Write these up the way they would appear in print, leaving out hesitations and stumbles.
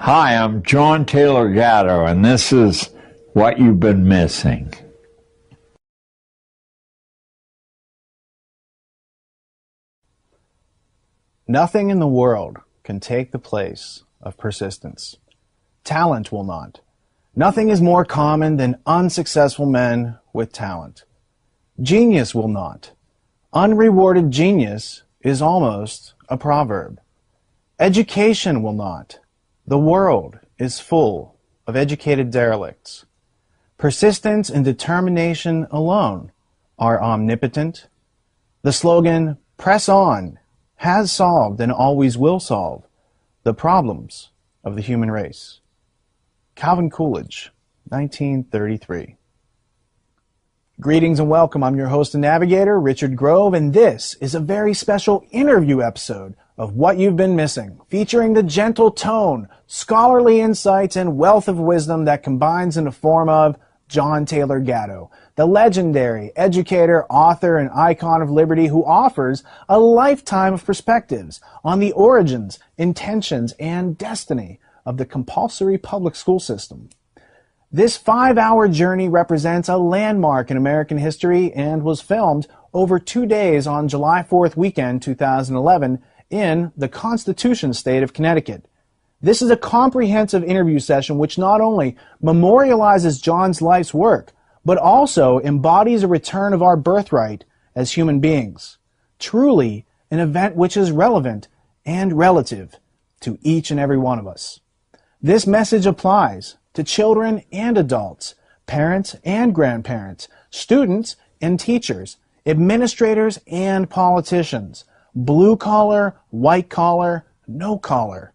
Hi, I'm John Taylor Gatto, and this is What You've Been Missing. Nothing in the world can take the place of persistence. Talent will not. Nothing is more common than unsuccessful men with talent. Genius will not. Unrewarded genius is almost a proverb. Education will not. The world is full of educated derelicts. Persistence and determination alone are omnipotent. The slogan, "Press on," has solved and always will solve the problems of the human race. Calvin Coolidge, 1933. Greetings and welcome. I'm your host and navigator, Richard Grove, and this is a very special interview episode of What You've Been Missing, featuring the gentle tone, scholarly insights, and wealth of wisdom that combines in the form of John Taylor Gatto, the legendary educator, author, and icon of liberty who offers a lifetime of perspectives on the origins, intentions, and destiny of the compulsory public school system. This 5-hour journey represents a landmark in American history and was filmed over 2 days on July 4th weekend 2011 in the Constitution State of Connecticut. This is a comprehensive interview session which not only memorializes John's life's work, but also embodies a return of our birthright as human beings. Truly an event which is relevant and relative to each and every one of us. This message applies to children and adults, parents and grandparents, students and teachers, administrators and politicians, blue collar, white collar, no collar.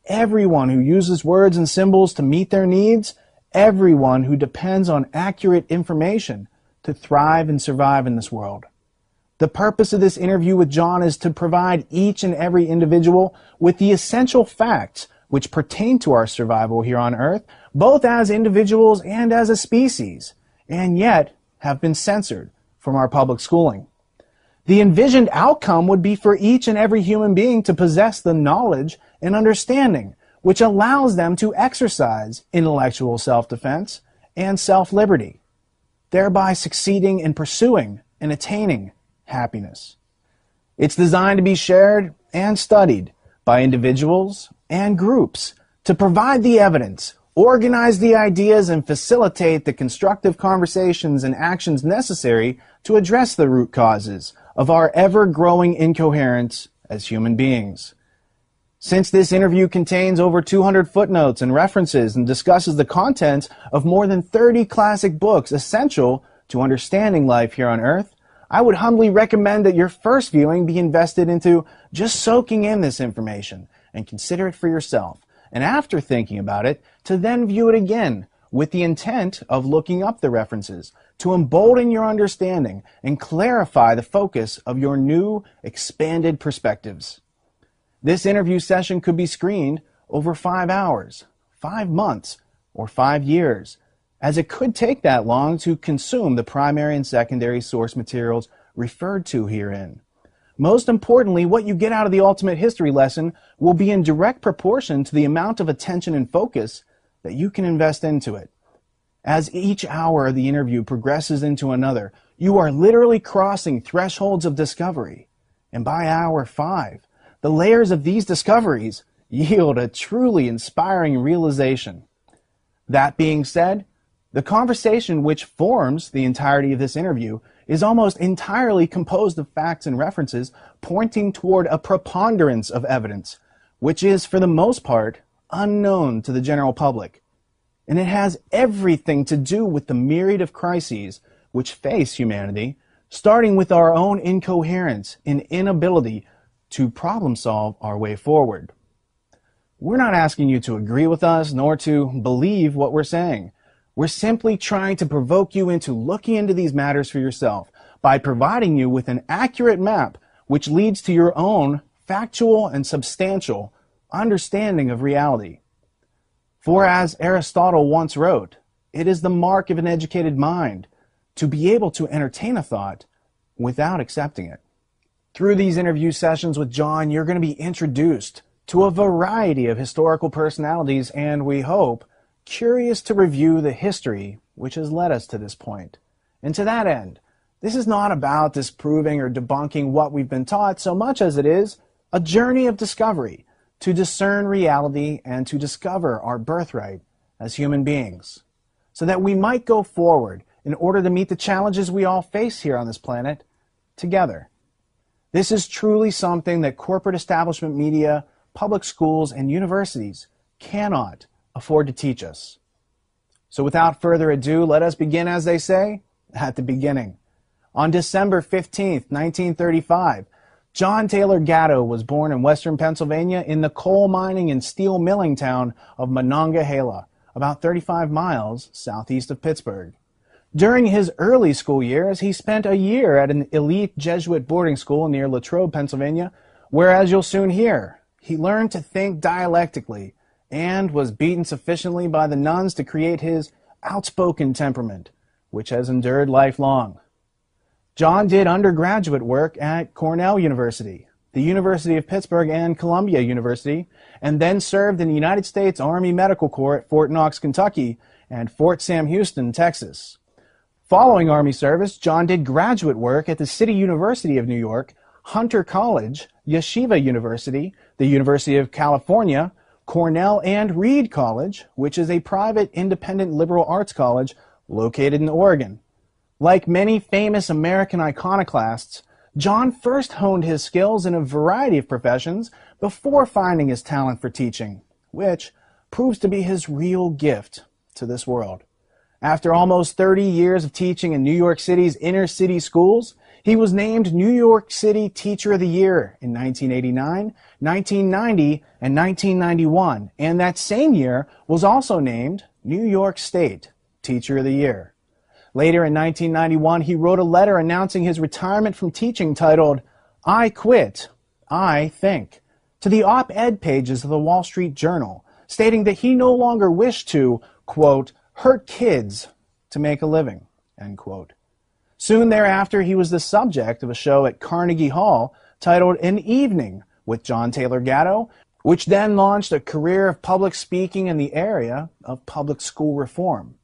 Everyone who uses words and symbols to meet their needs, everyone who depends on accurate information to thrive and survive in this world. The purpose of this interview with John is to provide each and every individual with the essential facts which pertain to our survival here on Earth, both as individuals and as a species, and yet have been censored from our public schooling. The envisioned outcome would be for each and every human being to possess the knowledge and understanding which allows them to exercise intellectual self-defense and self-liberty, thereby succeeding in pursuing and attaining happiness. It's designed to be shared and studied by individuals and groups to provide the evidence, organize the ideas, and facilitate the constructive conversations and actions necessary to address the root causes of our ever-growing incoherence as human beings. Since this interview contains over 200 footnotes and references and discusses the contents of more than 30 classic books essential to understanding life here on Earth, I would humbly recommend that your first viewing be invested into just soaking in this information and consider it for yourself, and after thinking about it, to then view it again with the intent of looking up the references to embolden your understanding and clarify the focus of your new, expanded perspectives. This interview session could be screened over 5 hours, 5 months, or 5 years, as it could take that long to consume the primary and secondary source materials referred to herein. Most importantly, what you get out of the ultimate history lesson will be in direct proportion to the amount of attention and focus that you can invest into it. As each hour of the interview progresses into another, you are literally crossing thresholds of discovery. And by hour 5, the layers of these discoveries yield a truly inspiring realization. That being said, the conversation which forms the entirety of this interview is almost entirely composed of facts and references pointing toward a preponderance of evidence, which is, for the most part, unknown to the general public. And it has everything to do with the myriad of crises which face humanity, starting with our own incoherence and inability to problem solve our way forward. We're not asking you to agree with us nor to believe what we're saying. We're simply trying to provoke you into looking into these matters for yourself by providing you with an accurate map which leads to your own factual and substantial understanding of reality. For as Aristotle once wrote, it is the mark of an educated mind to be able to entertain a thought without accepting it. Through these interview sessions with John, you're going to be introduced to a variety of historical personalities and, we hope, curious to review the history which has led us to this point. And to that end, this is not about disproving or debunking what we've been taught so much as it is a journey of discovery to discern reality and to discover our birthright as human beings, so that we might go forward in order to meet the challenges we all face here on this planet together. This is truly something that corporate establishment media, public schools, and universities cannot afford to teach us. So without further ado, let us begin, as they say, at the beginning. On December 15th, 1935, John Taylor Gatto was born in western Pennsylvania in the coal mining and steel milling town of Monongahela, about 35 miles southeast of Pittsburgh. During his early school years, he spent a year at an elite Jesuit boarding school near Latrobe, Pennsylvania, where, as you'll soon hear, he learned to think dialectically and was beaten sufficiently by the nuns to create his outspoken temperament, which has endured lifelong. John did undergraduate work at Cornell University, the University of Pittsburgh, and Columbia University, and then served in the United States Army Medical Corps at Fort Knox, Kentucky, and Fort Sam Houston, Texas. Following Army service, John did graduate work at the City University of New York, Hunter College, Yeshiva University, the University of California, Cornell, and Reed College, which is a private independent liberal arts college located in Oregon. Like many famous American iconoclasts, John first honed his skills in a variety of professions before finding his talent for teaching, which proves to be his real gift to this world. After almost 30 years of teaching in New York City's inner city schools, he was named New York City Teacher of the Year in 1989, 1990, and 1991, and that same year was also named New York State Teacher of the Year. Later in 1991, he wrote a letter announcing his retirement from teaching titled, "I Quit, I Think," to the op-ed pages of the Wall Street Journal, stating that he no longer wished to, quote, hurt kids to make a living, end quote. Soon thereafter, he was the subject of a show at Carnegie Hall titled An Evening with John Taylor Gatto, which then launched a career of public speaking in the area of public school reform.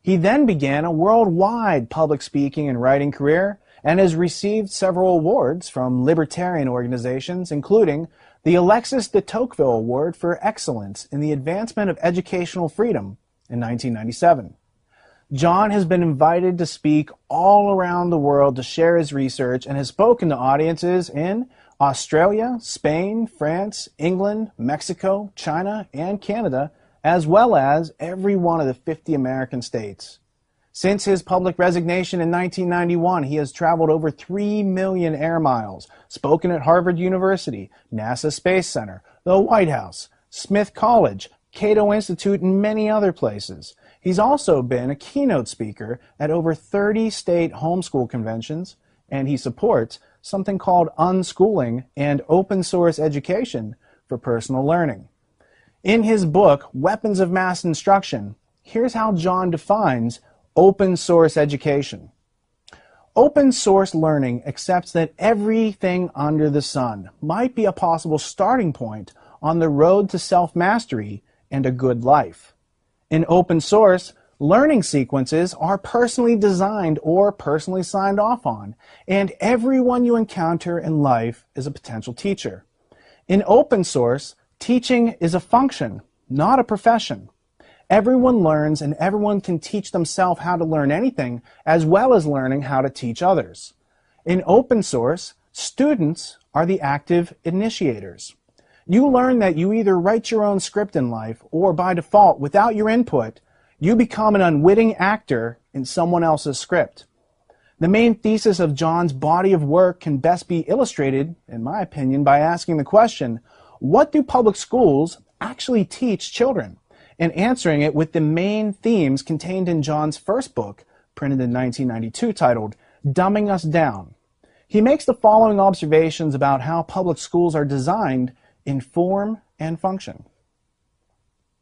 He then began a worldwide public speaking and writing career and has received several awards from libertarian organizations, including the Alexis de Tocqueville Award for Excellence in the Advancement of Educational Freedom in 1997. John has been invited to speak all around the world to share his research and has spoken to audiences in Australia, Spain, France, England, Mexico, China, and Canada, as well as every one of the 50 American states. Since his public resignation in 1991, he has traveled over 3 million air miles, spoken at Harvard University, NASA Space Center, the White House, Smith College, Cato Institute, and many other places. He's also been a keynote speaker at over 30 state homeschool conventions, and he supports something called unschooling and open source education for personal learning. In his book, Weapons of Mass Instruction, here's how John defines open source education. Open source learning accepts that everything under the sun might be a possible starting point on the road to self-mastery and a good life. In open source, learning sequences are personally designed or personally signed off on, and everyone you encounter in life is a potential teacher. In open source, teaching is a function, not a profession. Everyone learns and everyone can teach themselves how to learn anything, as well as learning how to teach others. In open source, students are the active initiators. You learn that you either write your own script in life, or by default, without your input, you become an unwitting actor in someone else's script. The main thesis of John's body of work can best be illustrated, in my opinion, by asking the question, what do public schools actually teach children? And answering it with the main themes contained in John's first book, printed in 1992, titled Dumbing Us Down. He makes the following observations about how public schools are designed in form and function.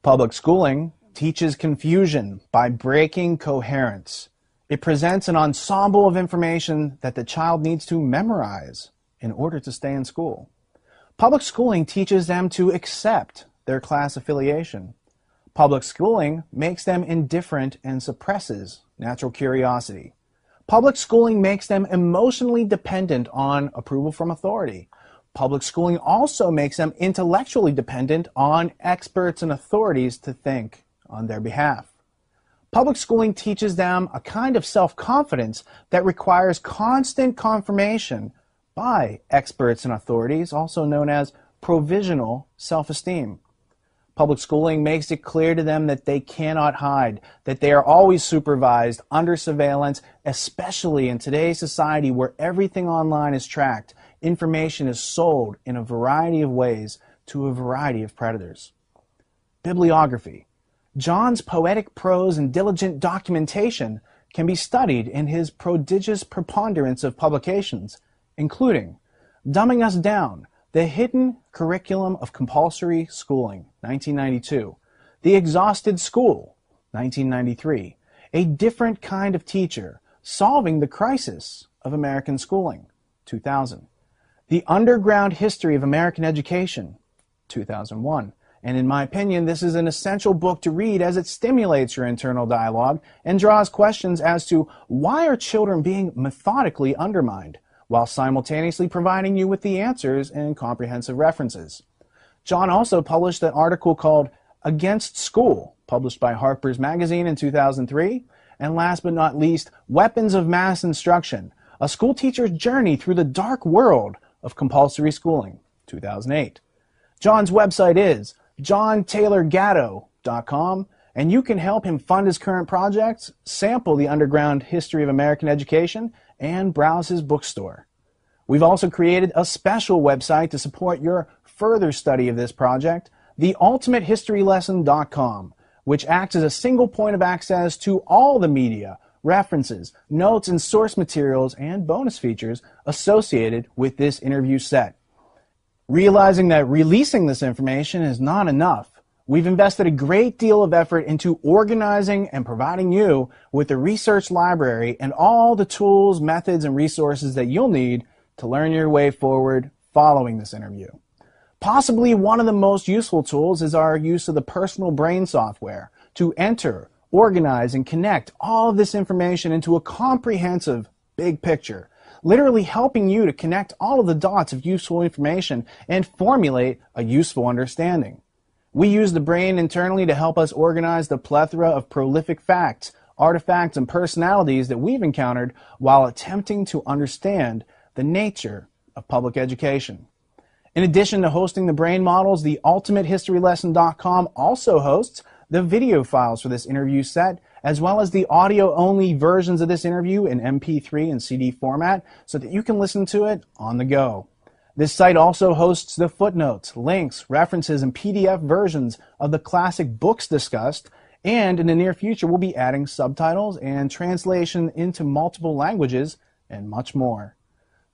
Public schooling teaches confusion by breaking coherence. It presents an ensemble of information that the child needs to memorize in order to stay in school. Public schooling teaches them to accept their class affiliation. Public schooling makes them indifferent and suppresses natural curiosity. Public schooling makes them emotionally dependent on approval from authority. Public schooling also makes them intellectually dependent on experts and authorities to think on their behalf. Public schooling teaches them a kind of self-confidence that requires constant confirmation by experts and authorities, also known as provisional self-esteem. Public schooling makes it clear to them that they cannot hide, that they are always supervised, under surveillance, especially in today's society where everything online is tracked. Information is sold in a variety of ways to a variety of predators. Bibliography. John's poetic prose and diligent documentation can be studied in his prodigious preponderance of publications, including Dumbing Us Down, The Hidden Curriculum of Compulsory Schooling, 1992, The Exhausted School, 1993, A Different Kind of Teacher, Solving the Crisis of American Schooling, 2000, The Underground History of American Education, 2001, and in my opinion, this is an essential book to read as it stimulates your internal dialogue and draws questions as to why are children being methodically undermined, while simultaneously providing you with the answers and comprehensive references. John also published an article called Against School, published by Harper's Magazine in 2003, and last but not least, Weapons of Mass Instruction, A School Teacher's Journey Through the Dark World of Compulsory Schooling, 2008. John's website is JohnTaylorGatto.com, and you can help him fund his current projects, sample the underground history of American education, and browse his bookstore. We've also created a special website to support your further study of this project, theultimatehistorylesson.com, which acts as a single point of access to all the media, references, notes, and source materials and bonus features associated with this interview set. Realizing that releasing this information is not enough, we've invested a great deal of effort into organizing and providing you with the research library and all the tools, methods, and resources that you'll need to learn your way forward following this interview. Possibly one of the most useful tools is our use of the personal brain software to enter, organize, and connect all of this information into a comprehensive big picture, literally helping you to connect all of the dots of useful information and formulate a useful understanding. We use the brain internally to help us organize the plethora of prolific facts, artifacts, and personalities that we've encountered while attempting to understand the nature of public education. In addition to hosting the brain models, the ultimatehistorylesson.com also hosts the video files for this interview set, as well as the audio-only versions of this interview in MP3 and CD format so that you can listen to it on the go. This site also hosts the footnotes, links, references, and PDF versions of the classic books discussed, and in the near future we'll be adding subtitles and translation into multiple languages and much more.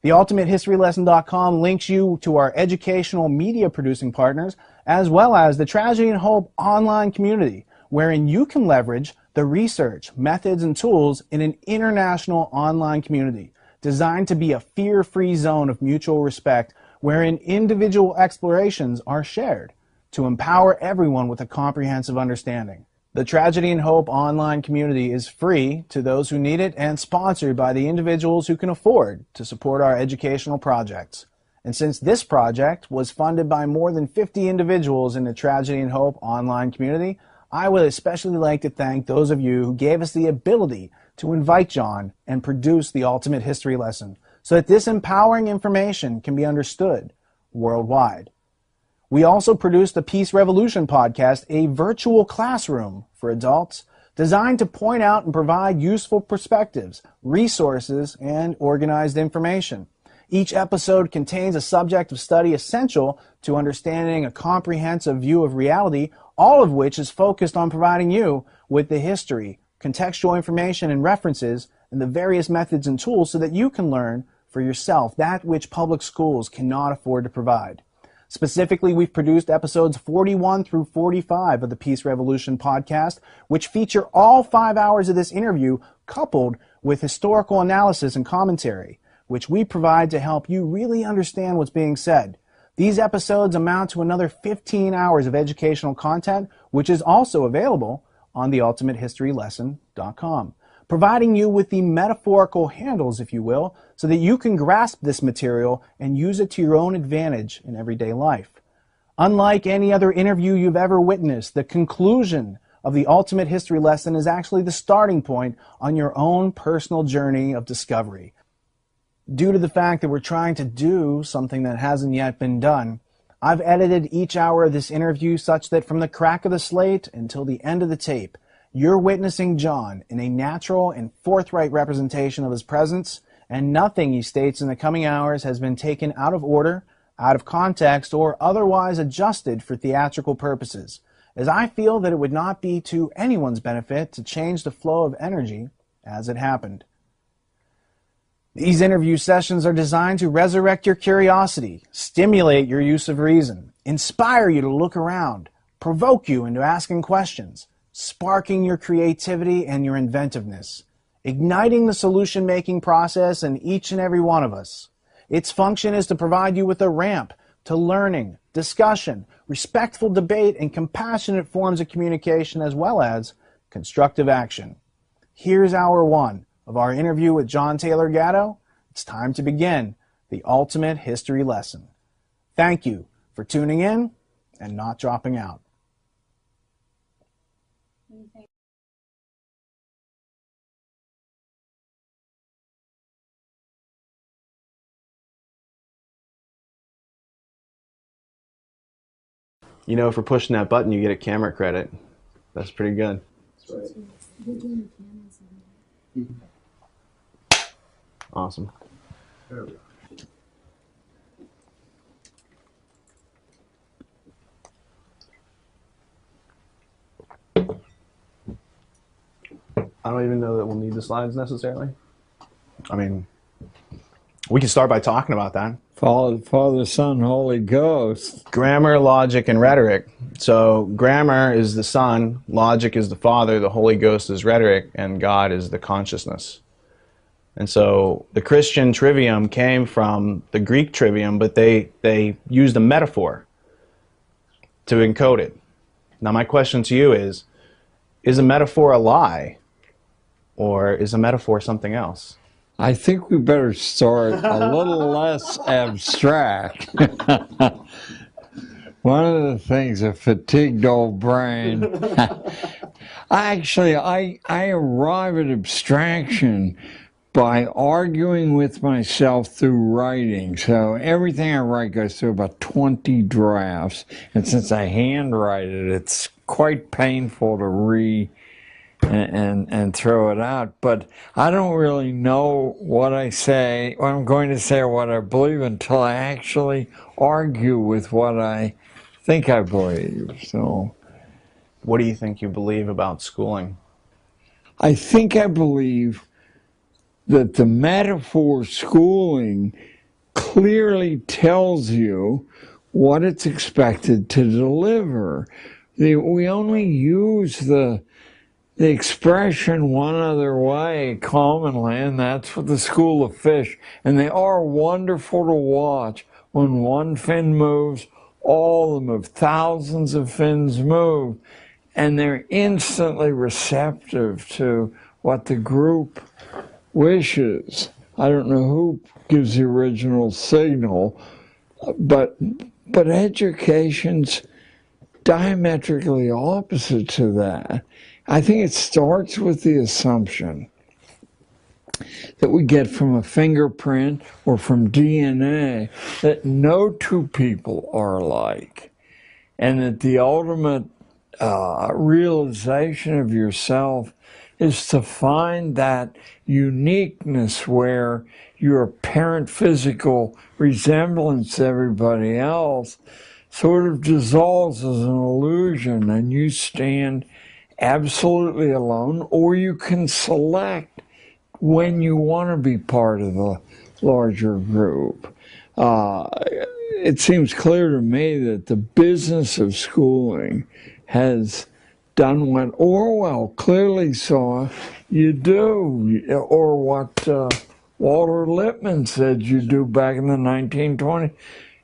TheUltimateHistoryLesson.com links you to our educational media producing partners, as well as the Tragedy and Hope online community, wherein you can leverage the research, methods, and tools in an international online community designed to be a fear-free zone of mutual respect, wherein individual explorations are shared to empower everyone with a comprehensive understanding. The Tragedy and Hope online community is free to those who need it and sponsored by the individuals who can afford to support our educational projects. And since this project was funded by more than 50 individuals in the Tragedy and Hope online community, I would especially like to thank those of you who gave us the ability to invite John and produce the Ultimate History Lesson so that this empowering information can be understood worldwide. We also produced the Peace Revolution podcast, a virtual classroom for adults designed to point out and provide useful perspectives, resources, and organized information. Each episode contains a subject of study essential to understanding a comprehensive view of reality, all of which is focused on providing you with the history, contextual information, and references, and the various methods and tools so that you can learn for yourself that which public schools cannot afford to provide. Specifically, we've produced episodes 41 through 45 of the Peace Revolution podcast, which feature all 5 hours of this interview coupled with historical analysis and commentary, which we provide to help you really understand what's being said. These episodes amount to another 15 hours of educational content, which is also available on theultimatehistorylesson.com, providing you with the metaphorical handles, if you will, so that you can grasp this material and use it to your own advantage in everyday life. Unlike any other interview you've ever witnessed, the conclusion of the Ultimate History Lesson is actually the starting point on your own personal journey of discovery. Due to the fact that we're trying to do something that hasn't yet been done, I've edited each hour of this interview such that from the crack of the slate until the end of the tape, you're witnessing John in a natural and forthright representation of his presence, and nothing he states in the coming hours has been taken out of order, out of context, or otherwise adjusted for theatrical purposes, as I feel that it would not be to anyone's benefit to change the flow of energy as it happened. These interview sessions are designed to resurrect your curiosity, stimulate your use of reason, inspire you to look around, provoke you into asking questions, sparking your creativity and your inventiveness, igniting the solution-making process in each and every one of us. Its function is to provide you with a ramp to learning, discussion, respectful debate, and compassionate forms of communication, as well as constructive action. Here's hour one of our interview with John Taylor Gatto. It's time to begin the Ultimate History Lesson. Thank you for tuning in and not dropping out. You know, for pushing that button, you get a camera credit. That's pretty good. That's right. Awesome. There we go. I don't even know that we'll need the slides necessarily. I mean, we can start by talking about that. Father, Son, Holy Ghost. Grammar, logic, and rhetoric. So grammar is the Son, logic is the Father, the Holy Ghost is rhetoric, and God is the consciousness. And so the Christian trivium came from the Greek trivium, but they used a metaphor to encode it. Now my question to you is a metaphor a lie? Or is a metaphor something else? I think we better start a little less abstract. One of the things, a fatigued old brain. I arrive at abstraction by arguing with myself through writing. So everything I write goes through about 20 drafts. And since I handwrite it, it's quite painful to read and throw it out. But I don't really know what I say, what I'm going to say, or what I believe until I actually argue with what I think I believe. So, what do you think you believe about schooling? I think I believe that the metaphor schooling clearly tells you what it's expected to deliver. We only use the expression one other way commonly, and that's with the school of fish. And they are wonderful to watch. When one fin moves, all of them move. Thousands of fins move. And they're instantly receptive to what the group wishes. I don't know who gives the original signal, but education's diametrically opposite to that. I think it starts with the assumption that we get from a fingerprint or from DNA that no two people are alike, and that the ultimate realization of yourself is to find that uniqueness where your apparent physical resemblance to everybody else sort of dissolves as an illusion, and you stand absolutely alone, or you can select when you want to be part of the larger group. It seems clear to me that the business of schooling has done what Orwell clearly saw you do, or what Walter Lippmann said you do back in the 1920s.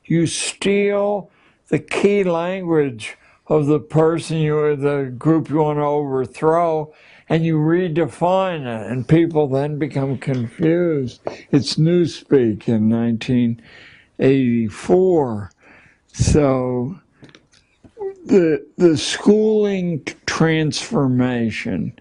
You steal the key language of the person or the group you want to overthrow, and you redefine it, and people then become confused. It's Newspeak in 1984. So the schooling transformation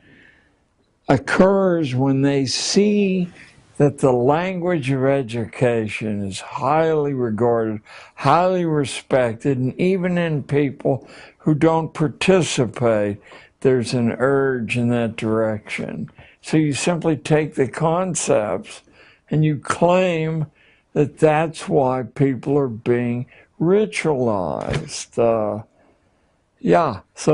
occurs when they see that the language of education is highly regarded, highly respected, and even in people who don't participate, there's an urge in that direction. So you simply take the concepts and you claim that that's why people are being ritualized. So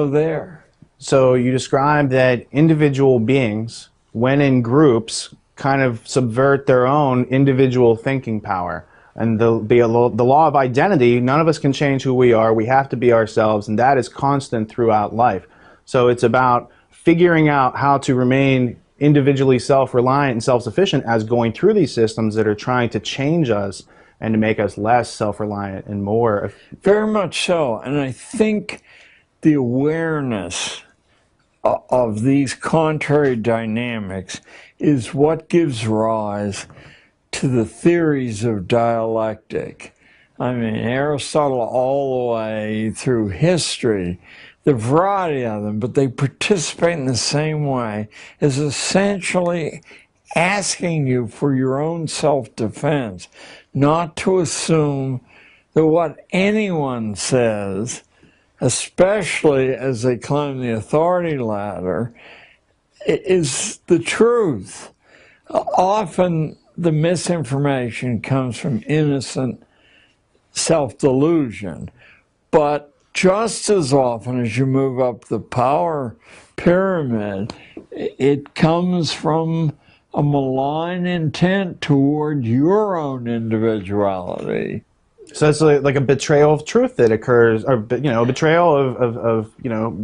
there. So you describe that individual beings, when in groups, kind of subvert their own individual thinking power. And the law of identity, none of us can change who we are. We have to be ourselves, and that is constant throughout life. So it's about figuring out how to remain individually self-reliant and self-sufficient as going through these systems that are trying to change us and to make us less self-reliant and more. Very much so. And I think the awareness of these contrary dynamics is what gives rise to the theories of dialectic. I mean, Aristotle all the way through history, the variety of them, but they participate in the same way, is essentially asking you for your own self-defense, not to assume that what anyone says, especially as they climb the authority ladder, is the truth. Often the misinformation comes from innocent self-delusion, but just as often as you move up the power pyramid, it comes from a malign intent toward your own individuality. So it's like a betrayal of truth that occurs, or a betrayal of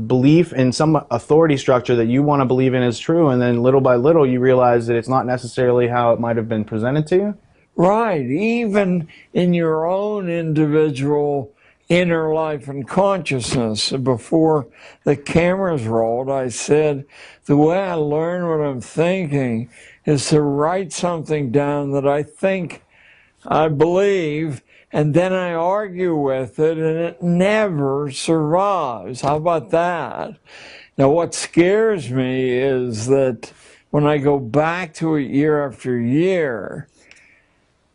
belief in some authority structure that you want to believe in is true, and then little by little you realize that it's not necessarily how it might have been presented to you. Right, even in your own individual inner life and consciousness. Before the cameras rolled, I said, the way I learn what I'm thinking is to write something down that I think I believe, and then I argue with it, and it never survives. How about that? Now, what scares me is that when I go back to it year after year,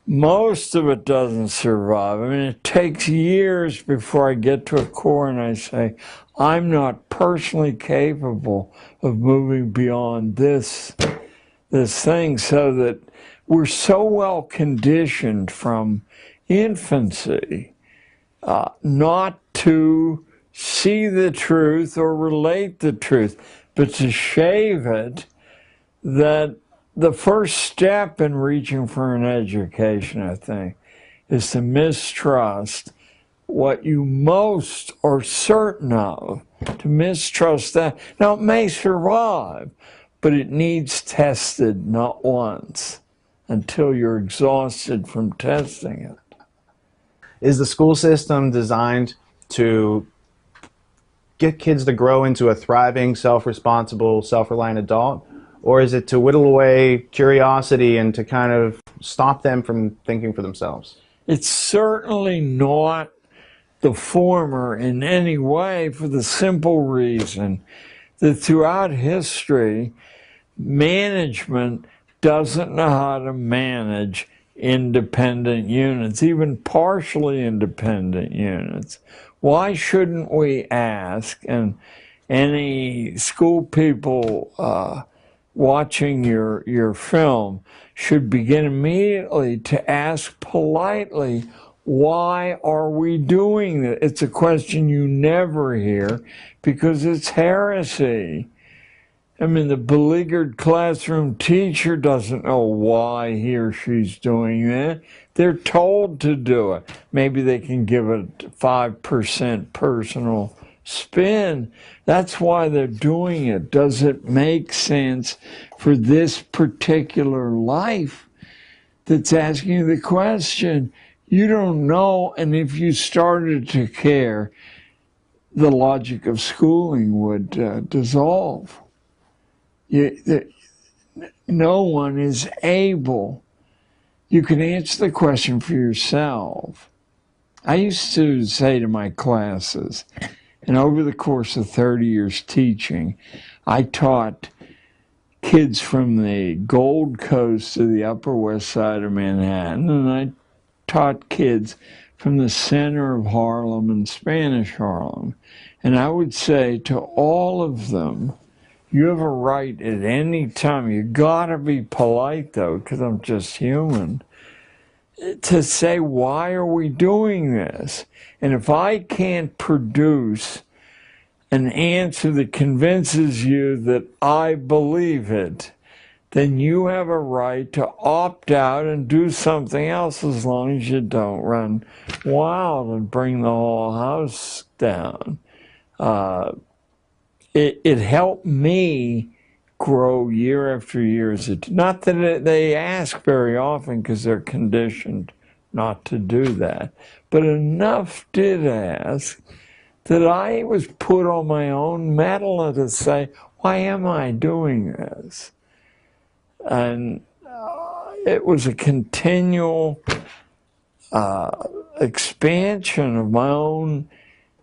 most of it doesn't survive. I mean, it takes years before I get to a core and I say, I'm not personally capable of moving beyond this thing, so that we're so well conditioned from infancy not to see the truth or relate the truth, but to shave it, that the first step in reaching for an education, I think, is to mistrust what you most are certain of, to mistrust that. Now, it may survive, but it needs tested not once until you're exhausted from testing it. Is the school system designed to get kids to grow into a thriving, self-responsible, self-reliant adult? Or is it to whittle away curiosity and to kind of stop them from thinking for themselves? It's certainly not the former in any way, for the simple reason that throughout history, management doesn't know how to manage independent units, even partially independent units. Why shouldn't we ask, and any school people watching your film should begin immediately to ask politely, why are we doing this? It's a question you never hear because it's heresy. I mean, the beleaguered classroom teacher doesn't know why he or she's doing that. They're told to do it. Maybe they can give it 5% personal spin. That's why they're doing it. Does it make sense for this particular life that's asking you the question? You don't know, and if you started to care, the logic of schooling would dissolve. No one is able. You can answer the question for yourself. I used to say to my classes, and over the course of 30 years teaching, I taught kids from the Gold Coast to the Upper West Side of Manhattan, and I taught kids from the center of Harlem and Spanish Harlem. And I would say to all of them, you have a right at any time, you gotta be polite though, because I'm just human, to say, why are we doing this? And if I can't produce an answer that convinces you that I believe it, then you have a right to opt out and do something else, as long as you don't run wild and bring the whole house down. It helped me grow year after year. Not that they ask very often, because they're conditioned not to do that, but enough did ask that I was put on my own mettle to say, why am I doing this? And it was a continual expansion of my own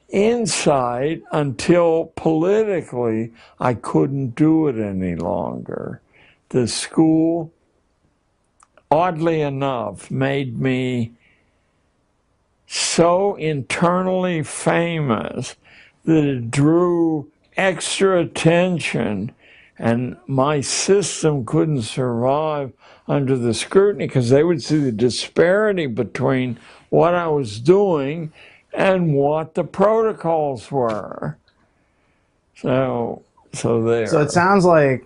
insight until politically I couldn't do it any longer. The school, oddly enough, made me so internally famous that it drew extra attention, and my system couldn't survive under the scrutiny, because they would see the disparity between what I was doing and what the protocols were. So there. So it sounds like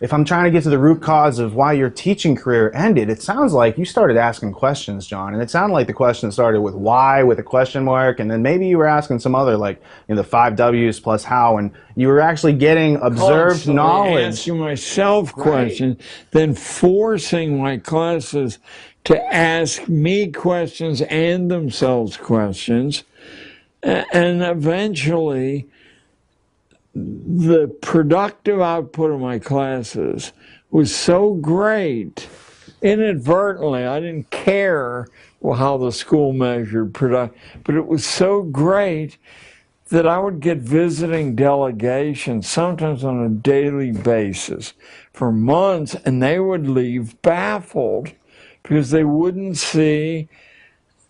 if I'm trying to get to the root cause of why your teaching career ended, it sounds like you started asking questions, John. And it sounded like the question started with why, with a question mark, and then maybe you were asking some other, like, the 5 W's plus how, and you were actually getting observed Constantly knowledge. Asking myself questions, then forcing my classes to ask me questions and themselves questions, and eventually the productive output of my classes was so great, inadvertently, I didn't care how the school measured product, but it was so great that I would get visiting delegations, sometimes on a daily basis, for months, and they would leave baffled because they wouldn't see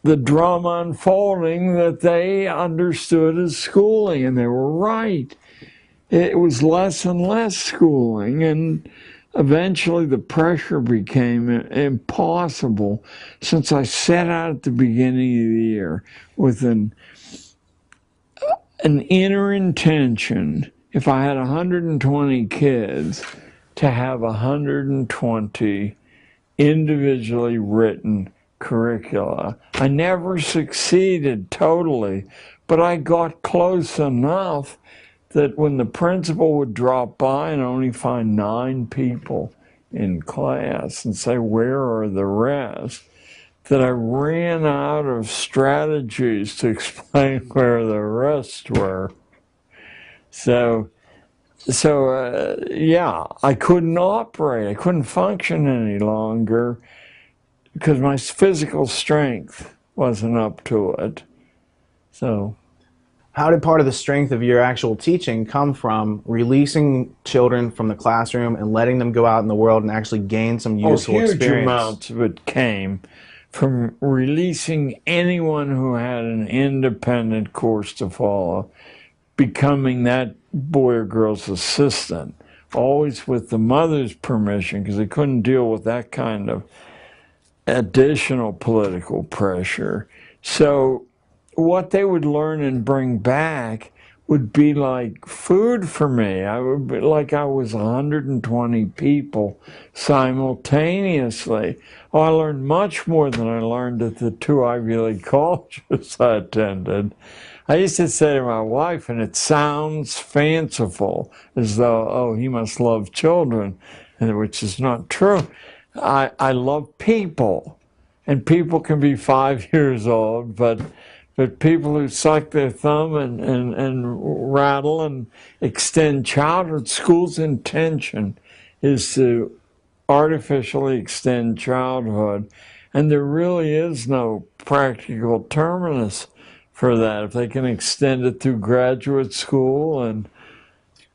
the drama unfolding that they understood as schooling, and they were right. It was less and less schooling, and eventually the pressure became impossible, since I set out at the beginning of the year with an inner intention, if I had 120 kids, to have 120 individually written curricula. I never succeeded totally, but I got close enough that when the principal would drop by and only find 9 people in class and say, where are the rest, that I ran out of strategies to explain where the rest were. So yeah, I couldn't operate. I couldn't function any longer because my physical strength wasn't up to it. So how did part of the strength of your actual teaching come from releasing children from the classroom and letting them go out in the world and actually gain some useful experience? Huge amounts of it came from releasing anyone who had an independent course to follow, becoming that boy or girl's assistant, always with the mother's permission, because they couldn't deal with that kind of additional political pressure. So what they would learn and bring back would be like food for me. I would be like I was 120 people simultaneously. Oh, I learned much more than I learned at the 2 Ivy League colleges I attended. I used to say to my wife, and it sounds fanciful, as though, oh, he must love children, which is not true. I love people. and people can be 5 years old, but people who suck their thumb and rattle and extend childhood, school's intention is to artificially extend childhood, and there really is no practical terminus for that. If they can extend it through graduate school and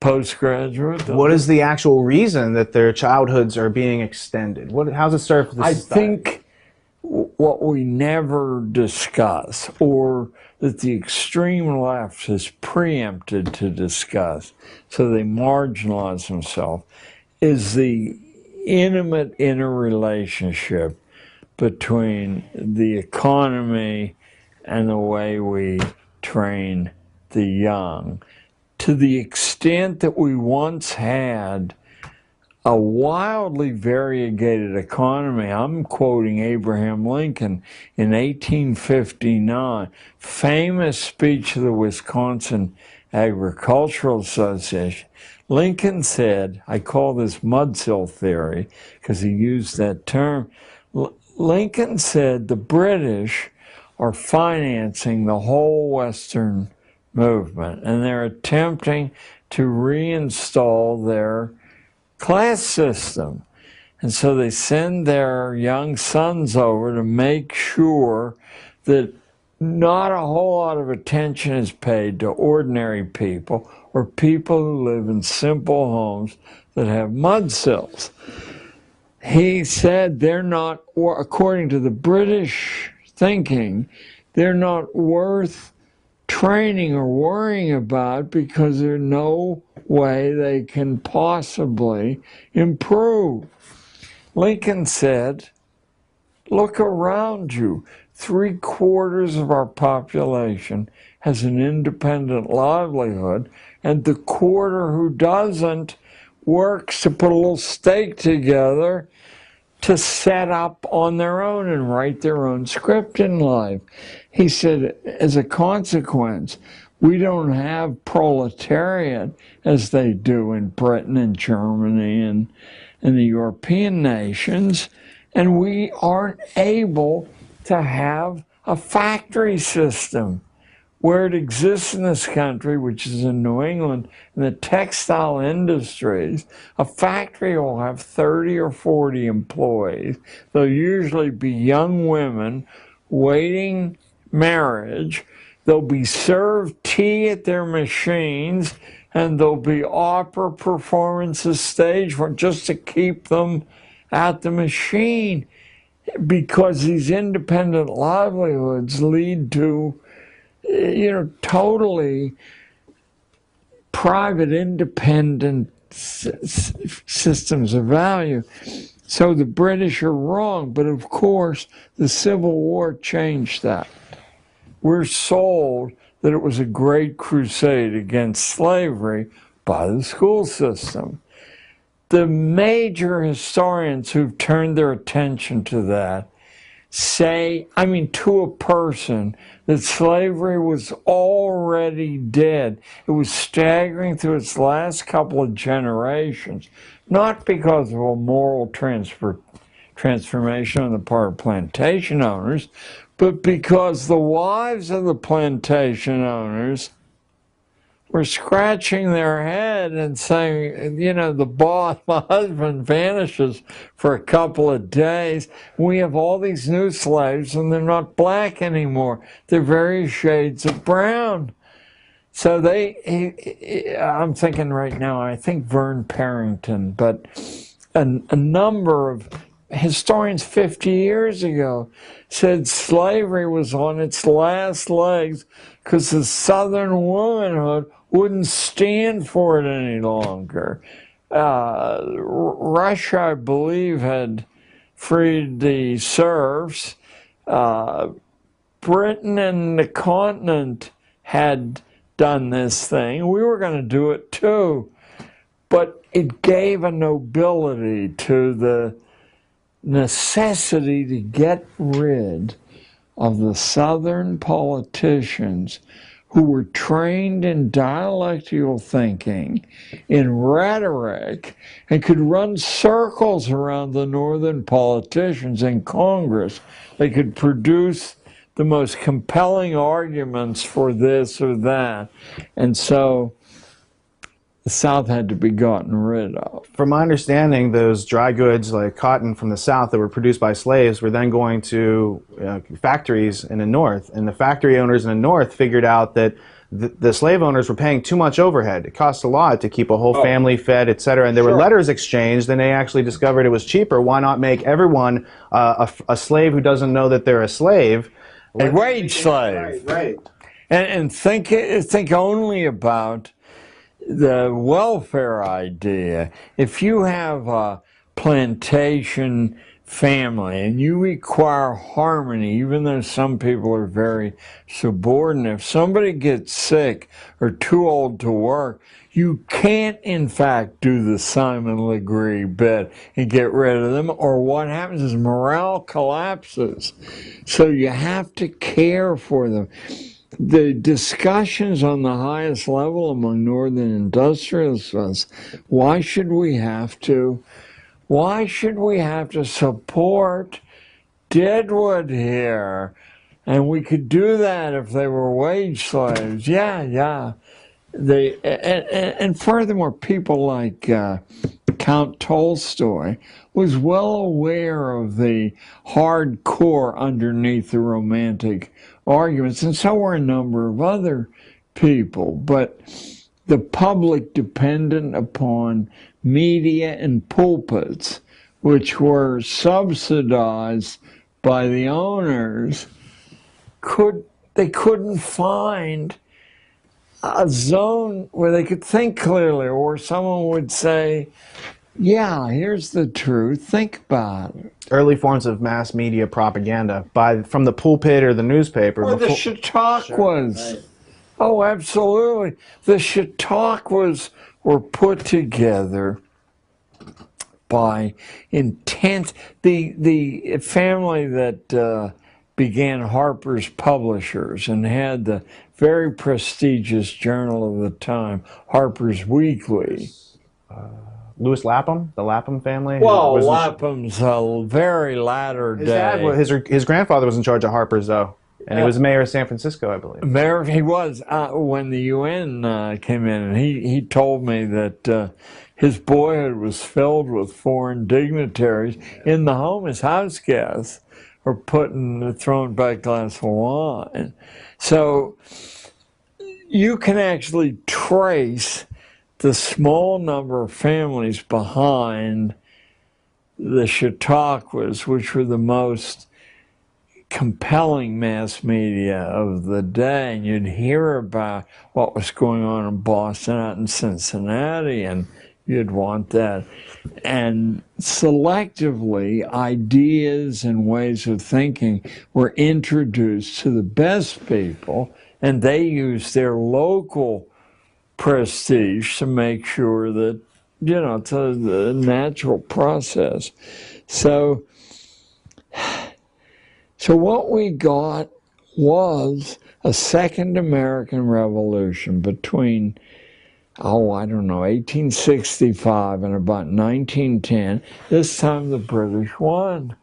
postgraduate. What is the actual reason that their childhoods are being extended? How's it serve for the society? I think what we never discuss, or that the extreme left has preempted to discuss, so they marginalize themselves, is the intimate interrelationship between the economy and the way we train the young. To the extent that we once had a wildly variegated economy. I'm quoting Abraham Lincoln in 1859, famous speech of the Wisconsin Agricultural Association. Lincoln said, I call this mudsill theory because he used that term. Lincoln said the British are financing the whole Western movement, and they're attempting to reinstall their class system. And so they send their young sons over to make sure that not a whole lot of attention is paid to ordinary people or people who live in simple homes that have mud sills. He said they're not, according to the British thinking, they're not worth training or worrying about because there's no way they can possibly improve. Lincoln said, look around you. 3/4 of our population has an independent livelihood, and the quarter who doesn't works to put a little stake together to set up on their own and write their own script in life. He said, as a consequence, we don't have proletariat as they do in Britain and Germany and the European nations, and we aren't able to have a factory system where it exists in this country, which is in New England, in the textile industries. A factory will have 30 or 40 employees. They'll usually be young women waiting marriage. They'll be served tea at their machines, and there'll be opera performances staged for just to keep them at the machine, because these independent livelihoods lead to, totally private, independent systems of value. So the British are wrong, but of course the Civil War changed that. We're sold that it was a great crusade against slavery by the school system. The major historians who've turned their attention to that say, to a person, that slavery was already dead. It was staggering through its last couple of generations, not because of a moral transformation on the part of plantation owners, but because the wives of the plantation owners were scratching their head and saying, the boss, my husband, vanishes for a couple of days. We have all these new slaves, and they're not black anymore. They're various shades of brown. So I'm thinking right now, I think Vern Parrington, but a number of historians 50 years ago said slavery was on its last legs because the Southern womanhood wouldn't stand for it any longer. Russia, I believe, had freed the serfs. Britain and the continent had done this thing. We were going to do it too. But it gave a nobility to the necessity to get rid of the Southern politicians who were trained in dialectical thinking, in rhetoric, and could run circles around the northern politicians in Congress. They could produce the most compelling arguments for this or that. And so the South had to be gotten rid of. From my understanding, those dry goods like cotton from the South that were produced by slaves were then going to factories in the North, and the factory owners in the North figured out that the slave owners were paying too much overhead. It cost a lot to keep a whole family fed, etc. And there were letters exchanged, and they actually discovered it was cheaper. Why not make everyone a slave who doesn't know that they're a slave? A wage slave. Right. And think only about the welfare idea. If you have a plantation family and you require harmony, even though some people are very subordinate, if somebody gets sick or too old to work, you can't in fact do the Simon Legree bit and get rid of them, or what happens is morale collapses. So you have to care for them. The discussions on the highest level among northern industrialists, why should we have to support Deadwood here? And we could do that if they were wage slaves. Yeah. And furthermore, people like Count Tolstoy was well aware of the hardcore underneath the romantic arguments, and so were a number of other people. But the public, dependent upon media and pulpits, which were subsidized by the owners, they couldn't find a zone where they could think clearly, or someone would say, yeah, here's the truth, think about it. Early forms of mass media propaganda from the pulpit or the newspaper. Or the Chautauquas. Sure. Right. Oh, absolutely. The Chautauquas were put together by intense... The family that began Harper's Publishers and had the very prestigious journal of the time, Harper's Weekly. Louis Lapham, the Lapham family. Well, Lapham's a very latter day. His grandfather was in charge of Harper's, though, and he was mayor of San Francisco, I believe. Mayor, he was when the UN came in, and he told me that his boyhood was filled with foreign dignitaries in the home as house guests, or thrown back a glass of wine. So you can actually trace the small number of families behind the Chautauquas, which were the most compelling mass media of the day. And you'd hear about what was going on in Boston, out in Cincinnati, and you'd want that. And selectively, ideas and ways of thinking were introduced to the best people, and they used their local prestige to make sure that, it's a natural process. So what we got was a second American Revolution between, 1865 and about 1910. This time the British won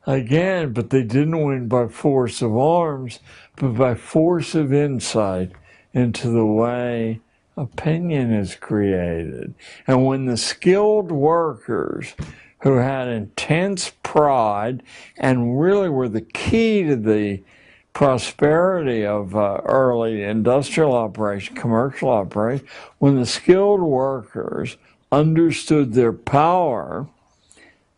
again, but they didn't win by force of arms, but by force of insight into the way opinion is created. And when the skilled workers who had intense pride and really were the key to the prosperity of early industrial operation, commercial operation, when the skilled workers understood their power,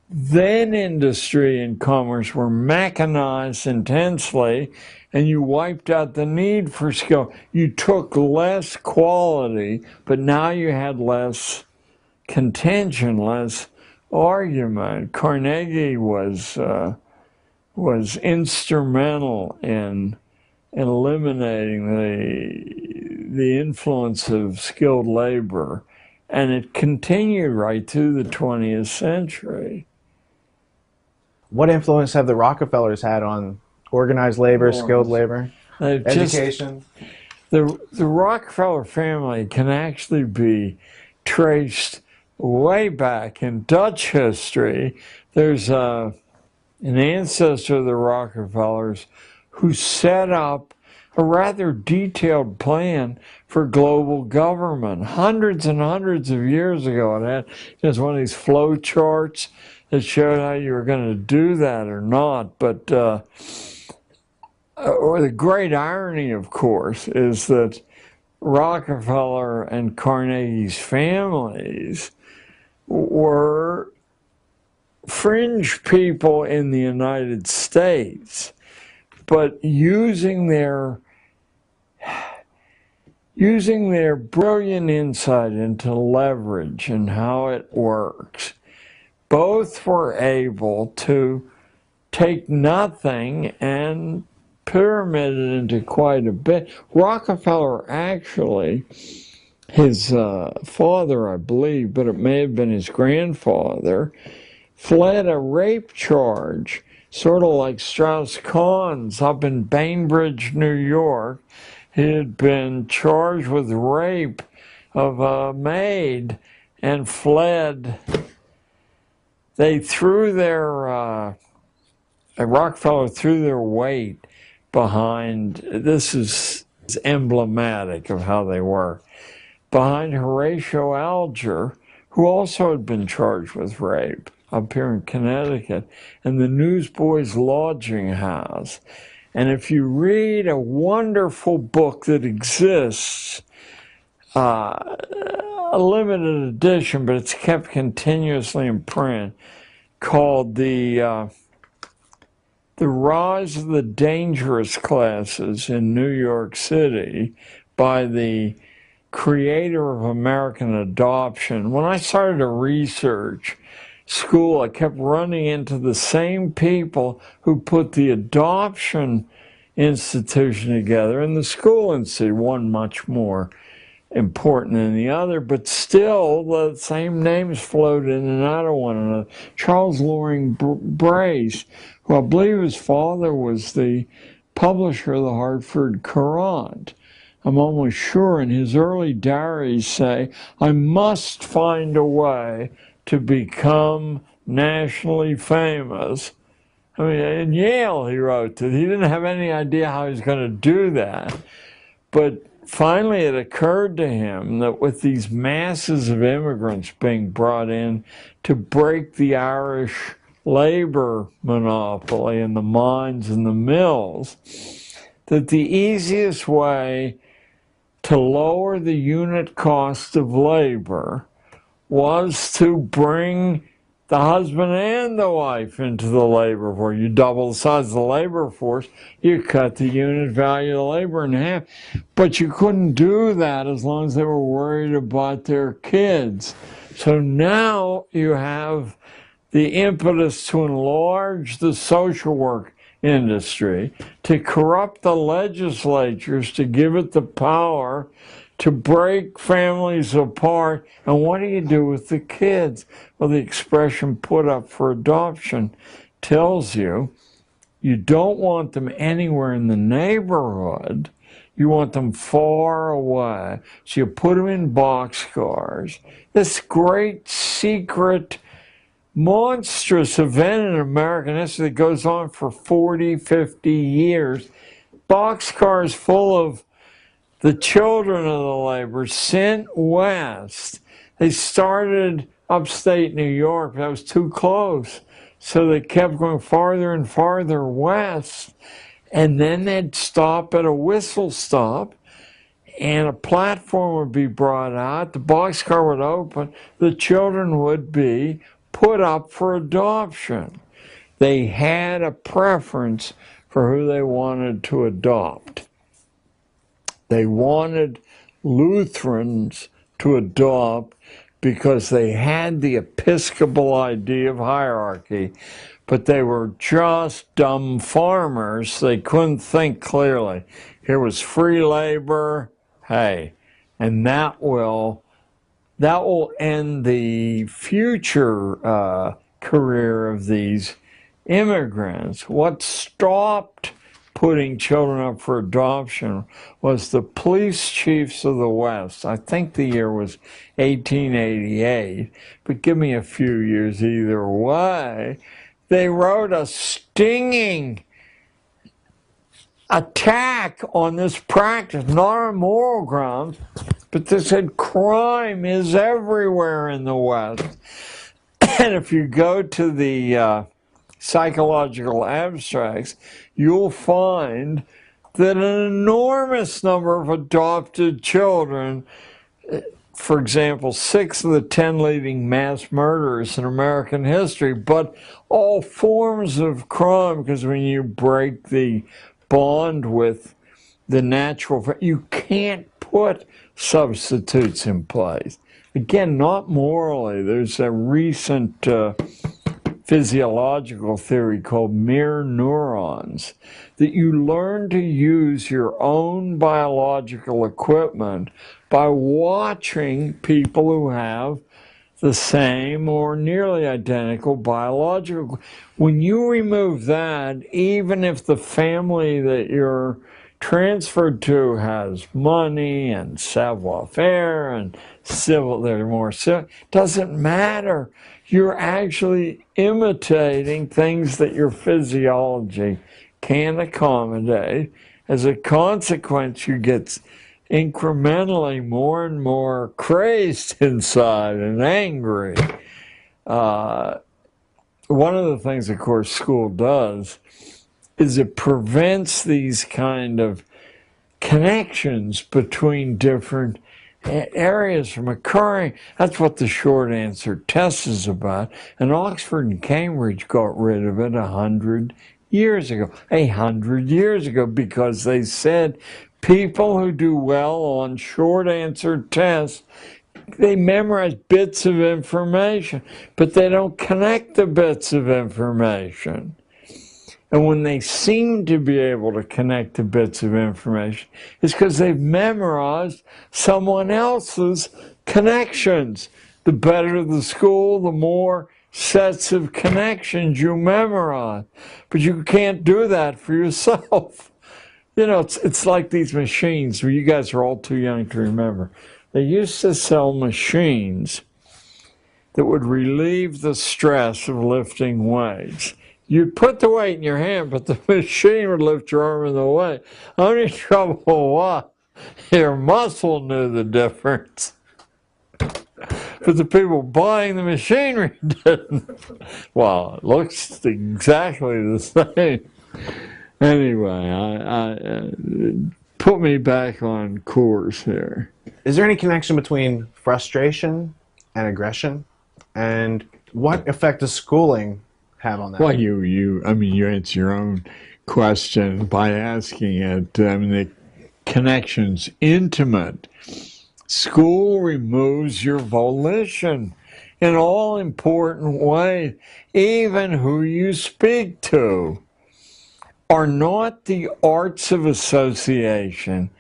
then industry and commerce were mechanized intensely, and you wiped out the need for skill. You took less quality, but now you had less contention, less argument. Carnegie was instrumental in eliminating the influence of skilled labor, and it continued right through the 20th century. What influence have the Rockefellers had on organized labor, skilled labor, education? the Rockefeller family can actually be traced way back in Dutch history. There's an ancestor of the Rockefellers who set up a rather detailed plan for global government hundreds and hundreds of years ago. It had just one of these flow charts that showed how you were going to do that or not. But or the great irony, of course, is that Rockefeller and Carnegie's families were fringe people in the United States, but using their brilliant insight into leverage and how it works, both were able to take nothing and pyramid it into quite a bit. Rockefeller actually, his father, I believe, but it may have been his grandfather, fled a rape charge, sort of like Strauss-Kahn's up in Bainbridge, New York. He had been charged with rape of a maid and fled. They threw their, Rockefeller threw their weight behind, this is emblematic of how they were, behind Horatio Alger, who also had been charged with rape up here in Connecticut, and the Newsboys Lodging House. And if you read a wonderful book that exists, a limited edition, but it's kept continuously in print, called The Rise of the Dangerous Classes in New York City by the creator of American Adoption. When I started to research school, I kept running into the same people who put the adoption institution together and the school institute, one much more important than the other, but still the same names float in and out of one another. Charles Loring Brace, who I believe his father was the publisher of the Hartford Courant. I'm almost sure, in his early diaries say, I must find a way to become nationally famous. I mean, in Yale he wrote that he didn't have any idea how he was going to do that. But finally it occurred to him that with these masses of immigrants being brought in to break the Irish labor monopoly in the mines and the mills, that the easiest way to lower the unit cost of labor was to bring the husband and the wife into the labor force. You double the size of the labor force, you cut the unit value of the labor in half. But you couldn't do that as long as they were worried about their kids. So now you have the impetus to enlarge the social work industry, to corrupt the legislatures, to give it the power to break families apart. And what do you do with the kids? Well, the expression put up for adoption tells you you don't want them anywhere in the neighborhood. You want them far away. So you put them in boxcars. This great secret monstrous event in American history that goes on for 40, 50 years. Boxcars full of the children of the labor sent west. They started upstate New York, that was too close. So they kept going farther and farther west. And then they'd stop at a whistle stop and a platform would be brought out. The boxcar would open. The children would be put up for adoption. They had a preference for who they wanted to adopt. They wanted Lutherans to adopt because they had the Episcopal idea of hierarchy, but they were just dumb farmers. They couldn't think clearly. Here was free labor, hey, and that will end the future career of these immigrants. What stopped putting children up for adoption was the police chiefs of the West. I think the year was 1888, but give me a few years either way. They wrote a stinging attack on this practice, not on moral grounds, but they said crime is everywhere in the West. And if you go to the psychological abstracts, you'll find that an enormous number of adopted children, for example, 6 of the 10 leading mass murderers in American history, but all forms of crime, because when you break the bond with the natural, you can't put substitutes in place. Again, not morally. There's a recent physiological theory called mirror neurons, that you learn to use your own biological equipment by watching people who have the same or nearly identical biological. When you remove that, even if the family that you're transferred to has money and savoir-faire and civil, they're more civil, doesn't matter. You're actually imitating things that your physiology can't accommodate. As a consequence, you get incrementally more and more crazed inside and angry. One of the things, of course, school does is it prevents these kind of connections between different areas from occurring. That's what the short answer test is about. And Oxford and Cambridge got rid of it 100 years ago. 100 years ago, because they said people who do well on short answer tests, they memorize bits of information, but they don't connect the bits of information. And when they seem to be able to connect the bits of information, it's because they've memorized someone else's connections. The better the school, the more sets of connections you memorize. But you can't do that for yourself. You know, it's like these machines where you guys are all too young to remember. They used to sell machines that would relieve the stress of lifting weights. You'd put the weight in your hand, but the machine would lift your arm in the way. Only trouble was your muscle knew the difference, but the people buying the machinery didn't. Well, it looks exactly the same. Anyway, I put me back on course here. Is there any connection between frustration and aggression? And what effect does schooling have on that? Well, you answer your own question by asking it. I mean, the connection's intimate. School removes your volition in all important ways. Even who you speak to. Are not the arts of association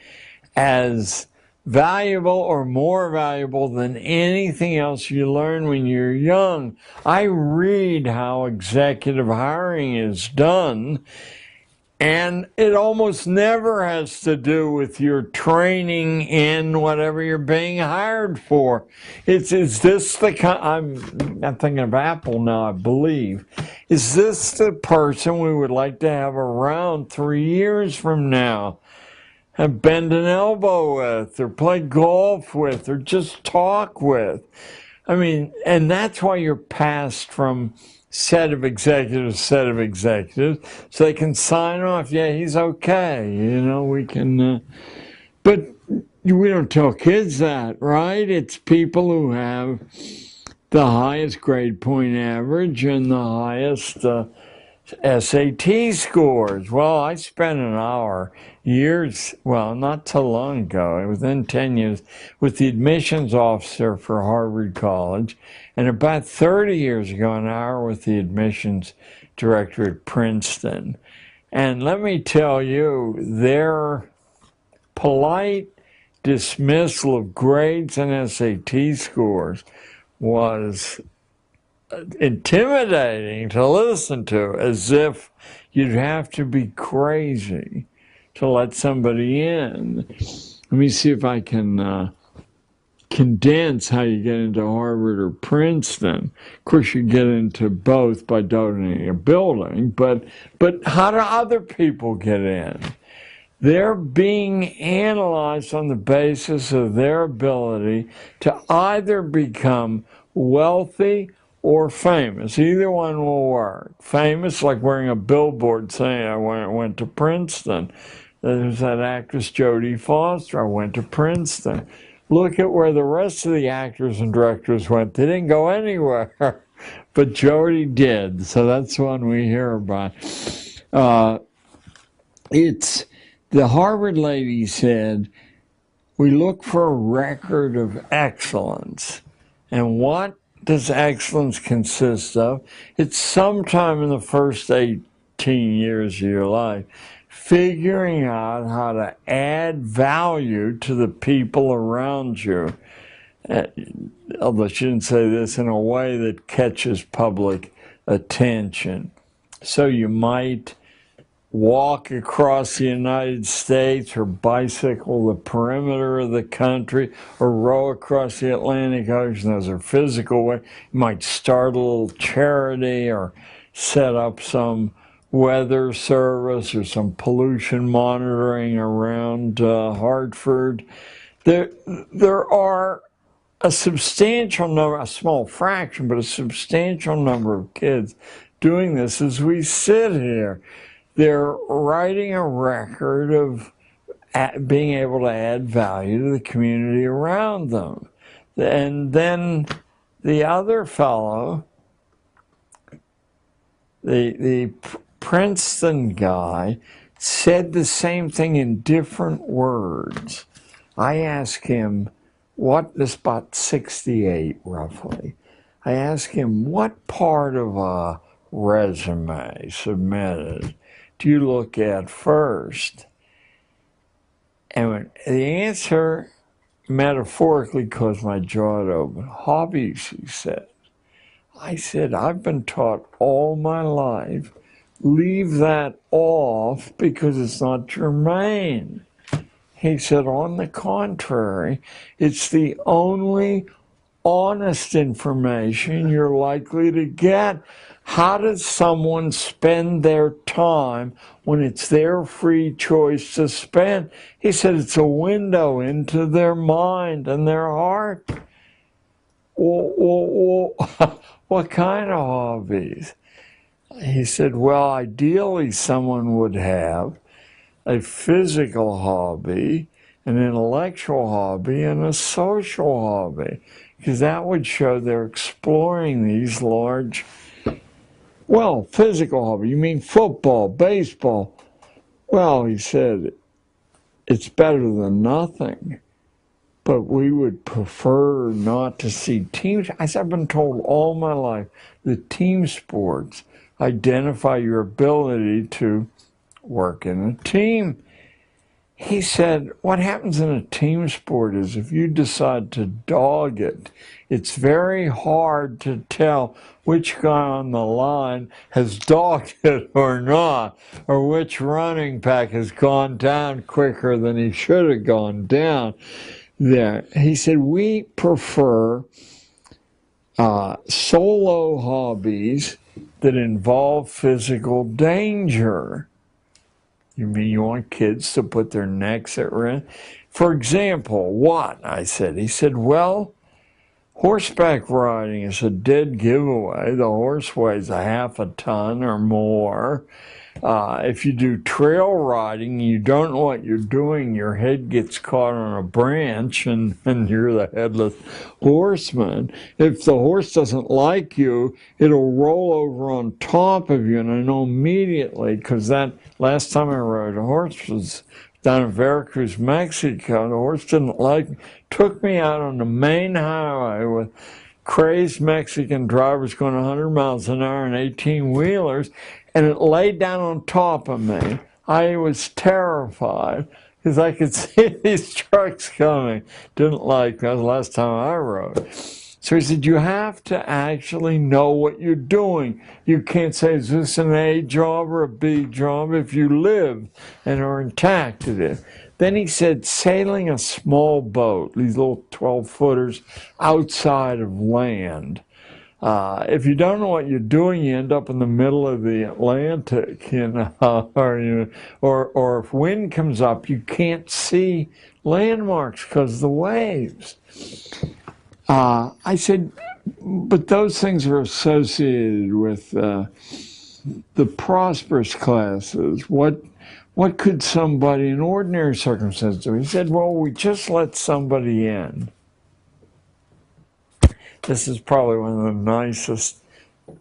as valuable or more valuable than anything else you learn when you're young? I read how executive hiring is done, and it almost never has to do with your training in whatever you're being hired for. Is this the kind, I'm thinking of Apple now, I believe. Is this the person we would like to have around 3 years from now? And bend an elbow with, or play golf with, or just talk with? I mean, and that's why you're passed from set of executives, so they can sign off, yeah, he's okay, you know, we can, but we don't tell kids that, right? It's people who have the highest grade point average and the highest SAT scores. Well, I spent an hour not too long ago, within 10 years, with the admissions officer for Harvard College, and about 30 years ago, an hour with the admissions director at Princeton. And let me tell you, their polite dismissal of grades and SAT scores was intimidating to listen to, as if You'd have to be crazy to let somebody in. Let me see if I can condense how you get into Harvard or Princeton. Of course, you get into both by donating a building, but how do other people get in? They're being analyzed on the basis of their ability to either become wealthy or famous. Either one will work. Famous, like wearing a billboard saying, I went to Princeton. There's that actress Jodie Foster, I went to Princeton. Look at where the rest of the actors and directors went. They didn't go anywhere, but Jodie did. So that's one we hear about. The Harvard lady said, we look for a record of excellence. And what does excellence consist of? It's sometime in the first 18 years of your life, figuring out how to add value to the people around you. Although she didn't say this, in a way that catches public attention. So you might walk across the United States or bicycle the perimeter of the country or row across the Atlantic Ocean. Those are physical ways. You might start a little charity or set up some weather service or some pollution monitoring around Hartford. There are a substantial number, a small fraction, but a substantial number of kids doing this as we sit here. They're writing a record of being able to add value to the community around them. And then the other fellow, the Princeton guy, said the same thing in different words. I asked him, this about 68 roughly. I asked him, what part of a resume submitted do you look at first? And the answer metaphorically caused my jaw to open. Hobbies, he said. I said, I've been taught all my life, leave that off because it's not germane. He said, on the contrary, it's the only honest information you're likely to get. How does someone spend their time when it's their free choice to spend? He said it's a window into their mind and their heart. Well, what kind of hobbies? He said, well, ideally someone would have a physical hobby, an intellectual hobby, and a social hobby, because that would show they're exploring these large. Well, physical hobby, you mean football, baseball? Well, he said, it's better than nothing, but we would prefer not to see teams. I said, I've been told all my life that team sports identify your ability to work in a team. He said, what happens in a team sport is if you decide to dog it, it's very hard to tell which guy on the line has dogged it or not, or which running back has gone down quicker than he should have gone down. There, he said, we prefer solo hobbies that involve physical danger. You mean you want kids to put their necks at risk? For example, what? I said. He said, well, horseback riding is a dead giveaway. The horse weighs a half a ton or more. If you do trail riding, you don't know what you're doing. Your head gets caught on a branch and you're the headless horseman. If the horse doesn't like you, it'll roll over on top of you. And I know immediately, because that last time I rode a horse was down in Veracruz, Mexico. The horse didn't like me. Took me out on the main highway with crazed Mexican drivers going 100 miles an hour in 18-wheelers, and it laid down on top of me. I was terrified because I could see these trucks coming. Didn't like that. The last time I rode. So he said, you have to actually know what you're doing. You can't say, is this an A job or a B job? If you live and are intact at it. Then he said, sailing a small boat, these little 12-footers outside of land. If you don't know what you're doing, you end up in the middle of the Atlantic, or if wind comes up, you can't see landmarks because of the waves. I said, but those things are associated with the prosperous classes. What could somebody in ordinary circumstances do? He said, well, we just let somebody in. This is probably one of the nicest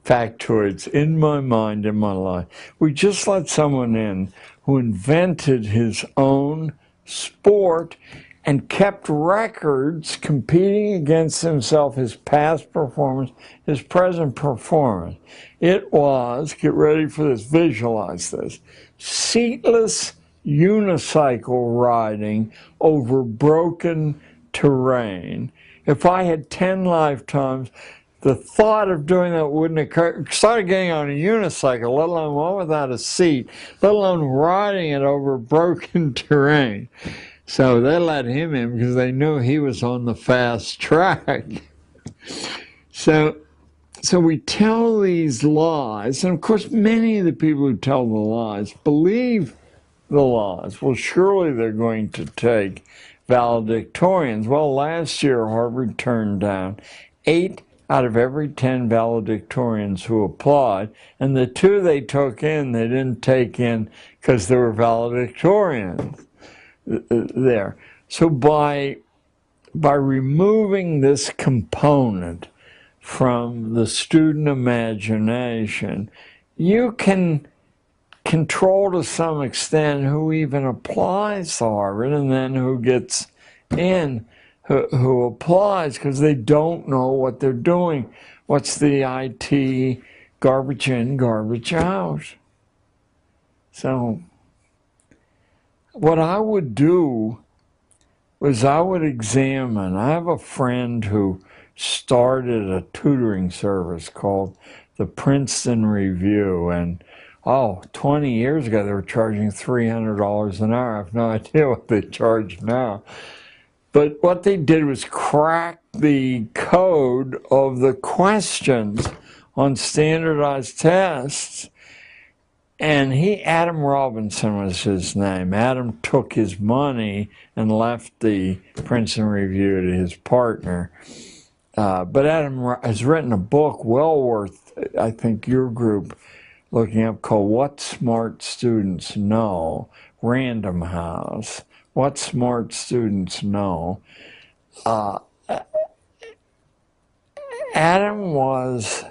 factoids in my mind, in my life. We just let someone in who invented his own sport and kept records competing against himself, his past performance, his present performance. It was, get ready for this, visualize this, seatless unicycle riding over broken terrain. If I had 10 lifetimes, the thought of doing that wouldn't occur. Started getting on a unicycle, let alone one without a seat, let alone riding it over broken terrain. So they let him in because they knew he was on the fast track. So we tell these lies, and of course many of the people who tell the lies believe the lies. Well, surely they're going to take valedictorians. Well, last year Harvard turned down 8 out of every 10 valedictorians who applied, and the 2 they took in, they didn't take in because they were valedictorians there. So by removing this component from the student imagination, you can control to some extent who even applies to Harvard and then who gets in, who applies, because they don't know what they're doing. What's the IT garbage in, garbage out? So what I would do was I would examine. I have a friend who started a tutoring service called the Princeton Review, and 20 years ago, they were charging $300 an hour. I have no idea what they charge now. But what they did was crack the code of the questions on standardized tests. And Adam Robinson was his name. Adam took his money and left the Princeton Review to his partner. But Adam has written a book well worth, I think, your group looking up, called What Smart Students Know, Random House, What Smart Students Know. Adam was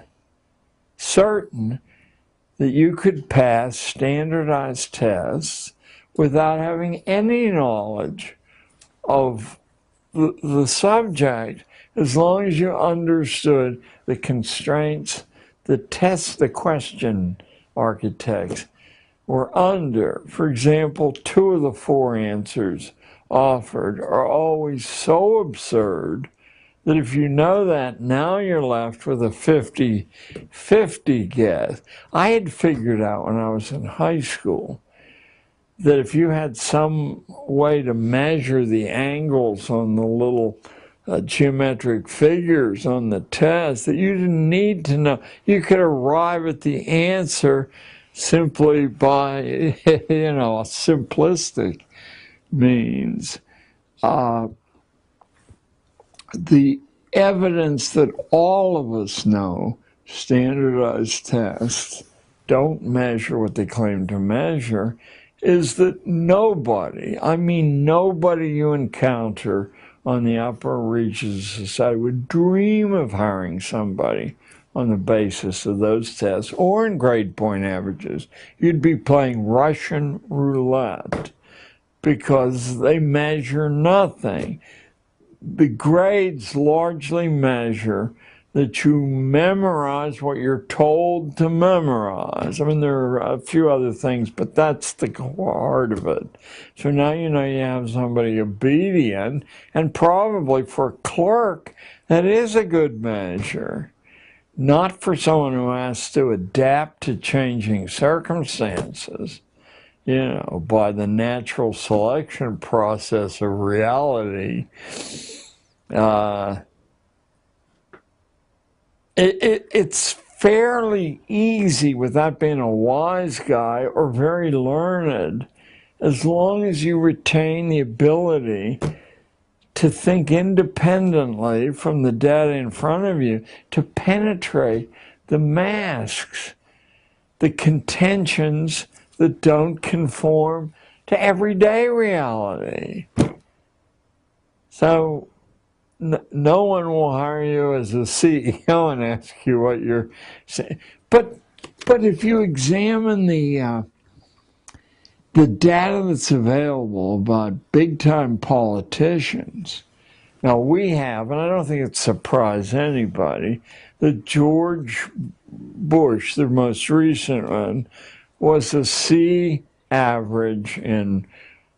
certain that you could pass standardized tests without having any knowledge of the subject, as long as you understood the constraints, the question architects were under. For example, 2 of the 4 answers offered are always so absurd that if you know that, now you're left with a 50-50 guess. I had figured out when I was in high school that if you had some way to measure the angles on the little geometric figures on the test, that you didn't need to know. You could arrive at the answer simply by, a simplistic means. The evidence that all of us know standardized tests don't measure what they claim to measure is that nobody you encounter on the upper reaches of society would dream of hiring somebody on the basis of those tests or in grade point averages. You'd be playing Russian roulette because they measure nothing. The grades largely measure that you memorize what you're told to memorize. I mean, there are a few other things, but that's the heart of it. So now you know you have somebody obedient, and probably for a clerk, that is a good measure. Not for someone who has to adapt to changing circumstances, by the natural selection process of reality. It's fairly easy without being a wise guy or very learned, as long as you retain the ability to think independently from the data in front of you, to penetrate the masks, the contentions that don't conform to everyday reality. So no one will hire you as a CEO and ask you what you're saying. But if you examine the data that's available about big-time politicians, now we have, and I don't think it surprised anybody, that George Bush, the most recent one, was a C average in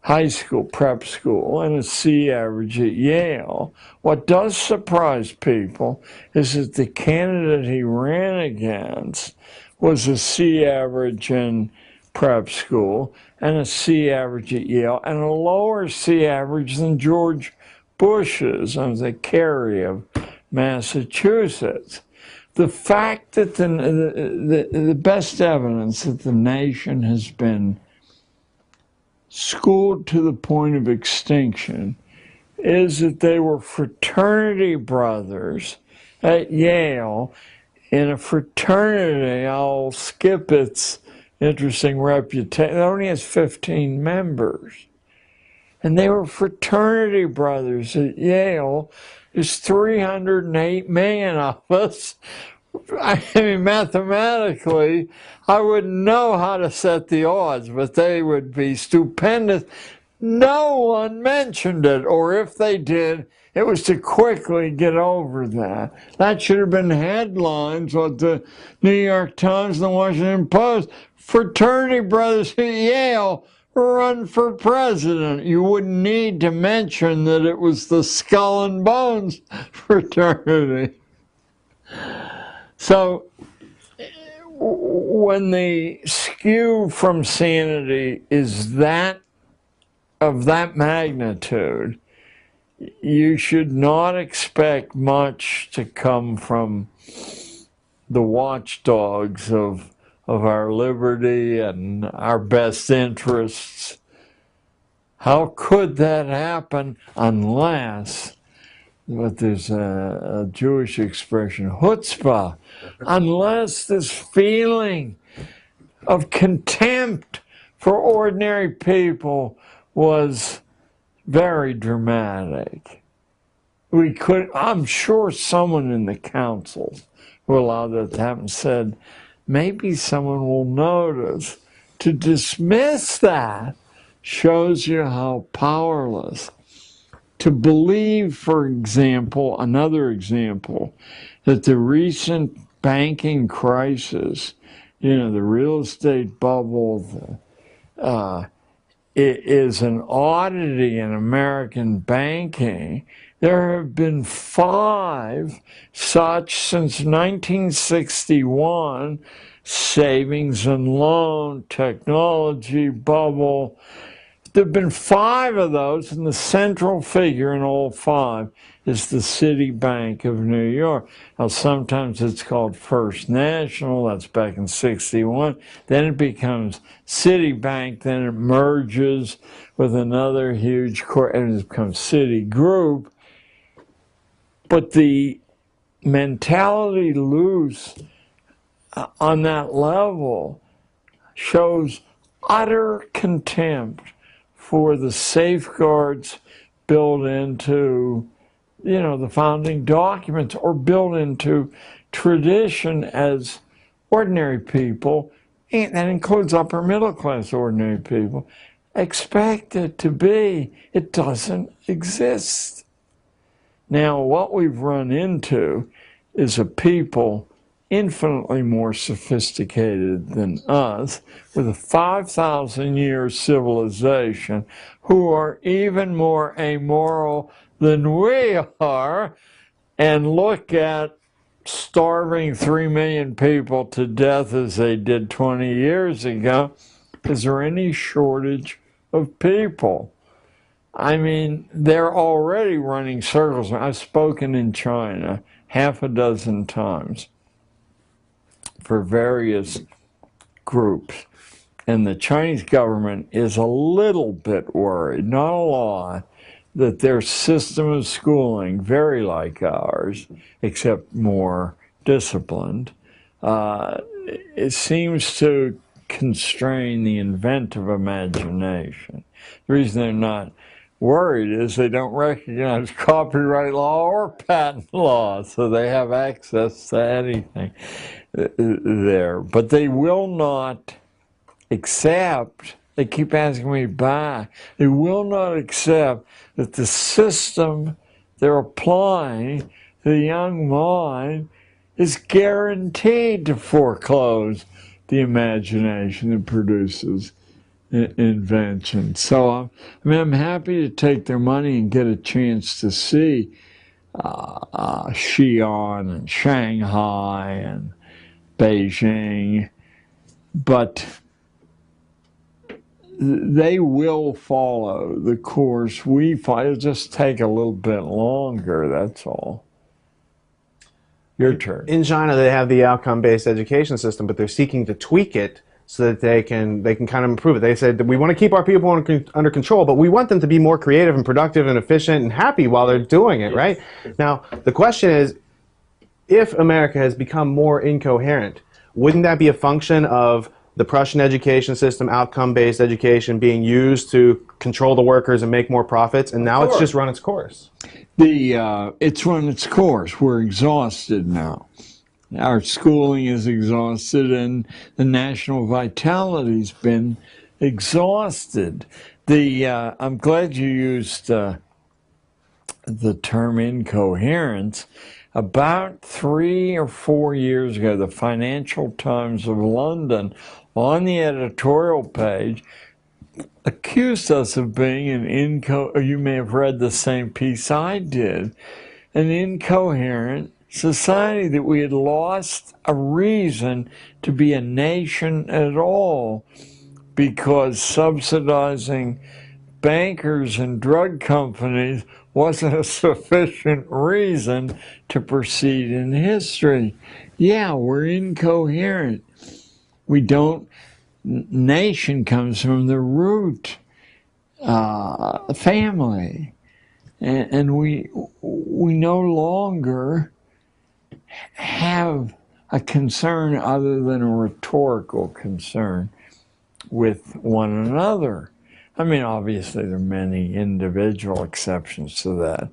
high school, prep school, and a C average at Yale. What does surprise people is that the candidate he ran against was a C average in prep school and a C average at Yale and a lower C average than George Bush's on the Kerry of Massachusetts. The fact that the best evidence that the nation has been schooled to the point of extinction is that they were fraternity brothers at Yale in a fraternity. I'll skip its interesting reputation. It only has 15 members. And they were fraternity brothers at Yale. There's 308 million of us. I mean, mathematically, I wouldn't know how to set the odds, but they would be stupendous. No one mentioned it, or if they did, it was to quickly get over that. That should have been headlines with the New York Times and the Washington Post. Fraternity brothers at Yale run for president. You wouldn't need to mention that it was the Skull and Bones fraternity. So when the skew from sanity is of that magnitude, you should not expect much to come from the watchdogs of our liberty and our best interests. How could that happen unless, but there's a Jewish expression, chutzpah, unless this feeling of contempt for ordinary people was very dramatic. I'm sure someone in the councils who allowed that to happen said, maybe someone will notice. To dismiss that shows you how powerless. To believe, for example, another example, that the recent banking crisis, the real estate bubble, it is an oddity in American banking. There have been 5 such since 1961, savings and loan, technology bubble. There have been 5 of those, and the central figure in all 5 is the Citibank of New York. Now, sometimes it's called First National, that's back in 61. Then it becomes Citibank, then it merges with another huge and it becomes Citigroup. But the mentality loose on that level shows utter contempt for the safeguards built into, the founding documents, or built into tradition as ordinary people, and that includes upper middle class ordinary people, expect it to be. It doesn't exist. Now, what we've run into is a people infinitely more sophisticated than us, with a 5,000-year civilization, who are even more amoral than we are, and look at starving 3 million people to death as they did 20 years ago. Is there any shortage of people? I mean, they're already running circles. I've spoken in China half a dozen times for various groups, and the Chinese government is a little bit worried, not a lot, that their system of schooling, very like ours, except more disciplined, it seems to constrain the inventive imagination. The reason they're not worried is they don't recognize copyright law or patent law, so they have access to anything there. But they will not accept, they keep asking me back, they will not accept that the system they're applying to the young mind is guaranteed to foreclose the imagination that produces invention. So I'm happy to take their money and get a chance to see Xi'an and Shanghai and Beijing, but they will follow the course we follow. It'll just take a little bit longer, that's all. Your turn. In China, they have the outcome-based education system, but they're seeking to tweak it so that they can kind of improve it. They said that we want to keep our people under control, but we want them to be more creative and productive and efficient and happy while they're doing it, right? Now, the question is, if America has become more incoherent, wouldn't that be a function of the Prussian education system, outcome-based education, being used to control the workers and make more profits, and now it's just run its course? It's run its course. We're exhausted now. Our schooling is exhausted, and the national vitality's been exhausted. I'm glad you used the term incoherence. About 3 or 4 years ago, the Financial Times of London, on the editorial page, accused us of being you may have read the same piece I did, an incoherent society, that we had lost a reason to be a nation at all, because subsidizing bankers and drug companies wasn't a sufficient reason to proceed in history. Yeah, we're incoherent. Nation comes from the root family, and we no longer have a concern other than a rhetorical concern with one another. I mean, obviously there are many individual exceptions to that,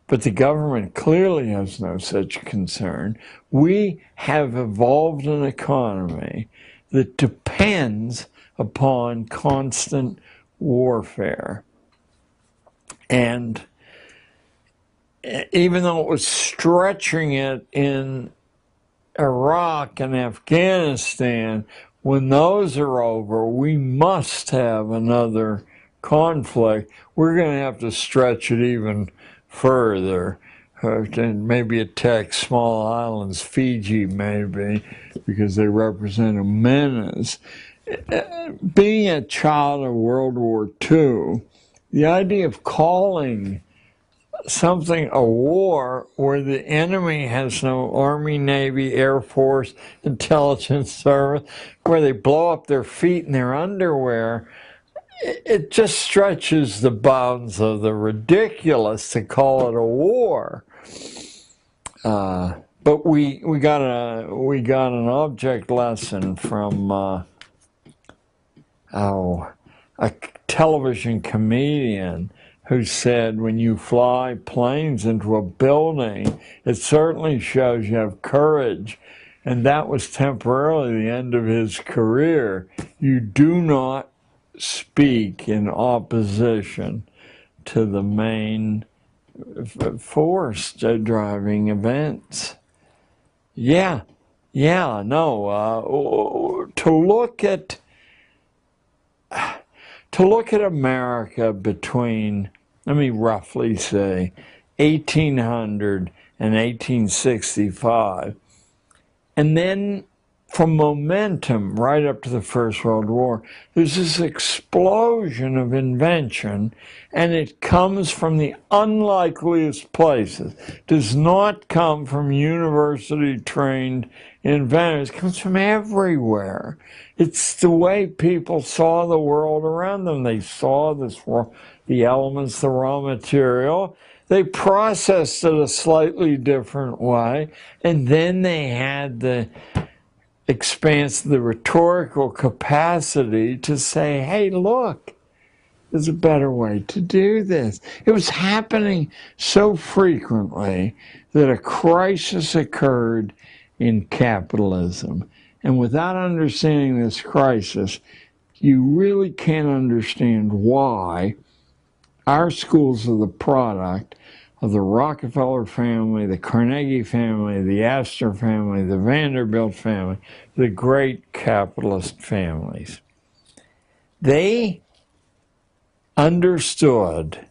but the government clearly has no such concern. We have evolved an economy that depends upon constant warfare. And even though it was stretching it in Iraq and Afghanistan, when those are over, we must have another conflict. We're going to have to stretch it even further and maybe attack small islands, Fiji maybe, because they represent a menace. Being a child of World War II, the idea of calling something a war where the enemy has no Army, Navy, Air Force, intelligence service, where they blow up their feet in their underwear, it just stretches the bounds of the ridiculous to call it a war. But we got an object lesson from a television comedian who said, when you fly planes into a building, it certainly shows you have courage. And that was temporarily the end of his career. You do not speak in opposition to the main force driving events. Yeah, yeah, no. To look at America between, let me roughly say, 1800 and 1865, and then from momentum right up to the First World War, there's this explosion of invention, and it comes from the unlikeliest places. It does not come from university-trained inventors. It comes from everywhere. It's the way people saw the world around them. They saw the elements, the raw material. They processed it a slightly different way, and then they had the the rhetorical capacity to say, hey, look, there's a better way to do this. It was happening so frequently that a crisis occurred in capitalism. And without understanding this crisis, you really can't understand why our schools are the product of the Rockefeller family, the Carnegie family, the Astor family, the Vanderbilt family, the great capitalist families. They understood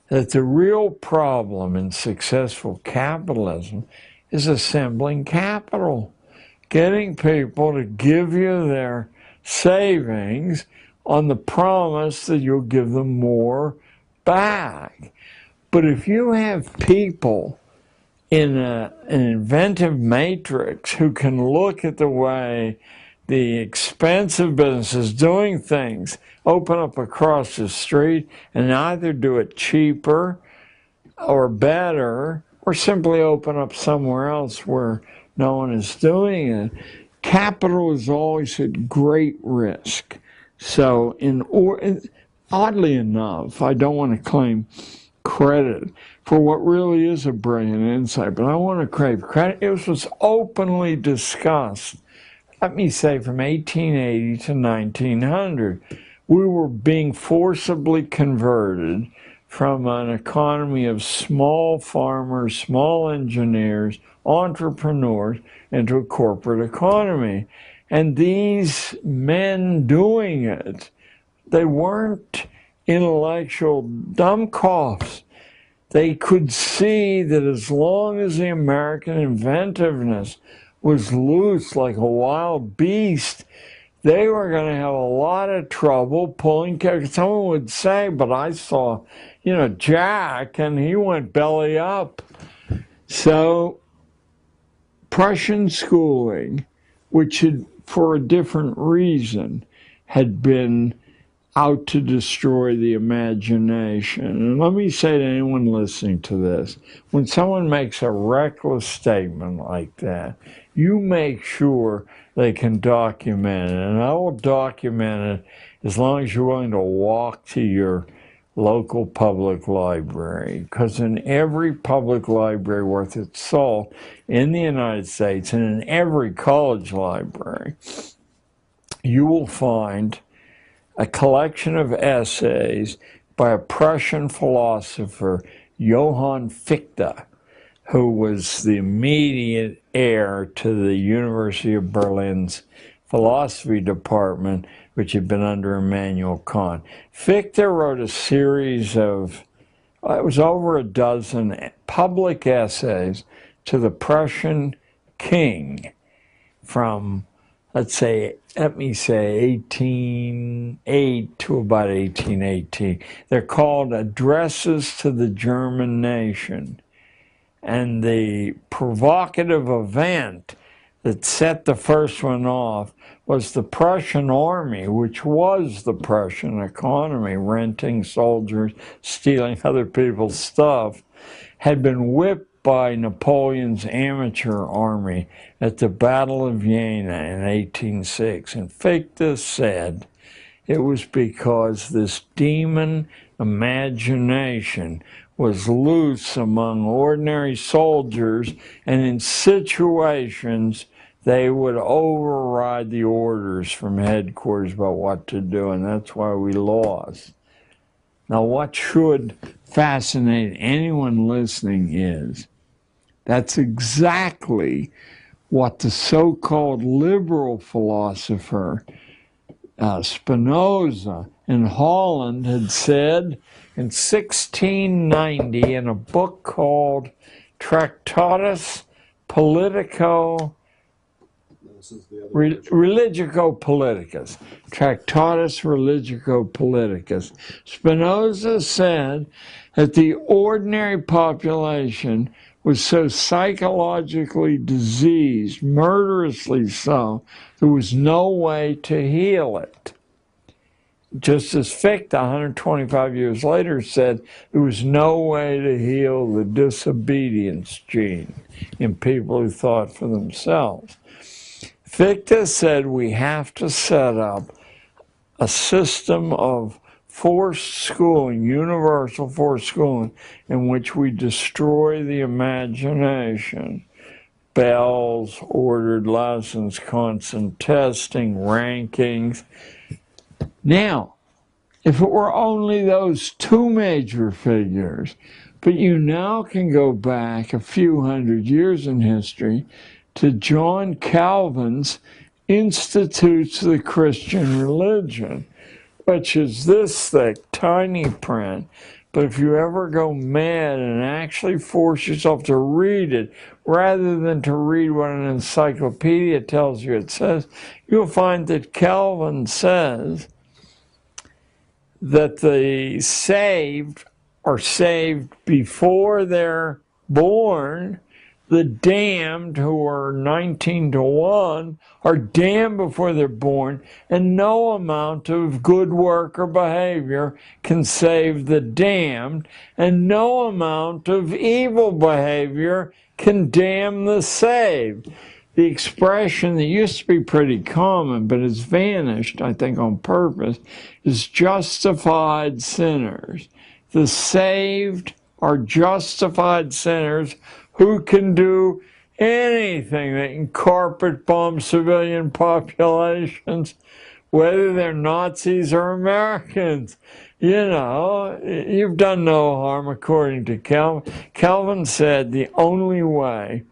that the real problem in successful capitalism is assembling capital, getting people to give you their savings on the promise that you'll give them more back. But if you have people in an inventive matrix who can look at the way the expensive businesses doing things open up across the street and either do it cheaper or better or simply open up somewhere else where no one is doing it, capital is always at great risk. So oddly enough, I don't want to claim credit for what really is a brilliant insight, but I want to crave credit. It was openly discussed, let me say, from 1880 to 1900. We were being forcibly converted from an economy of small farmers, small engineers, entrepreneurs, into a corporate economy. And these men doing it, they weren't intellectual dumbcoffs. They could see that as long as the American inventiveness was loose like a wild beast, they were going to have a lot of trouble pulling. Someone would say, but I saw, Jack, and he went belly up. So Prussian schooling, which had, for a different reason, had been out to destroy the imagination. And let me say to anyone listening to this, when someone makes a reckless statement like that, you make sure they can document it. And I will document it as long as you're willing to walk to your local public library. Because in every public library worth its salt in the United States, and in every college library, you will find a collection of essays by a Prussian philosopher, Johann Fichte, who was the immediate heir to the University of Berlin's philosophy department, which had been under Immanuel Kant. Fichte wrote a series of, it was over a dozen public essays to the Prussian king from, let me say 1808 to about 1818. They're called Addresses to the German Nation. And the provocative event that set the first one off was the Prussian army, which was the Prussian economy, renting soldiers, stealing other people's stuff, had been whipped by Napoleon's amateur army at the Battle of Jena in 1806. And Fichte said it was because this demon imagination was loose among ordinary soldiers, and in situations they would override the orders from headquarters about what to do, and that's why we lost. Now, what should fascinate anyone listening is That's exactly what the so-called liberal philosopher Spinoza in Holland had said in 1690 in a book called Tractatus Politico Religico-Politicus. Tractatus Religico-Politicus. Spinoza said that the ordinary population was so psychologically diseased, murderously so, there was no way to heal it. Just as Fichte, 125 years later, said there was no way to heal the disobedience gene in people who thought for themselves. Fichte said we have to set up a system of forced schooling, universal forced schooling, in which we destroy the imagination. Bells, ordered lessons, constant testing, rankings. Now, if it were only those two major figures, but you now can go back a few hundred years in history to John Calvin's Institutes of the Christian Religion, which is this thick, tiny print. But if you ever go mad and actually force yourself to read it, rather than to read what an encyclopedia tells you it says, you'll find that Calvin says that the saved are saved before they're born. The damned, who are 19 to 1, are damned before they're born, and no amount of good work or behavior can save the damned, and no amount of evil behavior can damn the saved. The expression that used to be pretty common, but has vanished, I think on purpose, is justified sinners. The saved are justified sinners who can do anything. They can carpet bomb civilian populations, whether they're Nazis or Americans. You know, you've done no harm according to Calvin. Calvin said the only way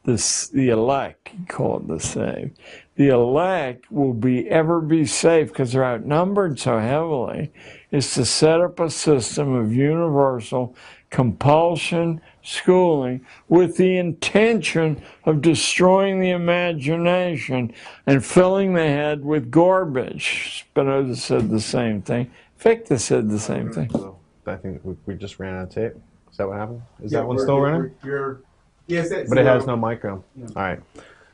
the elect, he called the saved, the elect will ever be safe because they're outnumbered so heavily, is to set up a system of universal compulsion schooling with the intention of destroying the imagination and filling the head with garbage. Spinoza said the same thing. Fichte said the same thing. So I think we just ran out of tape. Is that what happened? Is that one still running? Yes, but it has no micro. Yeah. All right.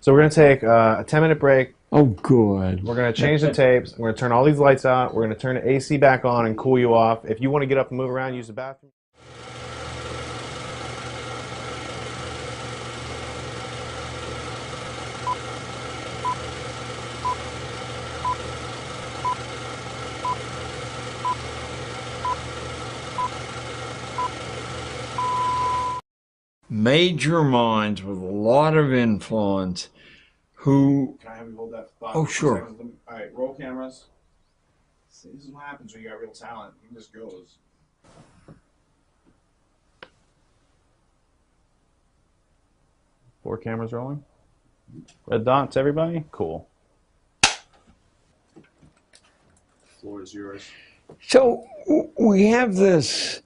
So we're going to take a 10-minute break. Oh, good. We're going to change the tapes. We're going to turn all these lights out. We're going to turn the AC back on and cool you off. If you want to get up and move around, use the bathroom. Major minds with a lot of influence who... Can I have you hold that thought? Oh, sure. All right, roll cameras. See, this is what happens when you got real talent. It just goes. Four cameras rolling. Red dots, everybody? Cool. Floor is yours. So we have this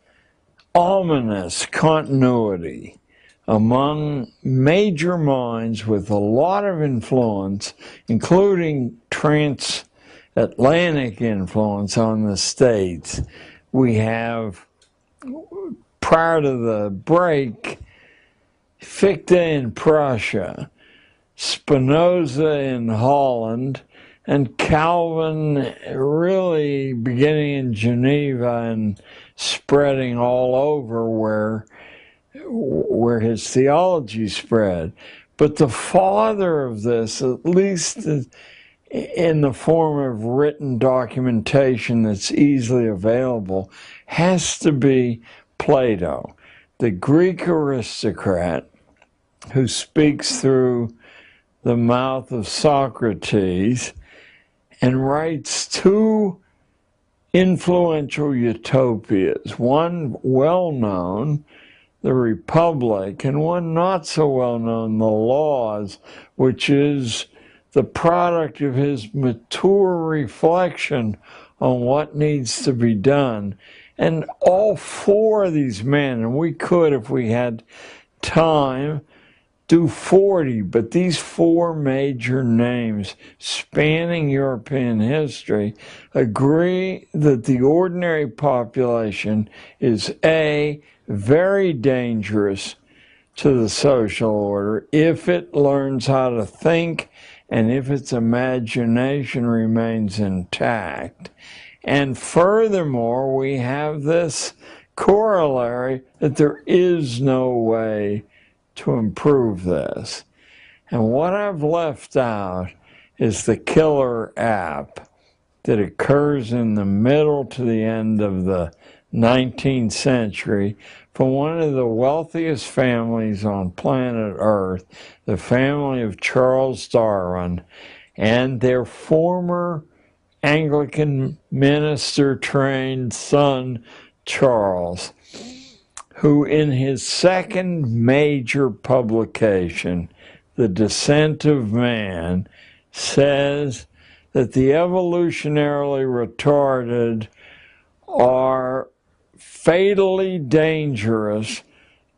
ominous continuity among major minds with a lot of influence, including transatlantic influence on the states. We have, prior to the break, Fichte in Prussia, Spinoza in Holland, and Calvin really beginning in Geneva and spreading all over where his theology spread. But the father of this, at least in the form of written documentation that's easily available, has to be Plato, the Greek aristocrat who speaks through the mouth of Socrates and writes two influential utopias, one well-known, the Republic, and one not so well known, the Laws, which is the product of his mature reflection on what needs to be done. And all four of these men, and we could, if we had time, do 40, but these four major names spanning European history agree that the ordinary population is A, very dangerous to the social order if it learns how to think and if its imagination remains intact. And furthermore, we have this corollary that there is no way to improve this. And what I've left out is the killer app that occurs in the middle to the end of the 19th century from one of the wealthiest families on planet Earth, the family of Charles Darwin, and their former Anglican minister-trained son, Charles, who in his second major publication, The Descent of Man, says that the evolutionarily retarded are fatally dangerous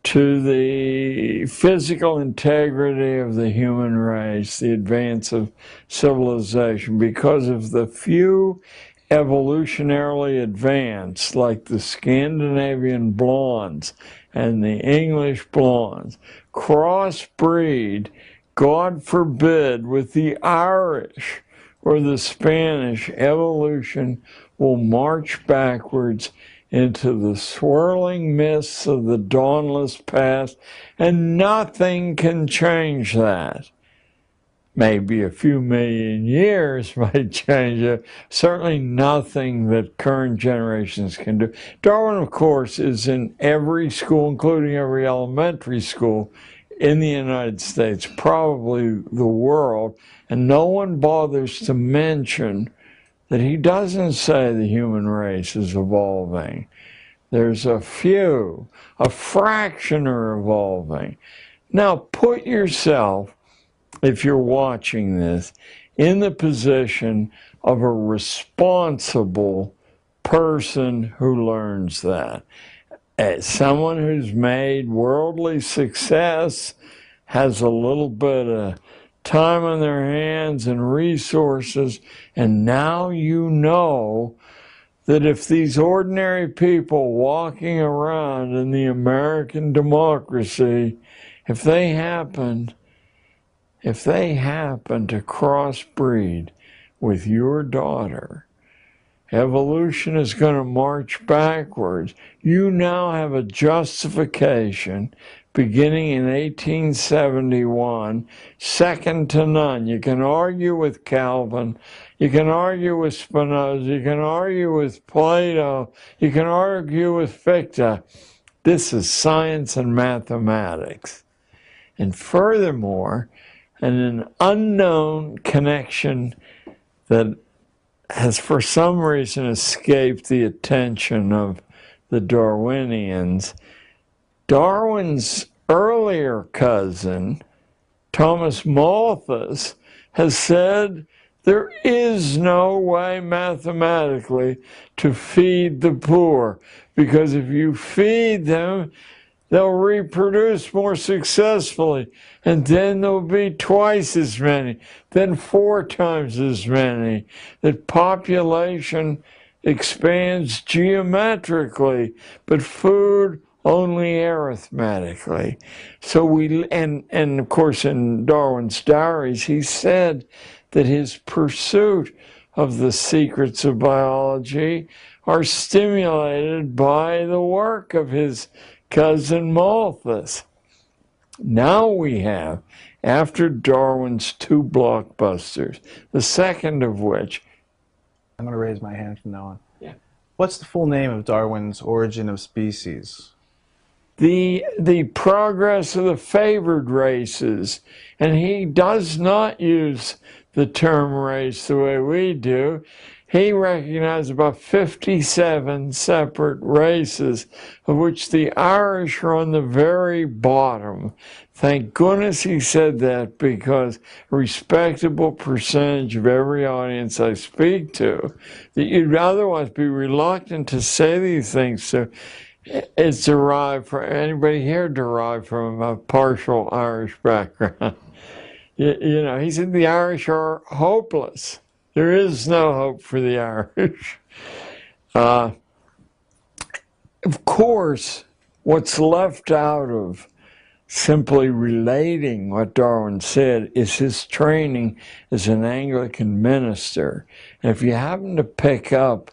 to the physical integrity of the human race, the advance of civilization, because of the few evolutionarily advanced, like the Scandinavian blondes and the English blondes, crossbreed, God forbid, with the Irish or the Spanish, evolution will march backwards into the swirling mists of the dawnless past, and nothing can change that. Maybe a few million years might change it. Certainly nothing that current generations can do. Darwin, of course, is in every school, including every elementary school in the United States, probably the world, and no one bothers to mention that he doesn't say the human race is evolving. There's a few, a fraction are evolving. Now put yourself, if you're watching this, in the position of a responsible person who learns that. As someone who's made worldly success, has a little bit of time on their hands and resources, and now you know that if these ordinary people walking around in the American democracy, if they happen to crossbreed with your daughter, evolution is going to march backwards. You now have a justification beginning in 1871, second to none. You can argue with Calvin, you can argue with Spinoza, you can argue with Plato, you can argue with Fichte. This is science and mathematics. And furthermore, an unknown connection that has for some reason escaped the attention of the Darwinians. Darwin's earlier cousin, Thomas Malthus, has said there is no way mathematically to feed the poor, because if you feed them, they'll reproduce more successfully, and then there'll be twice as many, then 4 times as many. That population expands geometrically, but food only arithmetically. So and of course in Darwin's diaries, he said that his pursuit of the secrets of biology are stimulated by the work of his cousin Malthus. Now we have, after Darwin's 2 blockbusters, the second of which... I'm going to raise my hand from now on. Yeah. What's the full name of Darwin's Origin of Species? The progress of the favored races, and he does not use the term race the way we do. he recognized about 57 separate races, of which the Irish are on the very bottom. Thank goodness he said that, because a respectable percentage of every audience I speak to, that you'd otherwise be reluctant to say these things to, it's derived from, anybody here derived from a partial Irish background. You know, he said the Irish are hopeless. There is no hope for the Irish. Of course, what's left out of simply relating what Darwin said is his training as an Anglican minister. And if you happen to pick up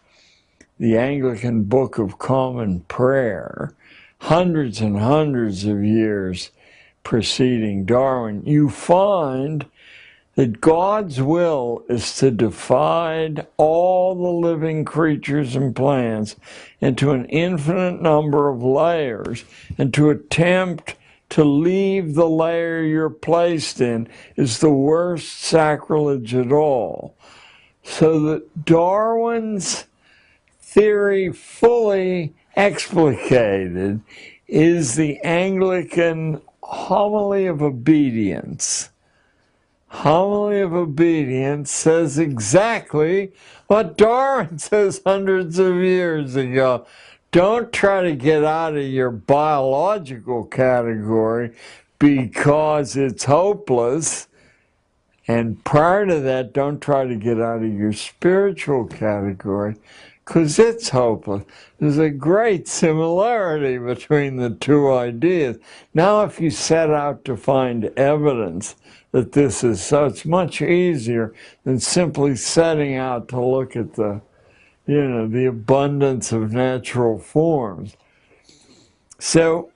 the Anglican Book of Common Prayer, hundreds and hundreds of years preceding Darwin, you find that God's will is to divide all the living creatures and plants into an infinite number of layers, and to attempt to leave the layer you're placed in is the worst sacrilege at all. So that Darwin's theory, fully explicated, is the Anglican homily of obedience. Homily of obedience says exactly what Darwin says hundreds of years ago. Don't try to get out of your biological category because it's hopeless. And prior to that, don't try to get out of your spiritual category because it's hopeless. There's a great similarity between the two ideas. Now, if you set out to find evidence that this is so, it's much easier than simply setting out to look at the, you know, the abundance of natural forms. So,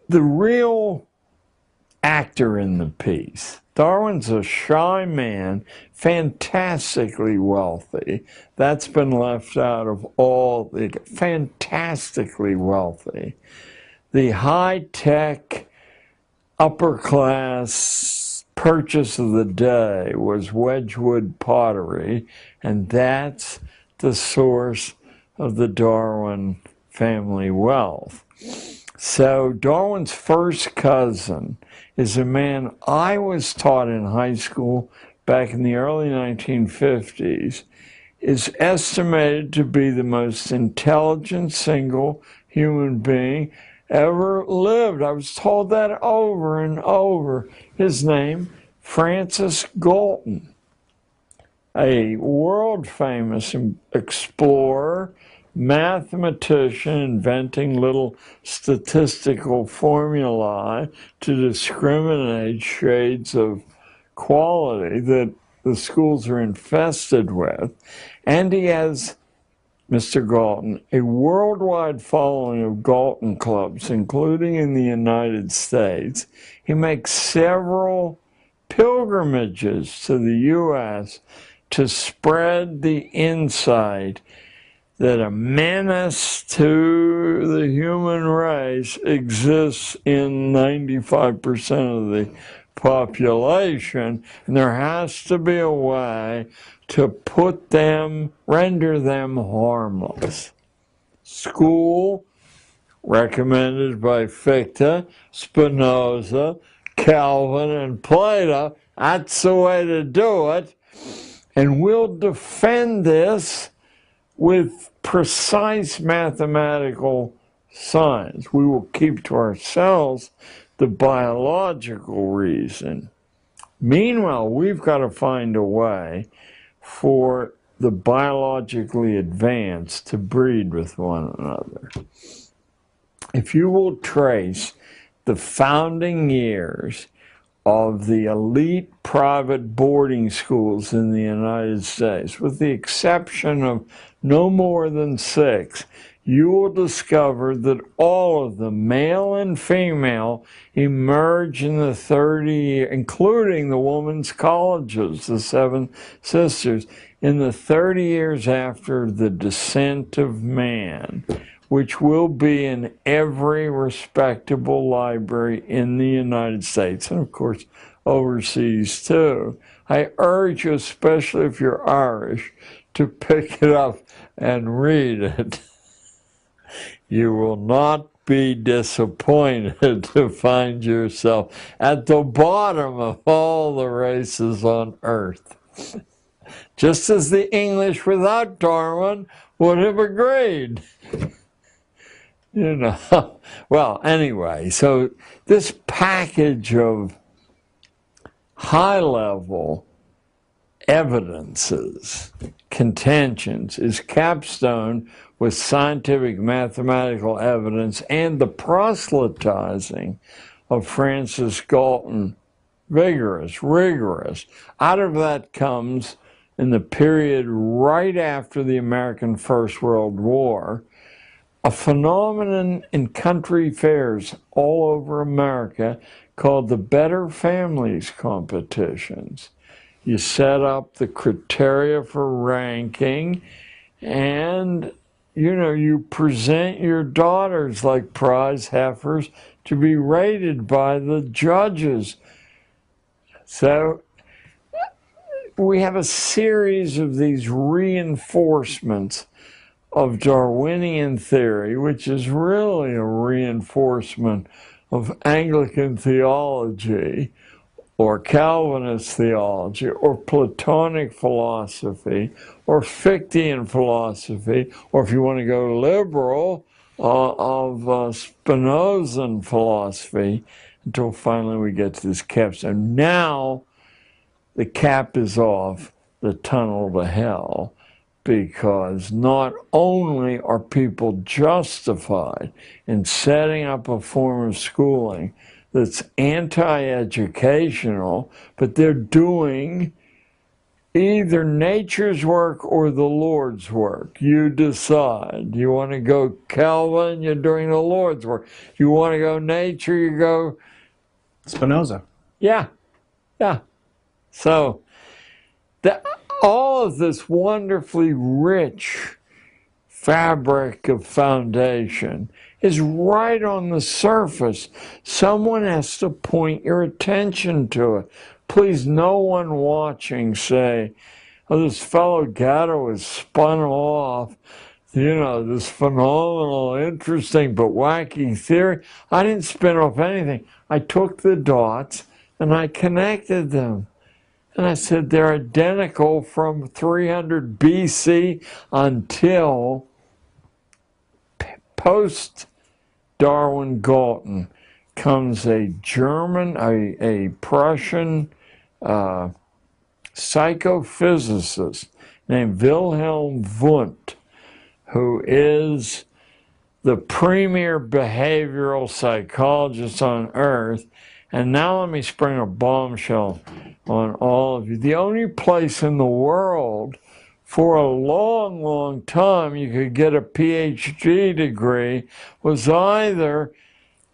the real actor in the piece, Darwin's a shy man, fantastically wealthy. That's been left out of all the, fantastically wealthy. The high-tech, upper-class purchase of the day was Wedgwood pottery, and that's the source of the Darwin family wealth. So Darwin's first cousin is a man I was taught in high school back in the early 1950s, is estimated to be the most intelligent single human being ever lived. I was told that over and over. His name, Francis Galton, a world-famous explorer, mathematician, inventing little statistical formulae to discriminate shades of quality that the schools are infested with. And he has, Mr. Galton, a worldwide following of Galton clubs, including in the United States. He makes several pilgrimages to the U.S. to spread the insight that a menace to the human race exists in 95% of the population, and there has to be a way to put them, render them harmless. School, recommended by Fichte, Spinoza, Calvin, and Plato, that's the way to do it, and we'll defend this with precise mathematical science. We will keep to ourselves the biological reason. Meanwhile, we've got to find a way for the biologically advanced to breed with one another. If you will trace the founding years of the elite private boarding schools in the United States, with the exception of no more than 6, you will discover that all of them, male and female, emerge in the 30 years, including the women's colleges, the 7 sisters, in the 30 years after the descent of man, which will be in every respectable library in the United States, and of course overseas too. I urge you, especially if you're Irish, to pick it up and read it. You will not be disappointed to find yourself at the bottom of all the races on earth. Just as the English without Darwin would have agreed. You know, well, anyway, so this package of high-level evidences, contentions, is capstone with scientific mathematical evidence and the proselytizing of Francis Galton. Vigorous, rigorous. Out of that comes, in the period right after the American First World War, a phenomenon in country fairs all over America called the Better Families competitions. You set up the criteria for ranking, and you present your daughters like prize heifers to be rated by the judges. So we have a series of these reinforcements of Darwinian theory, which is really a reinforcement of Anglican theology or Calvinist theology or Platonic philosophy or Fichtean philosophy, or if you want to go liberal, of Spinozan philosophy, until finally we get to this capstone. Now the cap is off the tunnel to hell, because not only are people justified in setting up a form of schooling that's anti-educational, but they're doing either nature's work or the Lord's work. You decide. You want to go Calvin, you're doing the Lord's work. You want to go nature, you go Spinoza. Yeah. So all of this wonderfully rich fabric of foundation is right on the surface. Someone has to point your attention to it. Please, no one watching say, oh, this fellow Gatto is spun off, this phenomenal, interesting, but wacky theory. I didn't spin off anything. I took the dots and I connected them. And I said they're identical from 300 BC until post-Darwin Galton comes a German, a Prussian psychophysicist named Wilhelm Wundt, who is the premier behavioral psychologist on earth. And now let me spring a bombshell on all of you. The only place in the world for a long, long time you could get a PhD degree was either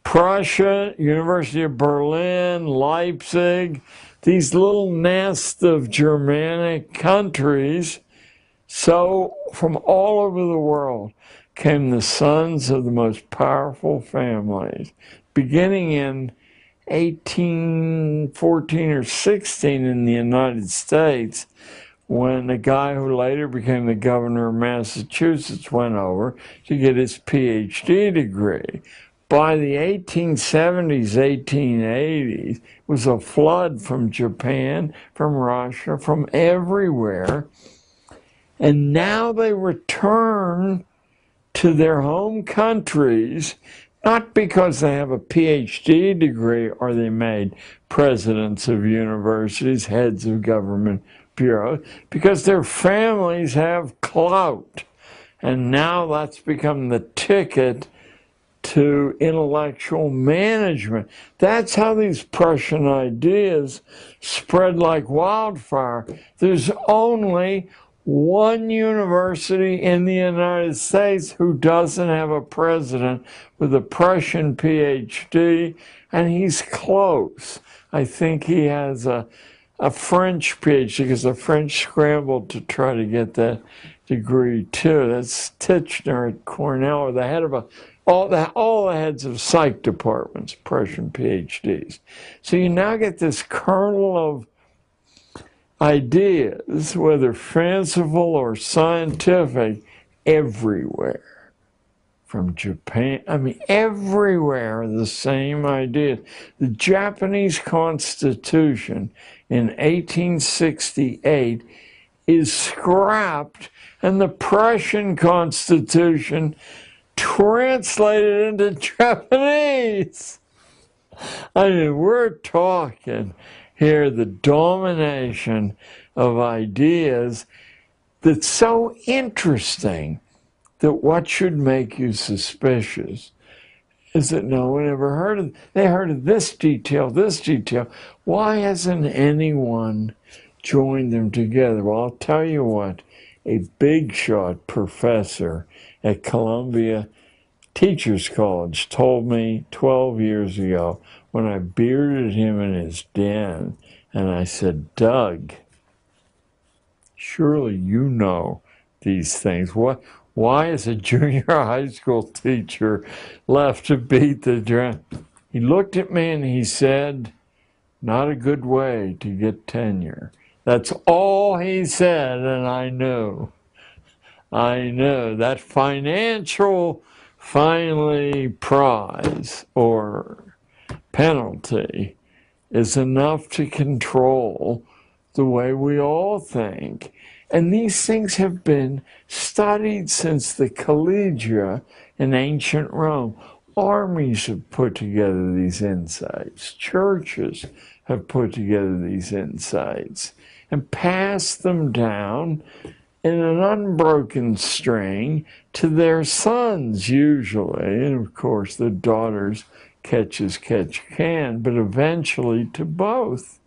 Prussia, University of Berlin, Leipzig, these little nests of Germanic countries. So from all over the world came the sons of the most powerful families, beginning in 1814 or 16 in the United States, when the guy who later became the governor of Massachusetts went over to get his PhD degree. By the 1870s, 1880s, it was a flood from Japan, from Russia, from everywhere. And now they return to their home countries, not because they have a PhD degree or they made presidents of universities, heads of government bureaus, because their families have clout. And now that's become the ticket to intellectual management. That's how these Prussian ideas spread like wildfire. There's only one university in the United States who doesn't have a president with a Prussian PhD, and he's close. I think he has a French PhD, because the French scrambled to try to get that degree too. That's Titchener at Cornell, or the head of all the heads of psych departments, Prussian PhDs. So you now get this kernel ideas, whether fanciful or scientific, everywhere. From Japan, I mean, everywhere the same idea. The Japanese Constitution in 1868 is scrapped, and the Prussian Constitution translated into Japanese. I mean, we're talking here the domination of ideas that's so interesting that what should make you suspicious is that no one ever heard of, they heard of this detail, this detail. Why hasn't anyone joined them together? Well, I'll tell you what, a big shot professor at Columbia Teachers College told me 12 years ago when I bearded him in his den, and I said, Doug, surely you know these things. Why is a junior high school teacher left to beat the drum? He looked at me and he said, not a good way to get tenure. That's all he said, and I knew that financial finally prize or penalty is enough to control the way we all think. And these things have been studied since the collegia in ancient Rome. Armies have put together these insights. Churches have put together these insights and passed them down in an unbroken string to their sons, usually. And of course, the daughters catch as catch can, but eventually to both.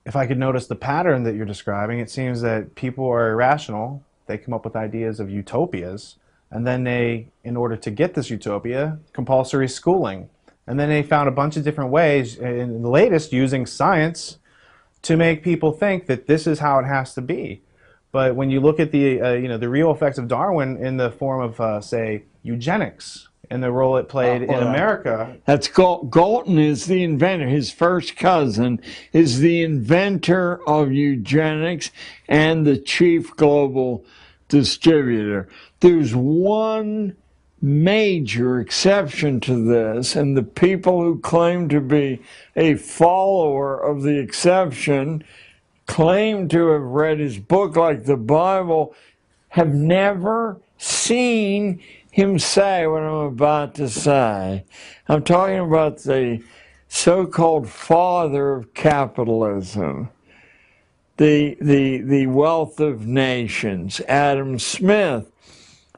If I could notice the pattern that you're describing, it seems that people are irrational. They come up with ideas of utopias, and then they, in order to get this utopia, compulsory schooling. And then they found a bunch of different ways, in the latest using science, to make people think that this is how it has to be. But when you look at the, the real effects of Darwin in the form of, say, eugenics, and the role it played in America. That's Galton is the inventor. His first cousin is the inventor of eugenics and the chief global distributor. There's one major exception to this, and the people who claim to be a follower of the exception, claim to have read his book like the Bible, have never seen him say what I'm about to say. I'm talking about the so-called father of capitalism, the wealth of nations, Adam Smith,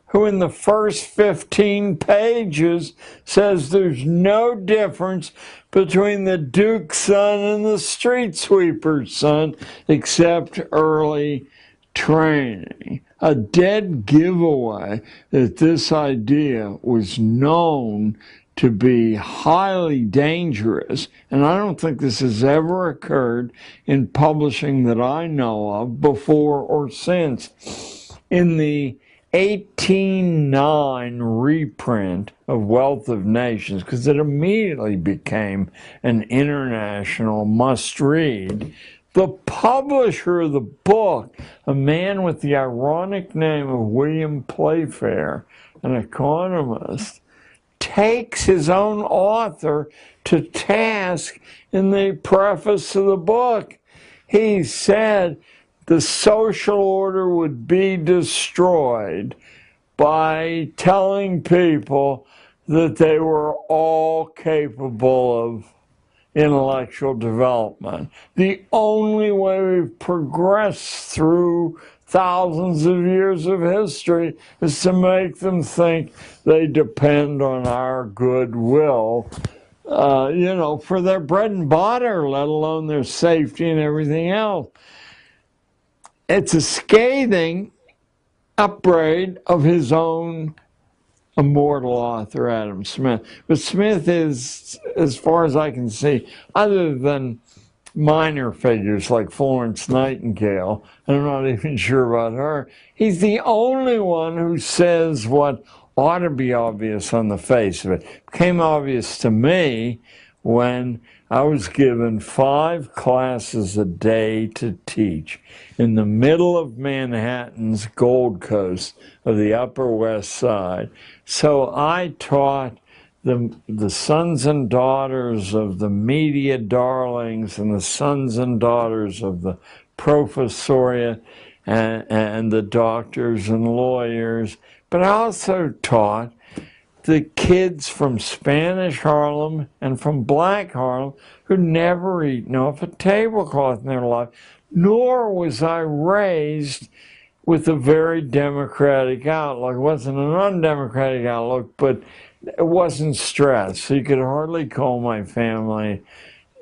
who in the first 15 pages says there's no difference between the Duke's son and the street sweeper's son except early training. A dead giveaway that this idea was known to be highly dangerous, and I don't think this has ever occurred in publishing that I know of before or since. In the 1809 reprint of Wealth of Nations, because it immediately became an international must-read, the publisher of the book, a man with the ironic name of William Playfair, an economist, takes his own author to task in the preface to the book. He said the social order would be destroyed by telling people that they were all capable of intellectual development. The only way we've progressed through thousands of years of history is to make them think they depend on our goodwill, for their bread and butter, let alone their safety and everything else. It's a scathing upbraid of his own immortal author, Adam Smith. But Smith is, as far as I can see, other than minor figures like Florence Nightingale, and I'm not even sure about her, he's the only one who says what ought to be obvious on the face of it. It became obvious to me when I was given 5 classes a day to teach in the middle of Manhattan's Gold Coast of the Upper West Side. So I taught the sons and daughters of the media darlings and the sons and daughters of the professoriate and the doctors and lawyers, but I also taught the kids from Spanish Harlem and from Black Harlem who'd never eaten off a tablecloth in their life, nor was I raised with a very democratic outlook. It wasn't an undemocratic outlook, but it wasn't stressed. So you could hardly call my family,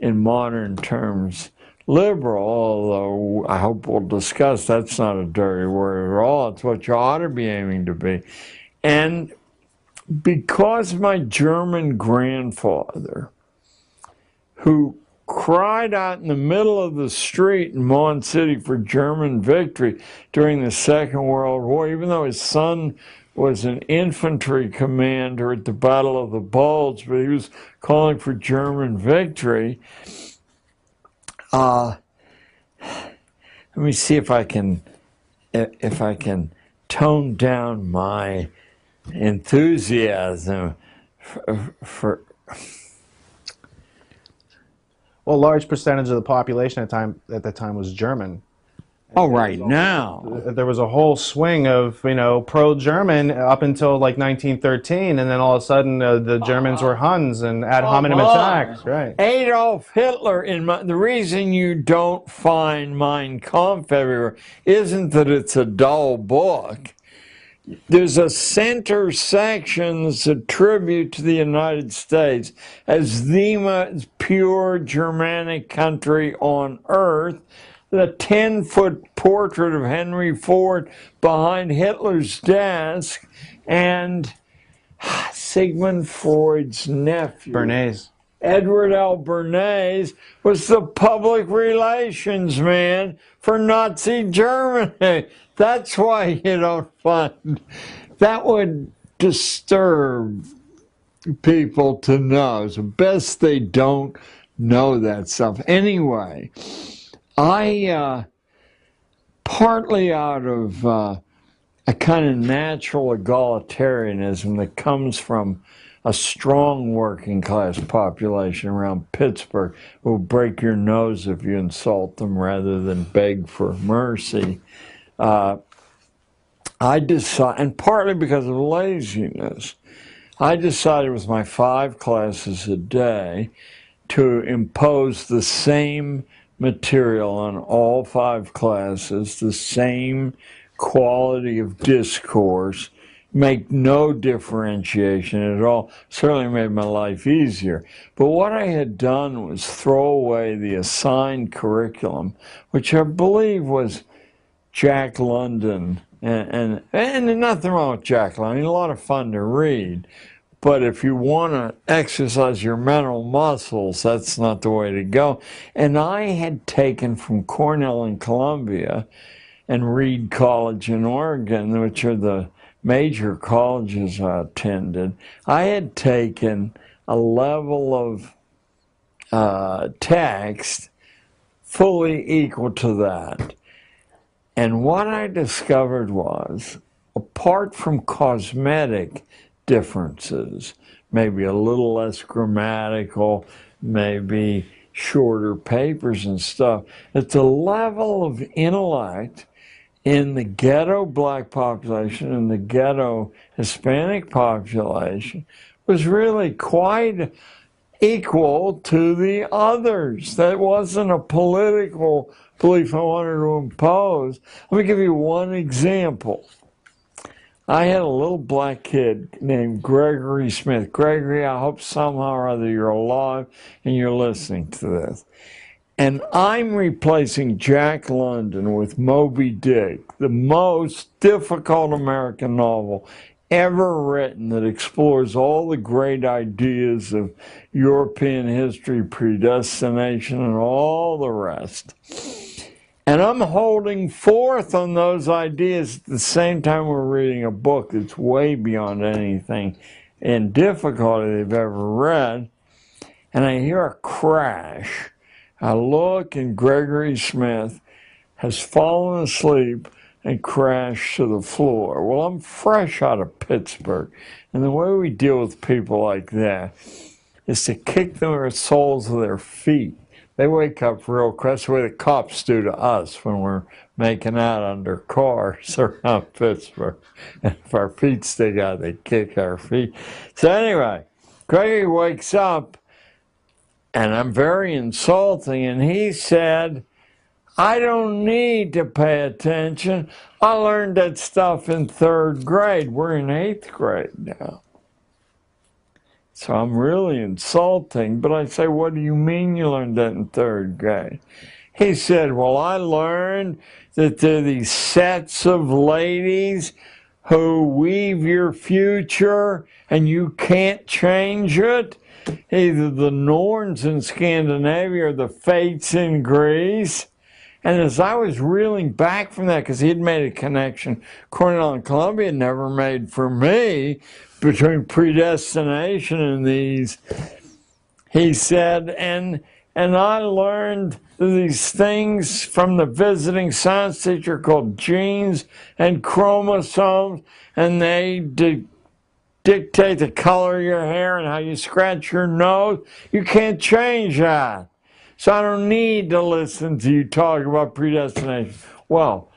in modern terms, liberal, although I hope we'll discuss that's not a dirty word at all. It's what you ought to be aiming to be. And because my German grandfather, who cried out in the middle of the street in Mon City for German victory during the Second World War, even though his son was an infantry commander at the Battle of the Bulge, but he was calling for German victory. Let me see if I can tone down my enthusiasm for Well, a large percentage of the population at the time was German. now. There was a whole swing of, pro-German up until like 1913, and then all of a sudden the Germans were Huns and ad hominem attacks. Right. Adolf Hitler, the reason you don't find Mein Kampf everywhere isn't that it's a dull book. There's a center section that's a tribute to the United States as the most pure Germanic country on earth. The 10-foot portrait of Henry Ford behind Hitler's desk, and Sigmund Freud's nephew, Bernays. Edward L. Bernays, was the public relations man for Nazi Germany. That's why you don't find that would disturb people to know. It's best they don't know that stuff. Anyway, I, partly out of a kind of natural egalitarianism that comes from a strong working class population around Pittsburgh who will break your nose if you insult them rather than beg for mercy, I decided, and partly because of laziness, I decided with my 5 classes a day to impose the same material on all 5 classes, the same quality of discourse, make no differentiation at all. Certainly made my life easier. But what I had done was throw away the assigned curriculum, which I believe was Jack London, and nothing wrong with Jack London. He's a lot of fun to read. But if you want to exercise your mental muscles, that's not the way to go. And I had taken from Cornell and Columbia and Reed College in Oregon, which are the major colleges I attended, I had taken a level of text fully equal to that. And what I discovered was, apart from cosmetic differences, maybe a little less grammatical, maybe shorter papers and stuff, that the level of intellect in the ghetto black population and the ghetto Hispanic population was really quite equal to the others. That wasn't a political belief I wanted to impose. Let me give you one example. I had a little black kid named Gregory Smith. Gregory, I hope somehow or other you're alive and you're listening to this. And I'm replacing Jack London with Moby Dick, the most difficult American novel ever written that explores all the great ideas of European history, predestination, and all the rest. And I'm holding forth on those ideas at the same time we're reading a book that's way beyond anything in difficulty they've ever read. and I hear a crash. I look, and Gregory Smith has fallen asleep and crashed to the floor. Well, I'm fresh out of Pittsburgh, and the way we deal with people like that is to kick their soles of their feet. They wake up real quick. That's the way the cops do to us when we're making out under cars around Pittsburgh. And if our feet stick out, they kick our feet. So anyway, Gregory wakes up, and I'm very insulting, and he said, I don't need to pay attention. I learned that stuff in 3rd grade. We're in 8th grade now. So I'm really insulting, but I say, what do you mean you learned that in 3rd grade? He said, well, I learned that there are these sets of ladies who weave your future and you can't change it. Either the Norns in Scandinavia or the Fates in Greece. And as I was reeling back from that, because he had made a connection Cornell and Columbia never made for me between predestination and these, he said, and I learned these things from the visiting science teacher called genes and chromosomes, and they dictate the color of your hair and how you scratch your nose. You can't change that. So I don't need to listen to you talk about predestination. Well,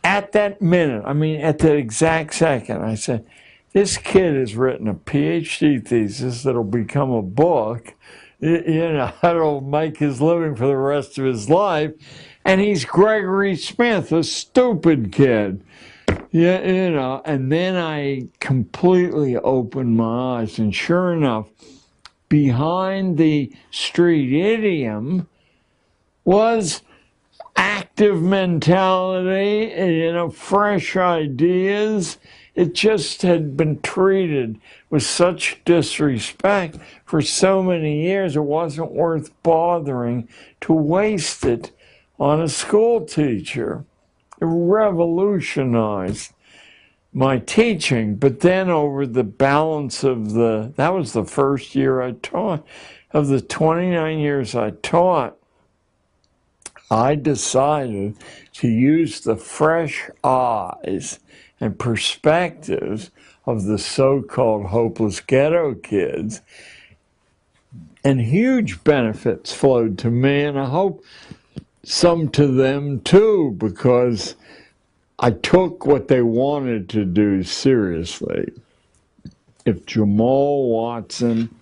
at that minute, I mean, at that exact second, I said, this kid has written a PhD thesis that'll become a book, you know, that'll make his living for the rest of his life, and he's Gregory Smith, a stupid kid. Yeah, you know, and then I completely opened my eyes, and sure enough, behind the street idiom was active mentality, you know, fresh ideas. It just had been treated with such disrespect for so many years, it wasn't worth bothering to waste it on a school teacher. It revolutionized my teaching, but then over the balance of that was the first year I taught. Of the 29 years I taught, I decided to use the fresh eyes and perspectives of the so-called hopeless ghetto kids, and huge benefits flowed to me, and I hope some to them too, because I took what they wanted to do seriously. If Jamal Watson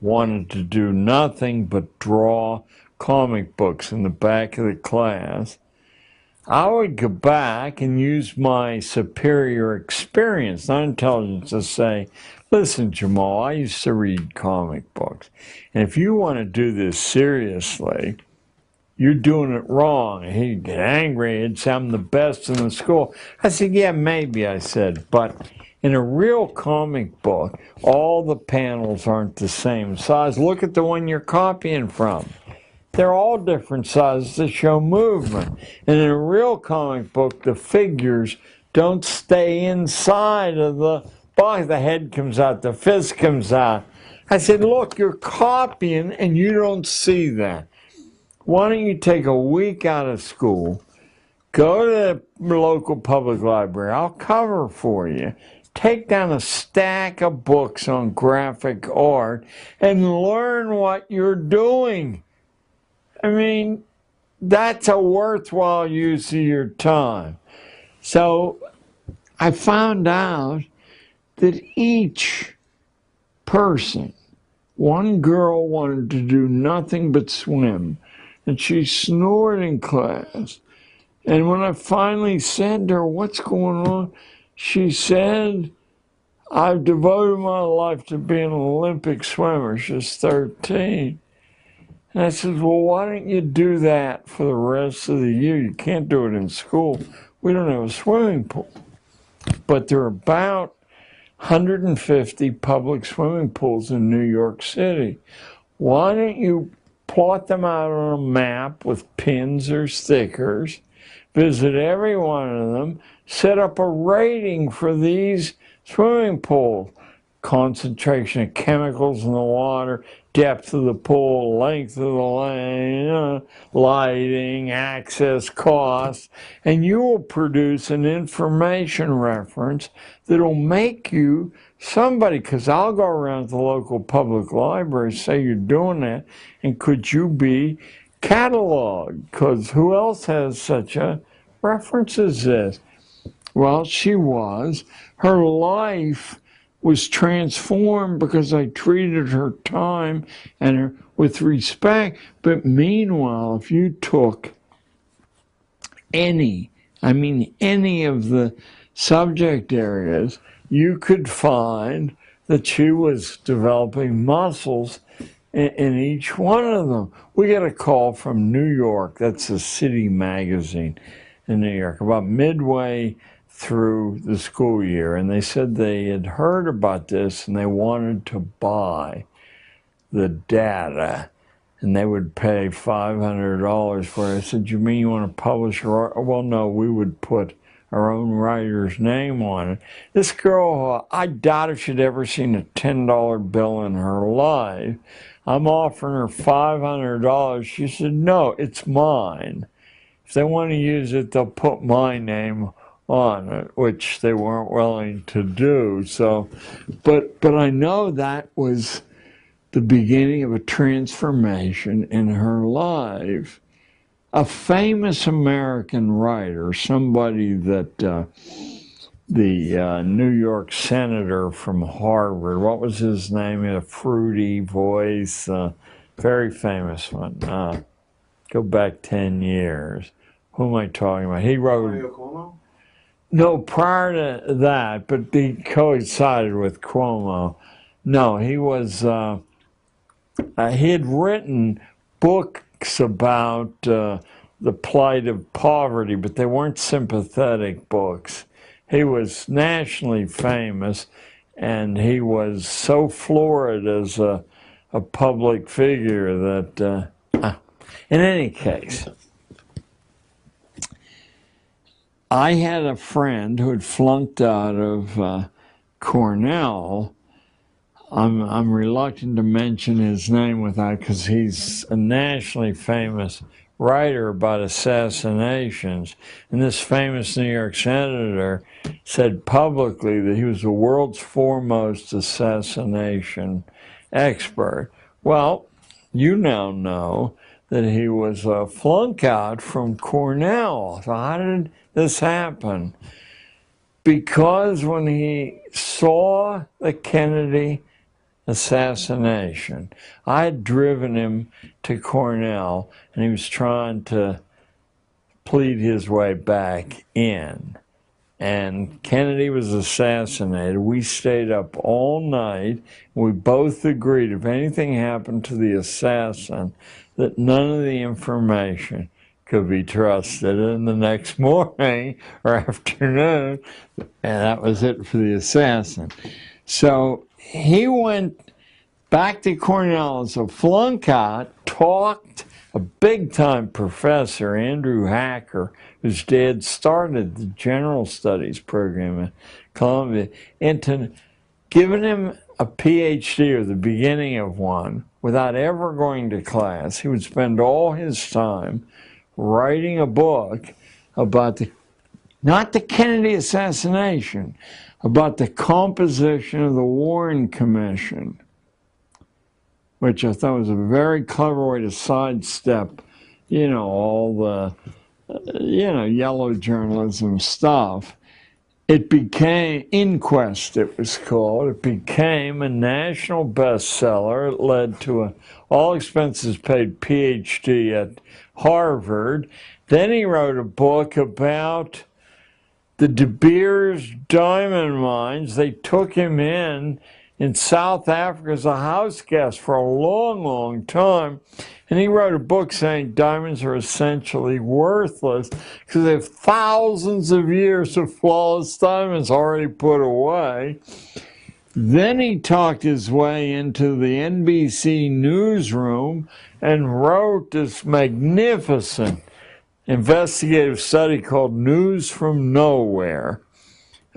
wanted to do nothing but draw comic books in the back of the class, I would go back and use my superior experience, not intelligence, to say, listen, Jamal, I used to read comic books, and if you want to do this seriously, you're doing it wrong. He'd get angry. He'd say, I'm the best in the school. I said, yeah, maybe, I said. But in a real comic book, all the panels aren't the same size. Look at the one you're copying from. They're all different sizes to show movement. And in a real comic book, the figures don't stay inside of the box. The head comes out, the fist comes out. I said, look, you're copying and you don't see that. Why don't you take a week out of school, go to the local public library, I'll cover for you, take down a stack of books on graphic art, and learn what you're doing. I mean, that's a worthwhile use of your time. So I found out that each person, one girl wanted to do nothing but swim, and she snored in class. And when I finally said to her, what's going on? She said, I've devoted my life to being an Olympic swimmer. She's 13. And I said, well, why don't you do that for the rest of the year? You can't do it in school. We don't have a swimming pool. But there are about 150 public swimming pools in New York City. Why don't you plot them out on a map with pins or stickers, visit every one of them, set up a rating for these swimming pools, concentration of chemicals in the water, depth of the pool, length of the lane, lighting, access, costs, and you will produce an information reference that'll make you somebody, because I'll go around to the local public library, say you're doing that, and could you be cataloged? Because who else has such a reference as this? Well, she was. Her life was transformed because I treated her time and her with respect. But meanwhile, if you took any of the subject areas, you could find that she was developing muscles in each one of them. We got a call from New York, that's a city magazine in New York, about midway through the school year, and they said they had heard about this and they wanted to buy the data, and they would pay $500 for it. I said, you mean you want to publish your? Well, no, we would put our own writer's name on it. This girl, I doubt if she'd ever seen a $10 bill in her life. I'm offering her $500. She said, no, it's mine. If they want to use it, they'll put my name on it, which they weren't willing to do. So, but I know that was the beginning of a transformation in her life. A famous American writer, somebody that the New York senator from Harvard, what was his name? He had a fruity voice, very famous one. Go back 10 years. Who am I talking about? He wrote... No, prior to that, but he coincided with Cuomo. No, he was, he had written books about the plight of poverty, but they weren't sympathetic books. He was nationally famous, and he was so florid as a public figure that, in any case, I had a friend who had flunked out of Cornell. I'm reluctant to mention his name without, because he's a nationally famous writer about assassinations. And this famous New York senator said publicly that he was the world's foremost assassination expert. Well, you now know that he was a flunk out from Cornell. So how did this happen? Because when he saw the Kennedy assassination, I had driven him to Cornell, and he was trying to plead his way back in. And Kennedy was assassinated. We stayed up all night. We both agreed if anything happened to the assassin, that none of the information could be trusted. And the next morning or afternoon, and that was it for the assassin. So he went back to Cornell as a flunk out, talked a big-time professor, Andrew Hacker, whose dad started the general studies program at Columbia, into giving him a PhD or the beginning of one without ever going to class. He would spend all his time writing a book about not the Kennedy assassination, about the composition of the Warren Commission, which I thought was a very clever way to sidestep, all the, yellow journalism stuff. It became, Inquest it was called, it became a national bestseller. It led to an all-expenses-paid PhD at Harvard. Then he wrote a book about the De Beers diamond mines. They took him in South Africa as a house guest for a long, long time. And he wrote a book saying diamonds are essentially worthless because they have thousands of years of flawless diamonds already put away. Then he talked his way into the NBC newsroom and wrote this magnificent investigative study called News from Nowhere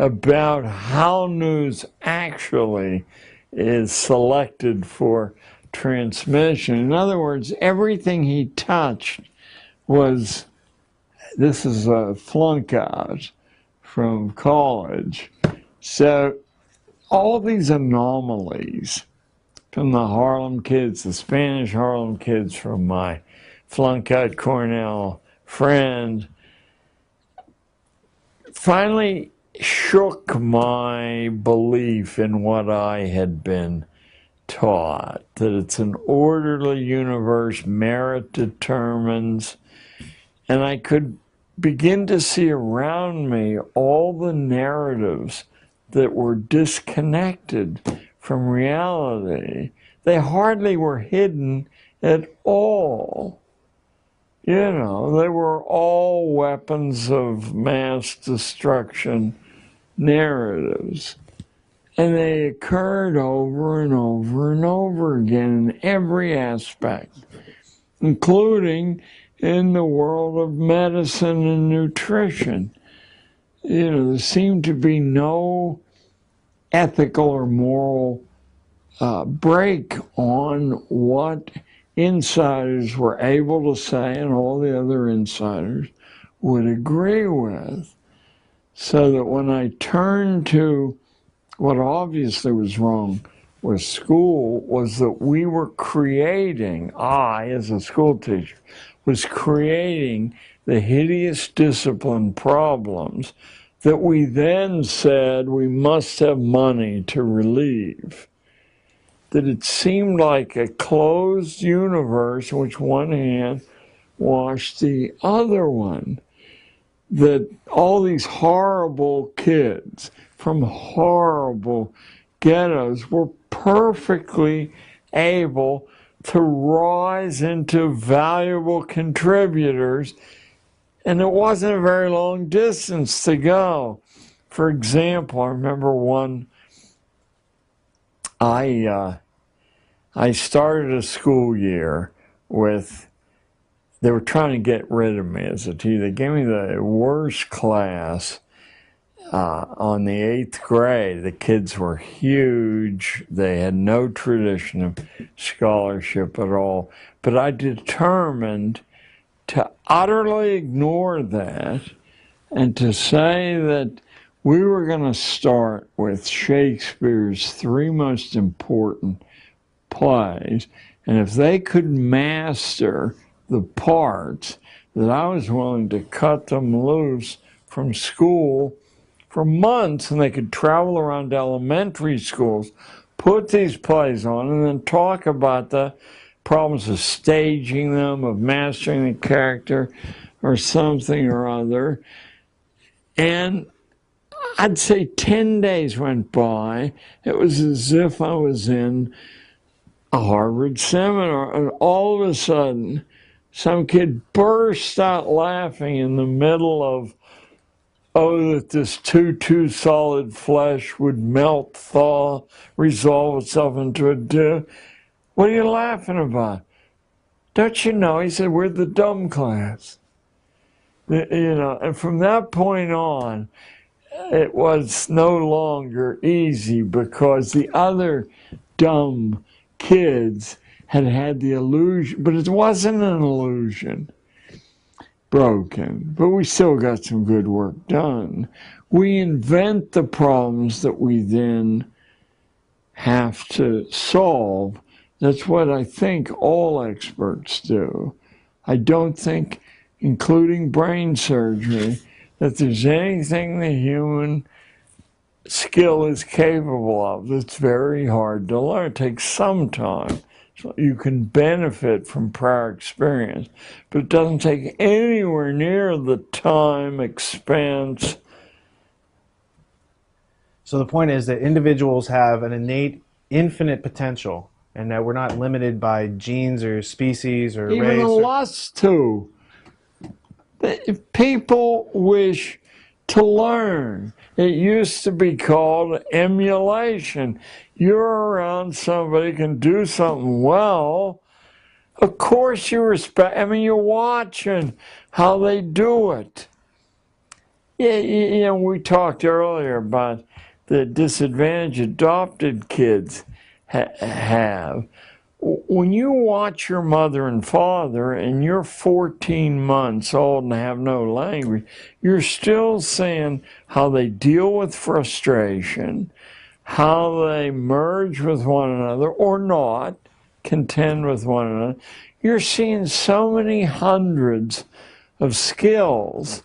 about how news actually is selected for transmission. In other words, everything he touched was, this is a flunk out from college. So all these anomalies from the Harlem kids, the Spanish Harlem kids, from my flunk out Cornell friend, finally shook my belief in what I had been taught, that it's an orderly universe, merit determines, and I could begin to see around me all the narratives that were disconnected from reality. They hardly were hidden at all. You know, they were all weapons of mass destruction narratives. And they occurred over and over and over again in every aspect, including in the world of medicine and nutrition. You know, there seemed to be no ethical or moral break on what insiders were able to say and all the other insiders would agree with. So that when I turned to what obviously was wrong with school, was that we were creating, I as a school teacher, was creating the hideous discipline problems that we then said we must have money to relieve. That it seemed like a closed universe in which one hand washed the other one. That all these horrible kids from horrible ghettos were perfectly able to rise into valuable contributors, and it wasn't a very long distance to go. For example, I remember I started a school year with, they were trying to get rid of me as a teacher. They gave me the worst class on the 8th grade. The kids were huge. They had no tradition of scholarship at all. But I determined to utterly ignore that and to say that we were going to start with Shakespeare's 3 most important plays, and if they could master the parts, that I was willing to cut them loose from school for months, and they could travel around elementary schools, put these plays on, and then talk about the problems of staging them, of mastering the character, or something or other. And I'd say 10 days went by. It was as if I was in a Harvard seminar, and all of a sudden, some kid burst out laughing in the middle of, oh, that this too solid flesh would melt, thaw, resolve itself into a dew. What are you laughing about? Don't you know? He said, we're the dumb class. You know, and from that point on, it was no longer easy because the other dumb kids had had the illusion, but it wasn't an illusion, broken, but we still got some good work done. We invent the problems that we then have to solve. That's what I think all experts do. I don't think, including brain surgery, that there's anything the human skill is capable of that's very hard to learn. It takes some time. So you can benefit from prior experience, but it doesn't take anywhere near the time, expense. So the point is that individuals have an innate, infinite potential, and that we're not limited by genes or species or Even race. the lust to. People wish to learn. It used to be called emulation. You're around somebody who can do something well, of course you respect, I mean, you're watching how they do it. Yeah, you know, we talked earlier about the disadvantage adopted kids have. When you watch your mother and father and you're 14 months old and have no language, you're still seeing how they deal with frustration, how they merge with one another or not, contend with one another. You're seeing so many hundreds of skills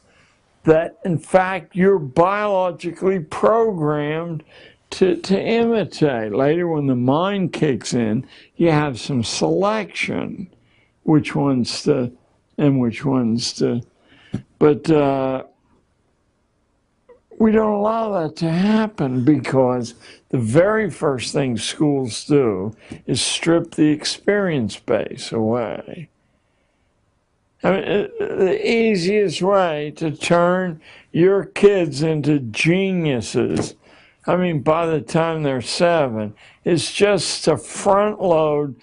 that, in fact, you're biologically programmed to imitate. Later, when the mind kicks in, you have some selection, which ones to, and which ones to. But we don't allow that to happen because the very first thing schools do is strip the experience base away. I mean, the easiest way to turn your kids into geniuses, I mean, by the time they're 7, is just to front load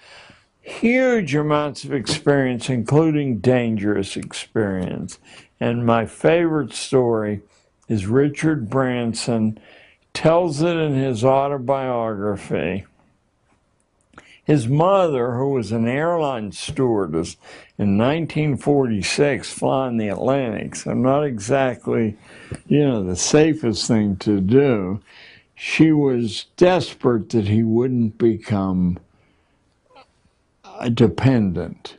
huge amounts of experience, including dangerous experience. And my favorite story is Richard Branson tells it in his autobiography. His mother, who was an airline stewardess in 1946, flying the Atlantic, so not exactly, you know, the safest thing to do, she was desperate that he wouldn't become a dependent.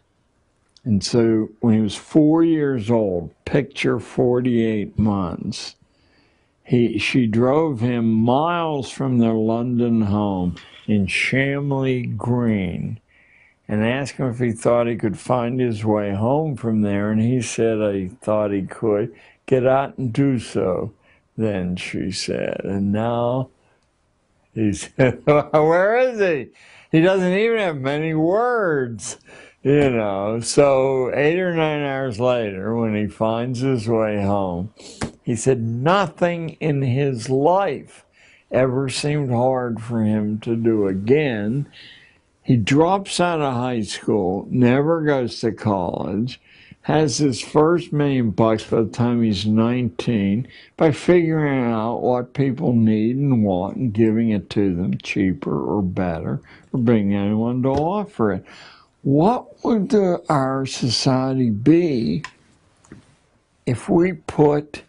And so when he was 4 years old, picture 48 months, she drove him miles from their London home in Shamley Green and asked him if he thought he could find his way home from there. And he said he thought he could. Get out and do so, then, she said. And now he said, where is he? He doesn't even have many words, you know. So 8 or 9 hours later, when he finds his way home, he said nothing in his life ever seemed hard for him to do again. He drops out of high school, never goes to college, has his first $1 million by the time he's 19 by figuring out what people need and want and giving it to them cheaper or better or bringing anyone to offer it. What would our society be if we put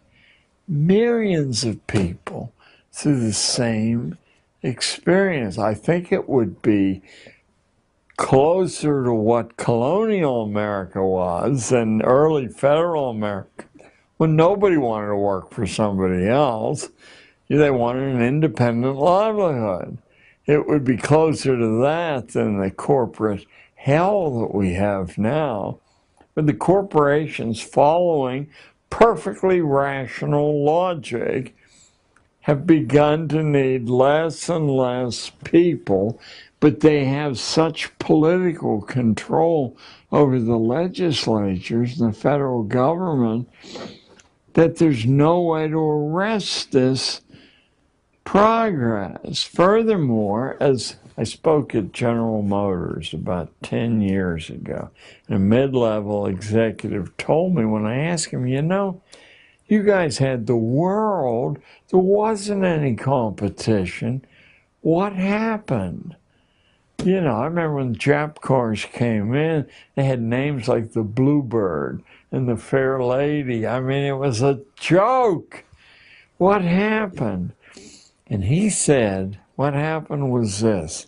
millions of people through the same experience? I think it would be closer to what colonial America was and early federal America, when nobody wanted to work for somebody else. They wanted an independent livelihood. It would be closer to that than the corporate hell that we have now, with the corporations following perfectly rational logic have begun to need less and less people, but they have such political control over the legislatures and the federal government that there's no way to arrest this progress. Furthermore, as I spoke at General Motors about 10 years ago, and a mid-level executive told me, when I asked him, you know, you guys had the world, there wasn't any competition. What happened? You know, I remember when Jap cars came in, they had names like the Bluebird and the Fair Lady. I mean, it was a joke. What happened? And he said, what happened was this: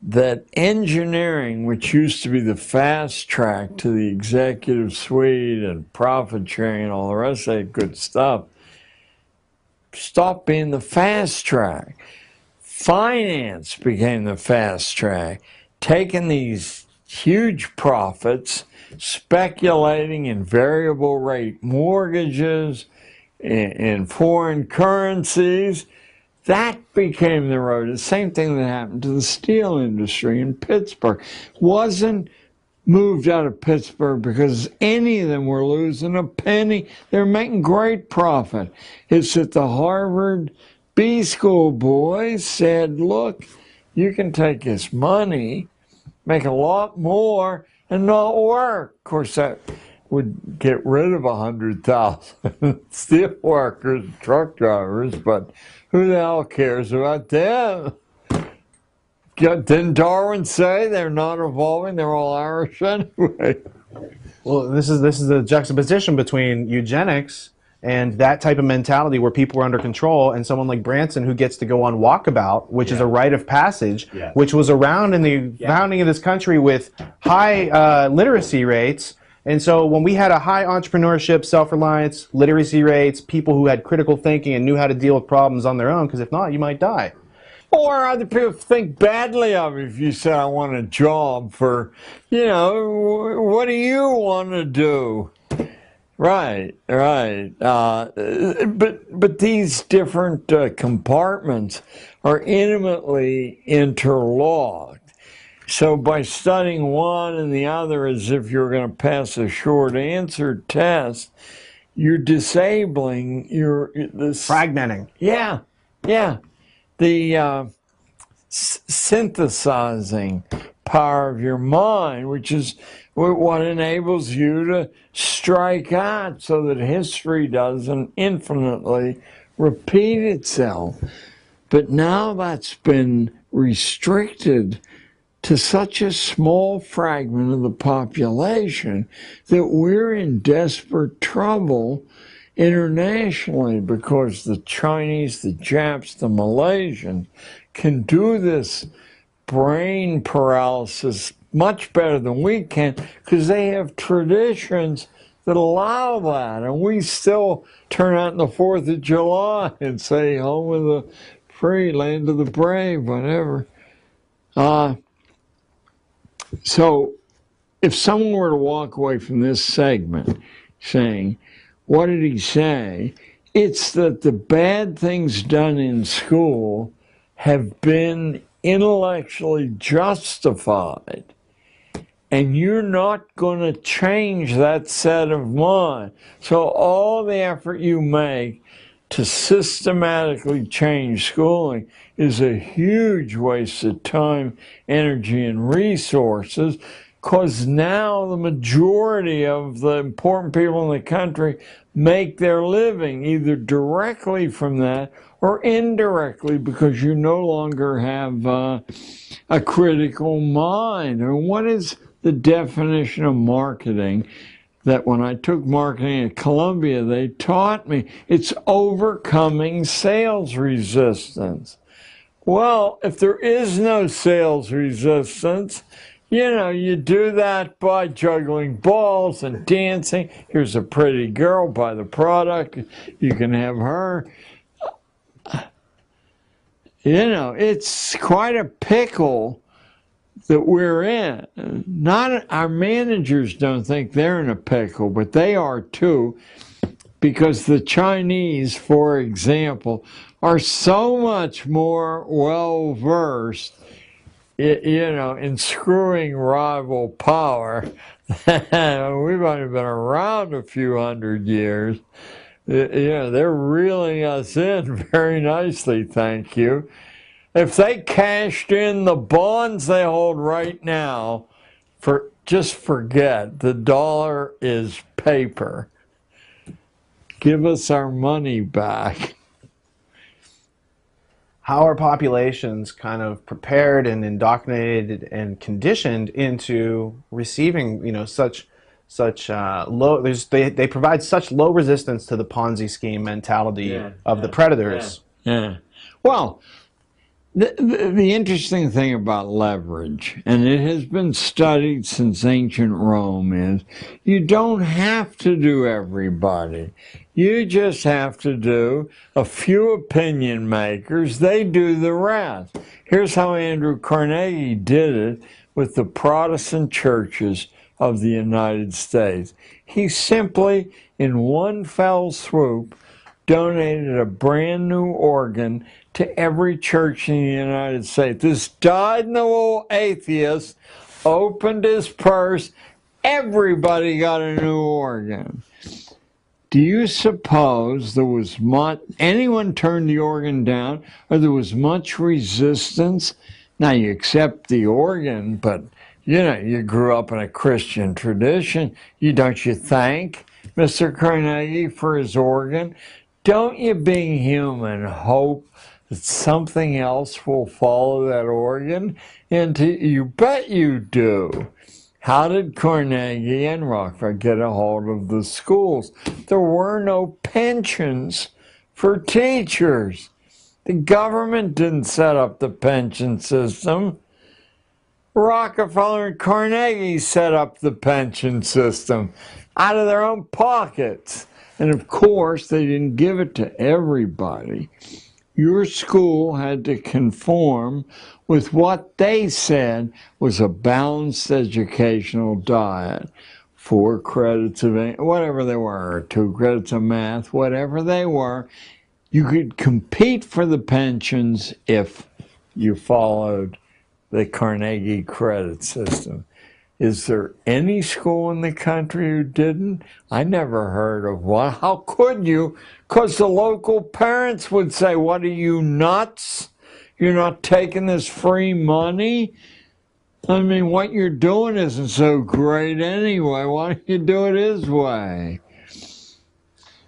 that engineering, which used to be the fast track to the executive suite and profit sharing and all the rest of that good stuff, stopped being the fast track. Finance became the fast track, taking these huge profits, speculating in variable rate mortgages, in foreign currencies. That became the road. The same thing that happened to the steel industry in Pittsburgh. Wasn't moved out of Pittsburgh because any of them were losing a penny. They're making great profit. It's that the Harvard B school boys said, look, you can take this money, make a lot more, and not work. Of course, that would get rid of 100,000 steel workers, truck drivers, but who the hell cares about them? Didn't Darwin say they're not evolving? They're all Irish anyway. Well, this is the juxtaposition between eugenics and that type of mentality where people are under control, and someone like Branson who gets to go on walkabout, which is a rite of passage, which was around in the founding of this country with high literacy rates. And so when we had a high entrepreneurship, self-reliance, literacy rates, people who had critical thinking and knew how to deal with problems on their own, because if not, you might die. Or other people think badly of it if you say, I want a job for, what do you want to do? Right. But these different compartments are intimately interlocked. So by studying one and the other as if you're going to pass a short answer test, you're disabling Fragmenting. Yeah. The synthesizing power of your mind, which is what enables you to strike out so that history doesn't infinitely repeat itself. But now that's been restricted to such a small fragment of the population that we're in desperate trouble internationally because the Chinese, the Japs, the Malaysians can do this brain paralysis much better than we can because they have traditions that allow that. And we still turn out on the 4th of July and say, home of the free, land of the brave, whatever. So if someone were to walk away from this segment saying, what did he say? It's that the bad things done in school have been intellectually justified, and you're not going to change that set of mind. So all the effort you make to systematically change schooling is a huge waste of time, energy, and resources, because now the majority of the important people in the country make their living either directly from that or indirectly because you no longer have a critical mind. And what is the definition of marketing? That when I took marketing at Columbia, they taught me it's overcoming sales resistance. Well, if there is no sales resistance, you do that by juggling balls and dancing. Here's a pretty girl, buy the product, you can have her. It's quite a pickle that we're in. Not our managers don't think they're in a pickle, but they are too, because the Chinese, for example, are so much more well-versed, in screwing rival power. We've only been around a few hundred years. They're reeling us in very nicely, thank you. If they cashed in the bonds they hold right now, just forget, the dollar is paper. Give us our money back. How are populations kind of prepared and indoctrinated and conditioned into receiving, such low? They provide such low resistance to the Ponzi scheme mentality of the predators. Yeah. Well, the interesting thing about leverage, and it has been studied since ancient Rome, is you don't have to do everybody. You just have to do a few opinion makers. They do the rest. Here's how Andrew Carnegie did it with the Protestant churches of the United States. He simply, in one fell swoop, donated a brand new organ to every church in the United States. This dyed-in-the-wool atheist opened his purse. Everybody got a new organ. Do you suppose there was anyone turned the organ down, or there was much resistance? Now you accept the organ, but You know, you grew up in a Christian tradition. Don't you thank Mr. Carnegie for his organ? Don't you, being human, hope that something else will follow that organ? You bet you do. How did Carnegie and Rockefeller get a hold of the schools? There were no pensions for teachers. The government didn't set up the pension system. Rockefeller and Carnegie set up the pension system out of their own pockets. And of course, they didn't give it to everybody. Your school had to conform with what they said was a balanced educational diet. 4 credits of whatever they were, or 2 credits of math, whatever they were. You could compete for the pensions if you followed the Carnegie credit system. Is there any school in the country who didn't? I never heard of one. How could you? Because the local parents would say, what are you, nuts? You're not taking this free money? I mean, what you're doing isn't so great anyway. Why don't you do it his way?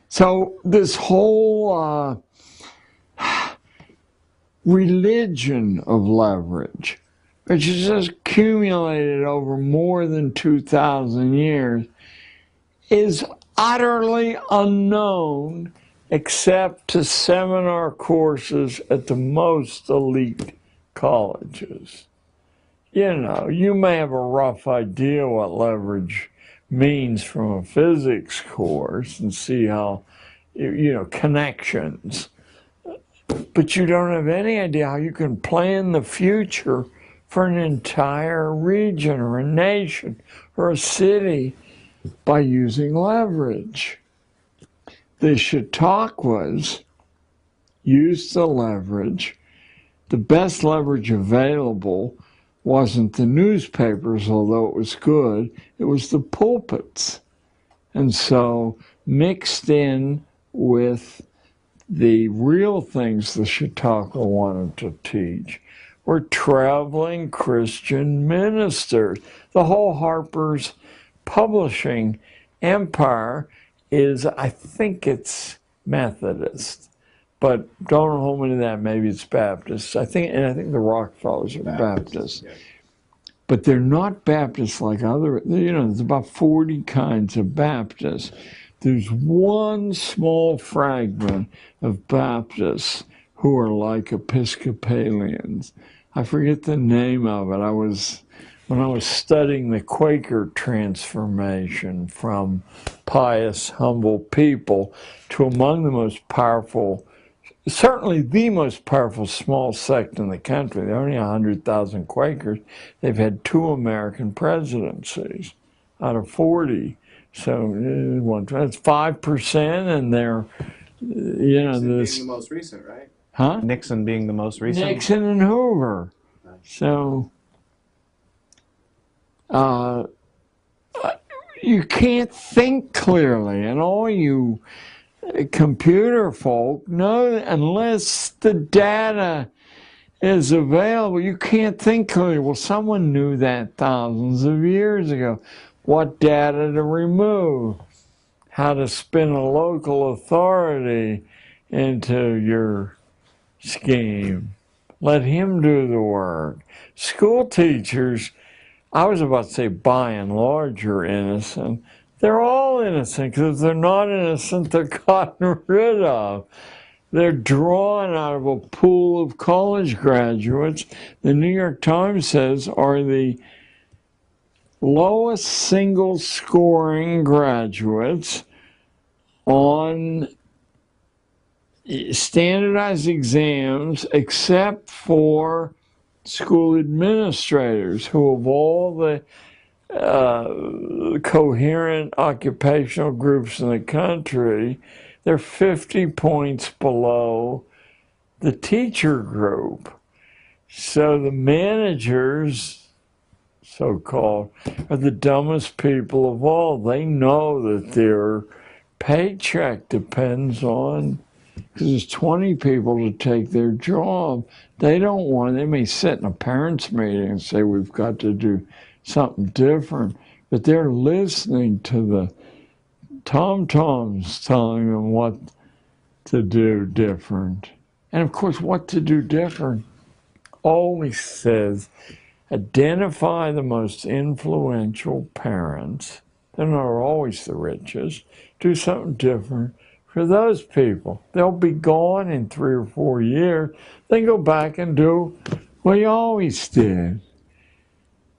So this whole religion of leverage, which has just accumulated over more than 2,000 years, is utterly unknown except to seminar courses at the most elite colleges. You know, you may have a rough idea what leverage means from a physics course and see how, you know, connections. But you don't have any idea how you can plan the future for an entire region or a nation or a city by using leverage. The Chautauquas used the leverage. The best leverage available wasn't the newspapers, although it was good, it was the pulpits. And so mixed in with the real things the Chautauqua wanted to teach were traveling Christian ministers. The whole Harper's publishing empire is, I think it's Methodist, but don't hold me to that. Maybe it's Baptist. I think the Rockefellers are Baptist. Yeah. But they're not Baptist like other, you know, there's about 40 kinds of Baptists. There's one small fragment of Baptists who are like Episcopalians. I forget the name of it. When I was studying the Quaker transformation from pious, humble people to among the most powerful, certainly the most powerful small sect in the country. There are only 100,000 Quakers. They've had 2 American presidencies out of 40. So that's 5%, and they're, you know, being the most recent, right? Huh? Nixon being the most recent. Nixon and Hoover. So you can't think clearly, and all you computer folk know, unless the data is available, you can't think clearly. Well, someone knew that thousands of years ago. What data to remove, how to spin a local authority into your scheme. Let him do the work. School teachers, I was about to say by and large are innocent. They're all innocent, because if they're not innocent, they're gotten rid of. They're drawn out of a pool of college graduates. The New York Times says are the lowest single scoring graduates on standardized exams, except for school administrators, who of all the coherent occupational groups in the country, they're 50 points below the teacher group. So the managers, so-called, are the dumbest people of all. They know that their paycheck depends on, because there's 20 people to take their job. They don't want, they may sit in a parents' meeting and say, we've got to do something different, but they're listening to the tom-toms telling them what to do different. And of course, what to do different always says, identify the most influential parents. They're not always the richest. Do something different for those people. They'll be gone in 3 or 4 years. Then go back and do what you always did.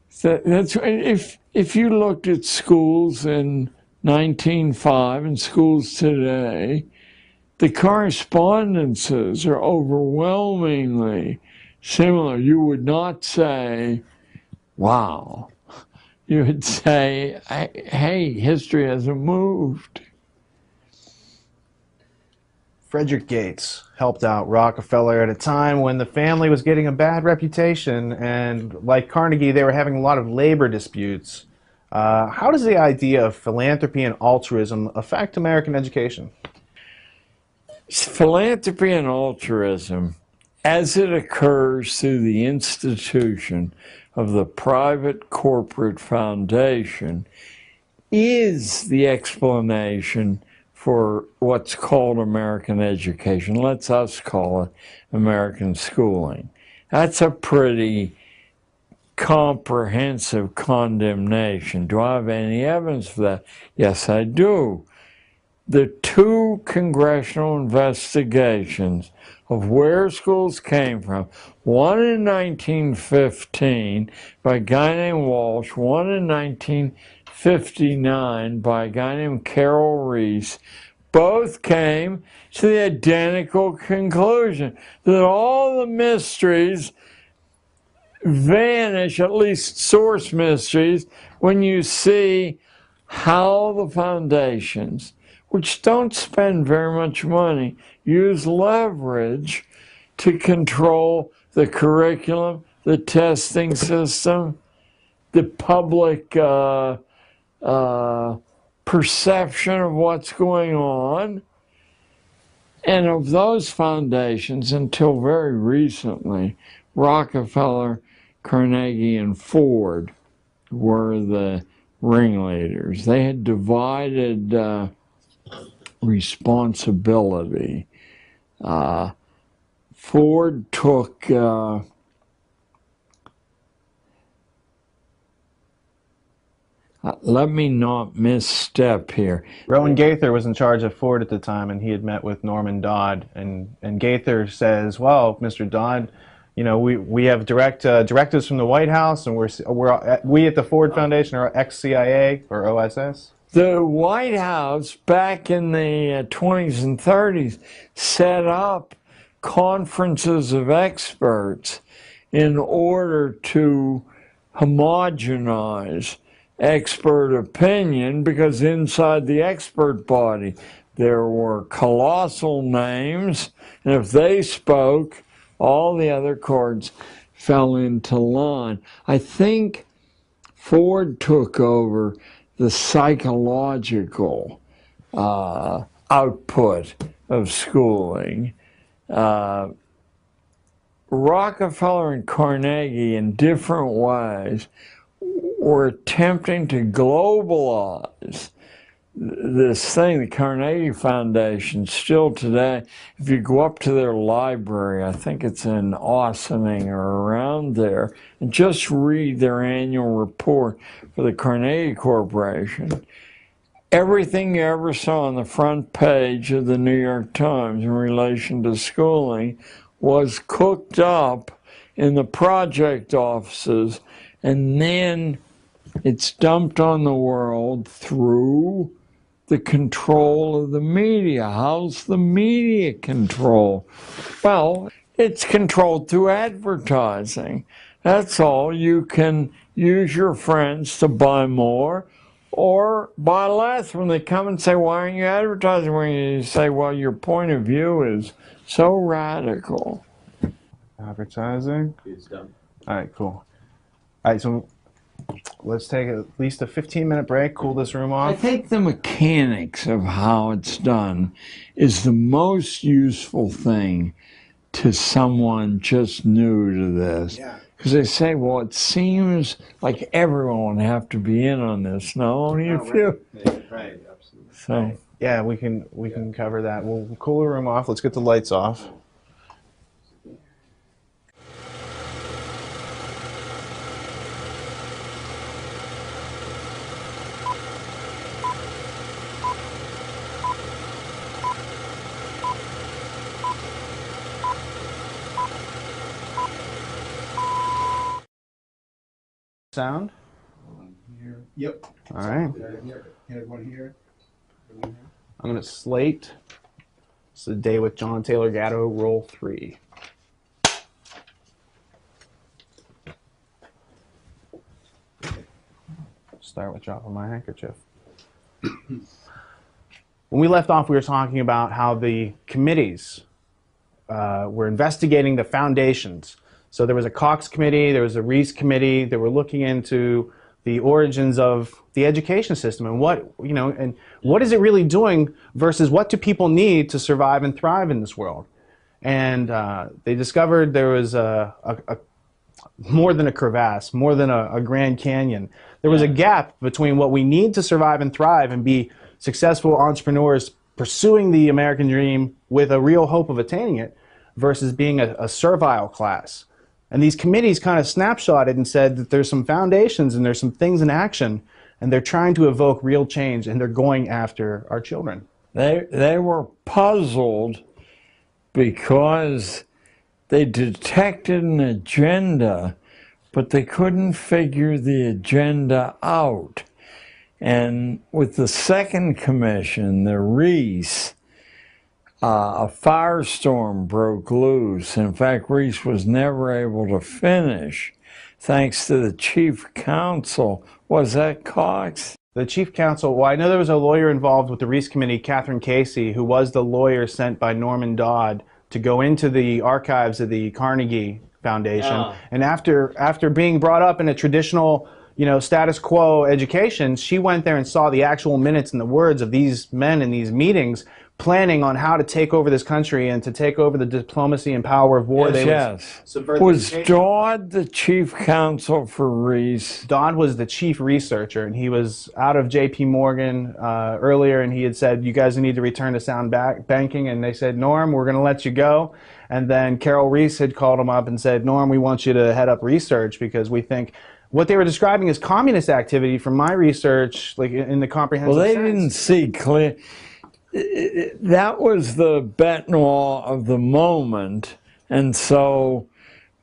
So that's if you looked at schools in 1905 and schools today, the correspondences are overwhelmingly similar. You would not say, wow. You would say, hey, history hasn't moved. Frederick Gates helped out Rockefeller at a time when the family was getting a bad reputation, and like Carnegie, they were having a lot of labor disputes. How does the idea of philanthropy and altruism affect American education? Philanthropy and altruism, as it occurs through the institution of the private corporate foundation, is the explanation for what's called American education. Let's us call it American schooling. That's a pretty comprehensive condemnation. Do I have any evidence for that? Yes, I do. The 2 congressional investigations of where schools came from, one in 1915 by a guy named Walsh, one in 1959 by a guy named Carroll Reese, both came to the identical conclusion that all the mysteries vanish, at least source mysteries, when you see how the foundations, which don't spend very much money, use leverage to control the curriculum, the testing system, the public perception of what's going on. And of those foundations, until very recently, Rockefeller, Carnegie, and Ford were the ringleaders. They had divided responsibility. Ford took let me not misstep here. Rowan Gaither was in charge of Ford at the time, and he had met with Norman Dodd, and Gaither says, well, Mr. Dodd, you know, we have directives from the White House, and we at the Ford Foundation are ex-CIA or OSS. The White House back in the 20s and 30s set up conferences of experts in order to homogenize expert opinion, because inside the expert body there were colossal names, and if they spoke, all the other chords fell into line. I think Ford took over the psychological output of schooling. Rockefeller and Carnegie, in different ways, were attempting to globalize this thing. The Carnegie Foundation, still today, if you go up to their library, I think it's in Ossining or around there, and just read their annual report for the Carnegie Corporation, everything you ever saw on the front page of the New York Times in relation to schooling was cooked up in the project offices, and then it's dumped on the world through the control of the media. How's the media control? Well, it's controlled through advertising. That's all. You can use your friends to buy more or buy less. When they come and say, why aren't you advertising? When you say, well, your point of view is so radical. Advertising? It's done. All right, cool. All right, so let's take at least a 15-minute break, cool this room off. I think the mechanics of how it's done is the most useful thing to someone just new to this. Yeah. Because they say, well, it seems like everyone would have to be in on this. No, only a few. Right, absolutely. So, Yeah, we can cover that. We'll cool the room off. Let's get the lights off. Sound? Here. Yep. All right. One here. I'm going to slate. It's the Day with John Taylor Gatto, roll 3. Start with dropping my handkerchief. When we left off, we were talking about how the committees were investigating the foundations. So there was a Cox committee, there was a Reese committee that were looking into the origins of the education system and what is it really doing versus what do people need to survive and thrive in this world. And they discovered there was more than a crevasse, more than a Grand Canyon. There was a gap between what we need to survive and thrive and be successful entrepreneurs pursuing the American dream with a real hope of attaining it versus being a servile class. And these committees kind of snapshotted and said that there's some foundations and there's some things in action, and they're trying to evoke real change, and they're going after our children. they were puzzled because they detected an agenda, but they couldn't figure the agenda out. And with the second commission, the Reese, a firestorm broke loose. In fact, Reese was never able to finish, thanks to the chief counsel. Was that Cox? The chief counsel, well, I know there was a lawyer involved with the Reese Committee, Catherine Casey, who was the lawyer sent by Norman Dodd to go into the archives of the Carnegie Foundation. Yeah. And after being brought up in a traditional, status quo education, she went there and saw the actual minutes and the words of these men in these meetings, planning on how to take over this country and to take over the diplomacy and power of war. Was Dodd the chief counsel for Reese? Dodd was the chief researcher, and he was out of J.P. Morgan earlier, and he had said, you guys need to return to sound banking, and they said, Norm, we're going to let you go. And then Carol Reese had called him up and said, Norm, we want you to head up research because we think what they were describing as communist activity from my research, like in the comprehensive sense. Well, they didn't see clear. That was the Benoit of the moment, and so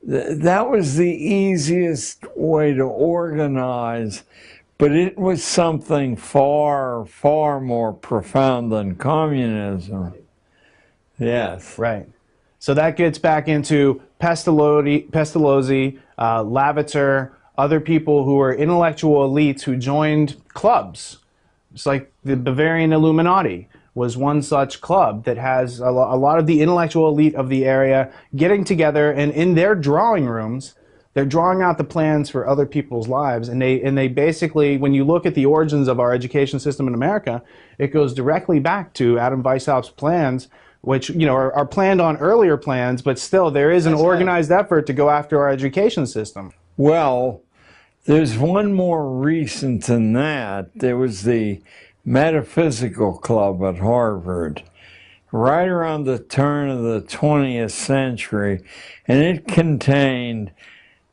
that was the easiest way to organize, but it was something far, far more profound than communism. Yes. Right. So that gets back into Pestalozzi, Lavater, other people who were intellectual elites who joined clubs. It's like the Bavarian Illuminati was one such club that has a lot of the intellectual elite of the area getting together, and in their drawing rooms, they're drawing out the plans for other people's lives. And they basically, when you look at the origins of our education system in America, it goes directly back to Adam Weishaupt's plans, which are planned on earlier plans, but still there is an organized effort to go after our education system. Well, there's one more recent than that. There was the Metaphysical Club at Harvard, right around the turn of the 20th century, and it contained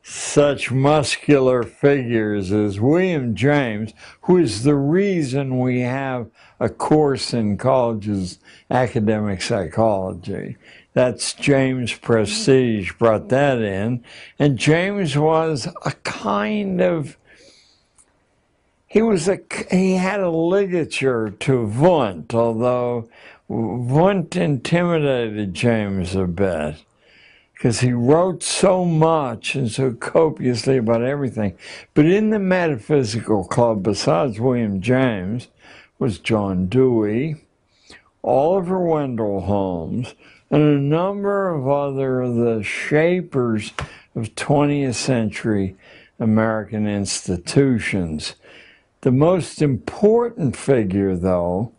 such muscular figures as William James, who is the reason we have a course in colleges, academic psychology. That's James Prestige brought that in, and James was a kind of, he had a ligature to Wundt, although Wundt intimidated James a bit because he wrote so much and so copiously about everything. But in the Metaphysical Club, besides William James, was John Dewey, Oliver Wendell Holmes, and a number of other of the shapers of 20th century American institutions. The most important figure, though,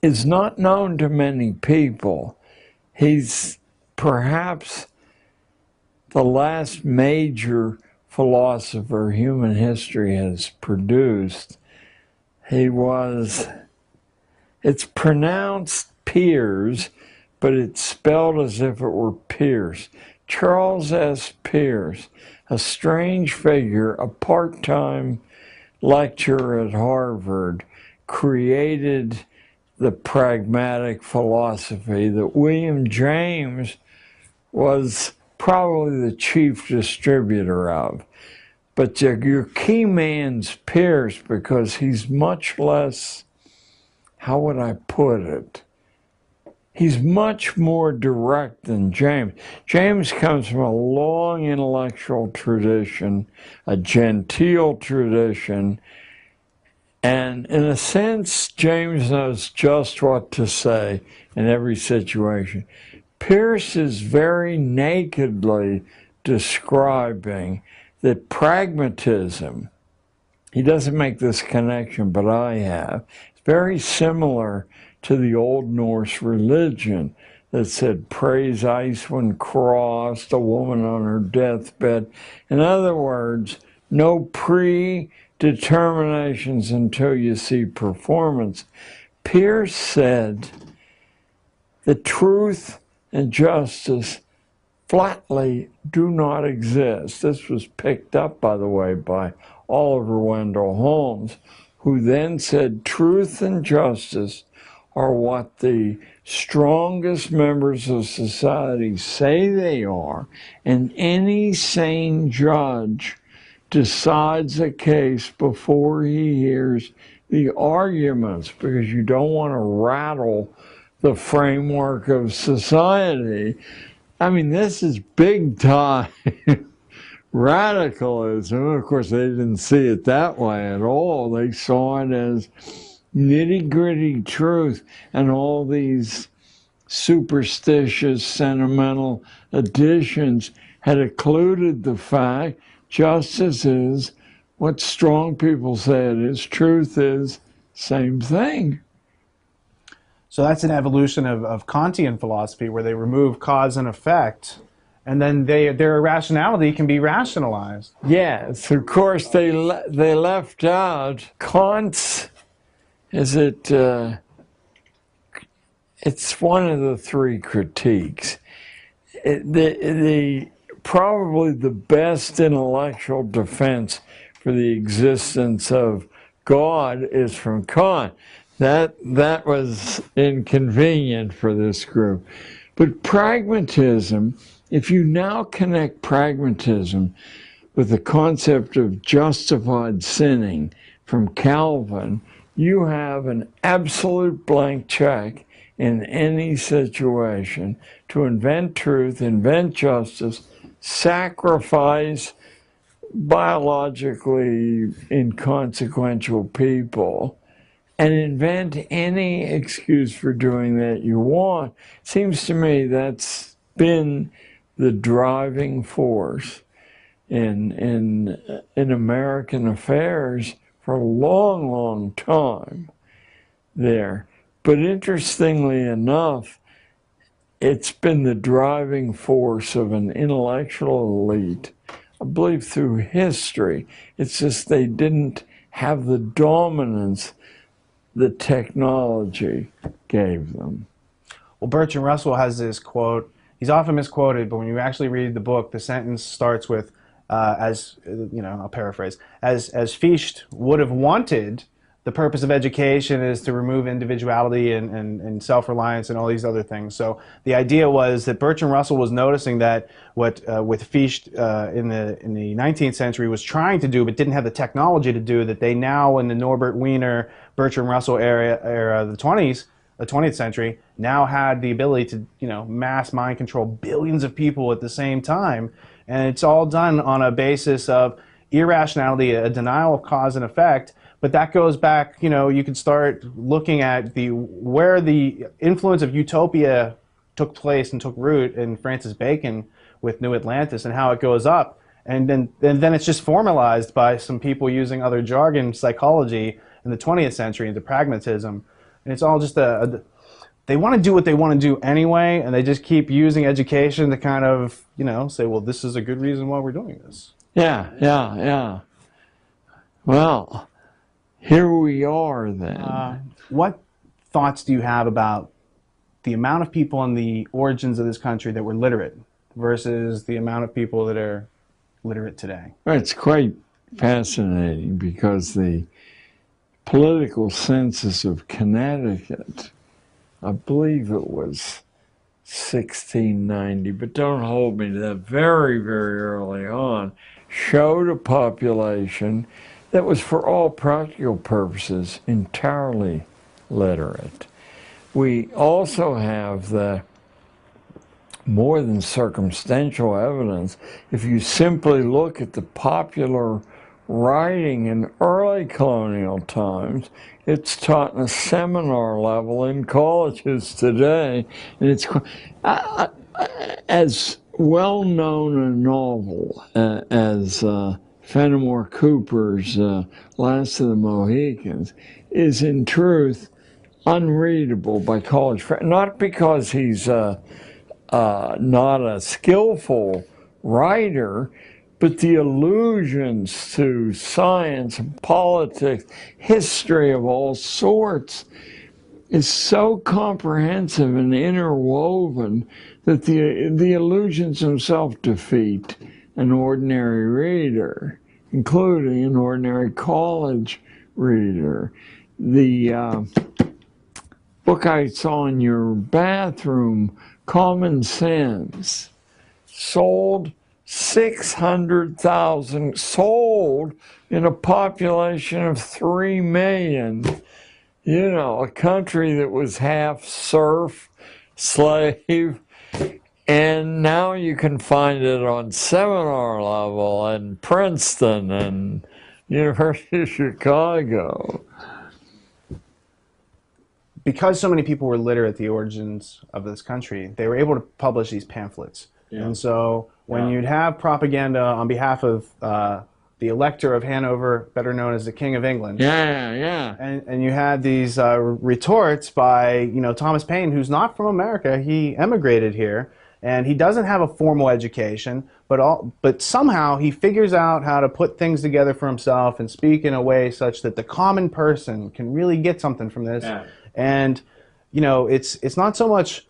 is not known to many people. He's perhaps the last major philosopher human history has produced. It's pronounced Peirce, but it's spelled as if it were Pierce. Charles S. Peirce, a strange figure, a part-time lecturer at Harvard, created the pragmatic philosophy that William James was probably the chief distributor of. But your key man's Peirce because he's much less, how would I put it? He's much more direct than James. James comes from a long intellectual tradition, a genteel tradition, and in a sense, James knows just what to say in every situation. Peirce is very nakedly describing that pragmatism, he doesn't make this connection, but I have, it's very similar to the Old Norse religion that said, praise ice when crossed, a woman on her deathbed. In other words, no predeterminations until you see performance. Peirce said that truth and justice flatly do not exist. This was picked up, by the way, by Oliver Wendell Holmes, who then said truth and justice are what the strongest members of society say they are, and any sane judge decides a case before he hears the arguments, because you don't want to rattle the framework of society. I mean, this is big time radicalism. Of course, they didn't see it that way at all. They saw it as nitty-gritty truth, and all these superstitious, sentimental additions had occluded the fact justice is what strong people say it is, truth is same thing. So that's an evolution of Kantian philosophy, where they remove cause and effect, and then their irrationality can be rationalized. Yes, of course they left out Kant's. It's one of the three critiques. Probably the best intellectual defense for the existence of God is from Kant. That was inconvenient for this group. But pragmatism, if you now connect pragmatism with the concept of justified sinning from Calvin, you have an absolute blank check in any situation to invent truth, invent justice, sacrifice biologically inconsequential people, and invent any excuse for doing that you want. Seems to me that's been the driving force in American affairs for a long, long time there. But interestingly enough, it's been the driving force of an intellectual elite, I believe, through history. It's just they didn't have the dominance the technology gave them. Well, Bertrand Russell has this quote. He's often misquoted, but when you actually read the book, the sentence starts with, I'll paraphrase, as Fichte would have wanted, the purpose of education is to remove individuality and self-reliance and all these other things. So the idea was that Bertrand Russell was noticing that what with Fichte in the 19th century was trying to do, but didn't have the technology to do, that they now in the Norbert Wiener, Bertrand Russell era the 20th century, now had the ability to mass mind control billions of people at the same time, and it's all done on a basis of irrationality, a denial of cause and effect. But that goes back, you can start looking at where the influence of utopia took place and took root in Francis Bacon with New Atlantis, and how it goes up, and then it's just formalized by some people using other jargon, psychology, in the 20th century into pragmatism, and it's all just they want to do what they want to do anyway, and they just keep using education to kind of, you know, say, well, this is a good reason why we're doing this. Yeah, yeah, yeah. Well, here we are then. What thoughts do you have about the amount of people in the origins of this country that were literate versus the amount of people that are literate today? It's quite fascinating because the political census of Connecticut, I believe it was 1690, but don't hold me to that, very, very early on, showed a population that was, for all practical purposes, entirely literate. We also have the more than circumstantial evidence. If you simply look at the popular writing in early colonial times, it's taught in a seminar level in colleges today, and it's as well known a novel as Fenimore Cooper's Last of the Mohicans is in truth unreadable by college friends, not because he's not a skillful writer, but the allusions to science and politics, history of all sorts, is so comprehensive and interwoven that the allusions themselves defeat an ordinary reader, including an ordinary college reader. The book I saw in your bathroom, Common Sense, sold 600,000, sold in a population of 3 million. You know, a country that was half serf, slave, and now you can find it on seminar level in Princeton and University of Chicago. Because so many people were literate at the origins of this country, they were able to publish these pamphlets. Yeah. And so when you'd have propaganda on behalf of the Elector of Hanover, better known as the King of England. And you had these retorts by, you know, Thomas Paine, who's not from America. He emigrated here, and he doesn't have a formal education, but somehow he figures out how to put things together for himself and speak in a way such that the common person can really get something from this. Yeah. And, you know, it's not so much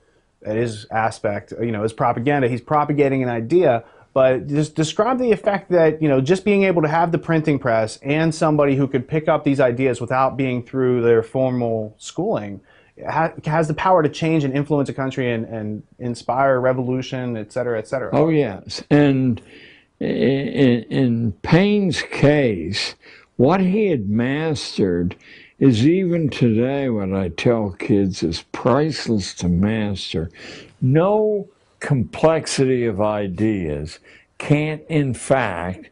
his aspect, you know, his propaganda. He's propagating an idea, but just describe the effect that, you know, just being able to have the printing press and somebody who could pick up these ideas without being through their formal schooling has the power to change and influence a country and inspire revolution, et cetera, et cetera. Oh, yes. And in Paine's case, what he had mastered is even today what I tell kids is priceless to master. No complexity of ideas can't, in fact,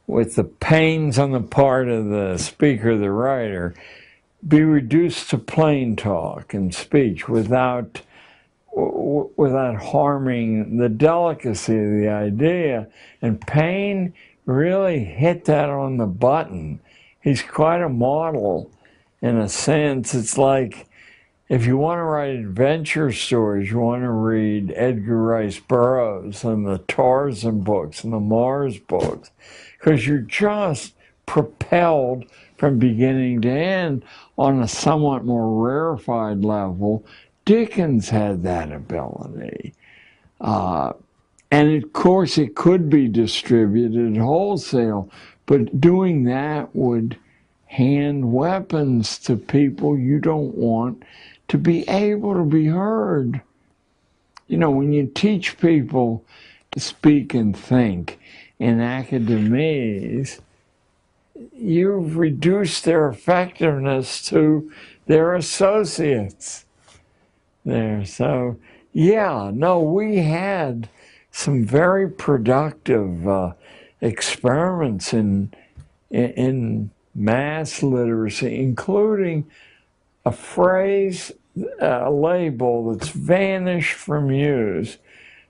with the pains on the part of the speaker, the writer, be reduced to plain talk and speech without harming the delicacy of the idea. And Paine really hit that on the button. He's quite a model. In a sense, it's like if you want to write adventure stories, you want to read Edgar Rice Burroughs and the Tarzan books and the Mars books, because you're just propelled from beginning to end on a somewhat more rarefied level. Dickens had that ability. And of course, it could be distributed wholesale, but doing that would hand weapons to people you don't want to be able to be heard. You know, when you teach people to speak and think in academies, you've reduced their effectiveness to their associates there. So, yeah, no, we had some very productive experiments in mass literacy, including a phrase, a label that's vanished from use.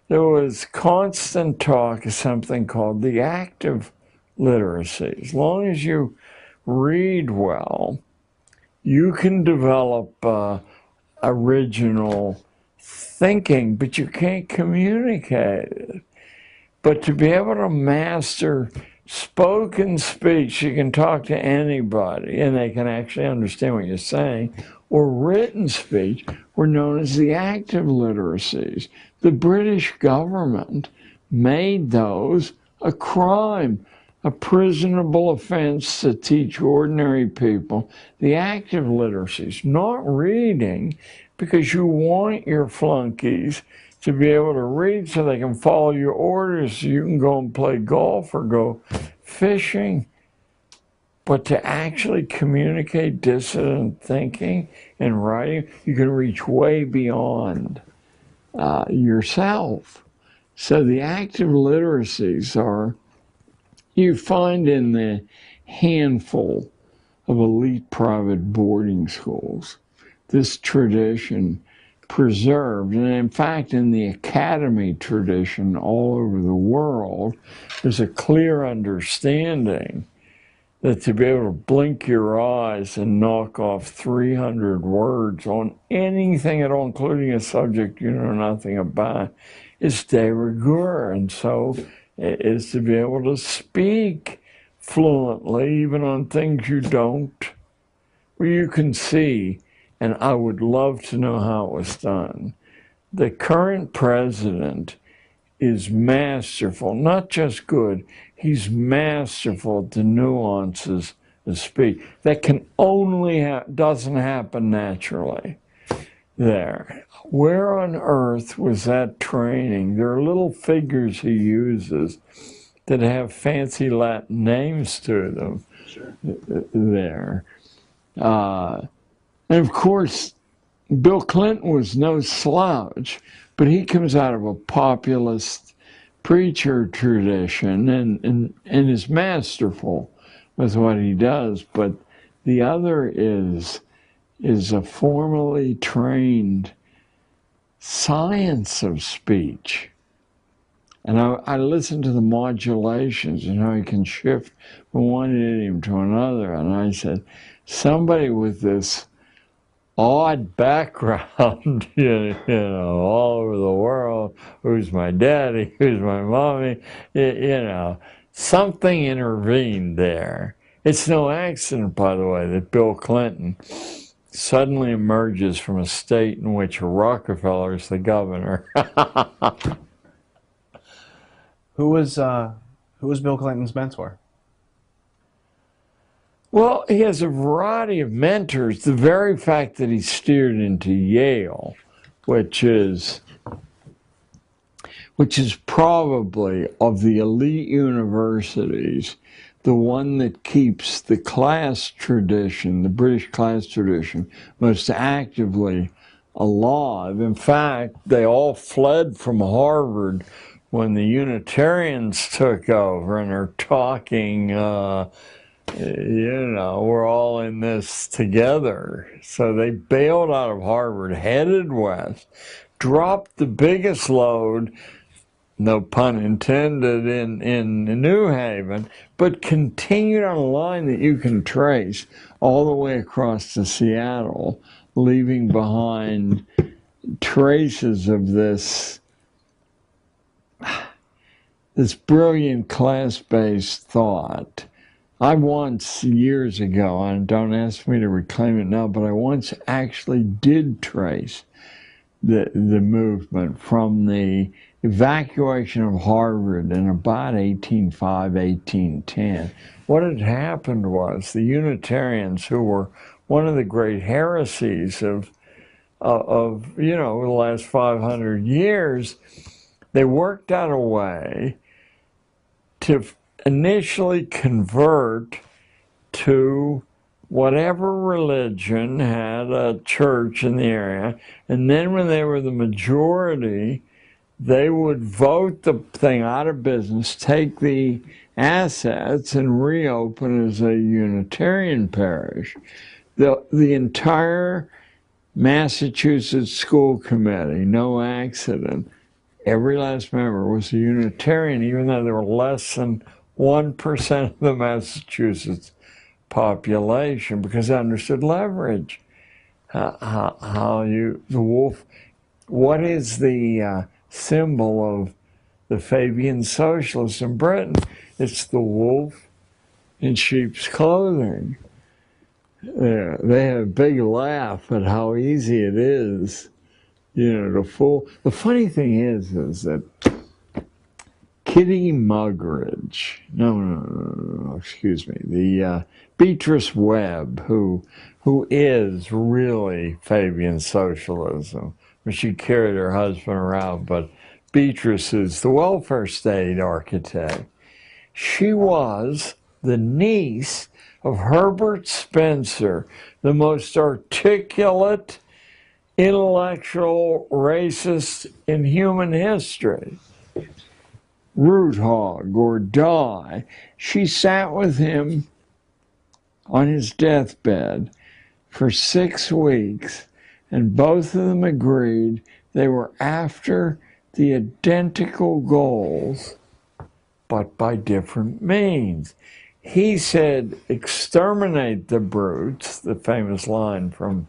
There was constant talk of something called the active literacy. As long as you read well, you can develop original thinking, but you can't communicate it. But to be able to master spoken speech, you can talk to anybody and they can actually understand what you're saying, or written speech were known as the active literacies. The British government made those a crime, a prisonable offense to teach ordinary people the active literacies, not reading, because you want your flunkies to be able to read so they can follow your orders so you can go and play golf or go fishing. But to actually communicate dissident thinking and writing, you can reach way beyond yourself. So the active literacies are, you find in the handful of elite private boarding schools, this tradition preserved. And in fact, in the academy tradition all over the world, there's a clear understanding that to be able to blink your eyes and knock off 300 words on anything at all, including a subject you know nothing about, is de rigueur. And so it is to be able to speak fluently, even on things you don't, where you can see, and I would love to know how it was done. The current president is masterful, not just good, he's masterful at the nuances of speech. That can only doesn't happen naturally there. Where on earth was that training? There are little figures he uses that have fancy Latin names to them. Sure. There. And of course, Bill Clinton was no slouch, but he comes out of a populist preacher tradition and is masterful with what he does. But the other is a formally trained science of speech. And I listened to the modulations and how he can shift from one idiom to another. And I said, somebody with this odd background, you know, all over the world, who's my daddy, who's my mommy, you know, something intervened there. It's no accident, by the way, that Bill Clinton suddenly emerges from a state in which Rockefeller is the governor. Who was Bill Clinton's mentor? Well, he has a variety of mentors. The very fact that he steered into Yale, which is probably of the elite universities, the one that keeps the class tradition, the British class tradition, most actively alive. In fact, they all fled from Harvard when the Unitarians took over and are talking, you know, we're all in this together. So they bailed out of Harvard, headed west, dropped the biggest load, no pun intended, in New Haven, but continued on a line that you can trace all the way across to Seattle, leaving behind traces of this brilliant class-based thought. I once, years ago, and don't ask me to reclaim it now, but I once actually did trace the movement from the evacuation of Harvard in about 1805, 1810. What had happened was the Unitarians, who were one of the great heresies of you know, the last 500 years, they worked out a way to initially convert to whatever religion had a church in the area, and then when they were the majority, they would vote the thing out of business, take the assets, and reopen as a Unitarian parish. The entire Massachusetts school committee, no accident, every last member was a Unitarian, even though there were less than 1% of the Massachusetts population, because they understood leverage. the wolf, what is the symbol of the Fabian socialists in Britain? It's the wolf in sheep's clothing. They have a big laugh at how easy it is, to fool. The funny thing is that Kitty Muggeridge, no, excuse me, the Beatrice Webb, who is really Fabian socialism. She carried her husband around, but Beatrice is the welfare state architect. She was the niece of Herbert Spencer, the most articulate intellectual racist in human history. Root hog or die. She sat with him on his deathbed for 6 weeks, and both of them agreed they were after the identical goals, but by different means. He said, exterminate the brutes, the famous line from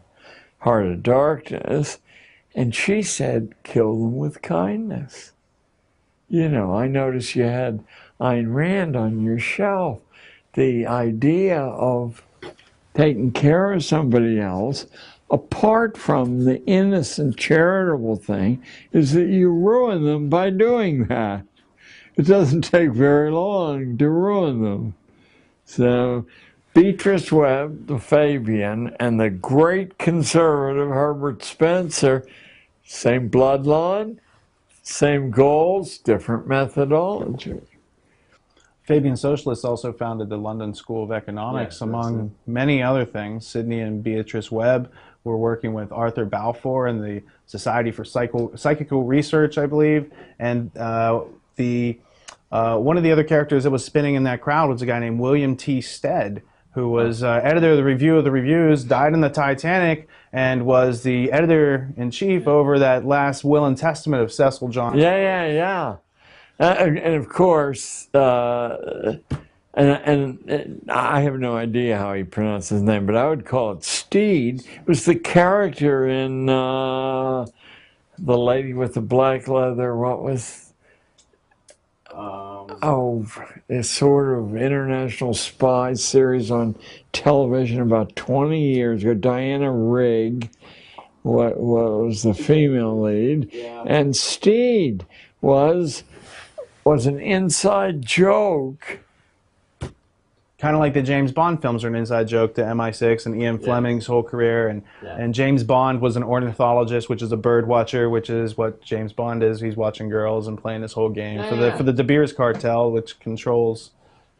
Heart of Darkness, and she said, kill them with kindness. I noticed you had Ayn Rand on your shelf. The idea of taking care of somebody else, apart from the innocent charitable thing, is that you ruin them by doing that. It doesn't take very long to ruin them. So Beatrice Webb, the Fabian, and the great conservative Herbert Spencer, same bloodline, same goals, different methodology. Fabian socialists also founded the London School of Economics, among many other things. Sidney and Beatrice Webb were working with Arthur Balfour and the Society for Psychical Research, I believe. And one of the other characters that was spinning in that crowd was a guy named William T. Stead, who was editor of the Review of the Reviews, died in the Titanic, and was the editor-in-chief over that last will and testament of Cecil John. Yeah. And of course, and I have no idea how he pronounced his name, but I would call it Steed. It was the character in The Lady with the Black Leather. What was... a sort of international spy series on television about 20 years ago. Diana Rigg was the female lead, and Steed was an inside joke. Kind of like the James Bond films are an inside joke to MI6 and Ian Fleming's whole career. And James Bond was an ornithologist, which is a bird watcher, which is what James Bond is. He's watching girls and playing this whole game for the De Beers cartel, which controls.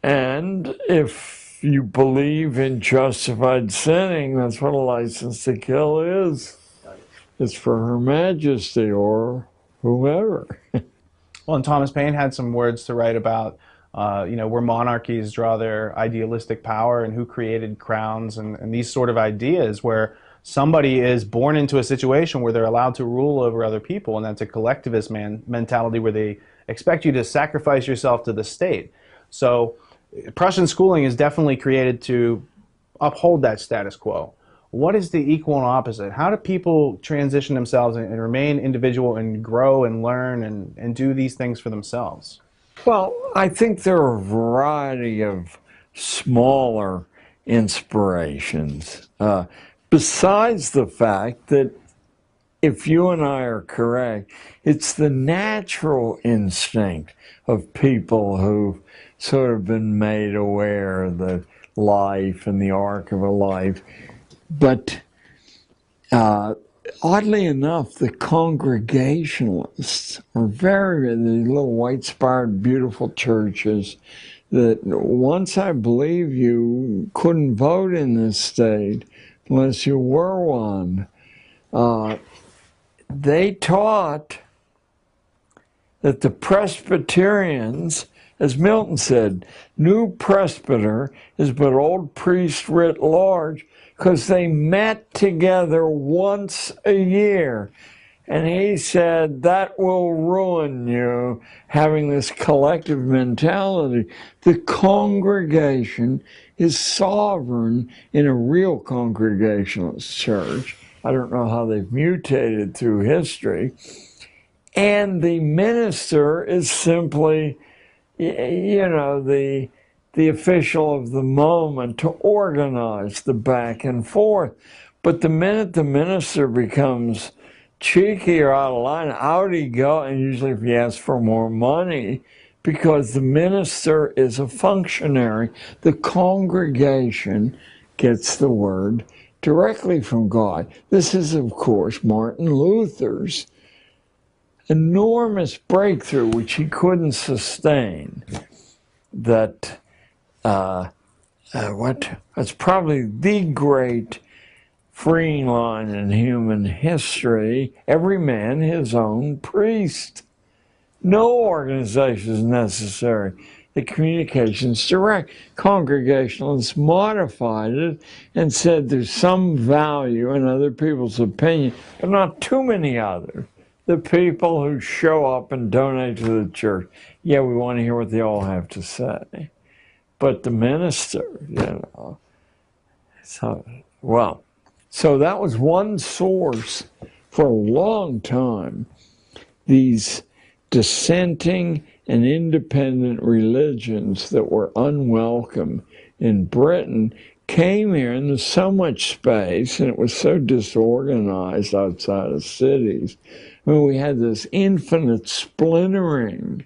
And if you believe in justified sinning, that's what a license to kill is. It's for Her Majesty or whomever. Well, and Thomas Paine had some words to write about where monarchies draw their idealistic power and who created crowns and these sort of ideas where somebody is born into a situation where they're allowed to rule over other people, and that's a collectivist mentality where they expect you to sacrifice yourself to the state. So Prussian schooling is definitely created to uphold that status quo. What is the equal and opposite? How do people transition themselves and remain individual and grow and learn and do these things for themselves? Well, I think there are a variety of smaller inspirations. Besides the fact that if you and I are correct, it's the natural instinct of people who've sort of been made aware of the life and the arc of a life. But oddly enough, the Congregationalists are the little white-spired, beautiful churches that once I believe you couldn't vote in this state unless you were one. They taught that the Presbyterians, as Milton said, new presbyter is but old priest writ large, because they met together once a year. And he said, that will ruin you, having this collective mentality. The congregation is sovereign in a real Congregationalist church. I don't know how they've mutated through history. And the minister is simply, the official of the moment to organize the back and forth. But the minute the minister becomes cheeky or out of line, out he goes, and usually if he asks for more money, because the minister is a functionary. The congregation gets the word directly from God. This is, of course, Martin Luther's enormous breakthrough, which he couldn't sustain, that's probably the great freeing line in human history: every man his own priest. No organization is necessary. The communication's direct. Congregationalists modified it and said there's some value in other people's opinion, but not too many others. The people who show up and donate to the church, yeah, we want to hear what they all have to say. But the minister, So that was one source for a long time. These dissenting and independent religions that were unwelcome in Britain came here, and there's so much space, and it was so disorganized outside of cities. I mean, we had this infinite splintering.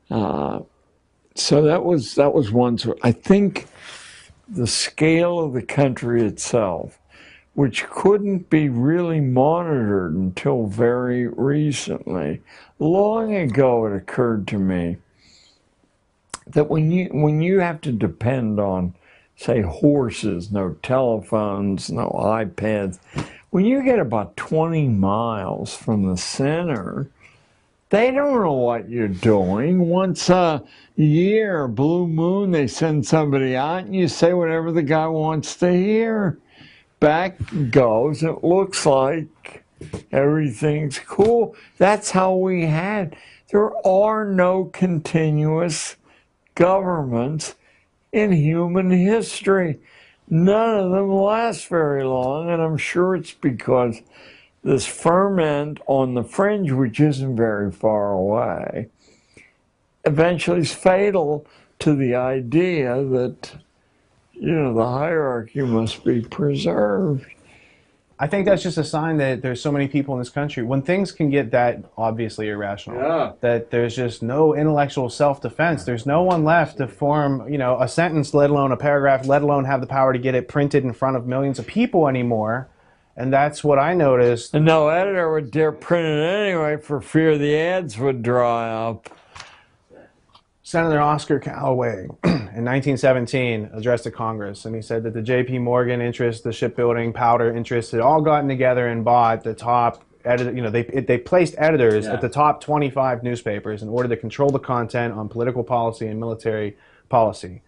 So that was one source. I think the scale of the country itself, which couldn't be really monitored until very recently. Long ago, it occurred to me that when you have to depend on, say, horses, no telephones, no iPads, when you get about 20 miles from the center, they don't know what you're doing. Once a year, blue moon, they send somebody out and you say whatever the guy wants to hear. Back goes, it looks like everything's cool. That's how we had. There are no continuous governments in human history. None of them last very long, and I'm sure it's because this ferment on the fringe, which isn't very far away, eventually is fatal to the idea that, the hierarchy must be preserved. I think that's just a sign that there's so many people in this country. When things can get that obviously irrational, that there's just no intellectual self-defense. There's no one left to form, a sentence, let alone a paragraph, let alone have the power to get it printed in front of millions of people anymore. And that's what I noticed. And no editor would dare print it anyway for fear the ads would dry up. Senator Oscar Callaway in 1917 addressed to Congress, and he said that the J.P. Morgan interests, the shipbuilding, powder interests, had all gotten together and bought the top editor. They placed editors at the top 25 newspapers in order to control the content on political policy and military policy.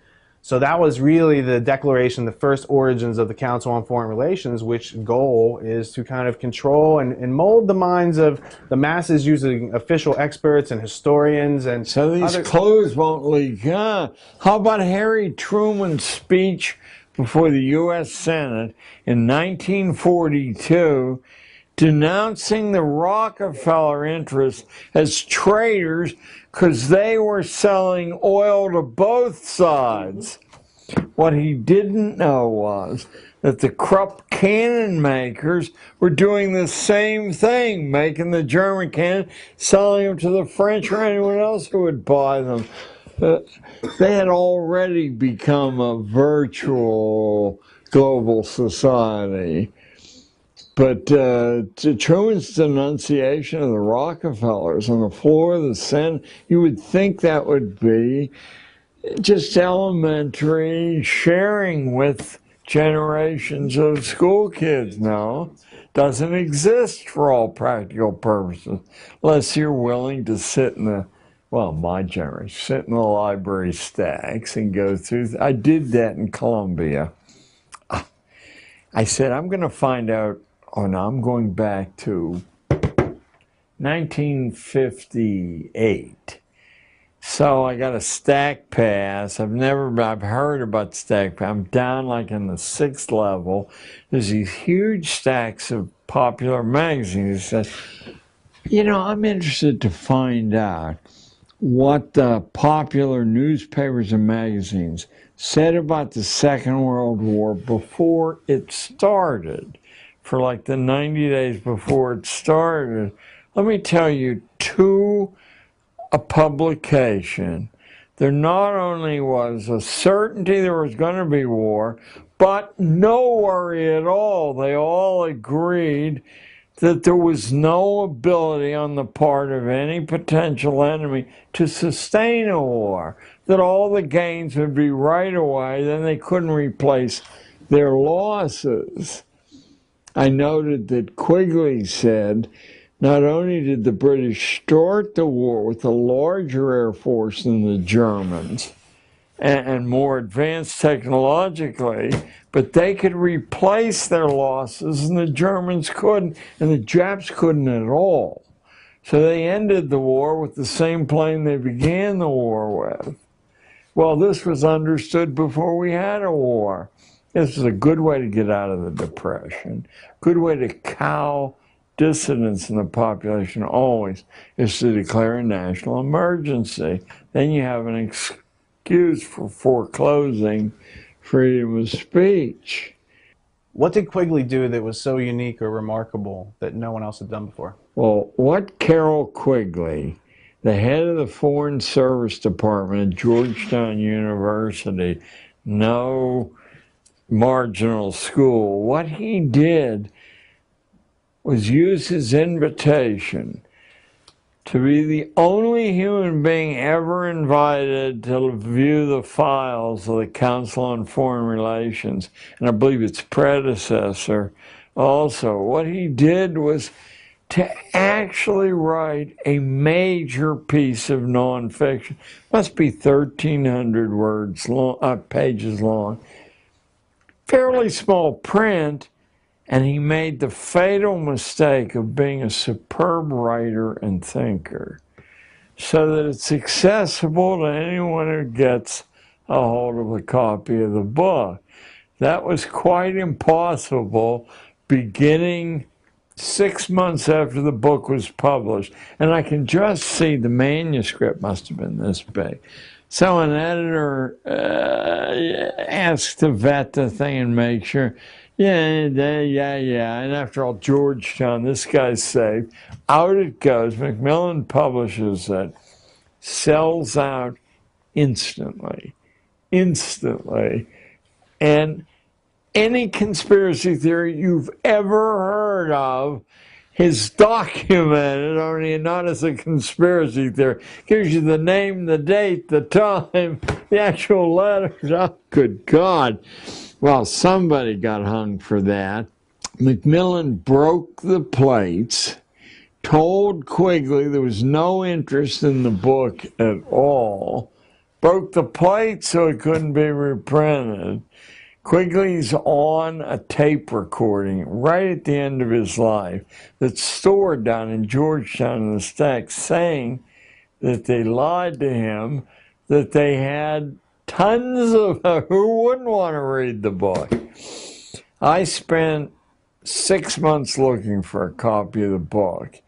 So that was really the declaration, the first origins of the Council on Foreign Relations, which goal is to kind of control and mold the minds of the masses using official experts and historians. And so these clothes won't leak. How about Harry Truman's speech before the U.S. Senate in 1942, denouncing the Rockefeller interests as traitors because they were selling oil to both sides. What he didn't know was that the Krupp cannon makers were doing the same thing, making the German cannon, selling them to the French or anyone else who would buy them. They had already become a virtual global society. But Truman's denunciation of the Rockefellers on the floor of the Senate, you would think that would be just elementary sharing with generations of school kids. No, doesn't exist for all practical purposes, unless you're willing to sit in my generation, sit in the library stacks and go through. I did that in Columbia. I said, I'm going to find out. Oh, no, I'm going back to 1958. So I got a stack pass. I've heard about stack pass. I'm down like in the 6th level. There's these huge stacks of popular magazines. He says, you know, I'm interested to find out what the popular newspapers and magazines said about the Second World War before it started, for like the 90 days before it started. Let me tell you, to a publication, there not only was a certainty there was going to be war, but no worry at all. They all agreed that there was no ability on the part of any potential enemy to sustain a war, that all the gains would be right away, then they couldn't replace their losses. I noted that Quigley said, not only did the British start the war with a larger air force than the Germans, and more advanced technologically, but they could replace their losses and the Germans couldn't, and the Japs couldn't at all. So they ended the war with the same plane they began the war with. Well, this was understood before we had a war. This is a good way to get out of the Depression. Good way to cow dissidents in the population always is to declare a national emergency. Then you have an excuse for foreclosing freedom of speech. What did Quigley do that was so unique or remarkable that no one else had done before? Well, what Carroll Quigley, the head of the Foreign Service Department at Georgetown University, no marginal school, what he did was use his invitation to be the only human being ever invited to view the files of the Council on Foreign Relations, and I believe its predecessor also. What he did was to actually write a major piece of nonfiction. Must be 1,300 words long, pages long. Fairly small print, and he made the fatal mistake of being a superb writer and thinker, so that it's accessible to anyone who gets a hold of a copy of the book. That was quite impossible beginning 6 months after the book was published. And I can just see the manuscript must have been this big. So an editor asked to vet the thing and make sure. Yeah. And after all, Georgetown, this guy's safe. Out it goes. Macmillan publishes it, sells out instantly. And any conspiracy theory you've ever heard of is documented, only not as a conspiracy theory. Gives you the name, the date, the time, the actual letters. Oh, good God. Well, somebody got hung for that. Macmillan broke the plates, told Quigley there was no interest in the book at all, broke the plates so it couldn't be reprinted. Quigley's on a tape recording right at the end of his life that's stored down in Georgetown in the stacks, saying that they lied to him, that they had tons of, who wouldn't want to read the book? I spent 6 months looking for a copy of the book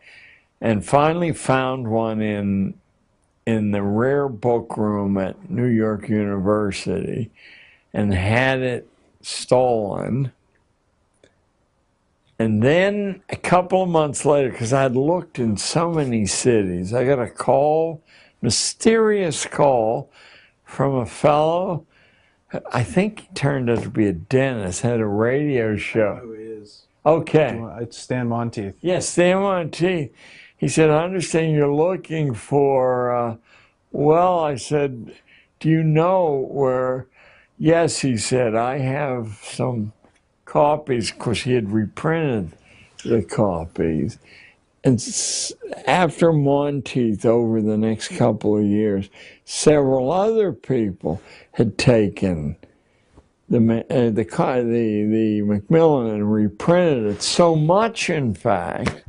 and finally found one in the rare book room at New York University and had it stolen. And then a couple of months later, because I'd looked in so many cities, I got a call, mysterious call, from a fellow, I think he turned out to be a dentist, had a radio show. Who is? Okay. It's Stan Monteith. Yes, Stan Monteith. He said, I understand you're looking for, well, I said, do you know where? Yes, he said, I have some copies, because he had reprinted the copies. And after Monteith, over the next couple of years, several other people had taken the Macmillan and reprinted it. So much, in fact,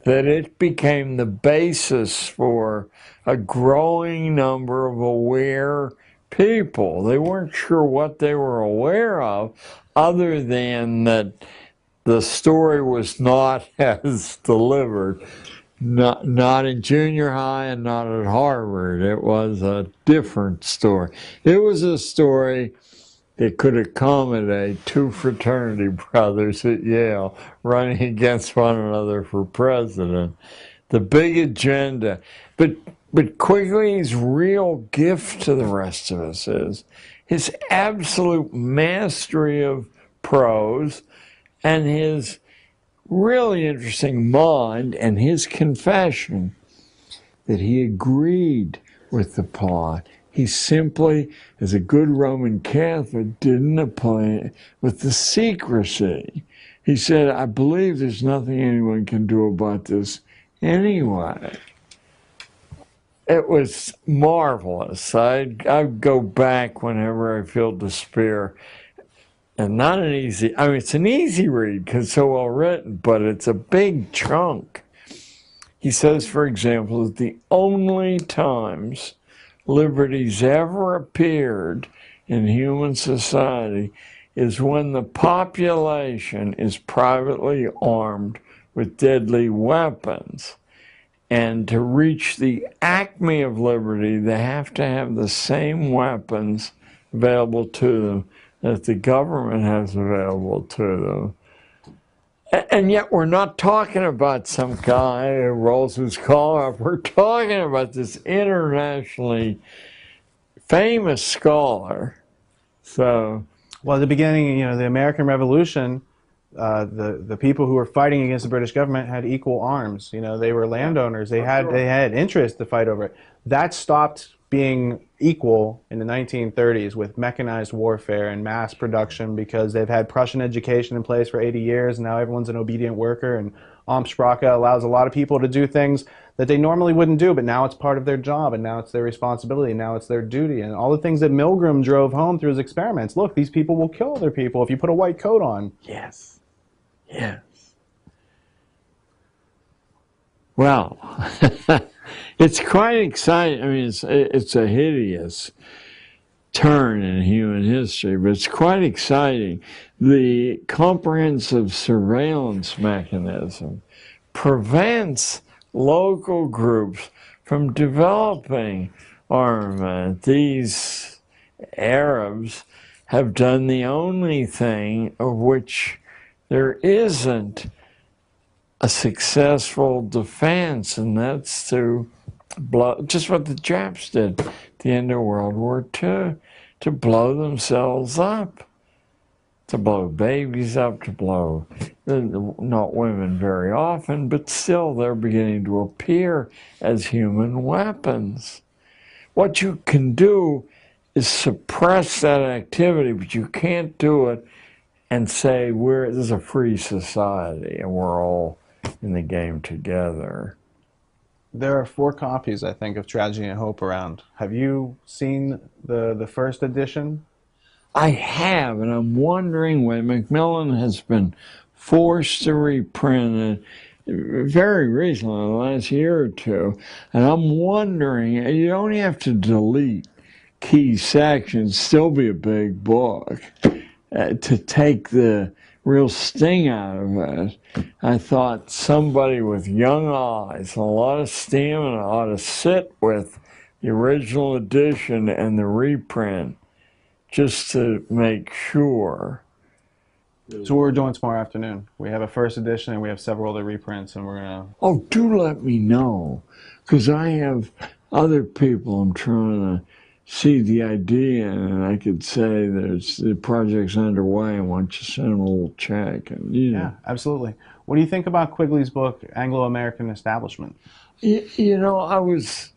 that it became the basis for a growing number of aware people. They weren't sure what they were aware of, other than that the story was not as delivered. Not in junior high and not at Harvard. It was a different story. It was a story that could accommodate two fraternity brothers at Yale running against one another for president. The big agenda. But Quigley's real gift to the rest of us is his absolute mastery of prose and his really interesting mind and his confession that he agreed with the plot. He simply, as a good Roman Catholic, didn't apply with the secrecy. He said, I believe there's nothing anyone can do about this anyway. It was marvelous. I'd go back whenever I feel despair. And not an easy, I mean, it's an easy read because it's so well written, but it's a big chunk. He says, for example, that the only times liberty's ever appeared in human society is when the population is privately armed with deadly weapons. And to reach the acme of liberty, they have to have the same weapons available to them that the government has available to them. And yet we're not talking about some guy who rolls his collar up. We're talking about this internationally famous scholar. So, well, at the beginning, the American Revolution, the people who were fighting against the British government had equal arms. They were landowners. They had interest to fight over it. That stopped being equal in the 1930s with mechanized warfare and mass production because they've had Prussian education in place for 80 years. And now everyone's an obedient worker, and Amtssprache allows a lot of people to do things that they normally wouldn't do, but now it's part of their job, and now it's their responsibility, and now it's their duty. And all the things that Milgram drove home through his experiments. Look, these people will kill other people if you put a white coat on. Yes. Yes. Well, it's quite exciting. I mean, it's a hideous turn in human history, but it's quite exciting. The comprehensive surveillance mechanism prevents local groups from developing armament. These Arabs have done the only thing of which there isn't a successful defense, and that's to blow, just what the Japs did at the end of World War II, to blow themselves up, to blow babies up, to blow, not women very often, but still they're beginning to appear as human weapons. What you can do is suppress that activity, but you can't do it and say, this is a free society and we're all in the game together. There are 4 copies, I think, of Tragedy and Hope around. Have you seen the first edition? I have, and I'm wondering when Macmillan has been forced to reprint it very recently, in the last year or two, and I'm wondering, you only have to delete key sections, still be a big book, to take the real sting out of it. I thought somebody with young eyes and a lot of stamina ought to sit with the original edition and the reprint just to make sure. So what we're doing tomorrow afternoon, we have a first edition and we have several other reprints, and we're going to... Oh, do let me know, because I have other people I'm trying to see the idea, and I could say the project's underway and want you to send them a little check. And, Yeah, absolutely. What do you think about Quigley's book, Anglo-American Establishment? I was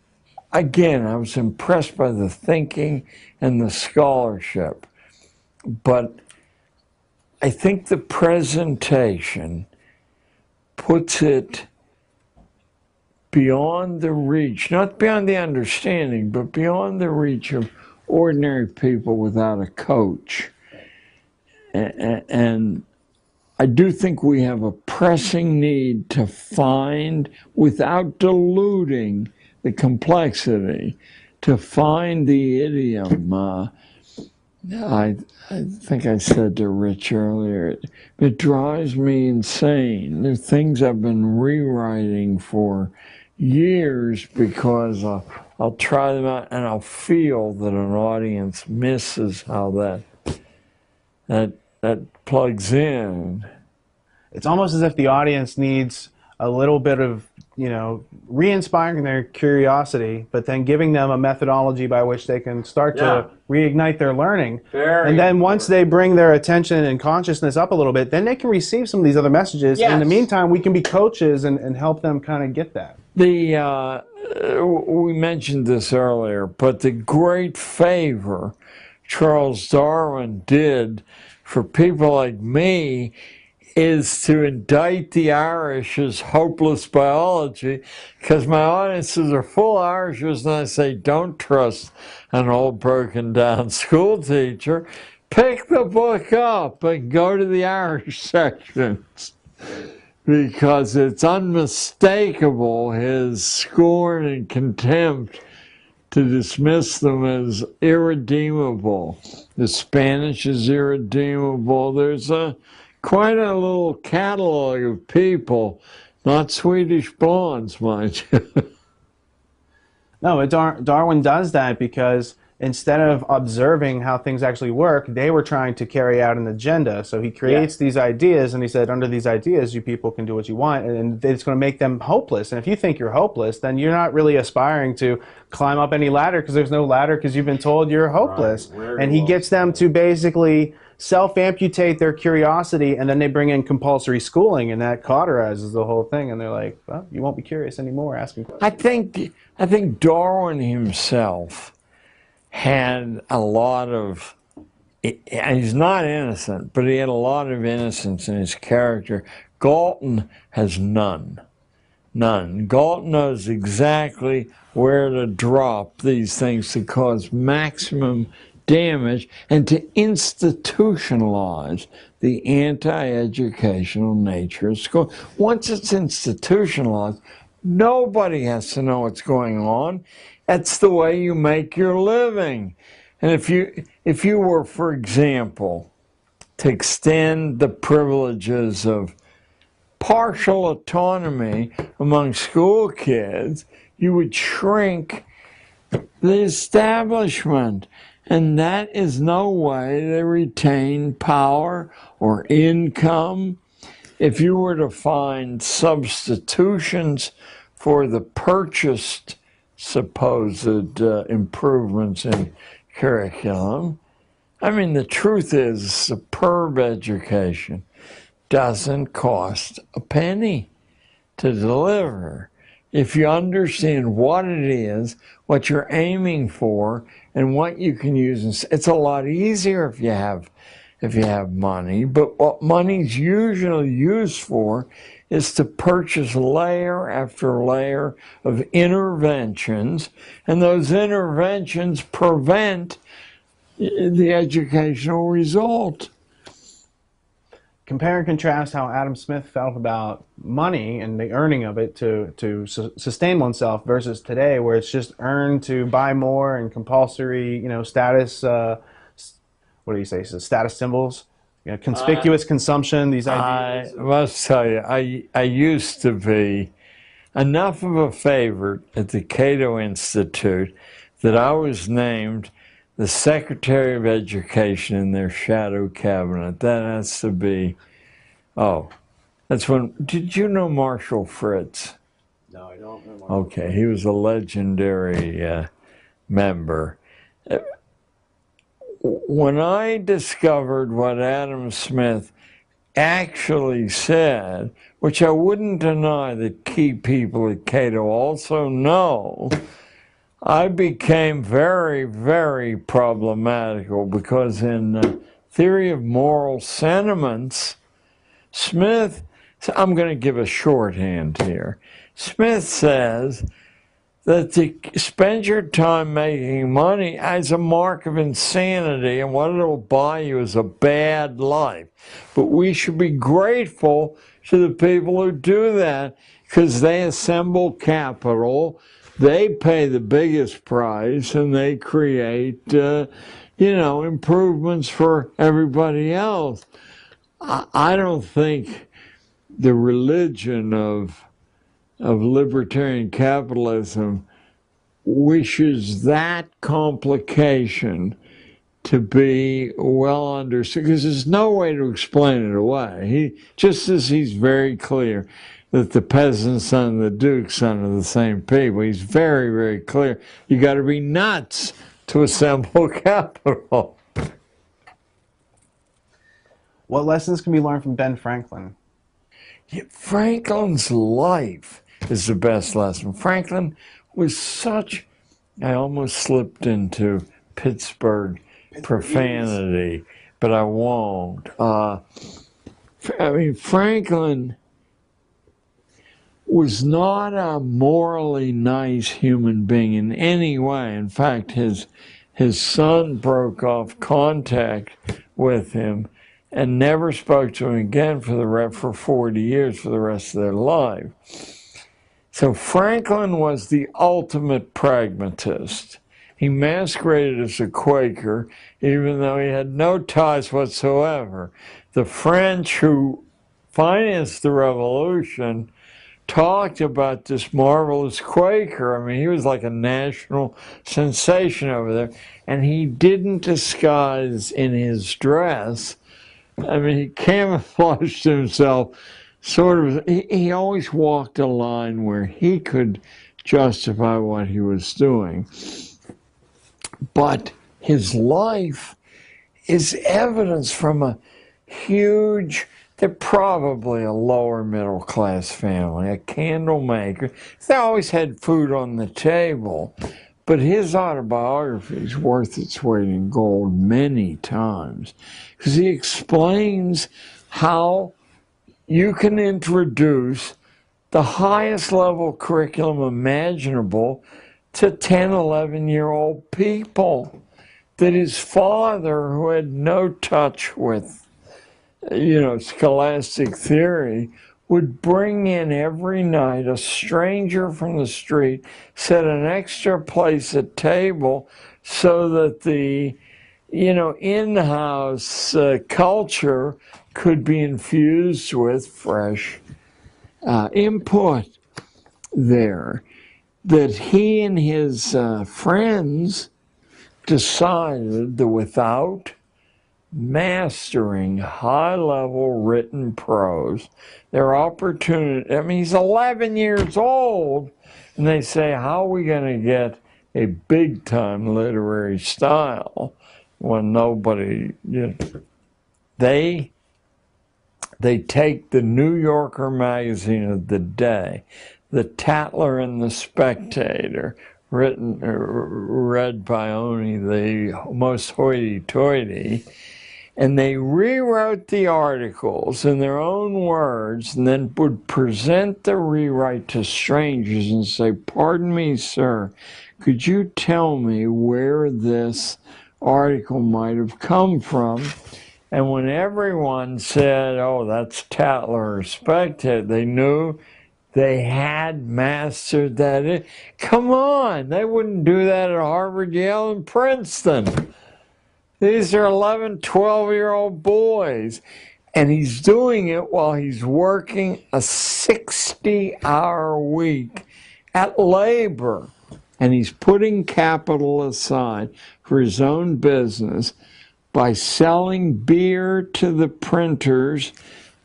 impressed by the thinking and the scholarship, but I think the presentation puts it beyond the reach, not beyond the understanding, but beyond the reach of ordinary people without a coach. And I do think we have a pressing need to find, without diluting the complexity, to find the idiom. I think I said to Rich earlier, it drives me insane. There are things I've been rewriting for years because I'll try them out and I'll feel that an audience misses how that plugs in. It's almost as if the audience needs a little bit of, re-inspiring their curiosity, but then giving them a methodology by which they can start to reignite their learning. And then once they bring their attention and consciousness up a little bit, then they can receive some of these other messages. Yes. In the meantime, we can be coaches and help them kind of get that. We mentioned this earlier, but the great favor Charles Darwin did for people like me is to indict the Irish as hopeless biology, because my audiences are full of Irishers, and I say, don't trust an old broken down school teacher. Pick the book up and go to the Irish sections, because it's unmistakable, his scorn and contempt to dismiss them as irredeemable. The Spanish is irredeemable. There's quite a little catalog of people, not Swedish blondes, mind you. No, but Darwin does that because instead of observing how things actually work, they were trying to carry out an agenda. So he creates these ideas, and he said, under these ideas, you people can do what you want, and it's going to make them hopeless. And if you think you're hopeless, then you're not really aspiring to climb up any ladder, because there's no ladder because you've been told you're hopeless. Right. And he gets them to basically self-amputate their curiosity, and then they bring in compulsory schooling, and that cauterizes the whole thing. And they're like, well, you won't be curious anymore asking questions. I think Darwin himself had a lot of, and he's not innocent, but he had a lot of innocence in his character. Galton has none. None. Galton knows exactly where to drop these things to cause maximum damage and to institutionalize the anti-educational nature of school. Once it's institutionalized, nobody has to know what's going on. That's the way you make your living. And if you were, for example, to extend the privileges of partial autonomy among school kids, you would shrink the establishment. And that is no way to retain power or income. If you were to find substitutions for the purchased supposed improvements in curriculum, I mean, the truth is, superb education doesn't cost a penny to deliver. If you understand what it is, what you're aiming for, and what you can use, it's a lot easier if you have money. But what money's usually used for is to purchase layer after layer of interventions, and those interventions prevent the educational result. Compare and contrast how Adam Smith felt about money and the earning of it to sustain oneself versus today, where it's just earned to buy more and compulsory, status, what do you say, so status symbols, conspicuous consumption, these ideas. I must tell you, I used to be enough of a favorite at the Cato Institute that I was named the Secretary of Education in their shadow cabinet. That has to be, that's when, did you know Marshall Fritz? No, I don't know Marshall. Okay, he was a legendary member. When I discovered what Adam Smith actually said, which I wouldn't deny that key people at Cato also know, I became very, very problematical, because in Theory of Moral Sentiments, Smith, I'm going to give a shorthand here. Smith says that to spend your time making money as a mark of insanity, and what it'll buy you is a bad life. But we should be grateful to the people who do that, because they assemble capital, they pay the biggest price, and they create, improvements for everybody else. I don't think the religion of libertarian capitalism wishes that complication to be well understood, because there's no way to explain it away. Just as he's very clear that the peasant's son and the duke's son are the same people, he's very, very clear. You got to be nuts to assemble capital. What lessons can be learned from Ben Franklin? Franklin's life is the best lesson. Franklin was such, I almost slipped into Pittsburgh profanity, but I won't. Franklin was not a morally nice human being in any way. In fact, his son broke off contact with him and never spoke to him again for 40 years, for the rest of their life. So Franklin was the ultimate pragmatist. He masqueraded as a Quaker, even though he had no ties whatsoever. The French who financed the revolution talked about this marvelous Quaker. He was like a national sensation over there. And he didn't disguise in his dress. He camouflaged himself he always walked a line where he could justify what he was doing. But his life is evidence from a huge, they're probably a lower middle class family, a candle maker. They always had food on the table. But his autobiography is worth its weight in gold many times, because he explains how you can introduce the highest level curriculum imaginable to 10, 11-year-old people. That his father, who had no touch with, scholastic theory, would bring in every night a stranger from the street, set an extra place at table so that the, in-house culture could be infused with fresh input there. That he and his friends decided that without mastering high-level written prose, their opportunity, he's 11 years old, and they say, how are we going to get a big-time literary style when nobody, They take the New Yorker magazine of the day, the Tatler and the Spectator, read by only the most hoity-toity, and they rewrote the articles in their own words, and then would present the rewrite to strangers and say, pardon me, sir, could you tell me where this article might have come from? And when everyone said, oh, that's Tatler or Spectator, they knew they had mastered that. Come on, they wouldn't do that at Harvard, Yale, and Princeton. These are 11, 12-year-old boys. And he's doing it while he's working a 60-hour week at labor. And he's putting capital aside for his own business by selling beer to the printers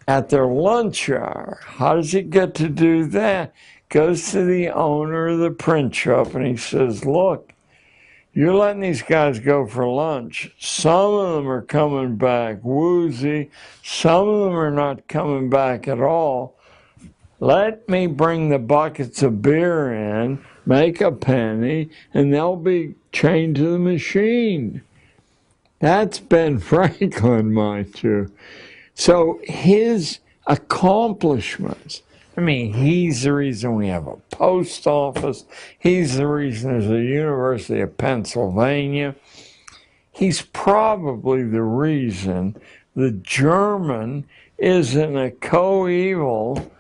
at their lunch hour. How does he get to do that? Goes to the owner of the print shop and he says, look, you're letting these guys go for lunch. Some of them are coming back woozy. Some of them are not coming back at all. Let me bring the buckets of beer in, make a penny, and they'll be chained to the machine. That's Ben Franklin, mind you. So his accomplishments I mean, he's the reason we have a post office. He's the reason there's a University of Pennsylvania. He's probably the reason the German isn't a coeval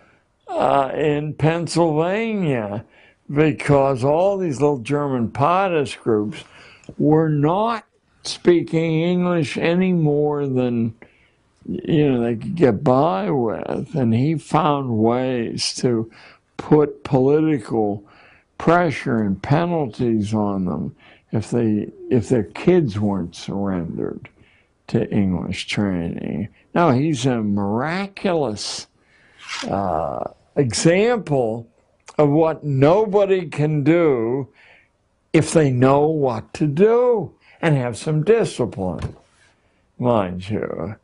in Pennsylvania, because all these little German potash groups were not speaking English any more than they could get by with, and he found ways to put political pressure and penalties on them if their kids weren't surrendered to English training. No, he's a miraculous example of what nobody can do if they know what to do and have some discipline, mind you.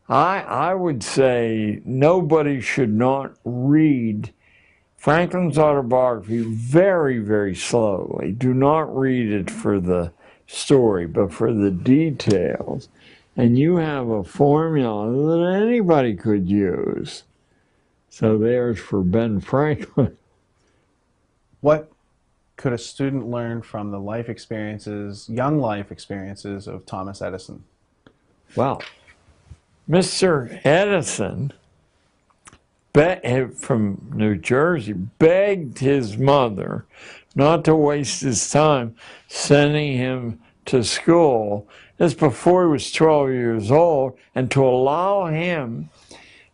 I would say nobody should not read Franklin's autobiography very, very slowly. Do not read it for the story, but for the details. And you have a formula that anybody could use. So there's for Ben Franklin. What could a student learn from the life experiences, young life experiences of Thomas Edison? Well, Mr. Edison, from New Jersey, begged his mother not to waste his time sending him to school. This before he was 12 years old, and to allow him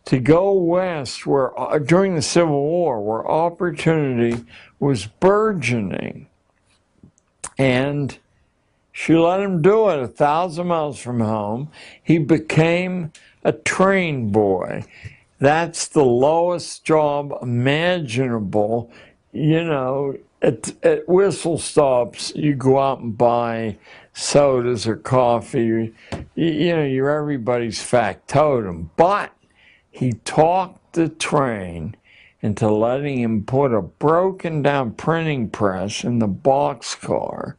to go west where during the Civil War, where opportunity was burgeoning. And she let him do it 1,000 miles from home. He became a train boy. That's the lowest job imaginable. At whistle stops, you go out and buy sodas or coffee. You're everybody's factotum. But he talked the train into letting him put a broken down printing press in the boxcar.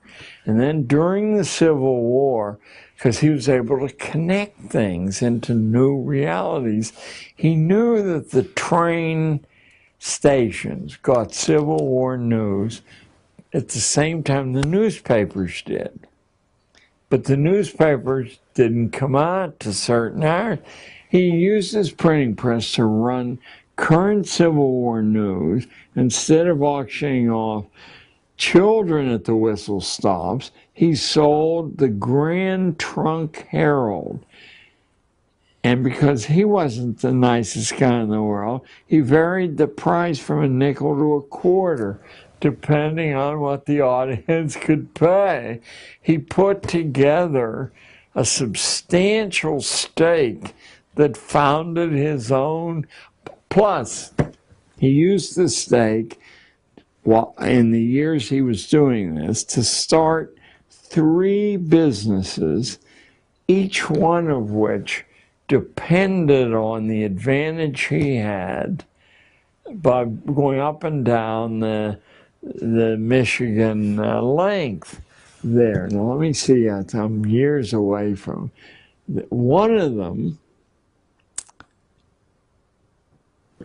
And then during the Civil War, because he was able to connect things into new realities, he knew that the train stations got Civil War news at the same time the newspapers did. But the newspapers didn't come out to certain hours. He used his printing press to run current Civil War news instead of auctioning off children at the whistle stops. He sold the Grand Trunk Herald. And because he wasn't the nicest guy in the world, he varied the price from a nickel to a quarter, depending on what the audience could pay. He put together a substantial stake that founded his own. Plus, he used the stake in the years he was doing this to start 3 businesses, each one of which depended on the advantage he had by going up and down the Michigan length there. Now, let me see. I'm years away from one of them.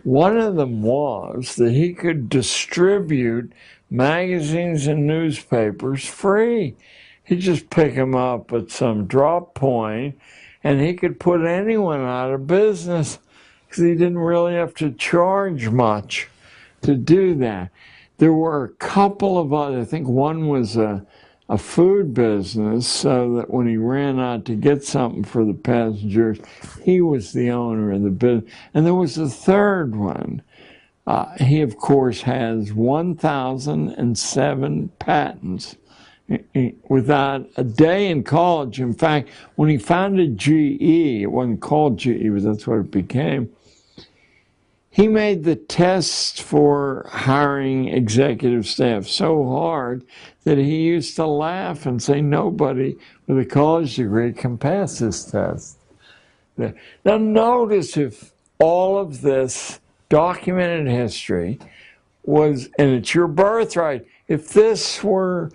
One of them was that he could distribute magazines and newspapers free. He'd just pick them up at some drop point, and he could put anyone out of business because he didn't really have to charge much to do that. There were a couple of other, I think one was a food business, so that when he ran out to get something for the passengers, he was the owner of the business. And there was a third one. He, of course, has 1,007 patents without a day in college. In fact, when he founded GE, it wasn't called GE, but that's what it became, he made the test for hiring executive staff so hard that he used to laugh and say nobody with a college degree can pass this test. Now notice if all of this documented history was, and it's your birthright, if this were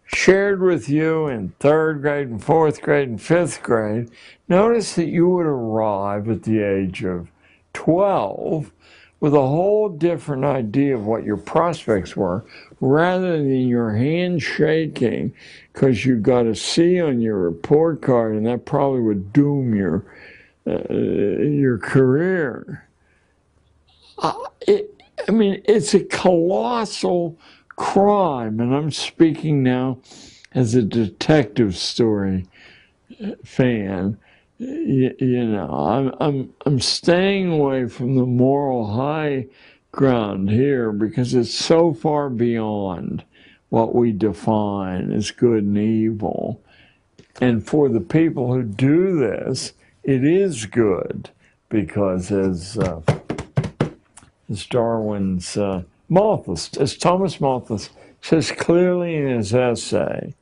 shared with you in 3rd grade and 4th grade and 5th grade, notice that you would arrive at the age of 12 with a whole different idea of what your prospects were, rather than your hand shaking because you got a C on your report card, and that probably would doom your career. It's a colossal crime, and I'm speaking now as a detective story fan. I'm staying away from the moral high ground here because it's so far beyond what we define as good and evil. And for the people who do this, it is good because as Darwin's Malthus, as Thomas Malthus says clearly in his essay,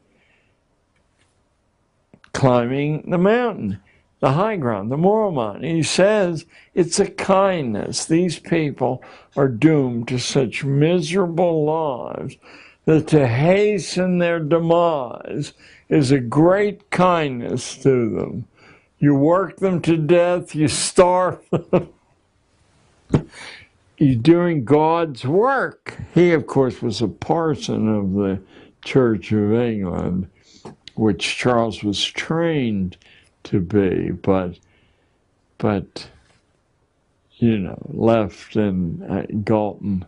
Climbing the Mountain, the high ground, the moral mountain. He says it's a kindness. These people are doomed to such miserable lives that to hasten their demise is a great kindness to them. You work them to death, you starve them. You're doing God's work. He, of course, was a parson of the Church of England, which Charles was trained to be, but left in Galton.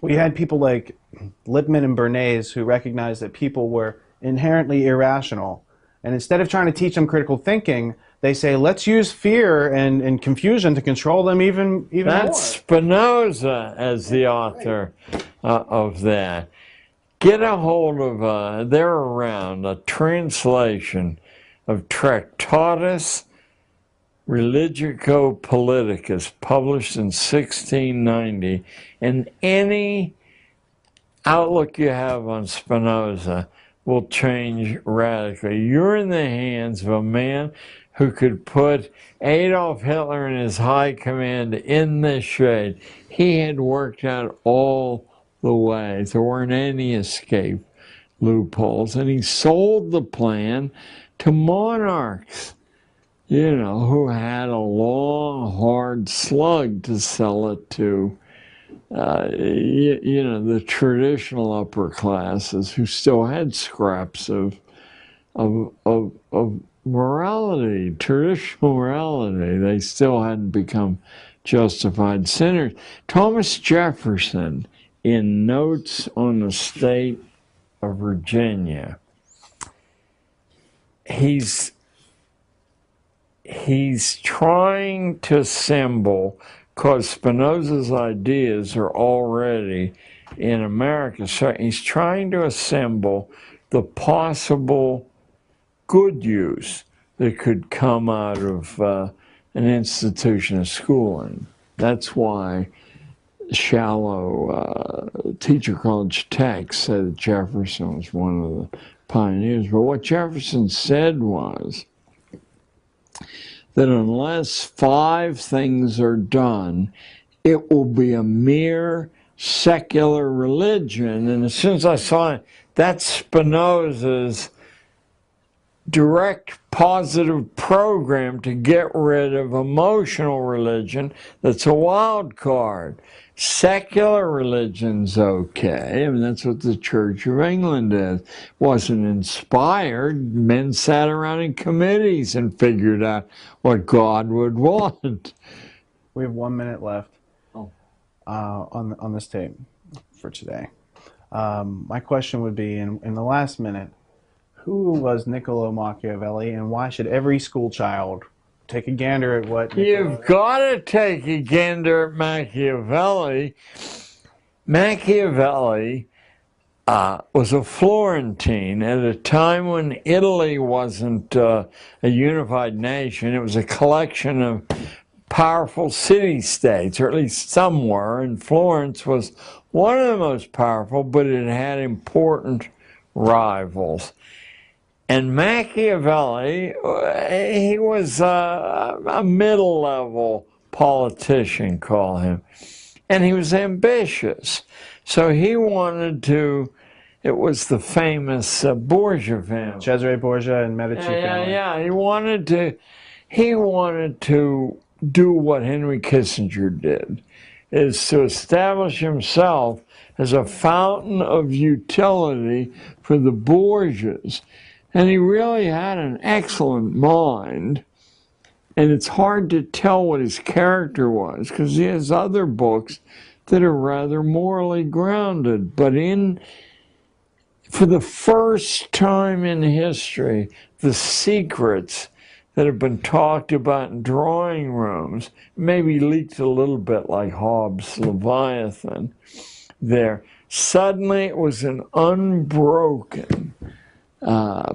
We had people like Lippmann and Bernays who recognized that people were inherently irrational. And instead of trying to teach them critical thinking, they say, let's use fear and confusion to control them even more. That's Spinoza as the author of that. Get a hold of, they're around, a translation of Tractatus Religico Politicus, published in 1690. And any outlook you have on Spinoza will change radically. You're in the hands of a man who could put Adolf Hitler and his high command in the shade. He had worked out all the ways. There weren't any escape loopholes. And he sold the plan to monarchs, who had a long, hard slug to sell it to, the traditional upper classes who still had scraps of morality, traditional morality. They still hadn't become justified sinners. Thomas Jefferson, in Notes on the State of Virginia, he's trying to assemble, because Spinoza's ideas are already in America, so he's trying to assemble the possible good use that could come out of an institution of schooling. That's why shallow teacher college texts said that Jefferson was one of the pioneers. But what Jefferson said was that unless 5 things are done, it will be a mere secular religion. And as soon as I saw it, that's Spinoza's direct positive program to get rid of emotional religion that's a wild card. Secular religion's okay. That's what the Church of England is. Wasn't inspired. Men sat around in committees and figured out what God would want. We have 1 minute left on this tape for today. My question would be, in the last minute, who was Niccolo Machiavelli, and why should every school child take a gander at what You've got to take a gander at Machiavelli. Machiavelli was a Florentine at a time when Italy wasn't a unified nation. It was a collection of powerful city-states, or at least some were, and Florence was one of the most powerful, but it had important rivals. And Machiavelli, he was a middle-level politician, call him. And he was ambitious. So he wanted to, it was the famous Borgia family. Cesare Borgia and Medici family. Yeah, he wanted to do what Henry Kissinger did. is to establish himself as a fountain of utility for the Borgias. And he really had an excellent mind. And it's hard to tell what his character was because he has other books that are rather morally grounded. But for the first time in history, the secrets that have been talked about in drawing rooms, maybe leaked a little bit like Hobbes' Leviathan there. Suddenly it was an unbroken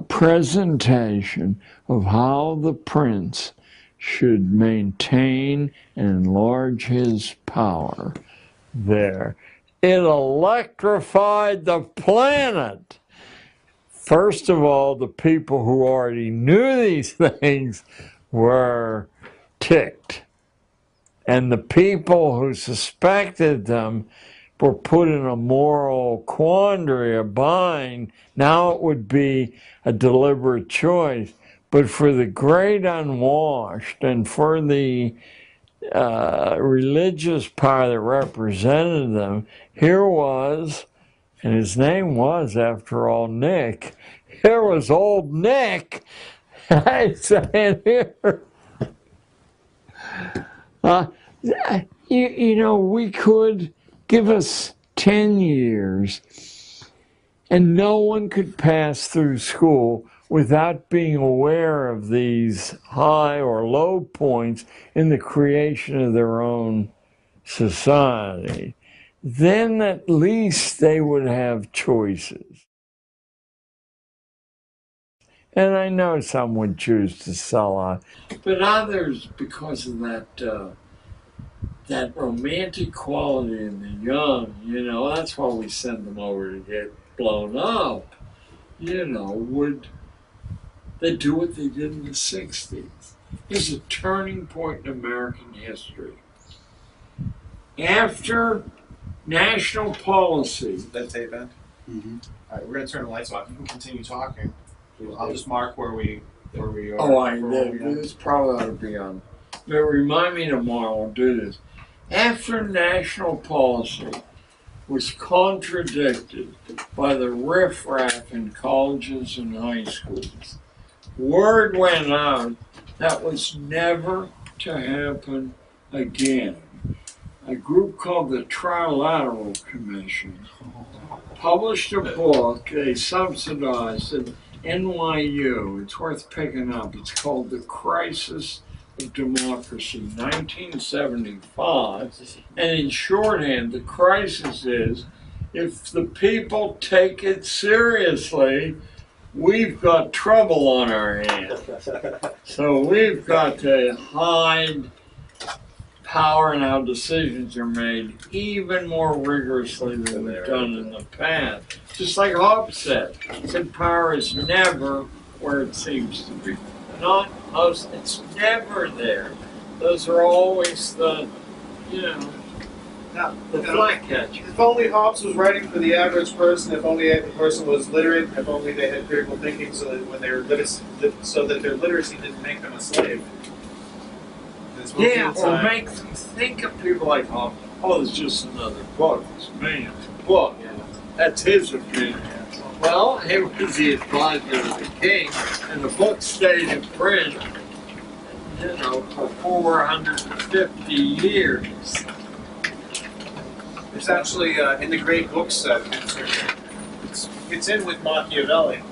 presentation of how the prince should maintain and enlarge his power there. It electrified the planet. First of all, the people who already knew these things were ticked. And the people who suspected them were put in a moral quandary, a bind. Now it would be a deliberate choice. But for the great unwashed and for the religious power that represented them, here was, and his name was, after all, Nick. Here was old Nick. Saying here, you know, we could give us 10 years and no one could pass through school without being aware of these high or low points in the creation of their own society. Then at least they would have choices. And I know some would choose to sell out, but others, because of that romantic quality in the young, you know, that's why we send them over to get blown up, you know, would they do what they did in the 60s? It's a turning point in American history. After national policy. That tape end? Mm-hmm. All right, we're going to turn the lights off. You can continue talking. I'll just mark where we are. Oh, this probably ought to be on. But remind me tomorrow, we'll do this. After national policy was contradicted by the riffraff in colleges and high schools, word went out that was never to happen again. A group called the Trilateral Commission published a book they subsidized at NYU. It's worth picking up. It's called The Crisis of Democracy, 1975. And in shorthand, the crisis is, if the people take it seriously, we've got trouble on our hands. So we've got to hide power and how decisions are made even more rigorously than we've done in the past. Just like Hobbes said power is never where it seems to be. Not most, it's never there. Those are always the, you know, the flag catcher. If only Hobbes was writing for the average person, if only the person was literate, if only they had critical thinking, so that when they were so that their literacy didn't make them a slave. Yeah, or make them think of people like Hobbes. Oh, it's just another book. It's man's book. Yeah. That's his opinion. Well, he was the advisor of the king, and the book stayed in print, you know, for 450 years. It's actually in the great book set. It's in with Machiavelli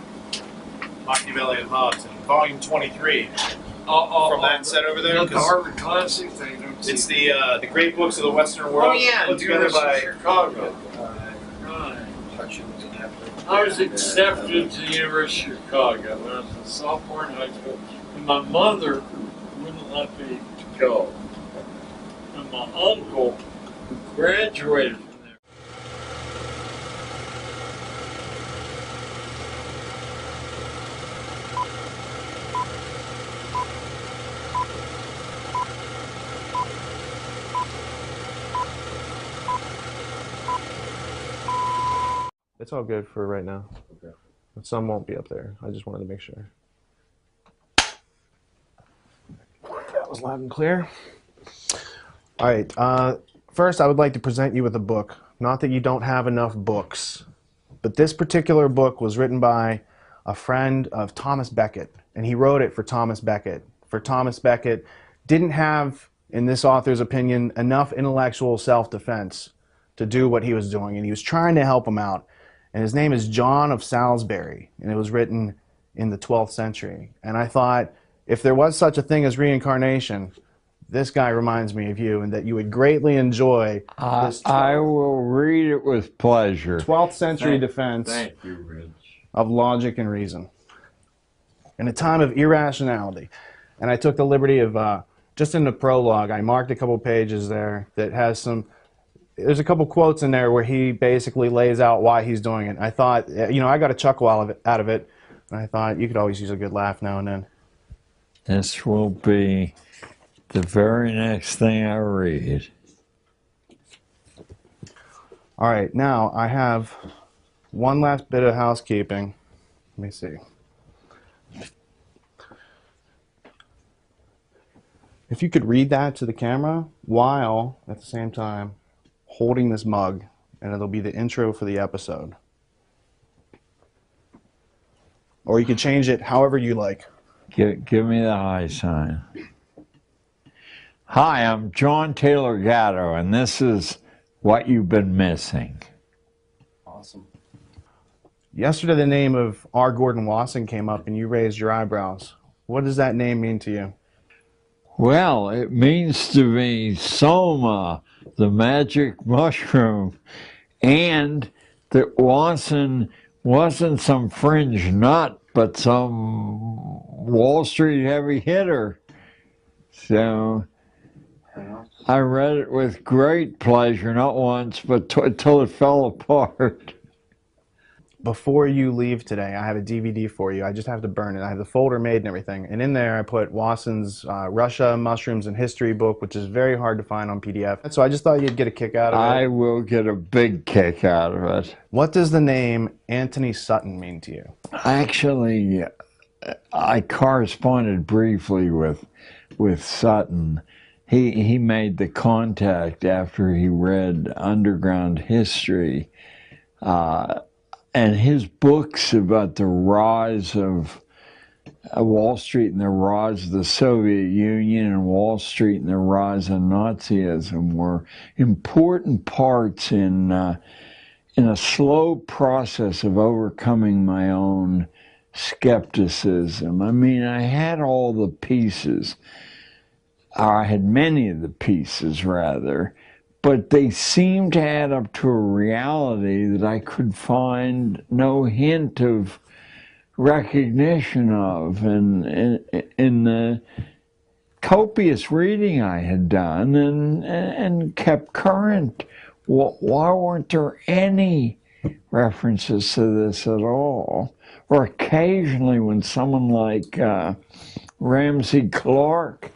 and Hobbes, in volume 23. From that set over there. The Harvard Classic thing. It's the great books of the Western world. Oh yeah, put together by Chicago. I was accepted to the University of Chicago when I was a sophomore in high school, and my mother wouldn't let me go. And my uncle, who graduated from there. It's all good for right now. Okay. Some won't be up there. I just wanted to make sure. That was loud and clear. All right. First, I would like to present you with a book. Not that you don't have enough books, but this particular book was written by a friend of Thomas Becket, and he wrote it for Thomas Becket. For Thomas Becket didn't have, in this author's opinion, enough intellectual self-defense to do what he was doing, and he was trying to help him out. And his name is John of Salisbury, and it was written in the 12th century. And I thought, if there was such a thing as reincarnation, this guy reminds me of you, and that you would greatly enjoy this. I will read it with pleasure. 12th century defense Thank you, Rich. of logic and reason in a time of irrationality. And I took the liberty of, just in the prologue, I marked a couple pages there that has some, there's a couple quotes in there where he basically lays out why he's doing it. I thought, you know, I got a chuckle out of it, and I thought you could always use a good laugh now and then. This will be the very next thing I read. All right, now I have one last bit of housekeeping. Let me see. If you could read that to the camera while at the same time holding this mug, and it'll be the intro for the episode. Or you can change it however you like. Give me the high sign. Hi, I'm John Taylor Gatto, and this is What You've Been Missing. Awesome. Yesterday the name of R. Gordon Wasson came up and you raised your eyebrows. What does that name mean to you? Well, it means to me soma, the magic mushroom, and that Wasson wasn't some fringe nut, but some Wall Street heavy hitter. So I read it with great pleasure, not once, but till it fell apart. Before you leave today, I have a DVD for you. I just have to burn it. I have the folder made and everything. And in there I put Wasson's Russia, Mushrooms, and History book, which is very hard to find on PDF. So I just thought you'd get a kick out of it. I will get a big kick out of it. What does the name Anthony Sutton mean to you? Actually, I corresponded briefly with Sutton. He made the contact after he read Underground History. And his books about the rise of Wall Street and the rise of the Soviet Union and Wall Street and the rise of Nazism were important parts in a slow process of overcoming my own skepticism. I mean, I had all the pieces, or I had many of the pieces, rather, but they seemed to add up to a reality that I could find no hint of recognition of. And in the copious reading I had done and kept current, why weren't there any references to this at all? Or occasionally when someone like Ramsey Clark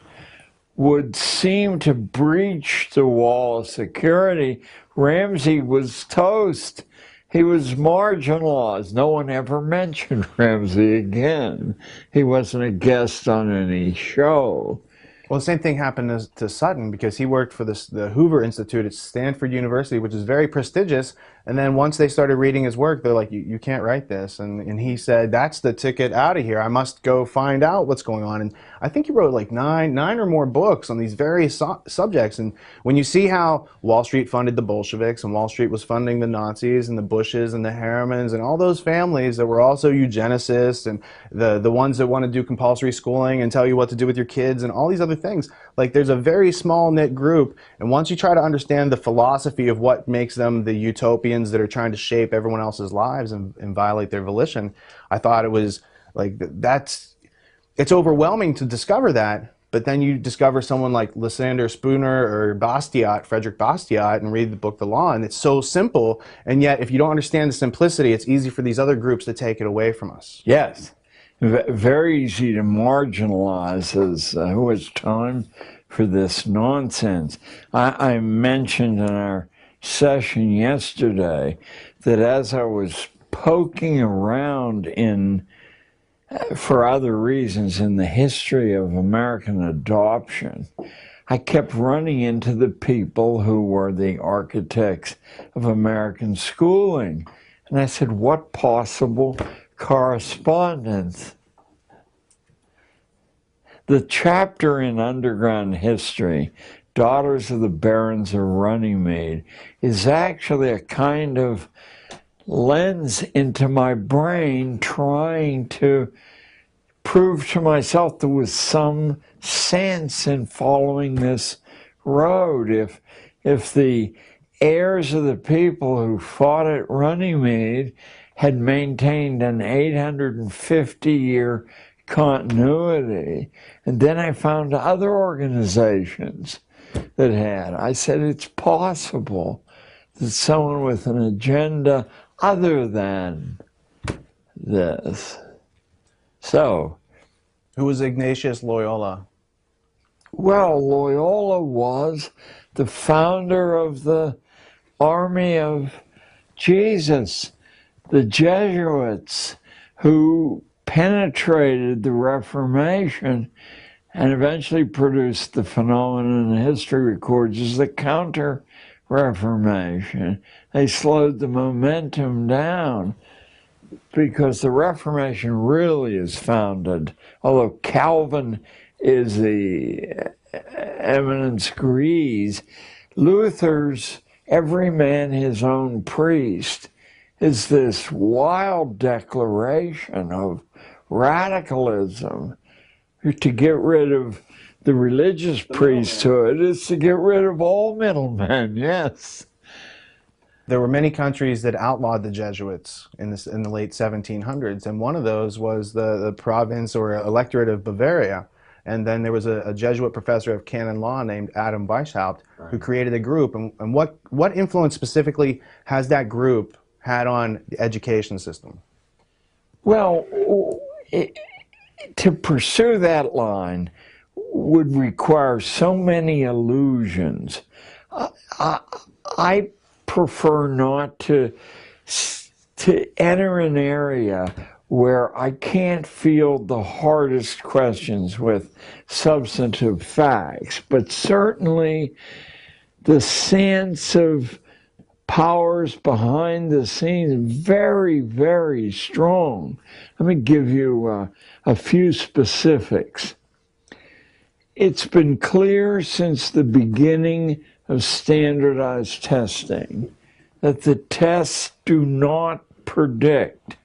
would seem to breach the wall of security, Ramsey was toast. He was marginalized. No one ever mentioned Ramsey again. He wasn't a guest on any show. Well, the same thing happened to Sutton, because he worked for the Hoover Institute at Stanford University, which is very prestigious. And then once they started reading his work, they're like, you can't write this. And he said, that's the ticket out of here. I must go find out what's going on. And I think he wrote like nine or more books on these various subjects. And when you see how Wall Street funded the Bolsheviks, and Wall Street was funding the Nazis and the Bushes and the Harrimans and all those families that were also eugenicists, and the ones that want to do compulsory schooling and tell you what to do with your kids and all these other things, like there's a very small knit group. And once you try to understand the philosophy of what makes them the utopians that are trying to shape everyone else's lives and violate their volition, I thought it was like, it's overwhelming to discover that. But then you discover someone like Lysander Spooner or Bastiat, Frederick Bastiat, and read the book The Law, and it's so simple, and yet if you don't understand the simplicity, it's easy for these other groups to take it away from us. Yes, very easy to marginalize as who has time for this nonsense. I mentioned in our session yesterday that as I was poking around for other reasons in the history of American adoption, I kept running into the people who were the architects of American schooling. And I said, what possible correspondence? The chapter in Underground History, Daughters of the Barons of Runnymede, is actually a kind of lens into my brain trying to prove to myself there was some sense in following this road. If the heirs of the people who fought at Runnymede had maintained an 850-year continuity, and then I found other organizations that had, I said it's possible that someone with an agenda other than this. So, who was Ignatius Loyola? Well, Loyola was the founder of the Army of Jesus, the Jesuits who penetrated the Reformation and eventually produced the phenomenon history records as the Counter-Reformation. They slowed the momentum down because the Reformation really is founded, although Calvin is the eminence grise, Luther's every man his own priest is this wild declaration of radicalism. To get rid of the religious priesthood is to get rid of all middlemen, yes. There were many countries that outlawed the Jesuits in the late 1700s, and one of those was the province or electorate of Bavaria. And then there was a Jesuit professor of canon law named Adam Weishaupt who created a group. And what influence specifically has that group had on the education system? Well, to pursue that line would require so many illusions. I prefer not to enter an area where I can't field the hardest questions with substantive facts, but certainly the sense of powers behind the scenes very, very strong. Let me give you a few specifics. It's been clear since the beginning of standardized testing that the tests do not predict.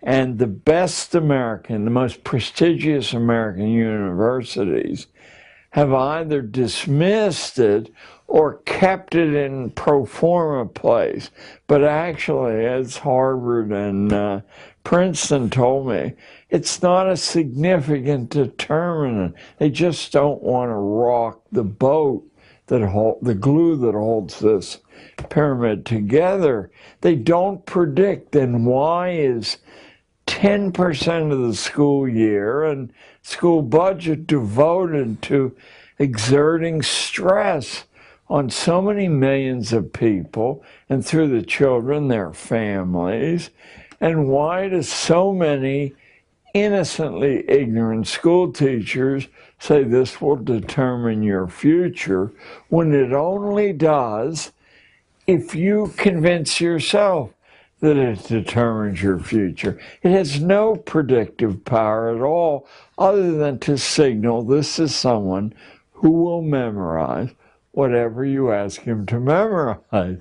And the best American, the most prestigious American universities have either dismissed it or kept it in pro forma place. But actually, as Harvard and Princeton told me, it's not a significant determinant. They just don't want to rock the boat, the glue that holds this pyramid together. They don't predict. Then why is 10% of the school year and school budget devoted to exerting stress on so many millions of people and through the children, their families? And why do so many innocently ignorant school teachers say this will determine your future when it only does if you convince yourself that it determines your future? It has no predictive power at all other than to signal this is someone who will memorize whatever you ask him to memorize.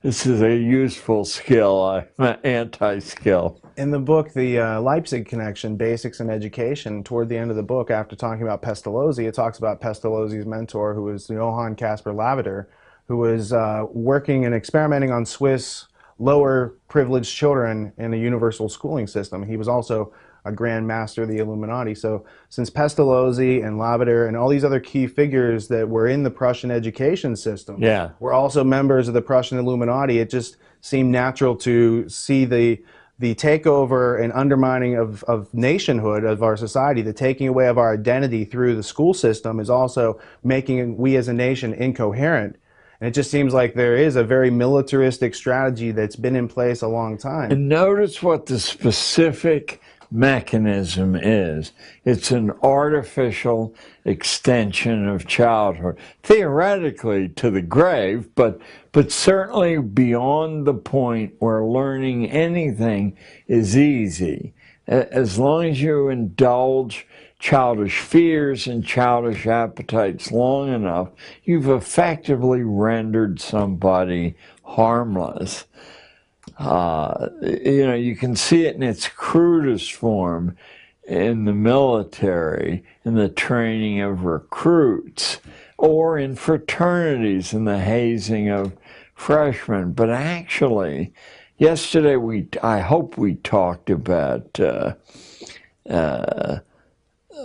This is a useful skill, an anti-skill. In the book, the Leipzig Connection, Basics in Education, toward the end of the book, after talking about Pestalozzi, it talks about Pestalozzi's mentor, who was Johann Caspar Lavater, who was working and experimenting on Swiss lower privileged children in a universal schooling system. He was also a Grand Master of the Illuminati. So since Pestalozzi and Lavater and all these other key figures that were in the Prussian education system were also members of the Prussian Illuminati, it just seemed natural to see the takeover and undermining of nationhood of our society, the taking away of our identity through the school system is also making we as a nation incoherent. And it just seems like there is a very militaristic strategy that's been in place a long time. And notice what the specific mechanism is. It's an artificial extension of childhood, theoretically to the grave, but certainly beyond the point where learning anything is easy. As long as you indulge childish fears and childish appetites long enough, you've effectively rendered somebody harmless. You can see it in its crudest form in the military, in the training of recruits, or in fraternities, in the hazing of freshmen. But actually, yesterday I hope we talked about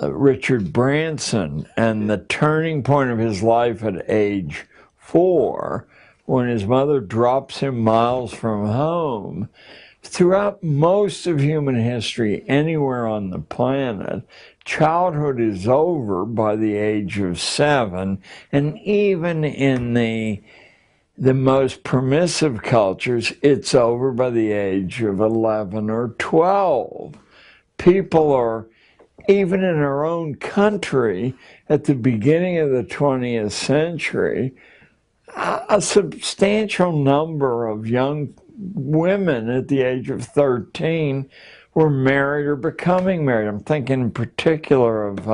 Richard Branson and the turning point of his life at age 4, when his mother drops him miles from home. Throughout most of human history, anywhere on the planet, childhood is over by the age of 7, and even in the most permissive cultures, it's over by the age of 11 or 12. People are, even in our own country, at the beginning of the 20th century, a substantial number of young women at the age of 13 were married or becoming married. I'm thinking in particular of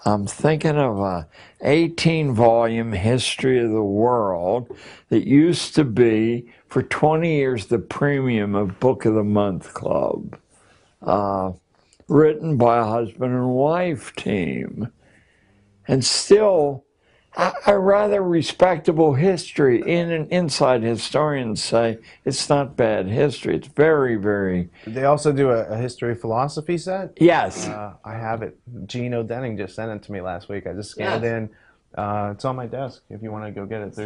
I'm thinking of a 18-volume history of the world that used to be, for 20 years, the premium of Book of the Month Club, written by a husband and wife team. And still, a rather respectable history. Inside historians say it's not bad history. It's very, very... Did they also do a history philosophy set? Yes. I have it. Gene O'Denning just sent it to me last week. I just scanned it in. It's on my desk if you want to go get it.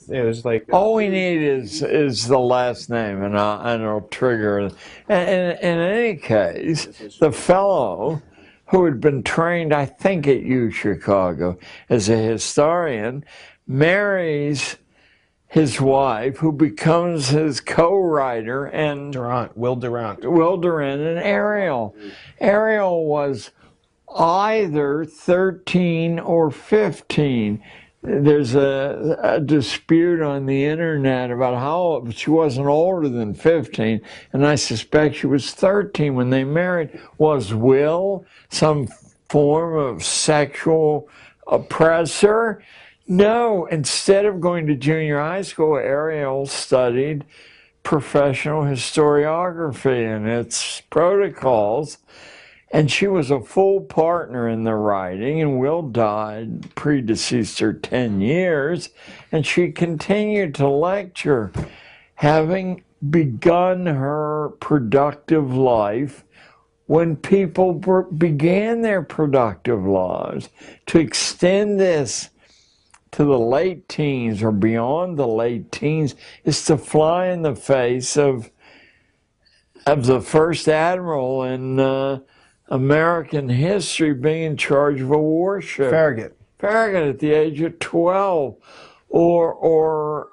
There's like... All we need is the last name, and it'll trigger. And in any case, the fellow who had been trained, I think, at U Chicago as a historian, marries his wife, who becomes his co-writer, and Will Durant, and Ariel. Ariel was either 13 or 15. There's a dispute on the internet about how she wasn't older than 15, and I suspect she was 13 when they married. Was Will some form of sexual oppressor? No. Instead of going to junior high school, Ariel studied professional historiography and its protocols. And she was a full partner in the writing, and Will died, predeceased her 10 years, and she continued to lecture, having begun her productive life when people began their productive lives. To extend this to the late teens or beyond the late teens is to fly in the face of the first admiral in American history being in charge of a warship. Farragut at the age of 12. Or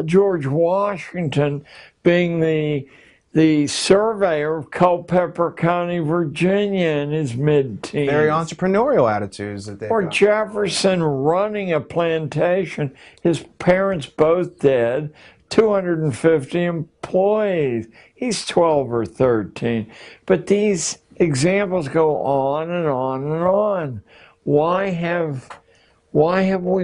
George Washington being the surveyor of Culpeper County, Virginia in his mid-teens. Very entrepreneurial attitudes that they Or got. Jefferson running a plantation, his parents both dead, 250 employees. He's 12 or 13. But these examples go on and on and on. Why have we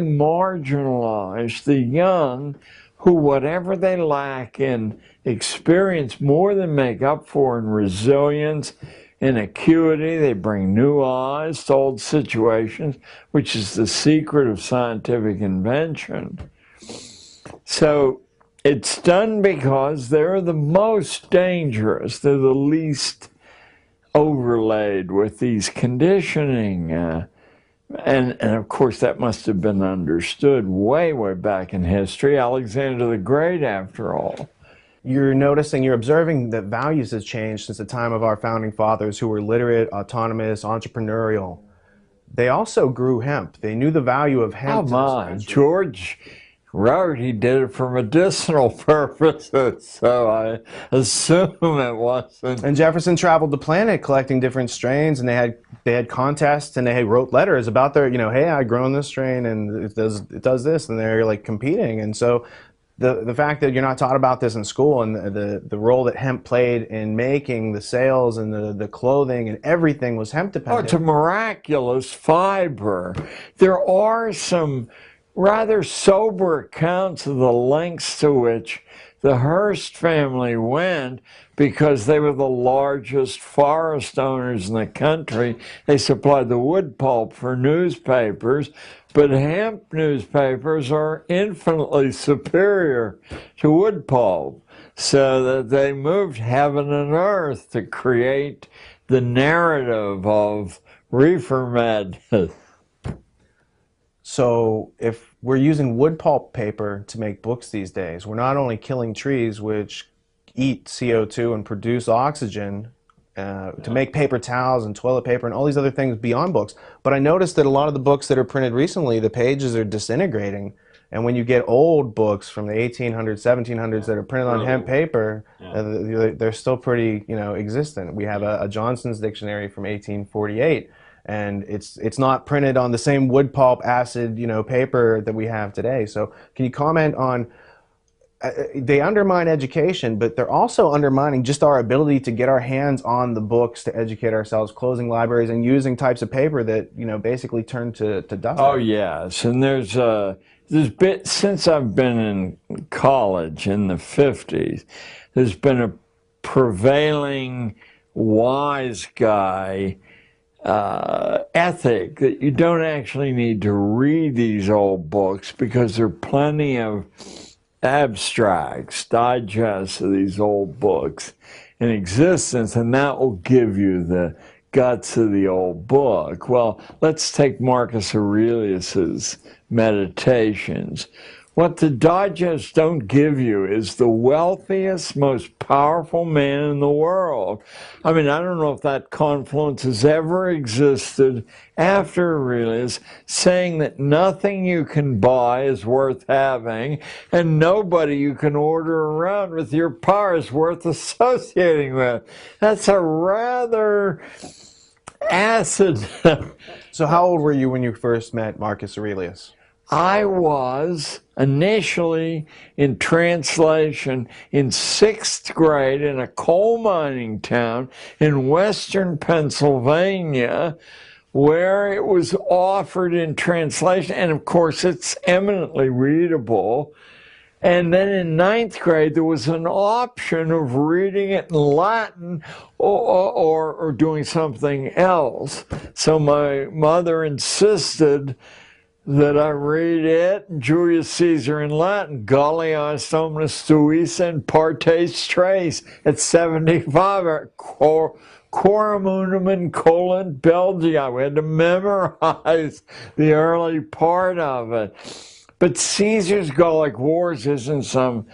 marginalized the young who, whatever they lack in experience, more than make up for in resilience and acuity? They bring new eyes to old situations, which is the secret of scientific invention. So it's done because they're the most dangerous. They're the least overlaid with these conditioning. And of course, that must have been understood way, way back in history. Alexander the Great, after all. You're observing that values has changed since the time of our founding fathers, who were literate, autonomous, entrepreneurial. They also grew hemp. They knew the value of hemp. Oh my, George wrote he did it for medicinal purposes, so I assume it wasn't. And Jefferson traveled the planet collecting different strains, and they had contests, and they wrote letters about their, hey, I grown this strain, and it does this, and they're like competing. And so the fact that you're not taught about this in school, and the role that hemp played in making the sails and the clothing and everything was hemp dependent. Oh, it's a miraculous fiber. There are some rather sober accounts of the lengths to which the Hearst family went because they were the largest forest owners in the country. They supplied the wood pulp for newspapers, but hemp newspapers are infinitely superior to wood pulp, so that they moved heaven and earth to create the narrative of reefer madness. So if we're using wood pulp paper to make books these days, we're not only killing trees, which eat CO2 and produce oxygen to make paper towels and toilet paper and all these other things beyond books, but I noticed that a lot of the books that are printed recently, the pages are disintegrating. And when you get old books from the 1800s, 1700s that are printed on hemp paper, they're still pretty, existent. We have a Johnson's Dictionary from 1848. And it's not printed on the same wood pulp acid, paper that we have today. So can you comment on, they undermine education, but they're also undermining just our ability to get our hands on the books to educate ourselves, closing libraries and using types of paper that, basically turn to dust. Oh, yes. And there's been, since I've been in college in the 50s, there's been a prevailing wise guy ethic that you don't actually need to read these old books because there are plenty of abstracts, digests of these old books in existence, and that will give you the guts of the old book. Well, let's take Marcus Aurelius's Meditations. What the digests don't give you is the wealthiest, most powerful man in the world. I mean, I don't know if that confluence has ever existed after Aurelius, saying that nothing you can buy is worth having, and nobody you can order around with your power is worth associating with. That's a rather acid. So how old were you when you first met Marcus Aurelius? I was initially in translation in 6th grade in a coal mining town in western Pennsylvania, where it was offered in translation, and of course it's eminently readable. And then in 9th grade, there was an option of reading it in Latin or doing something else. So my mother insisted that I read it, Julius Caesar in Latin, Gallias omnes tuis and partes tres, at 75, Quorum unum in colent Belgia. We had to memorize the early part of it. But Caesar's Gallic Wars isn't some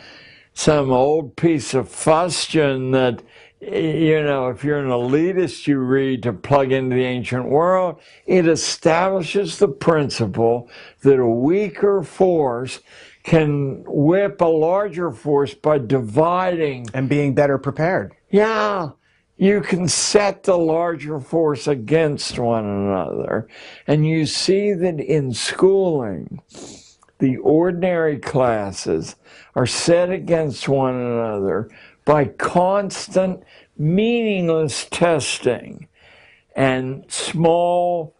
old piece of fustian that, if you're an elitist, you read to plug into the ancient world. It establishes the principle that a weaker force can whip a larger force by dividing. And being better prepared. Yeah. You can set the larger force against one another. And you see that in schooling, the ordinary classes are set against one another by constant, meaningless testing and small,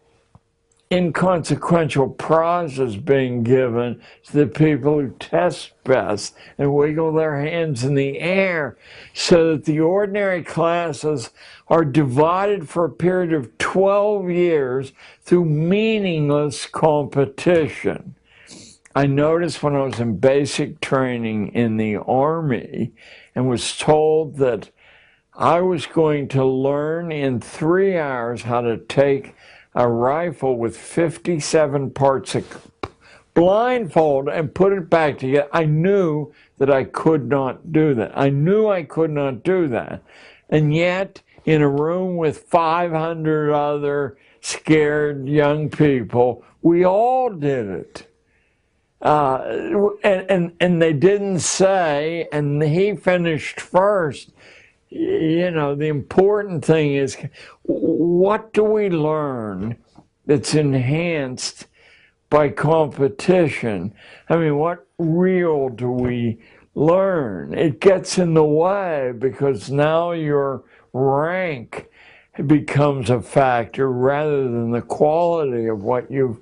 inconsequential prizes being given to the people who test best and wiggle their hands in the air, so that the ordinary classes are divided for a period of 12 years through meaningless competition. I noticed when I was in basic training in the Army and was told that I was going to learn in 3 hours how to take a rifle with 57 parts of blindfold and put it back together. I knew that I could not do that. I knew I could not do that. And yet, in a room with 500 other scared young people, we all did it. And they didn't say, and he finished first. You know, the important thing is, what do we learn that's enhanced by competition? I mean, what real do we learn? It gets in the way because now your rank becomes a factor rather than the quality of what you've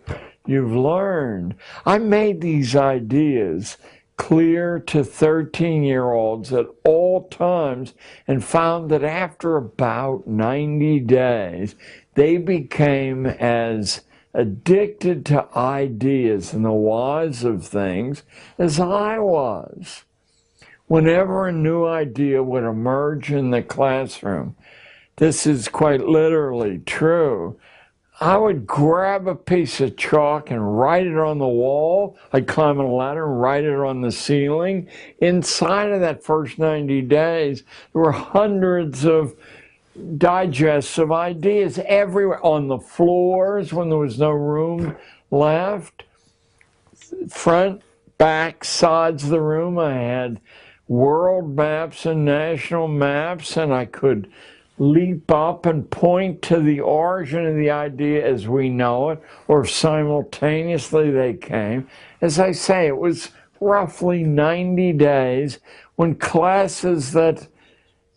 learned. I made these ideas clear to 13-year-olds at all times and found that after about 90 days, they became as addicted to ideas and the whys of things as I was. Whenever a new idea would emerge in the classroom, this is quite literally true, I would grab a piece of chalk and write it on the wall. I'd climb a ladder and write it on the ceiling. Inside of that first 90 days, there were hundreds of digests of ideas everywhere, on the floors when there was no room left, front, back, sides of the room. I had world maps and national maps, and I could leap up and point to the origin of the idea as we know it, or simultaneously they came. As I say, it was roughly 90 days when classes that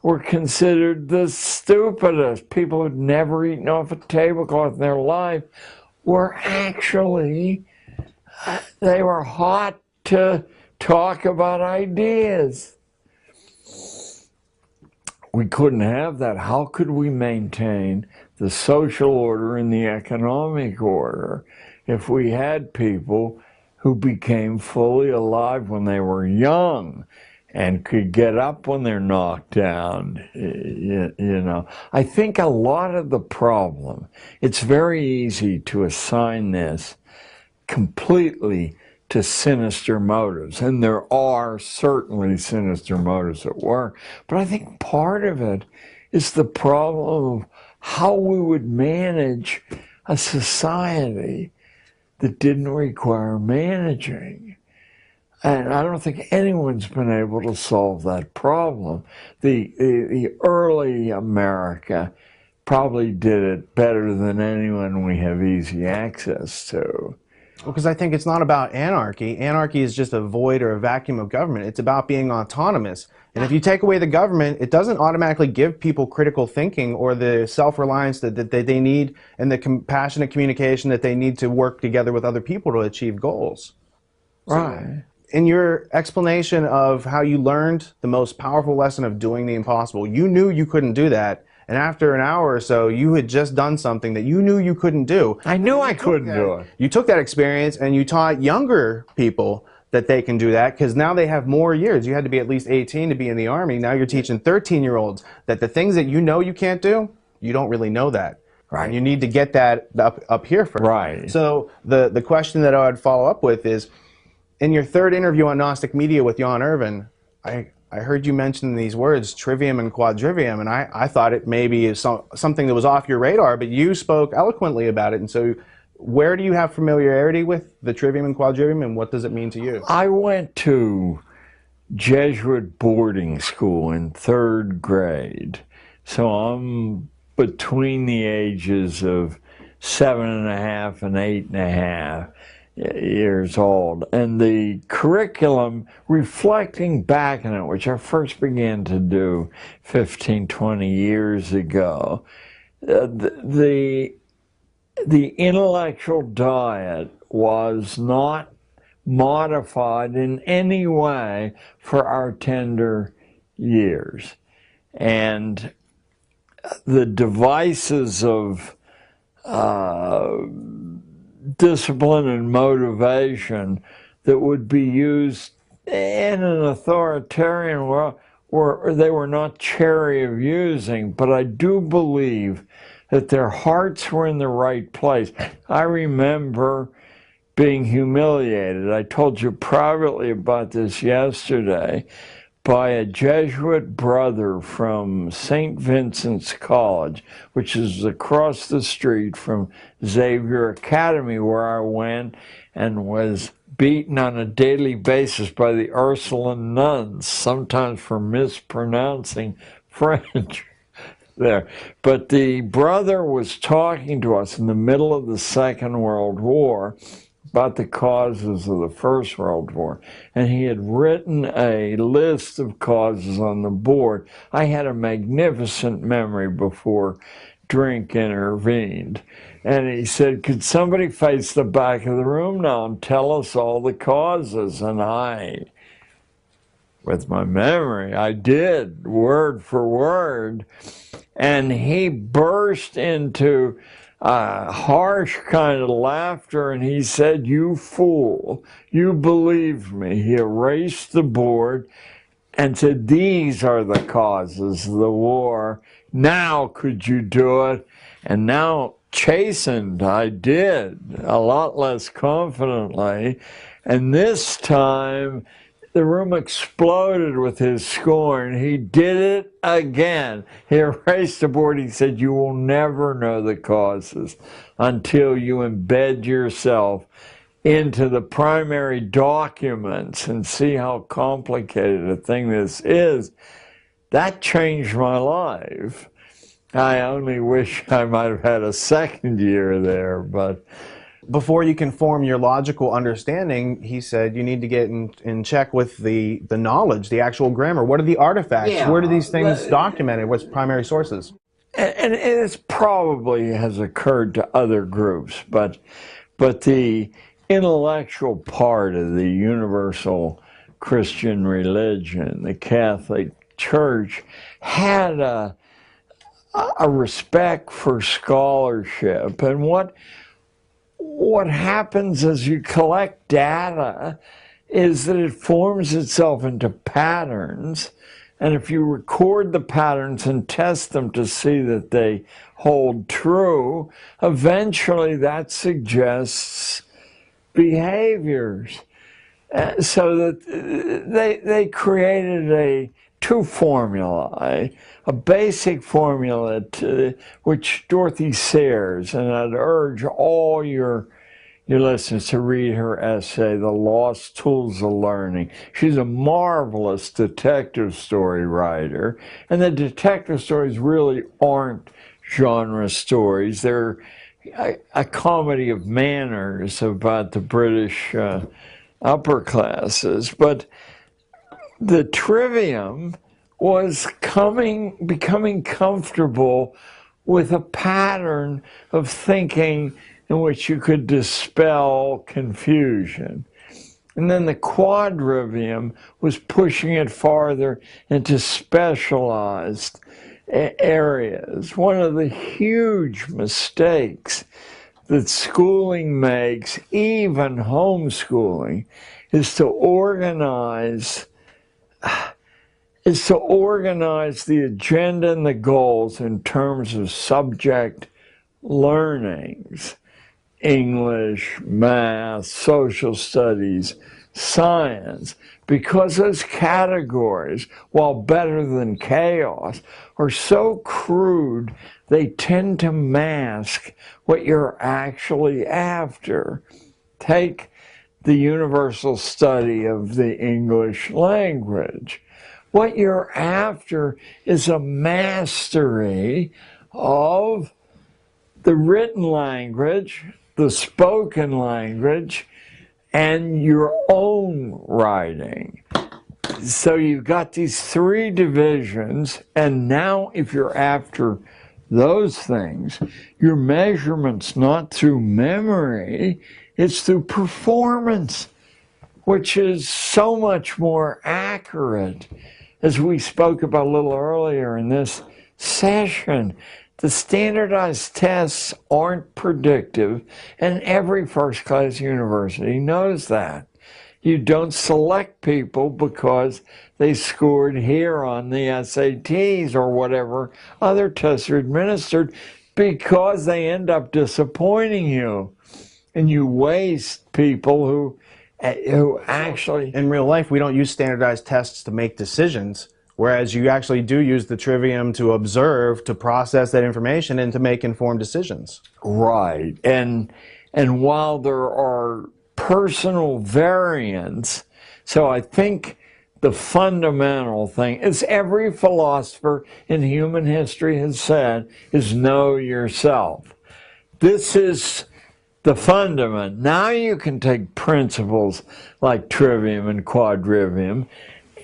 were considered the stupidest, people who'd never eaten off a tablecloth in their life, were actually, they were hot to talk about ideas. We couldn't have that. How could we maintain the social order and the economic order if we had people who became fully alive when they were young and could get up when they're knocked down? You know, I think a lot of the problem, it's very easy to assign this completely to sinister motives, and there are certainly sinister motives at work, but I think part of it is the problem of how we would manage a society that didn't require managing. And I don't think anyone's been able to solve that problem. The early America probably did it better than anyone we have easy access to. Well, because I think it's not about anarchy. Anarchy is just a void or a vacuum of government. It's about being autonomous. And if you take away the government, it doesn't automatically give people critical thinking or the self-reliance that they need and the compassionate communication that they need to work together with other people to achieve goals. Right. So, in your explanation of how you learned the most powerful lesson of doing the impossible, you knew you couldn't do that. And after an hour or so, you had just done something that you knew you couldn't do. I knew I couldn't do it. You took that experience and you taught younger people that they can do that because now they have more years. You had to be at least 18 to be in the Army. Now you're teaching 13-year-olds that the things that you know you can't do, you don't really know that. Right. And you need to get that up here first. Right. So the question that I would follow up with is, in your third interview on Gnostic Media with Jan Irvin, I heard you mention these words, trivium and quadrivium, and I thought it maybe is something that was off your radar, but you spoke eloquently about it. And so where do you have familiarity with the trivium and quadrivium, and what does it mean to you? I went to Jesuit boarding school in third grade, so I'm between the ages of 7.5 and 8.5 years old, and the curriculum, reflecting back on it, which I first began to do 15, 20 years ago, the intellectual diet was not modified in any way for our tender years. And the devices of discipline and motivation that would be used in an authoritarian world, they were not chary of using, but I do believe that their hearts were in the right place. I remember being humiliated. I told you privately about this yesterday, by a Jesuit brother from St. Vincent's College, which is across the street from Xavier Academy, where I went and was beaten on a daily basis by the Ursuline nuns, sometimes for mispronouncing French there. But the brother was talking to us in the middle of the Second World War about the causes of the First World War. And he had written a list of causes on the board. I had a magnificent memory before drink intervened. And he said, could somebody face the back of the room now and tell us all the causes? And I, with my memory, I did, word for word. And he burst into harsh kind of laughter, and he said, you fool, you believed me. He erased the board and said, these are the causes of the war. Now could you do it? And now, chastened, I did, a lot less confidently. And this time, the room exploded with his scorn. He did it again. He erased the board. He said, you will never know the causes until you embed yourself into the primary documents and see how complicated a thing this is. That changed my life. I only wish I might have had a second year there, but before you can form your logical understanding, he said you need to get in check with the knowledge, the actual grammar. What are the artifacts? Yeah, where do these things documented? What's primary sources? And it probably has occurred to other groups, but the intellectual part of the universal Christian religion, the Catholic Church, had a respect for scholarship. And what happens as you collect data is that it forms itself into patterns, and if you record the patterns and test them to see that they hold true, eventually that suggests behaviors. So that they created two formulae, a basic formula which Dorothy Sayers, and I'd urge all your listeners to read her essay, The Lost Tools of Learning. She's a marvelous detective story writer, and the detective stories really aren't genre stories. They're a comedy of manners about the British upper classes, but the trivium was becoming comfortable with a pattern of thinking in which you could dispel confusion. And then the quadrivium was pushing it farther into specialized areas. One of the huge mistakes that schooling makes, even homeschooling, is to organize the agenda and the goals in terms of subject learnings: English, math, social studies, science, because those categories, while better than chaos, are so crude they tend to mask what you're actually after. Take the universal study of the English language. What you're after is a mastery of the written language, the spoken language, and your own writing. So you've got these three divisions, and now if you're after those things, your measurement's not through memory, it's through performance, which is so much more accurate. As we spoke about a little earlier in this session, the standardized tests aren't predictive, and every first-class university knows that. You don't select people because they scored here on the SATs or whatever other tests are administered, because they end up disappointing you. And you waste people who who actually... In real life, we don't use standardized tests to make decisions, whereas you actually do use the trivium to observe, to process that information, and to make informed decisions. Right. And while there are personal variants, so I think the fundamental thing, as every philosopher in human history has said, is know yourself. This is the fundament. Now you can take principles like trivium and quadrivium,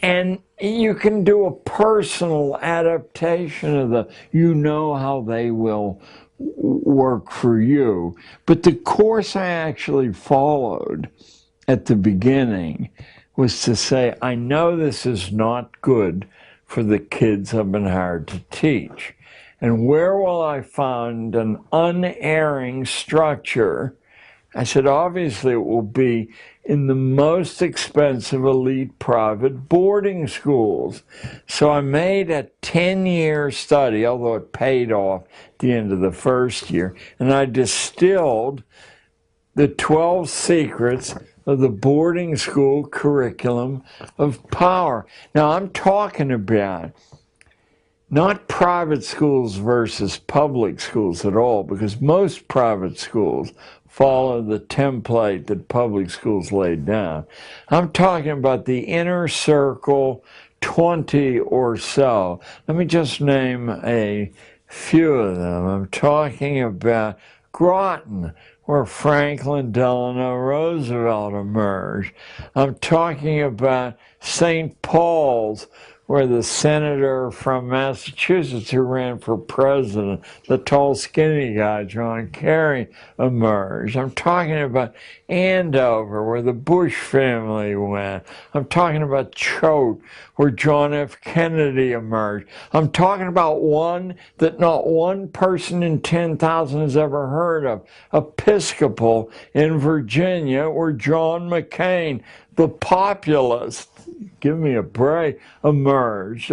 and you can do a personal adaptation of the, you know how they will work for you. But the course I actually followed at the beginning was to say, I know this is not good for the kids I've been hired to teach. And where will I find an unerring structure? I said, obviously it will be in the most expensive elite private boarding schools. So I made a 10-year study, although it paid off at the end of the first year, and I distilled the 12 secrets of the boarding school curriculum of power. Now I'm talking about not private schools versus public schools at all, because most private schools follow the template that public schools laid down. I'm talking about the inner circle, 20 or so. Let me just name a few of them. I'm talking about Groton, where Franklin Delano Roosevelt emerged. I'm talking about St. Paul's, where the senator from Massachusetts who ran for president, the tall, skinny guy, John Kerry, emerged. I'm talking about Andover, where the Bush family went. I'm talking about Choate, where John F. Kennedy emerged. I'm talking about one that not one person in 10,000 has ever heard of, Episcopal in Virginia, where John McCain, the populist, give me a break, emerged.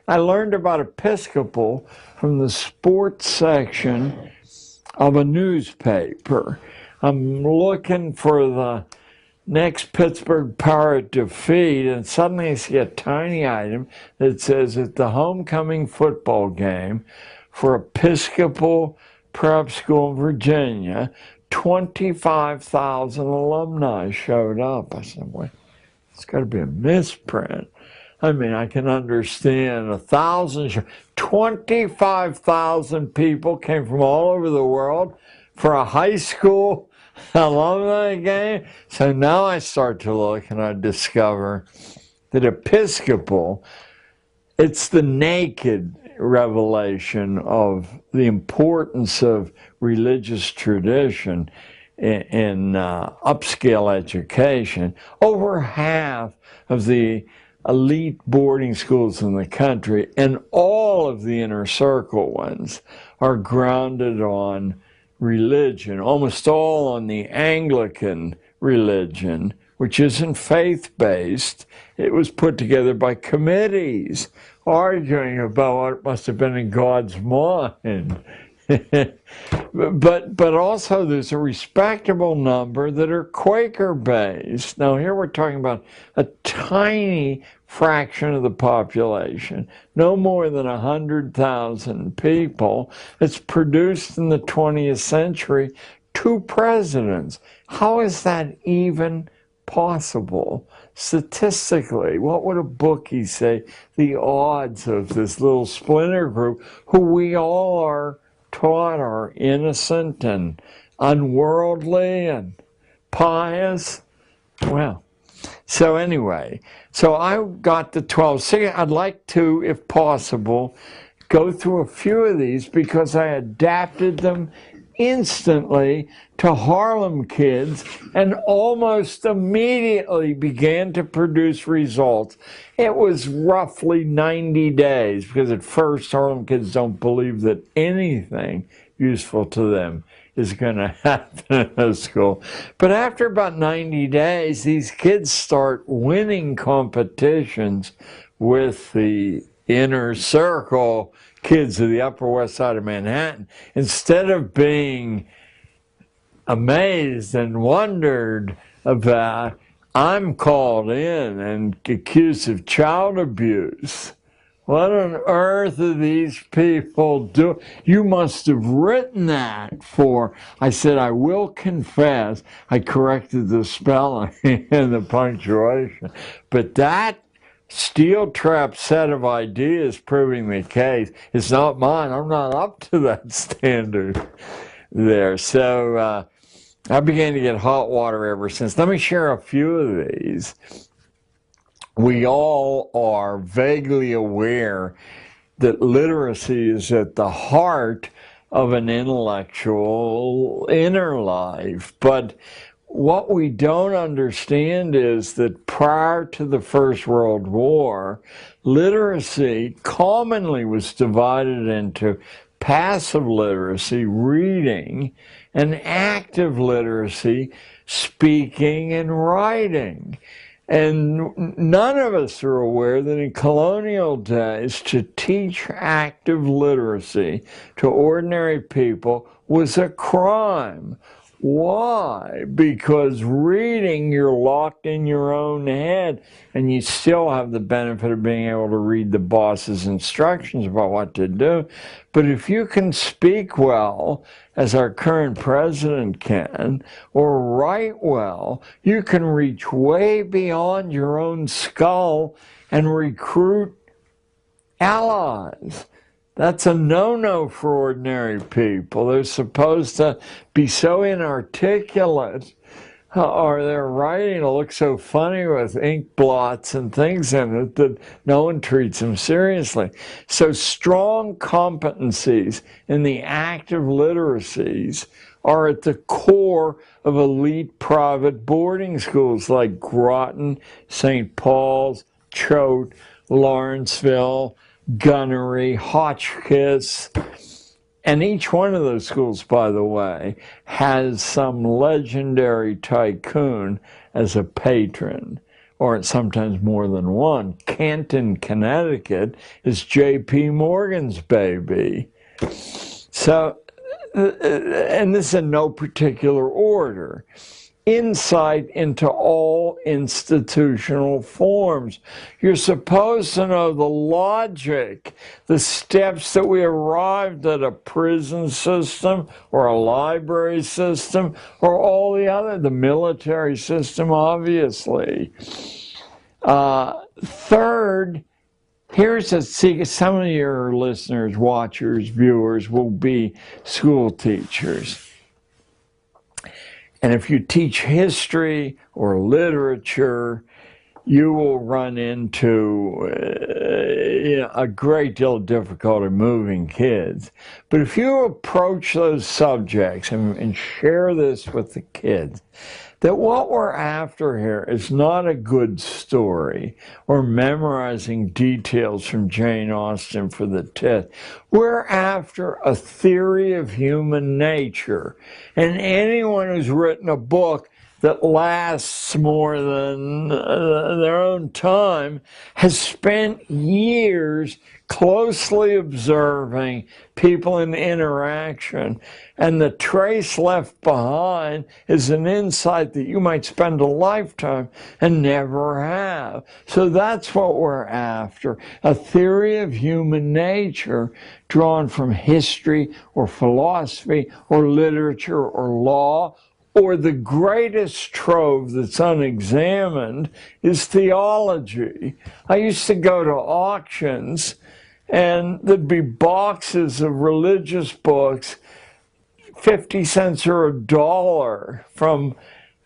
I learned about Episcopal from the sports section of a newspaper. I'm looking for the next Pittsburgh Pirate defeat, and suddenly I see a tiny item that says at the homecoming football game for Episcopal Prep School in Virginia, 25,000 alumni showed up. I said, wait, it's got to be a misprint. I mean, I can understand 1,000, 25,000 people came from all over the world for a high school alumni game. So now I start to look and I discover that Episcopal, it's the naked revelation of the importance of religious tradition in upscale education. Over half of the elite boarding schools in the country, and all of the inner circle ones, are grounded on religion, almost all on the Anglican religion, which isn't faith-based. It was put together by committees arguing about what must have been in God's mind. But also there's a respectable number that are Quaker-based. Now here we're talking about a tiny fraction of the population, no more than 100,000 people. It's produced in the 20th century 2 presidents. How is that even possible statistically? What would a bookie say the odds of this little splinter group, who we all are taught are innocent and unworldly and pious? Well, so anyway, so I got the 12. So I'd like to, if possible, go through a few of these because I adapted them instantly to Harlem kids and almost immediately began to produce results. It was roughly 90 days because at first Harlem kids don't believe that anything useful to them is going to happen in a school. But after about 90 days, these kids start winning competitions with the inner circle kids of the Upper West Side of Manhattan. Instead of being amazed and wondered about, I'm called in and accused of child abuse. What on earth are these people doing? You must have written that for, I said, I will confess, I corrected the spelling and the punctuation, but that steel trap set of ideas proving the case is not mine. I'm not up to that standard there. So I began to get hot water ever since. Let me share a few of these. We all are vaguely aware that literacy is at the heart of an intellectual inner life. But what we don't understand is that prior to the First World War, literacy commonly was divided into passive literacy, reading, and active literacy, speaking and writing. And none of us are aware that in colonial days, to teach active literacy to ordinary people was a crime. Why? Because reading, you're locked in your own head, and you still have the benefit of being able to read the boss's instructions about what to do. But if you can speak well, as our current president can, or write well, you can reach way beyond your own skull and recruit allies. That's a no-no for ordinary people. They're supposed to be so inarticulate, or their writing will look so funny with ink blots and things in it that no one treats them seriously. So strong competencies in the active literacies are at the core of elite private boarding schools like Groton, St. Paul's, Choate, Lawrenceville, Gunnery, Hotchkiss. And each one of those schools, by the way, has some legendary tycoon as a patron, or sometimes more than one. Canton, Connecticut is J.P. Morgan's baby. So, and this is in no particular order. Insight into all institutional forms. You're supposed to know the logic, the steps that we arrived at a prison system or a library system or all the other, the military system, obviously. Third, here's a secret. Some of your listeners, watchers, viewers will be school teachers. And if you teach history or literature, you will run into a great deal of difficulty moving kids. But if you approach those subjects and share this with the kids, that what we're after here is not a good story or memorizing details from Jane Austen for the test. We're after a theory of human nature. And anyone who's written a book that lasts more than their own time has spent years closely observing people in interaction, and the trace left behind is an insight that you might spend a lifetime and never have. So that's what we're after, a theory of human nature drawn from history or philosophy or literature or law, or the greatest trove that's unexamined is theology. I used to go to auctions, and there'd be boxes of religious books, 50 cents or $1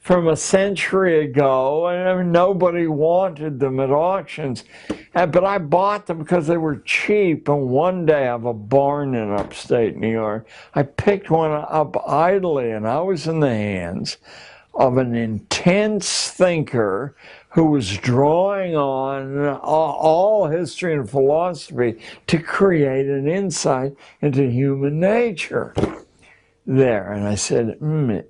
from a century ago, and nobody wanted them at auctions. But I bought them because they were cheap, and one day I have a barn in upstate New York. I picked one up idly, and I was in the hands of an intense thinker who was drawing on all history and philosophy to create an insight into human nature there. And I said,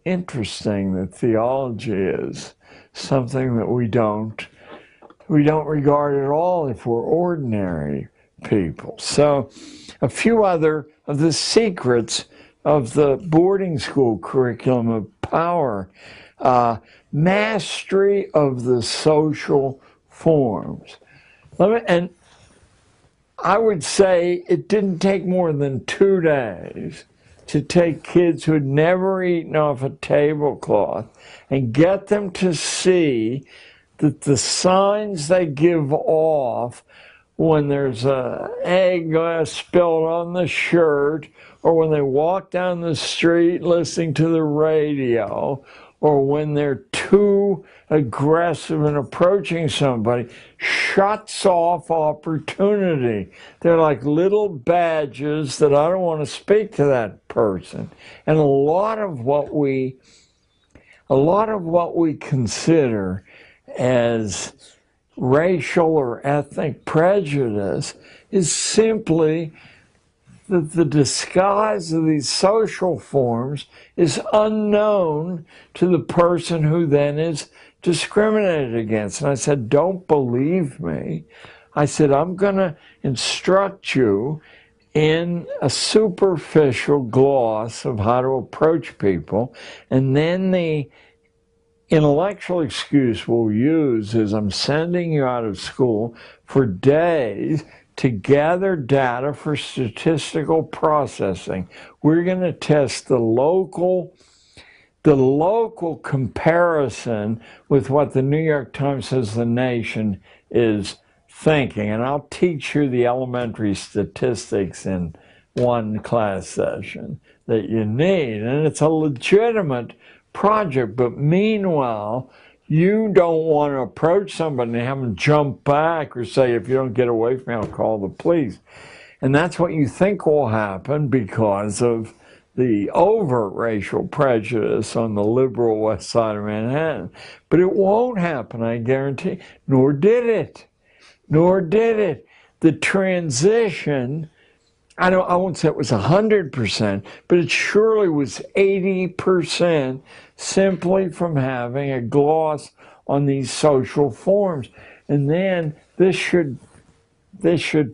interesting that theology is something that we don't regard at all if we're ordinary people. So a few other of the secrets of the boarding school curriculum of power. Mastery of the social forms. And I would say it didn't take more than 2 days to take kids who had never eaten off a tablecloth and get them to see that the signs they give off when there's an egg spilled on the shirt, or when they walk down the street listening to the radio, or when they're too aggressive in approaching somebody, shuts off opportunity. They're like little badges that I don't want to speak to that person. And a lot of what we consider as racial or ethnic prejudice is simply that the disguise of these social forms is unknown to the person who then is discriminated against. And I said, don't believe me. I said, I'm going to instruct you in a superficial gloss of how to approach people, and then the intellectual excuse we'll use is I'm sending you out of school for days to gather data for statistical processing. We're going to test the local comparison with what the New York Times says the nation is thinking. And I'll teach you the elementary statistics in one class session that you need. And it's a legitimate project, but meanwhile, you don't want to approach somebody and have them jump back or say, if you don't get away from me, I'll call the police. And that's what you think will happen because of the overt racial prejudice on the liberal west side of Manhattan. But it won't happen, I guarantee. Nor did it. Nor did it. The transition, I won't say it was 100%, but it surely was 80% simply from having a gloss on these social forms. And then this should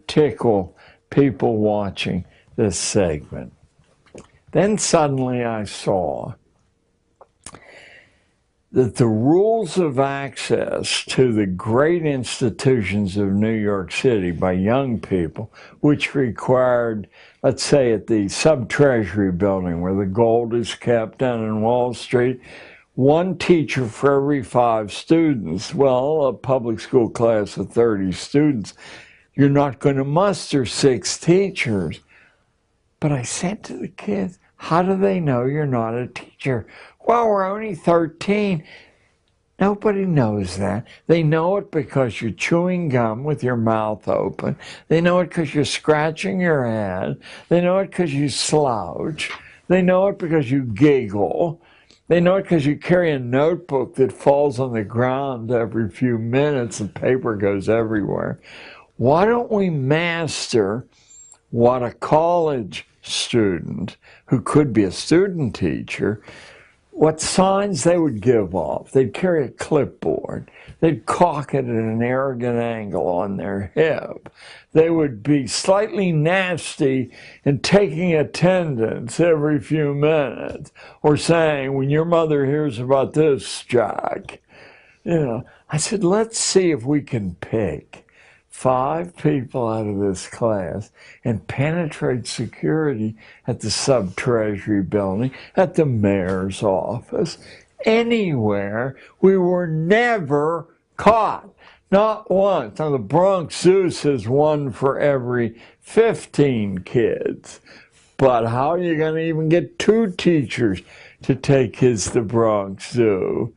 tickle people watching this segment. Then suddenly I saw that the rules of access to the great institutions of New York City by young people, which required, let's say at the Sub-Treasury building where the gold is kept down in Wall Street, 1 teacher for every 5 students. Well, a public school class of 30 students, you're not going to muster 6 teachers. But I said to the kids, how do they know you're not a teacher? Well, we're only 13. Nobody knows that. They know it because you're chewing gum with your mouth open. They know it because you're scratching your head. They know it because you slouch. They know it because you giggle. They know it because you carry a notebook that falls on the ground every few minutes and paper goes everywhere. Why don't we master what a college student, who could be a student teacher, what signs they would give off? They'd carry a clipboard. They'd cock it at an arrogant angle on their hip. They would be slightly nasty in taking attendance every few minutes, or saying, when your mother hears about this, Jack. I said, let's see if we can pick 5 people out of this class and penetrate security at the Sub-Treasury building, at the mayor's office, anywhere. We were never caught. Not once. Now, the Bronx Zoo says 1 for every 15 kids. But how are you going to even get 2 teachers to take kids to the Bronx Zoo?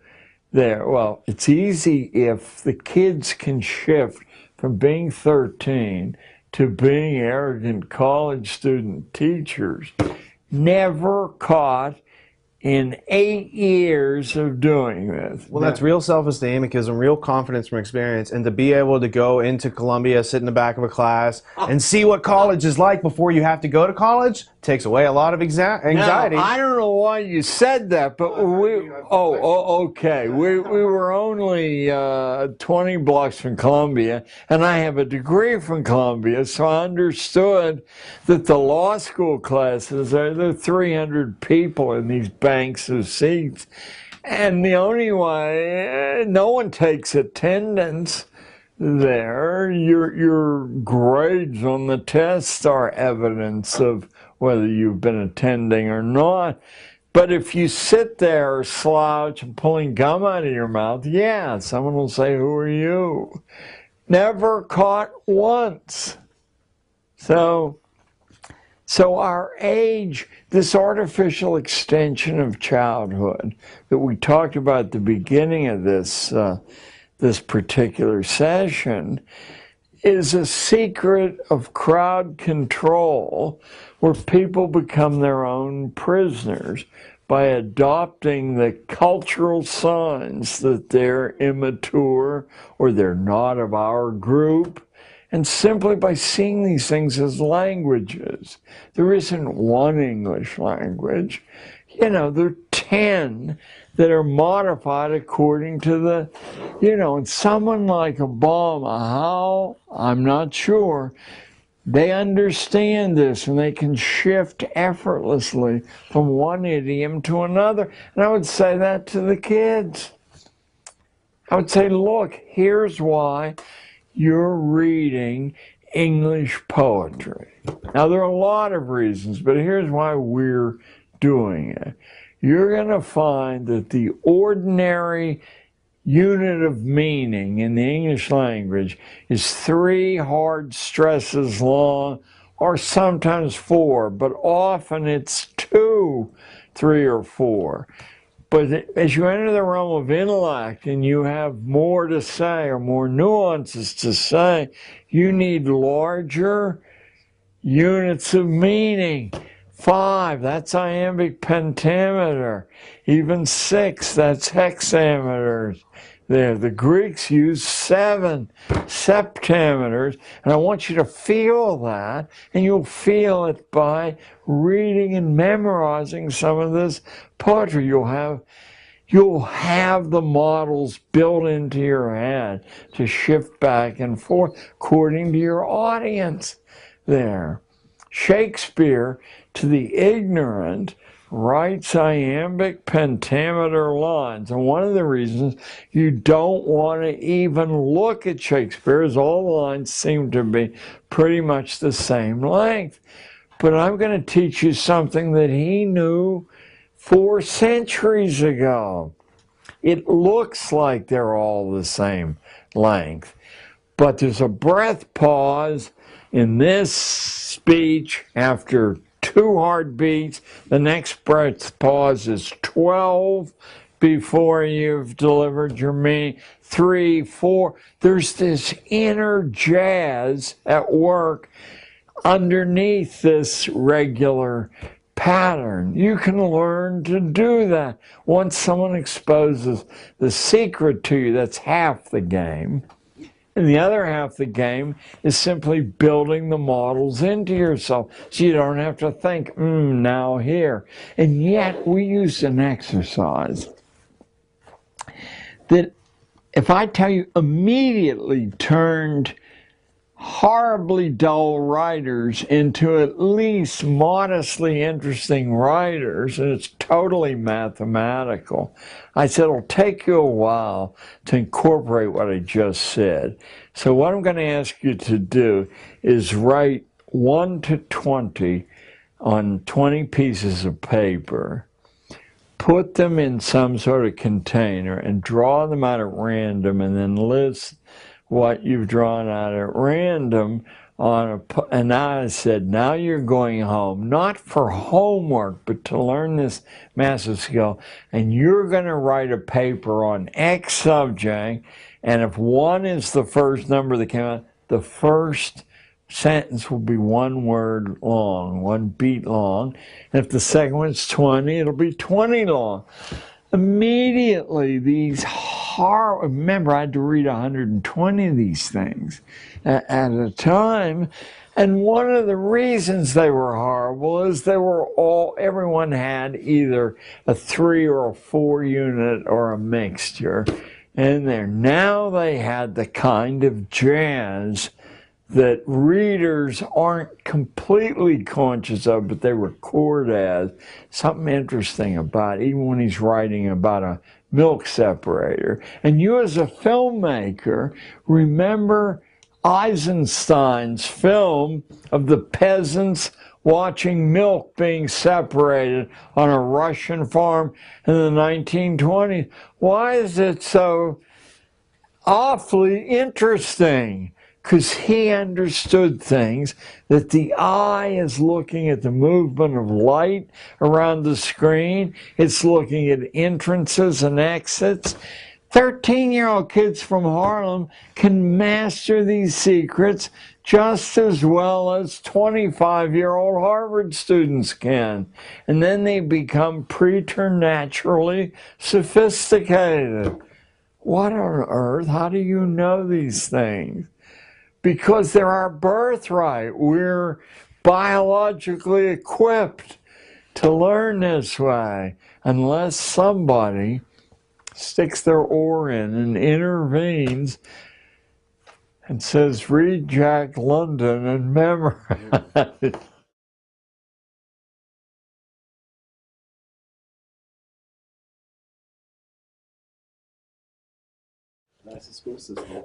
Well, it's easy if the kids can shift from being 13 to being arrogant college student teachers. Never caught in 8 years of doing this. Well, that's real self-esteem. It gives them real confidence from experience. And to be able to go into Columbia, sit in the back of a class, and see what college is like before you have to go to college takes away a lot of anxiety. Now, I don't know why you said that, but okay. We were only 20 blocks from Columbia, and I have a degree from Columbia, so I understood that the law school classes, there are 300 people in these banks of seats. And the only way, no one takes attendance there. Your grades on the test are evidence of whether you've been attending or not. But if you sit there slouch and pulling gum out of your mouth, yeah, someone will say, who are you? Never caught once. So our age, this artificial extension of childhood that we talked about at the beginning of this particular session, is a secret of crowd control where people become their own prisoners by adopting the cultural signs that they're immature or they're not of our group, and simply by seeing these things as languages. There isn't one English language. There are 10 that are modified according to the, and someone like Obama, how? I'm not sure. They understand this and they can shift effortlessly from one idiom to another. And I would say that to the kids. I would say, look, here's why you're reading English poetry. Now, there are a lot of reasons, but here's why we're doing it. You're going to find that the ordinary unit of meaning in the English language is 3 hard stresses long, or sometimes 4, but often it's 2, 3, or 4. But as you enter the realm of intellect and you have more to say or more nuances to say, you need larger units of meaning. 5, that's iambic pentameter. Even 6, that's hexameters. There, the Greeks used 7 septameters, and I want you to feel that, and you'll feel it by reading and memorizing some of this poetry. You'll have the models built into your head to shift back and forth according to your audience there. Shakespeare, to the ignorant, writes iambic pentameter lines. And one of the reasons you don't want to even look at Shakespeare is all the lines seem to be pretty much the same length. But I'm going to teach you something that he knew 4 centuries ago. It looks like they're all the same length, but there's a breath pause in this speech after 2 heartbeats. The next breath pause is 12 before you've delivered your meaning. 3, 4. There's this inner jazz at work underneath this regular pattern. You can learn to do that. Once someone exposes the secret to you, that's half the game. And the other half of the game is simply building the models into yourself so you don't have to think, now here. And yet we used an exercise that, if I tell you, immediately turned horribly dull writers into at least modestly interesting writers, and it's totally mathematical. I said it'll take you a while to incorporate what I just said. So what I'm going to ask you to do is write 1 to 20 on 20 pieces of paper, put them in some sort of container, and draw them out at random, and then list what you've drawn out at random on and now I said, now you're going home, not for homework, but to learn this massive skill, and you're going to write a paper on X subject, and if 1 is the first number that came out, the first sentence will be 1 word long, 1 beat long, and if the second one's 20, it'll be 20 long. Immediately, these remember, I had to read 120 of these things at a time, and one of the reasons they were horrible is everyone had either a 3 or a 4 unit or a mixture in there. Now they had the kind of jazz that readers aren't completely conscious of, but they record as something interesting about, even when he's writing about a milk separator. And you as a filmmaker, remember Eisenstein's film of the peasants watching milk being separated on a Russian farm in the 1920s. Why is it so awfully interesting? Because he understood things, that the eye is looking at the movement of light around the screen. It's looking at entrances and exits. 13-year-old kids from Harlem can master these secrets just as well as 25-year-old Harvard students can. And then they become preternaturally sophisticated. What on earth? How do you know these things? Because they're our birthright. We're biologically equipped to learn this way, unless somebody sticks their oar in and intervenes and says, read Jack London and memorize. That's the school system.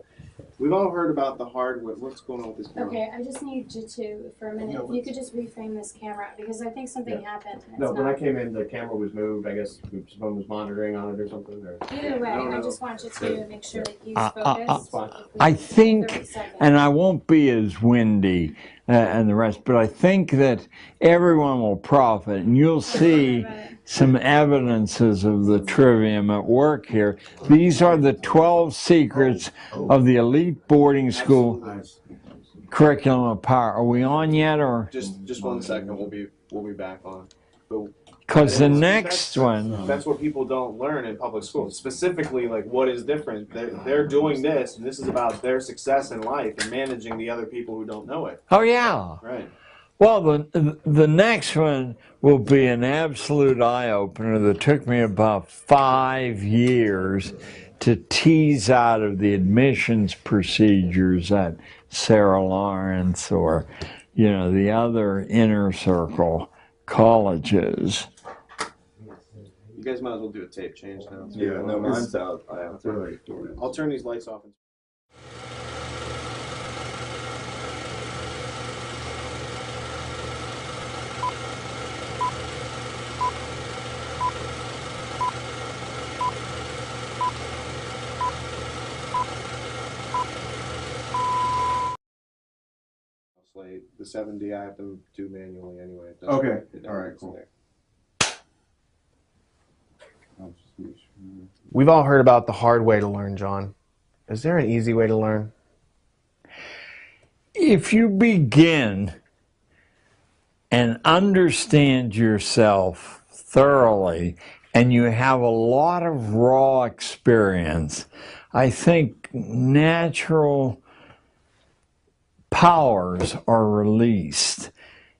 We've all heard about the hardware. What's going on with this camera? Okay, I just need you to, for a minute, if you could just reframe this camera, because I think something happened. And No, it's when I not. came in, the camera was moved. I guess someone was monitoring on it or something. Or Either way, I just want you to make sure that he's focused. I think, 30 seconds. and I won't be as windy and the rest, but I think that everyone will profit, and you'll see some evidences of the trivium at work here. These are the 12 secrets of the elite boarding school curriculum of power. Are we on yet, or? Just 1 second. We'll be back on. Because the next one. That's what people don't learn in public school. Specifically, like what is different. They're doing this, and this is about their success in life and managing the other people who don't know it. Oh yeah. Right. Well, the next one will be an absolute eye-opener that took me about 5 years to tease out of the admissions procedures at Sarah Lawrence or, you know, the other inner circle colleges. You guys might as well do a tape change now. Yeah, no, mine's out. I'll turn these lights off. The 7D I have to do manually anyway. Okay. All right, cool. We've all heard about the hard way to learn, John. Is there an easy way to learn? If you begin and understand yourself thoroughly and you have a lot of raw experience, I think natural powers are released.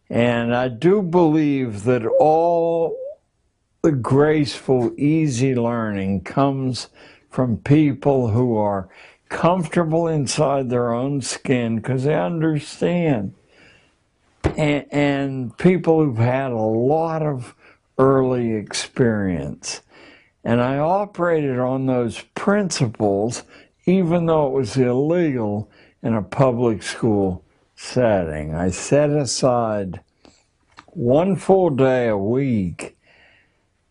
And I do believe that all the graceful, easy learning comes from people who are comfortable inside their own skin because they understand. And people who've had a lot of early experience. And I operated on those principles even though it was illegal in a public school setting. I set aside 1 full day a week.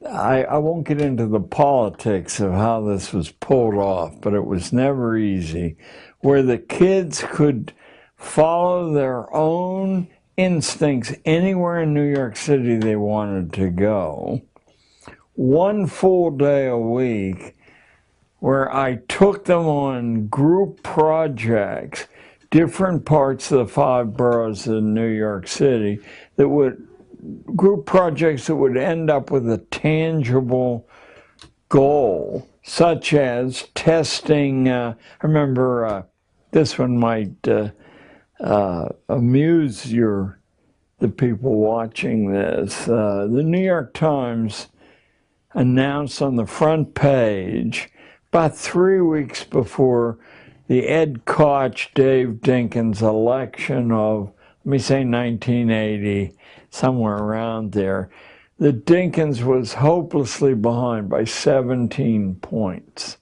I won't get into the politics of how this was pulled off, but it was never easy, where the kids could follow their own instincts anywhere in New York City they wanted to go. 1 full day a week where I took them on group projects, different parts of the 5 boroughs of New York City, that would, group projects that would end up with a tangible goal, such as testing, I remember this one might amuse the people watching this. The New York Times announced on the front page about 3 weeks before the Ed Koch, Dave Dinkins election of, let me say 1980, somewhere around there, that Dinkins was hopelessly behind by 17 points.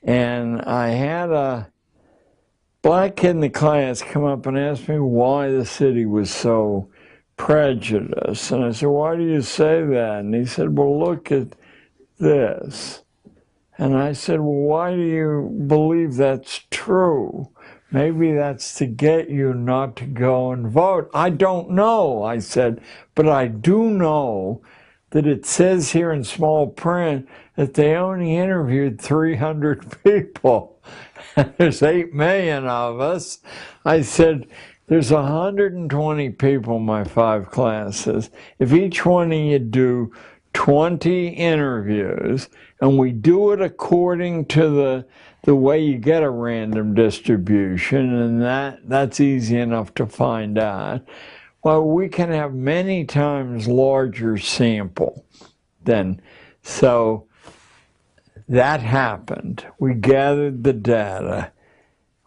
And I had a black kid in the class come up and ask me why the city was so prejudiced. And I said, why do you say that? And he said, well, look at this. And I said, well, why do you believe that's true? Maybe that's to get you not to go and vote. I don't know, I said, but I do know that it says here in small print that they only interviewed 300 people. There's 8 million of us. I said, there's 120 people in my 5 classes. If each one of you do 20 interviews, and we do it according to the way you get a random distribution, and that's easy enough to find out, well, we can have many times larger sample than, so that happened. We gathered the data,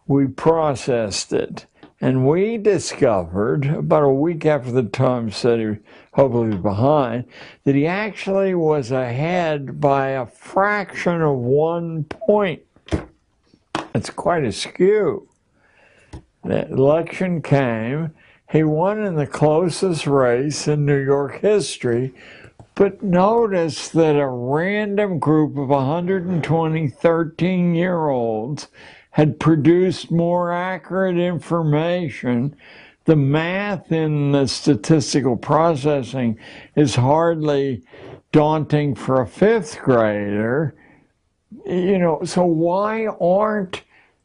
we processed it, and we discovered, about a week after the Times said he hopefully was behind, that he actually was ahead by a fraction of 1 point. It's quite a skew. The election came, he won in the closest race in New York history, but notice that a random group of 120 13-year-olds had produced more accurate information. The math in the statistical processing is hardly daunting for a 5th grader. You know, so why aren't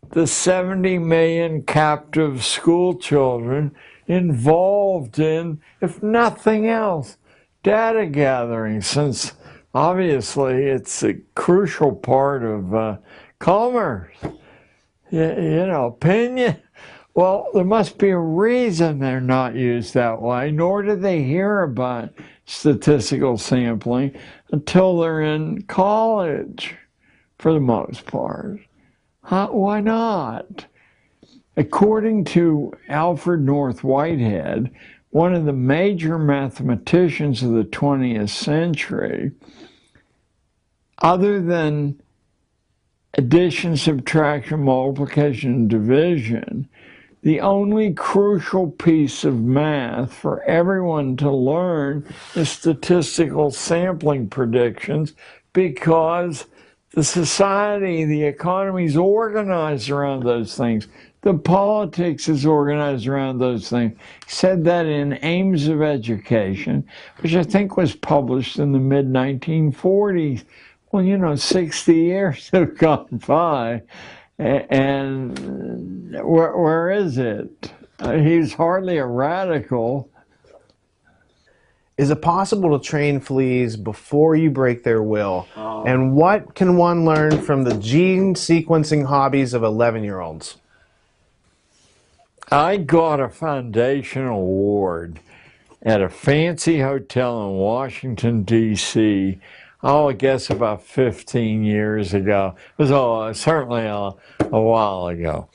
the 70 million captive school children involved in, if nothing else, data gathering, since obviously it's a crucial part of commerce? You know, opinion. Well, there must be a reason they're not used that way, nor do they hear about statistical sampling until they're in college, for the most part. Why not? According to Alfred North Whitehead, one of the major mathematicians of the 20th century, other than addition, subtraction, multiplication, and division, the only crucial piece of math for everyone to learn is statistical sampling predictions, because the society, the economy is organized around those things. The politics is organized around those things. He said that in Aims of Education, which I think was published in the mid-1940s. Well, you know, 60 years have gone by, and where is it? He's hardly a radical. Is it possible to train fleas before you break their will? And what can one learn from the gene sequencing hobbies of 11-year-olds? I got a foundation award at a fancy hotel in Washington, D.C., I guess about 15 years ago. It was certainly a while ago.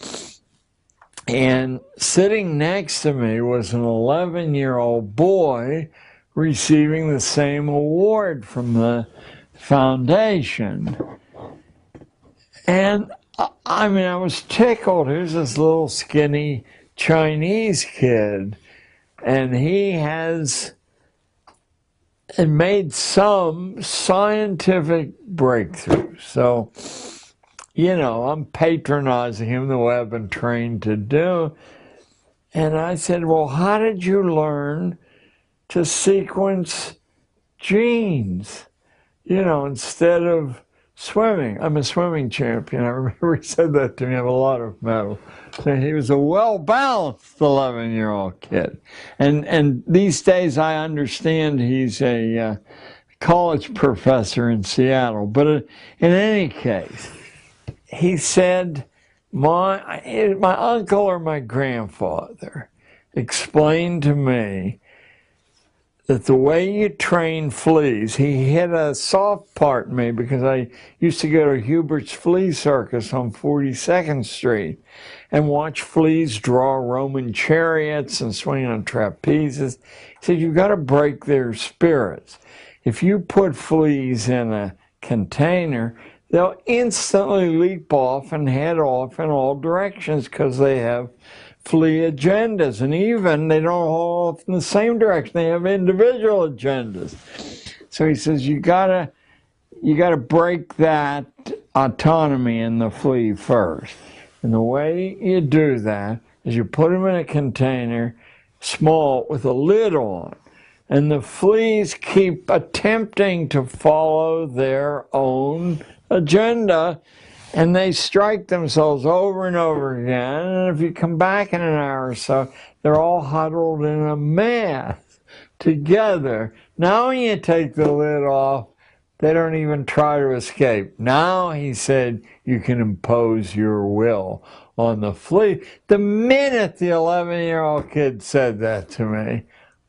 And sitting next to me was an 11-year-old boy receiving the same award from the foundation. And I mean, I was tickled. Here's this little skinny Chinese kid, and he has made some scientific breakthrough. So, you know, I'm patronizing him the way I've been trained to do. And I said, well, how did you learn to sequence genes, you know, instead of swimming? I'm a swimming champion. I remember he said that to me. I have a lot of medals. So he was a well-balanced 11-year-old kid. And these days I understand he's a college professor in Seattle. But in any case, he said, my uncle or my grandfather explained to me that the way you train fleas, he hit a soft part in me because I used to go to Hubert's Flea Circus on 42nd Street and watch fleas draw Roman chariots and swing on trapezes. He said, you've got to break their spirits. If you put fleas in a container, they'll instantly leap off and head off in all directions because they have flea agendas, and even they don't all off in the same direction. They have individual agendas. So he says you gotta break that autonomy in the flea first. And the way you do that is you put them in a container, small, with a lid on. And the fleas keep attempting to follow their own agenda, and they strike themselves over and over again. And if you come back in an hour or so, they're all huddled in a mass together. Now when you take the lid off, they don't even try to escape. Now, he said, you can impose your will on the flea. The minute the 11-year-old kid said that to me,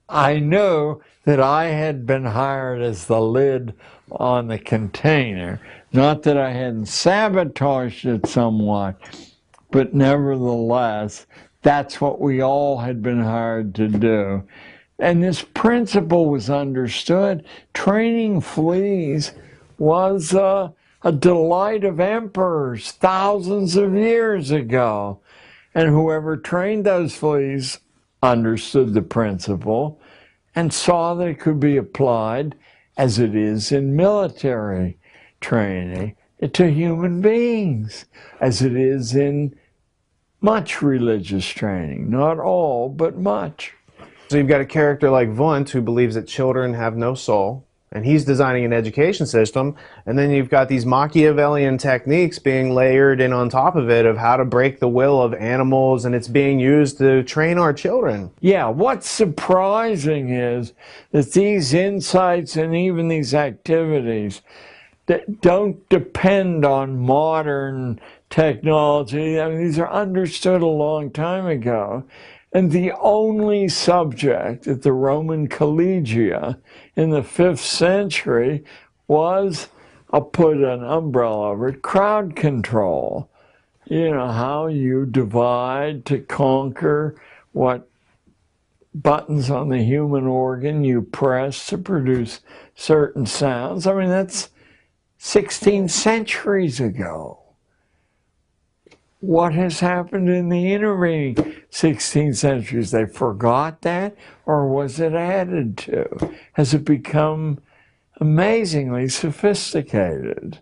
I knew that I had been hired as the lid on the container. Not that I hadn't sabotaged it somewhat, but nevertheless, that's what we all had been hired to do. And this principle was understood. Training fleas was a delight of emperors thousands of years ago. And whoever trained those fleas understood the principle and saw that it could be applied as it is in military training to human beings, as it is in much religious training. Not all, but much. So you've got a character like Wundt who believes that children have no soul, and he's designing an education system, and then you've got these Machiavellian techniques being layered in on top of it of how to break the will of animals, and it's being used to train our children. Yeah, what's surprising is that these insights and even these activities that don't depend on modern technology. I mean, these are understood a long time ago. And the only subject at the Roman collegia in the 5th century was, I'll put an umbrella over it, crowd control. You know, how you divide to conquer, what buttons on the human organ you press to produce certain sounds. I mean, that's 16 centuries ago. What has happened in the intervening 16 centuries? They forgot that, or was it added to? Has it become amazingly sophisticated?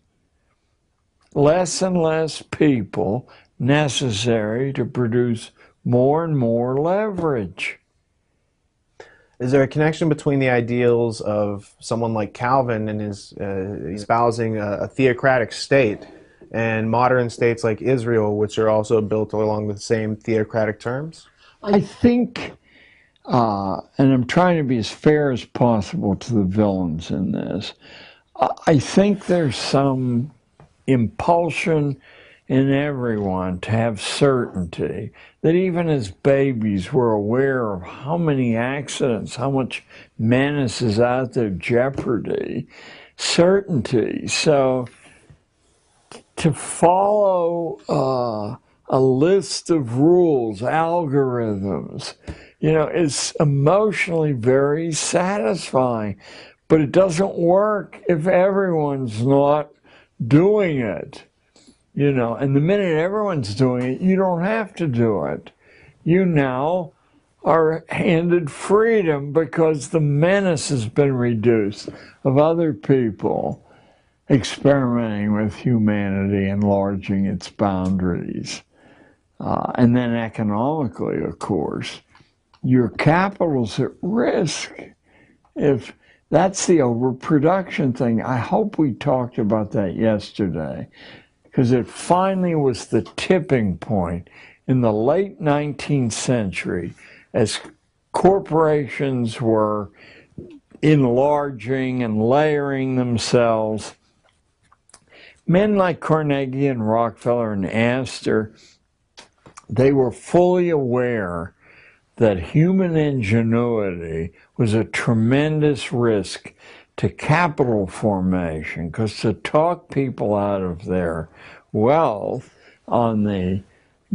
Less and less people necessary to produce more and more leverage. Is there a connection between the ideals of someone like Calvin and his espousing a theocratic state and modern states like Israel, which are also built along the same theocratic terms? I think, and I'm trying to be as fair as possible to the villains in this, I think there's some impulsion in everyone to have certainty, that even as babies we're aware of how many accidents, how much menace is out there, jeopardy, certainty. So to follow a list of rules, algorithms, you know, is emotionally very satisfying, but it doesn't work if everyone's not doing it. You know, and the minute everyone's doing it, you don't have to do it. You now are handed freedom because the menace has been reduced of other people experimenting with humanity, enlarging its boundaries. And then economically, of course, your capital's at risk. If that's the overproduction thing. I hope we talked about that yesterday, because it finally was the tipping point in the late 19th century as corporations were enlarging and layering themselves. Men like Carnegie and Rockefeller and Astor, they were fully aware that human ingenuity was a tremendous risk to capital formation, because to talk people out of their wealth on the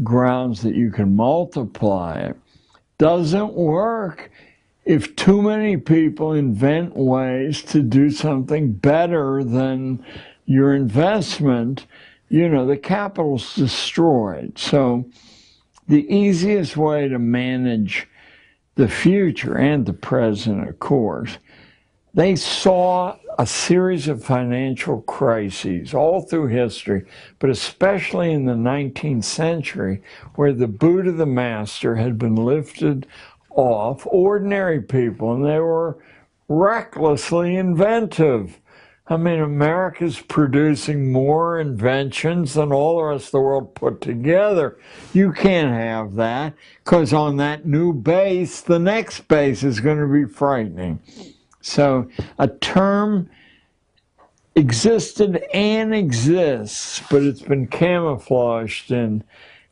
grounds that you can multiply it doesn't work if too many people invent ways to do something better than your investment. You know, the capital's destroyed. So the easiest way to manage the future and the present, of course, they saw a series of financial crises all through history, but especially in the 19th century, where the boot of the master had been lifted off ordinary people, and they were recklessly inventive. I mean, America's producing more inventions than all the rest of the world put together. You can't have that, because on that new base, the next base is going to be frightening. So a term existed and exists, but it's been camouflaged in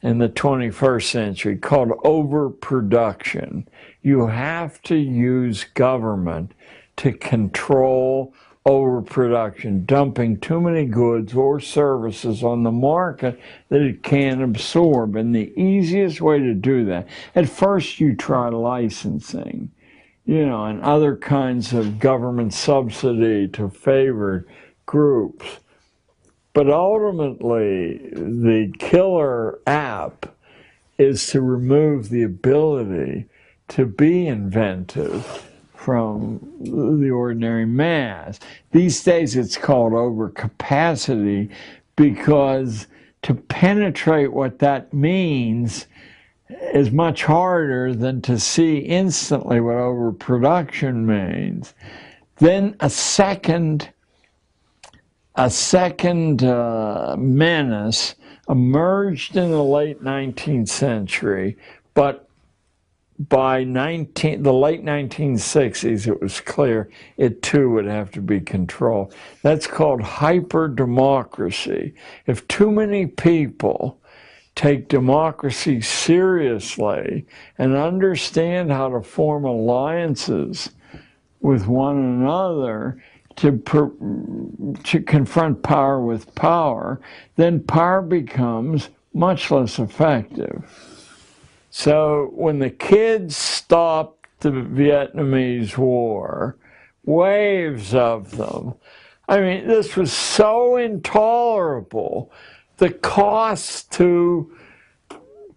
the 21st century, called overproduction. You have to use government to control overproduction, dumping too many goods or services on the market that it can't absorb. And the easiest way to do that, at first you try licensing, you know, and other kinds of government subsidy to favored groups. But ultimately, the killer app is to remove the ability to be inventive from the ordinary mass. These days it's called overcapacity, because to penetrate what that means is much harder than to see instantly what overproduction means. Then a second menace emerged in the late 19th century, but by the late 1960s, it was clear it too would have to be controlled. That's called hyper-democracy. If too many people take democracy seriously and understand how to form alliances with one another to confront power with power, then power becomes much less effective. So when the kids stopped the Vietnamese War, waves of them, I mean, this was so intolerable. The cost to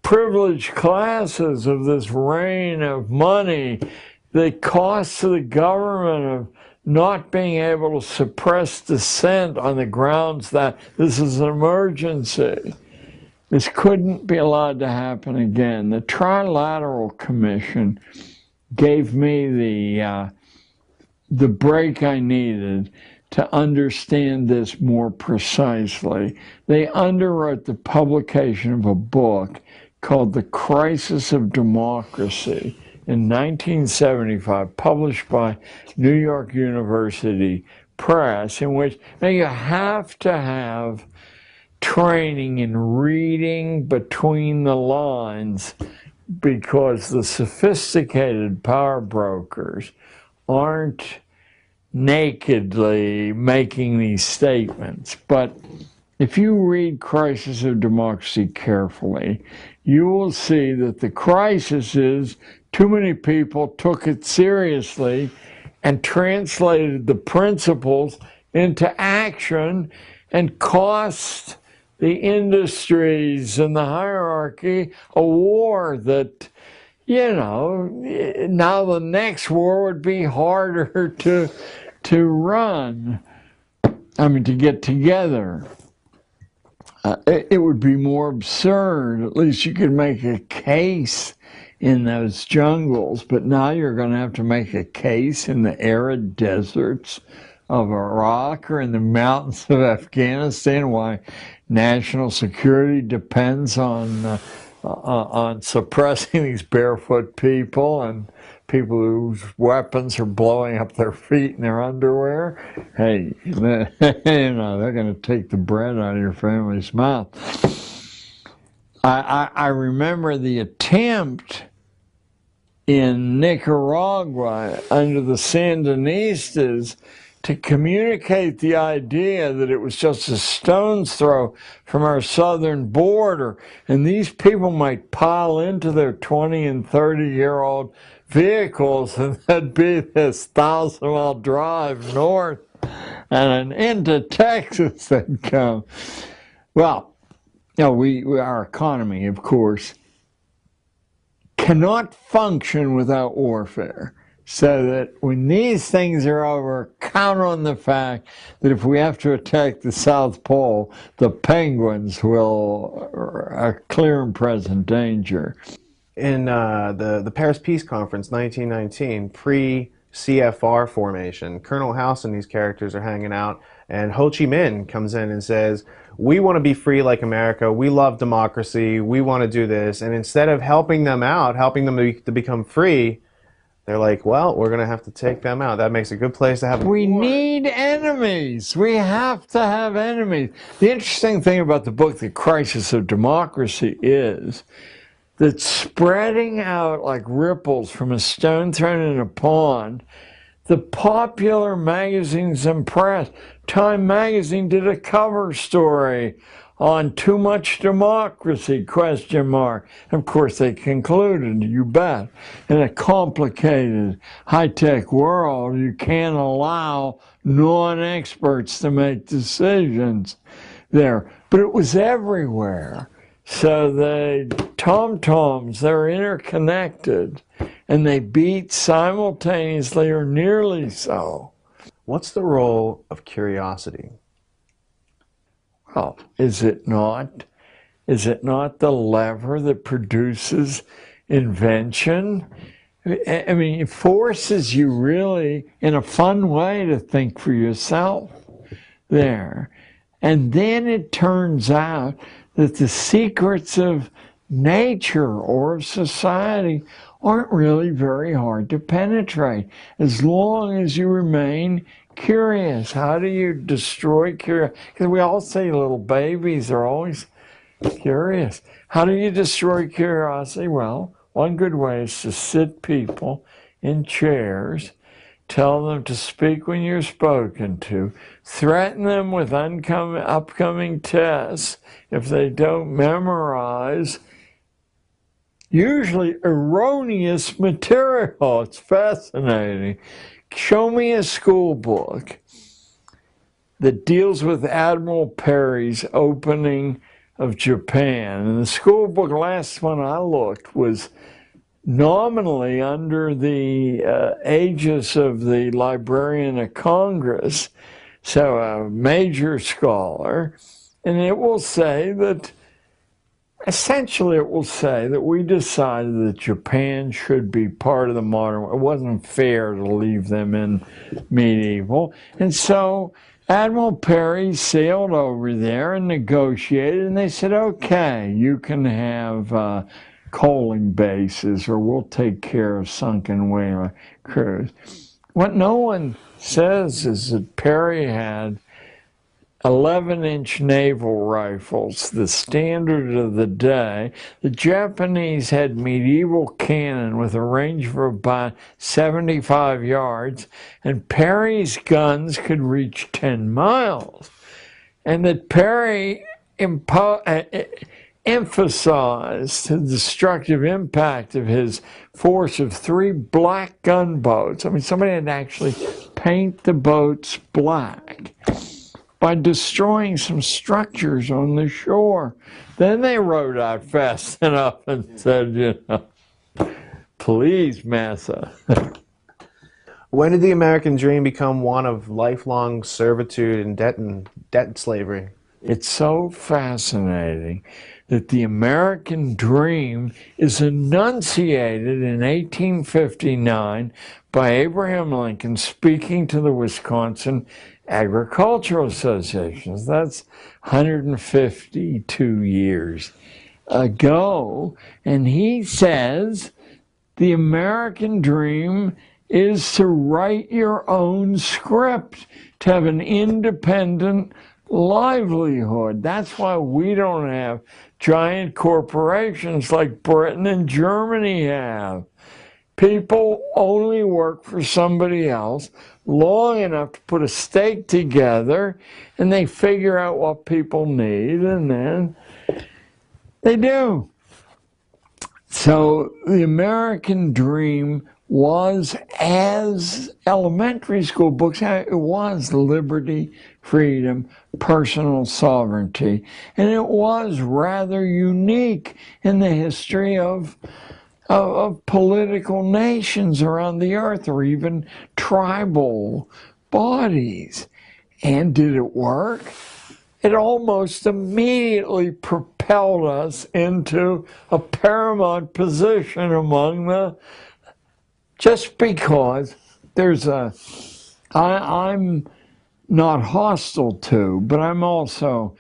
privileged classes of this rain of money, the cost to the government of not being able to suppress dissent on the grounds that this is an emergency. This couldn't be allowed to happen again. The Trilateral Commission gave me the break I needed to understand this more precisely. They underwrote the publication of a book called The Crisis of Democracy in 1975, published by New York University Press, in which now you have to have training in reading between the lines, because the sophisticated power brokers aren't nakedly making these statements. But if you read Crisis of Democracy carefully, you will see that the crisis is too many people took it seriously and translated the principles into action and cost the industries and the hierarchy a war that, you know, now the next war would be harder to run. I mean, to get together. It would be more absurd. At least you could make a case in those jungles, but now you're going to have to make a case in the arid deserts of Iraq or in the mountains of Afghanistan, why national security depends on suppressing these barefoot people and people whose weapons are blowing up their feet in their underwear. Hey, you know, they're going to take the bread out of your family's mouth. I remember the attempt in Nicaragua under the Sandinistas to communicate the idea that it was just a stone's throw from our southern border, and these people might pile into their 20 and 30-year-old vehicles, and there'd be this 1,000-mile drive north and into Texas they'd come. Well, you know, our economy, of course, cannot function without warfare. So that when these things are over, count on the fact that if we have to attack the South Pole, the penguins are clear and present danger. In the Paris Peace Conference, 1919, pre-CFR formation, Colonel House and these characters are hanging out, and Ho Chi Minh comes in and says, we want to be free like America, we love democracy, we want to do this, and instead of helping them out, helping them to become free, they're like, well, we're going to have to take them out. That makes a good place to have a war. We need enemies. We have to have enemies. The interesting thing about the book, The Crisis of Democracy, is that spreading out like ripples from a stone thrown in a pond, the popular magazines and press, Time magazine did a cover story on too much democracy, ? Of course, they concluded, you bet, in a complicated, high-tech world, you can't allow non-experts to make decisions there. But it was everywhere. So the tom-toms, they're interconnected, and they beat simultaneously or nearly so. What's the role of curiosity? Well, is it not the lever that produces invention? I mean, it forces you really, in a fun way, to think for yourself there. And then it turns out that the secrets of nature or of society aren't really very hard to penetrate, as long as you remain curious. How do you destroy curiosity? Because we all say little babies are always curious. How do you destroy curiosity? Well, one good way is to sit people in chairs, tell them to speak when you're spoken to, threaten them with upcoming tests if they don't memorize usually erroneous material. It's fascinating. Show me a school book that deals with Admiral Perry's opening of Japan. And the school book, last one I looked, was nominally under the aegis of the Librarian of Congress, so a major scholar, and it will say that, essentially it will say that we decided that Japan should be part of the modern world. It wasn't fair to leave them in medieval. And so Admiral Perry sailed over there and negotiated, and they said, okay, you can have coaling bases, or we'll take care of sunken whaler crews. What no one says is that Perry had 11-inch naval rifles, the standard of the day. The Japanese had medieval cannon with a range of about 75 yards, and Perry's guns could reach 10 miles. And that Perry emphasized the destructive impact of his force of 3 black gunboats. I mean, somebody had to actually paint the boats black by destroying some structures on the shore. Then they rowed out fast enough and said, you know, please, massa. When did the American dream become one of lifelong servitude and debt slavery? It's so fascinating that the American dream is enunciated in 1859 by Abraham Lincoln speaking to the Wisconsin Agricultural Associations. That's 152 years ago. And he says the American dream is to write your own script, to have an independent livelihood. That's why we don't have giant corporations like Britain and Germany have, People only work for somebody else long enough to put a stake together, and they figure out what people need, and then they do. So the American dream was, as elementary school books, it was liberty, freedom, personal sovereignty, and it was rather unique in the history of political nations around the earth, or even tribal bodies. And did it work? It almost immediately propelled us into a paramount position among the, just because there's I'm not hostile to, but I'm also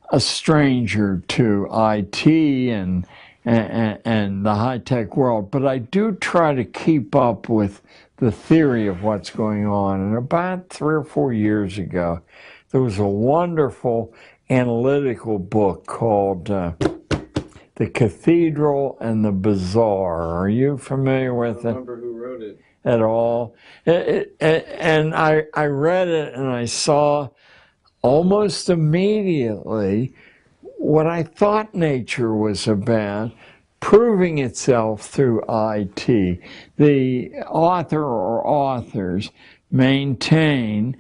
a stranger to IT and the high-tech world. But I do try to keep up with the theory of what's going on. And about 3 or 4 years ago, there was a wonderful analytical book called The Cathedral and the Bazaar. Are you familiar with it? I don't remember who wrote it at all? And I read it, and I saw almost immediately what I thought nature was about, proving itself through IT. The author or authors maintain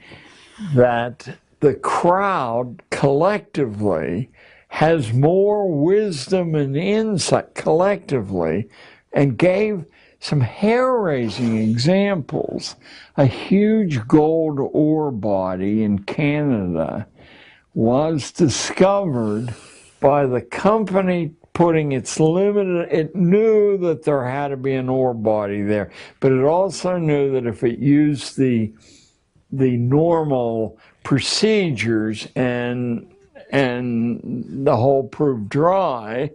that the crowd collectively has more wisdom and insight collectively, and gave some hair-raising examples. A huge gold ore body in Canada was discovered by the company putting its limited, it knew that there had to be an ore body there, but it also knew that if it used the normal procedures and the hole proved dry,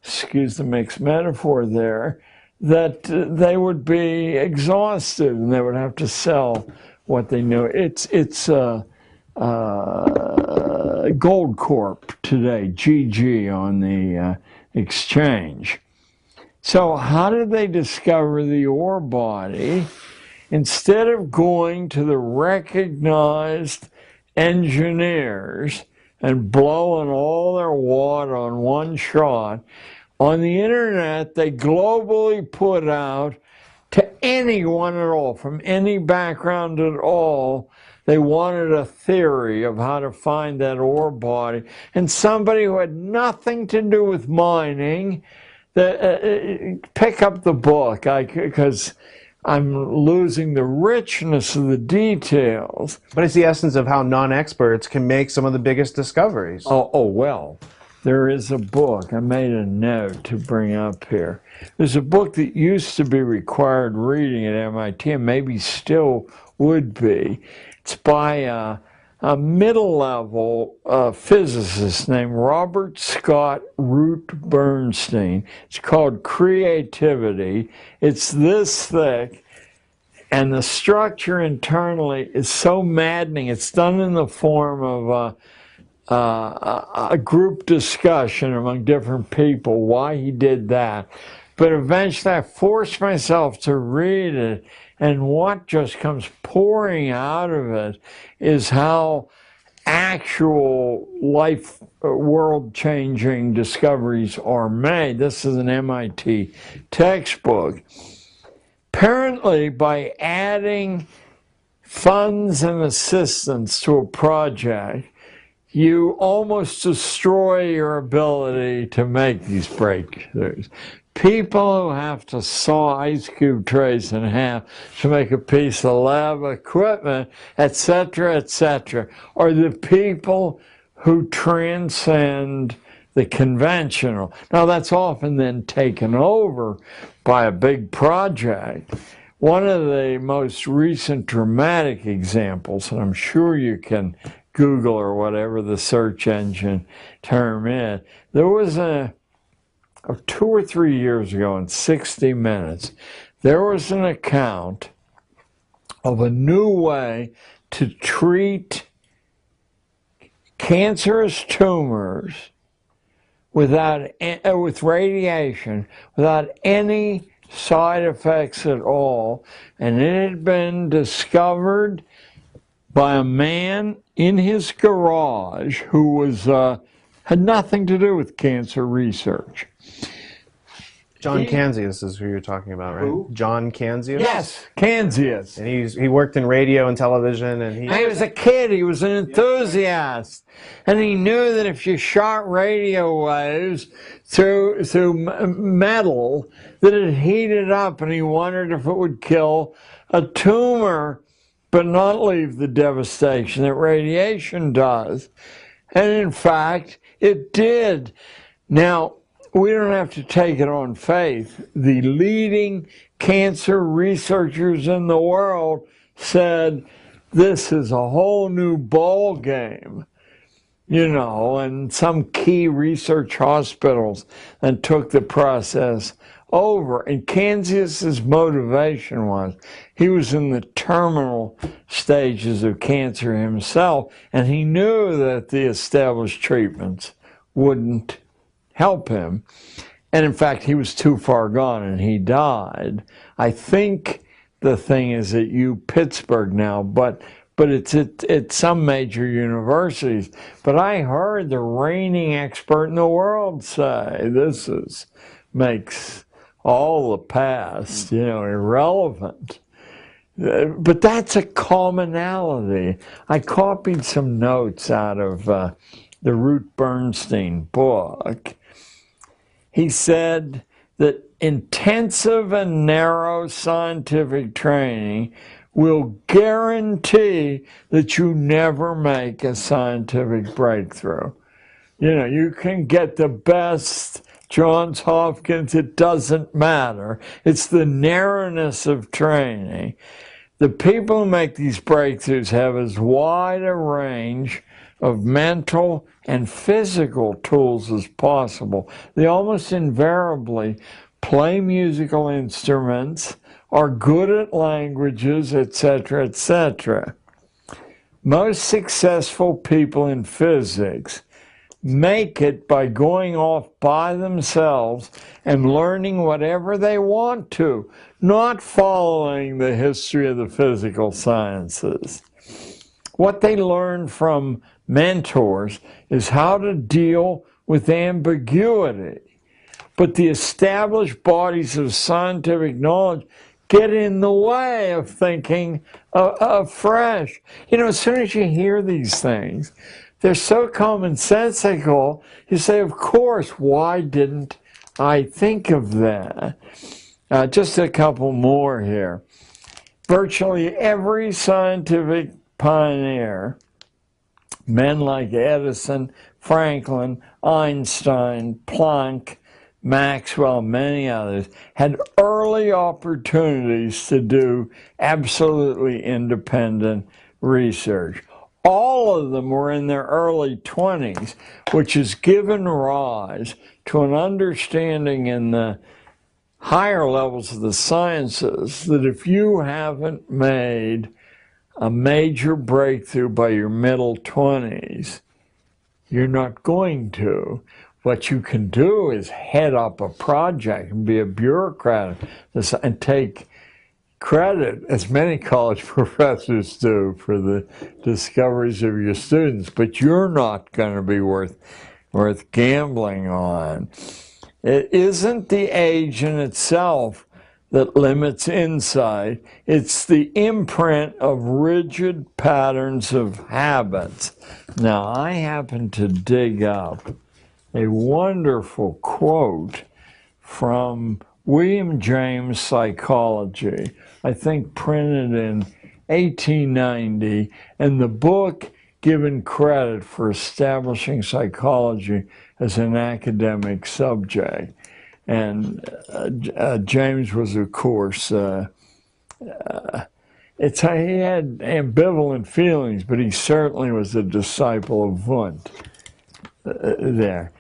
excuse the mixed metaphor there, that they would be exhausted and they would have to sell what they knew. It's Goldcorp today, GG on the exchange. So how did they discover the ore body? Instead of going to the recognized engineers and blowing all their wad on one shot, on the internet they globally put out to anyone at all, from any background at all. They wanted a theory of how to find that ore body. And somebody who had nothing to do with mining, pick up the book, because I'm losing the richness of the details. But it's the essence of how non-experts can make some of the biggest discoveries. Oh, well, there is a book. I made a note to bring up here. There's a book that used to be required reading at MIT, and maybe still would be. It's by a middle-level physicist named Robert Scott Root Bernstein. It's called Creativity. It's this thick, and the structure internally is so maddening. It's done in the form of a group discussion among different people, why he did that. But eventually I forced myself to read it, and what just comes pouring out of it is how actual life, world-changing discoveries are made. This is an MIT textbook. Apparently, by adding funds and assistance to a project, you almost destroy your ability to make these breakthroughs. People who have to saw ice cube trays in half to make a piece of lab equipment, etc., are the people who transcend the conventional. Now, that's often then taken over by a big project. One of the most recent dramatic examples, and I'm sure you can Google or whatever the search engine term is, there was 2 or 3 years ago in 60 Minutes, there was an account of a new way to treat cancerous tumors with radiation, without any side effects at all, and it had been discovered by a man in his garage who was had nothing to do with cancer research. John Canzius is who you're talking about, right? Who? John Canzius? Yes, Canzius. And he worked in radio and television, and He was a kid, he was an enthusiast, and he knew that if you shot radio waves through metal, that it heated up, and he wondered if it would kill a tumor, but not leave the devastation that radiation does. And in fact, it did. Now, we don't have to take it on faith. The leading cancer researchers in the world said, this is a whole new ball game, you know, and some key research hospitals and took the process over. And Canzius's motivation was, he was in the terminal stages of cancer himself, and he knew that the established treatments wouldn't help him. And in fact, he was too far gone and he died. I think the thing is at Pittsburgh now, but it's at some major universities. But I heard the reigning expert in the world say this makes all the past, you know, irrelevant. But that's a commonality. I copied some notes out of the Ruth Bernstein book. He said that intensive and narrow scientific training will guarantee that you never make a scientific breakthrough. You know, you can get the best Johns Hopkins, it doesn't matter. It's the narrowness of training. The people who make these breakthroughs have as wide a range of mental and physical tools as possible. They almost invariably play musical instruments, are good at languages, etc., etc. Most successful people in physics make it by going off by themselves and learning whatever they want to, not following the history of the physical sciences. What they learn from mentors is how to deal with ambiguity. But the established bodies of scientific knowledge get in the way of thinking afresh. You know, as soon as you hear these things, they're so commonsensical, you say, of course, why didn't I think of that? Just a couple more here. Virtually every scientific pioneer, men like Edison, Franklin, Einstein, Planck, Maxwell, many others, had early opportunities to do absolutely independent research. All of them were in their early 20s, which has given rise to an understanding in the higher levels of the sciences that if you haven't made a major breakthrough by your middle 20s, you're not going to. What you can do is head up a project and be a bureaucrat and take credit, as many college professors do, for the discoveries of your students, but you're not going to be worth gambling on. It isn't the age in itself that limits insight. It's the imprint of rigid patterns of habits. Now, I happen to dig up a wonderful quote from William James Psychology, I think printed in 1890, and the book given credit for establishing psychology as an academic subject. And James was, of course, he had ambivalent feelings, but he certainly was a disciple of Wundt there.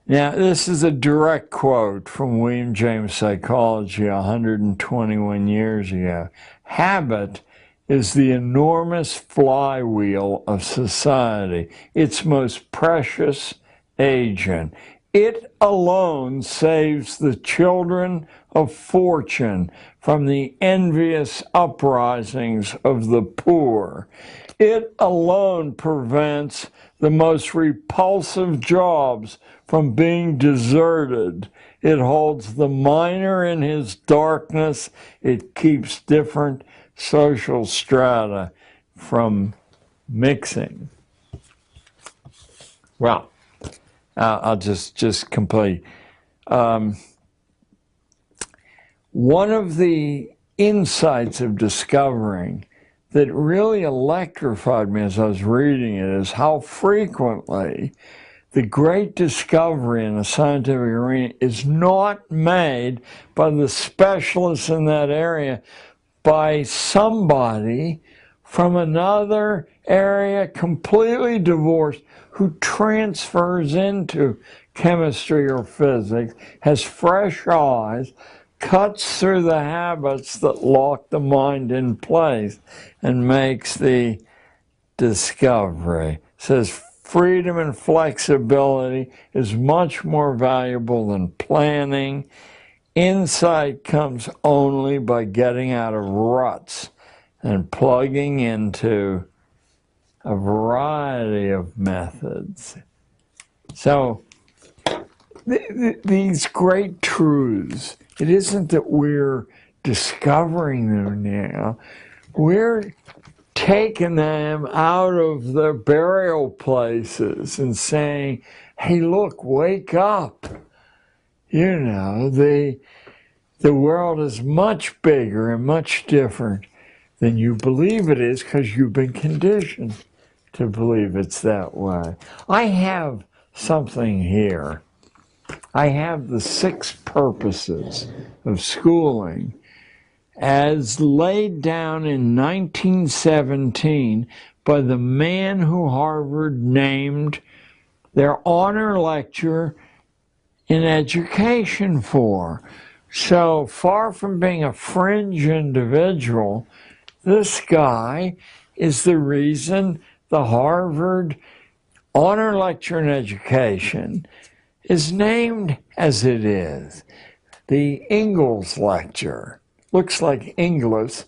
Now, this is a direct quote from William James Psychology 121 years ago. Habit is the enormous flywheel of society, its most precious agent. It alone saves the children of fortune from the envious uprisings of the poor. It alone prevents the most repulsive jobs from being deserted. It holds the miner in his darkness. It keeps different social strata from mixing. Well, I'll just complete. One of the insights of discovering that really electrified me as I was reading it is how frequently the great discovery in the scientific arena is not made by the specialists in that area, by somebody from another area completely divorced who transfers into chemistry or physics, has fresh eyes, cuts through the habits that lock the mind in place, and makes the discovery. Says freedom and flexibility is much more valuable than planning. Insight comes only by getting out of ruts and plugging into a variety of methods. So these great truths, it isn't that we're discovering them now. We're taking them out of their burial places and saying, hey, look, wake up. You know, the world is much bigger and much different than you believe it is because you've been conditioned to believe it's that way. I have something here. I have the 6 purposes of schooling as laid down in 1917 by the man who Harvard named their honor lecture in education for. So far from being a fringe individual, this guy is the reason the Harvard honor lecture in education is named as it is. The Ingalls lecture. Looks like Inglis,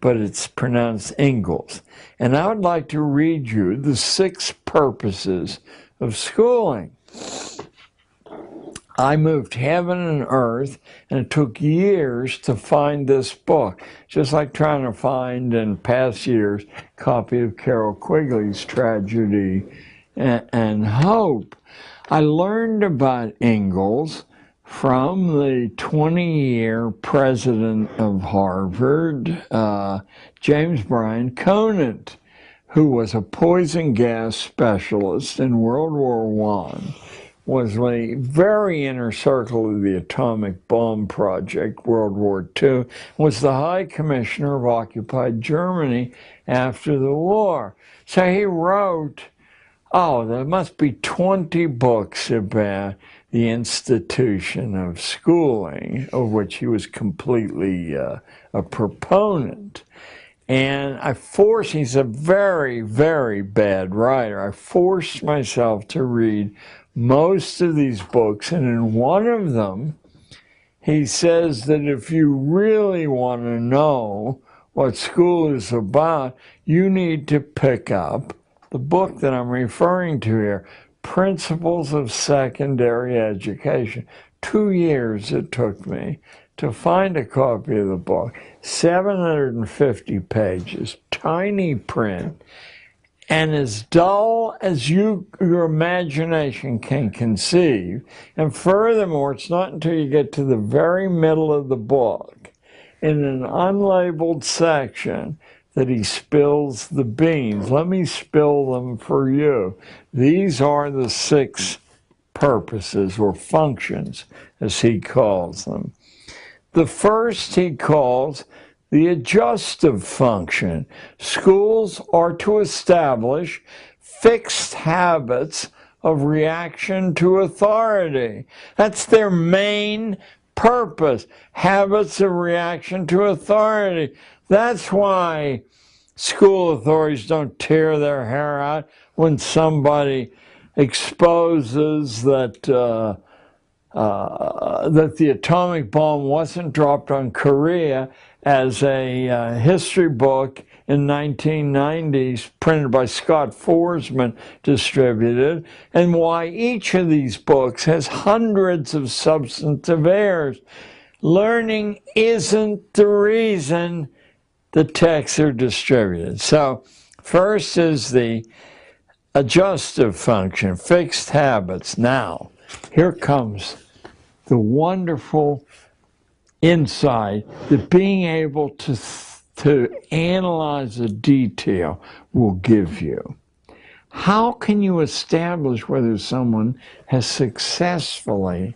but it's pronounced Ingalls. And I would like to read you the 6 purposes of schooling. I moved heaven and earth, and it took years to find this book, just like trying to find, in past years, a copy of Carol Quigley's Tragedy and Hope. I learned about Ingalls from the 20-year president of Harvard, James Bryan Conant, who was a poison gas specialist in World War I, was a very inner circle of the atomic bomb project, World War II, was the High Commissioner of occupied Germany after the war. So he wrote, there must be 20 books about the institution of schooling, of which he was completely a proponent. And he's a very, very bad writer. I forced myself to read most of these books, and in one of them, he says that if you really want to know what school is about, you need to pick up the book that I'm referring to here, Principles of Secondary Education. 2 years it took me to find a copy of the book, 750 pages, tiny print, and as dull as your imagination can conceive. And furthermore, it's not until you get to the very middle of the book, in an unlabeled section, that he spills the beans. Let me spill them for you. These are the 6 purposes or functions, as he calls them. The first he calls the adjustive function. Schools are to establish fixed habits of reaction to authority. That's their main purpose, habits of reaction to authority. That's why school authorities don't tear their hair out when somebody exposes that that the atomic bomb wasn't dropped on Korea, as a history book in 1990s printed by Scott Forsman distributed, and why each of these books has hundreds of substantive errors. Learning isn't the reason the texts are distributed. So first is the adjustive function, fixed habits. Now, here comes the wonderful insight that being able to analyze a detail will give you. How can you establish whether someone has successfully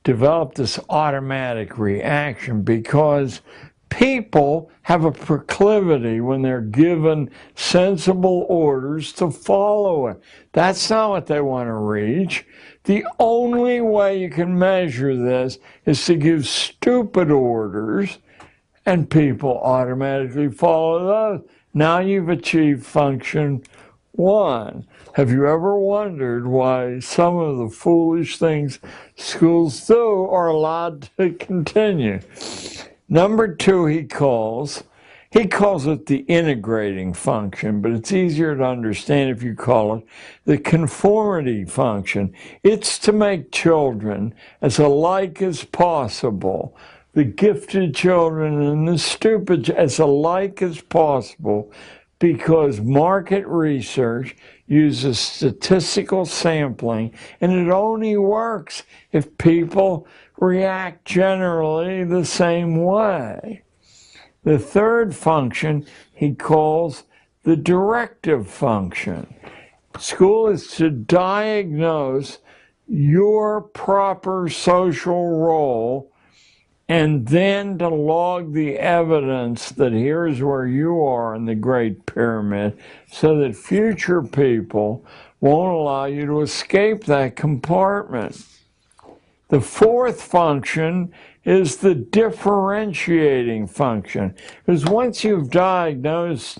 developed this automatic reaction? Because people have a proclivity when they're given sensible orders to follow it. That's not what they want to reach. The only way you can measure this is to give stupid orders and people automatically follow those. Now you've achieved function 1. Have you ever wondered why some of the foolish things schools do are allowed to continue? Number 2, he calls it the integrating function, but it's easier to understand if you call it the conformity function. It's to make children as alike as possible, the gifted children and the stupid as alike as possible, because market research uses statistical sampling, and it only works if people react generally the same way. The third function he calls the directive function. School is to diagnose your proper social role and then to log the evidence that here's where you are in the Great Pyramid, so that future people won't allow you to escape that compartment. The fourth function is the differentiating function, because once you've diagnosed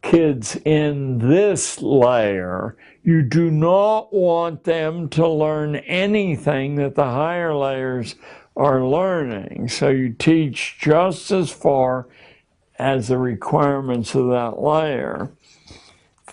kids in this layer, you do not want them to learn anything that the higher layers are learning. So you teach just as far as the requirements of that layer.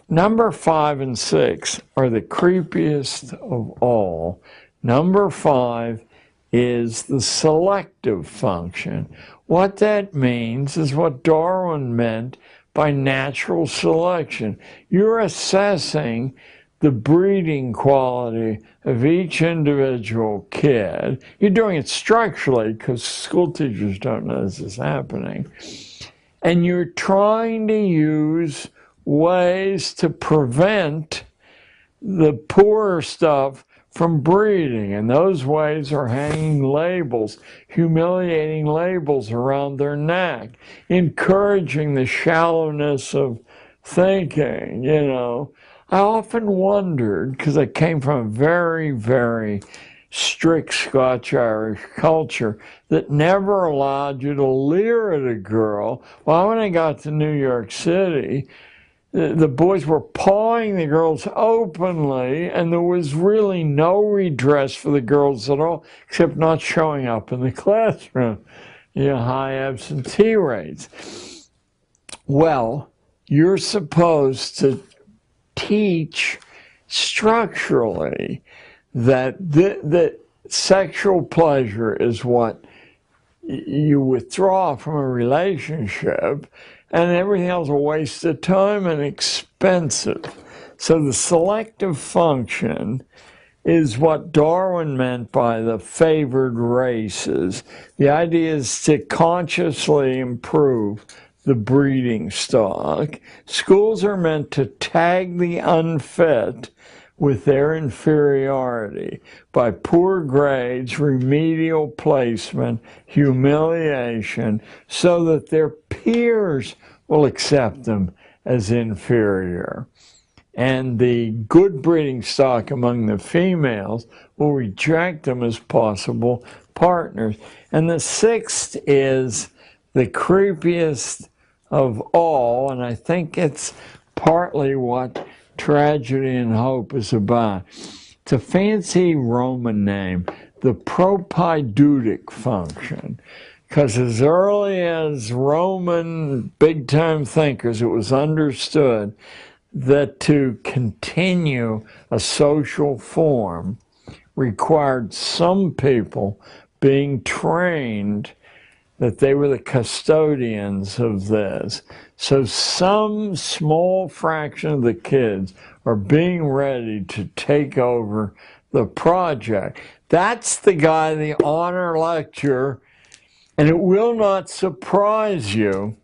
Number 5 and 6 are the creepiest of all. Number 5 is the selective function. What that means is what Darwin meant by natural selection. You're assessing the breeding quality of each individual kid. You're doing it structurally because school teachers don't know this is happening. And you're trying to use ways to prevent the poorer stuff from breeding, and those ways are hanging labels, humiliating labels around their neck, encouraging the shallowness of thinking, you know. I often wondered, because I came from a very, very strict Scotch-Irish culture that never allowed you to leer at a girl. Well, when I got to New York City, the boys were pawing the girls openly, and there was really no redress for the girls at all, except not showing up in the classroom. You know, high absentee rates. Well, you're supposed to teach structurally that that sexual pleasure is what you withdraw from a relationship, and everything else is a waste of time and expensive. So the selective function is what Darwin meant by the favored races. The idea is to consciously improve the breeding stock. Schools are meant to tag the unfit with their inferiority by poor grades, remedial placement, humiliation, so that their peers will accept them as inferior. And the good breeding stock among the females will reject them as possible partners. And the sixth is the creepiest of all, and I think it's partly what Tragedy and Hope is about. It's a fancy Roman name. the propaidutic function. Because as early as Roman big-time thinkers, it was understood that to continue a social form required some people being trained that they were the custodians of this. So some small fraction of the kids are being ready to take over the project. That's the guy, the honor lecturer, and it will not surprise you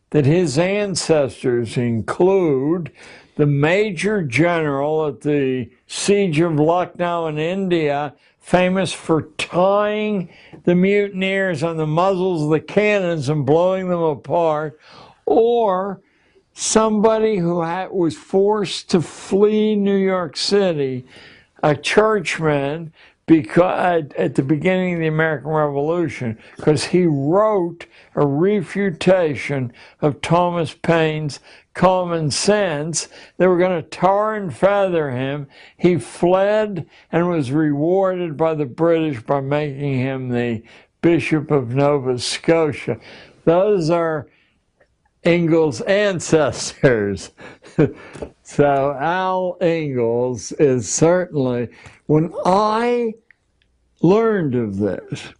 that his ancestors include the major general at the siege of Lucknow in India, famous for tying the mutineers on the muzzles of the cannons and blowing them apart, or somebody who was forced to flee New York City, a churchman, because at the beginning of the American Revolution, because he wrote a refutation of Thomas Paine's Common Sense. They were going to tar and feather him. He fled and was rewarded by the British by making him the Bishop of Nova Scotia. Those are Ingalls' ancestors. So Al Ingalls is certainly, when I learned of this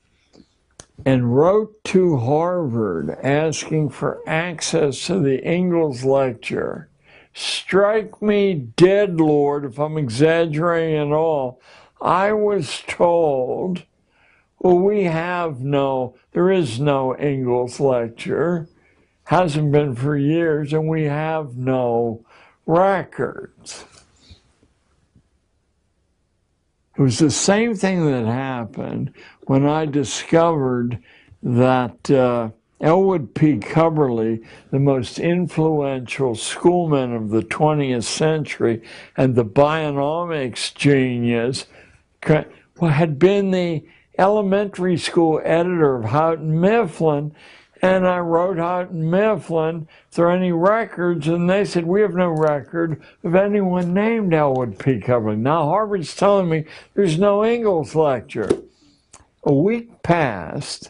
and wrote to Harvard asking for access to the Ingalls lecture, strike me dead, Lord, if I'm exaggerating at all, I was told, well, there is no Ingalls lecture, hasn't been for years, and we have no records. It was the same thing that happened when I discovered that Elwood P. Cubberley, the most influential schoolman of the 20th century and the bionomics genius, had been the elementary school editor of Houghton Mifflin. And I wrote Houghton Mifflin, if there are any records, and they said, we have no record of anyone named Elwood P. Cubberley. Now Harvard's telling me there's no Ingalls lecture. A week passed,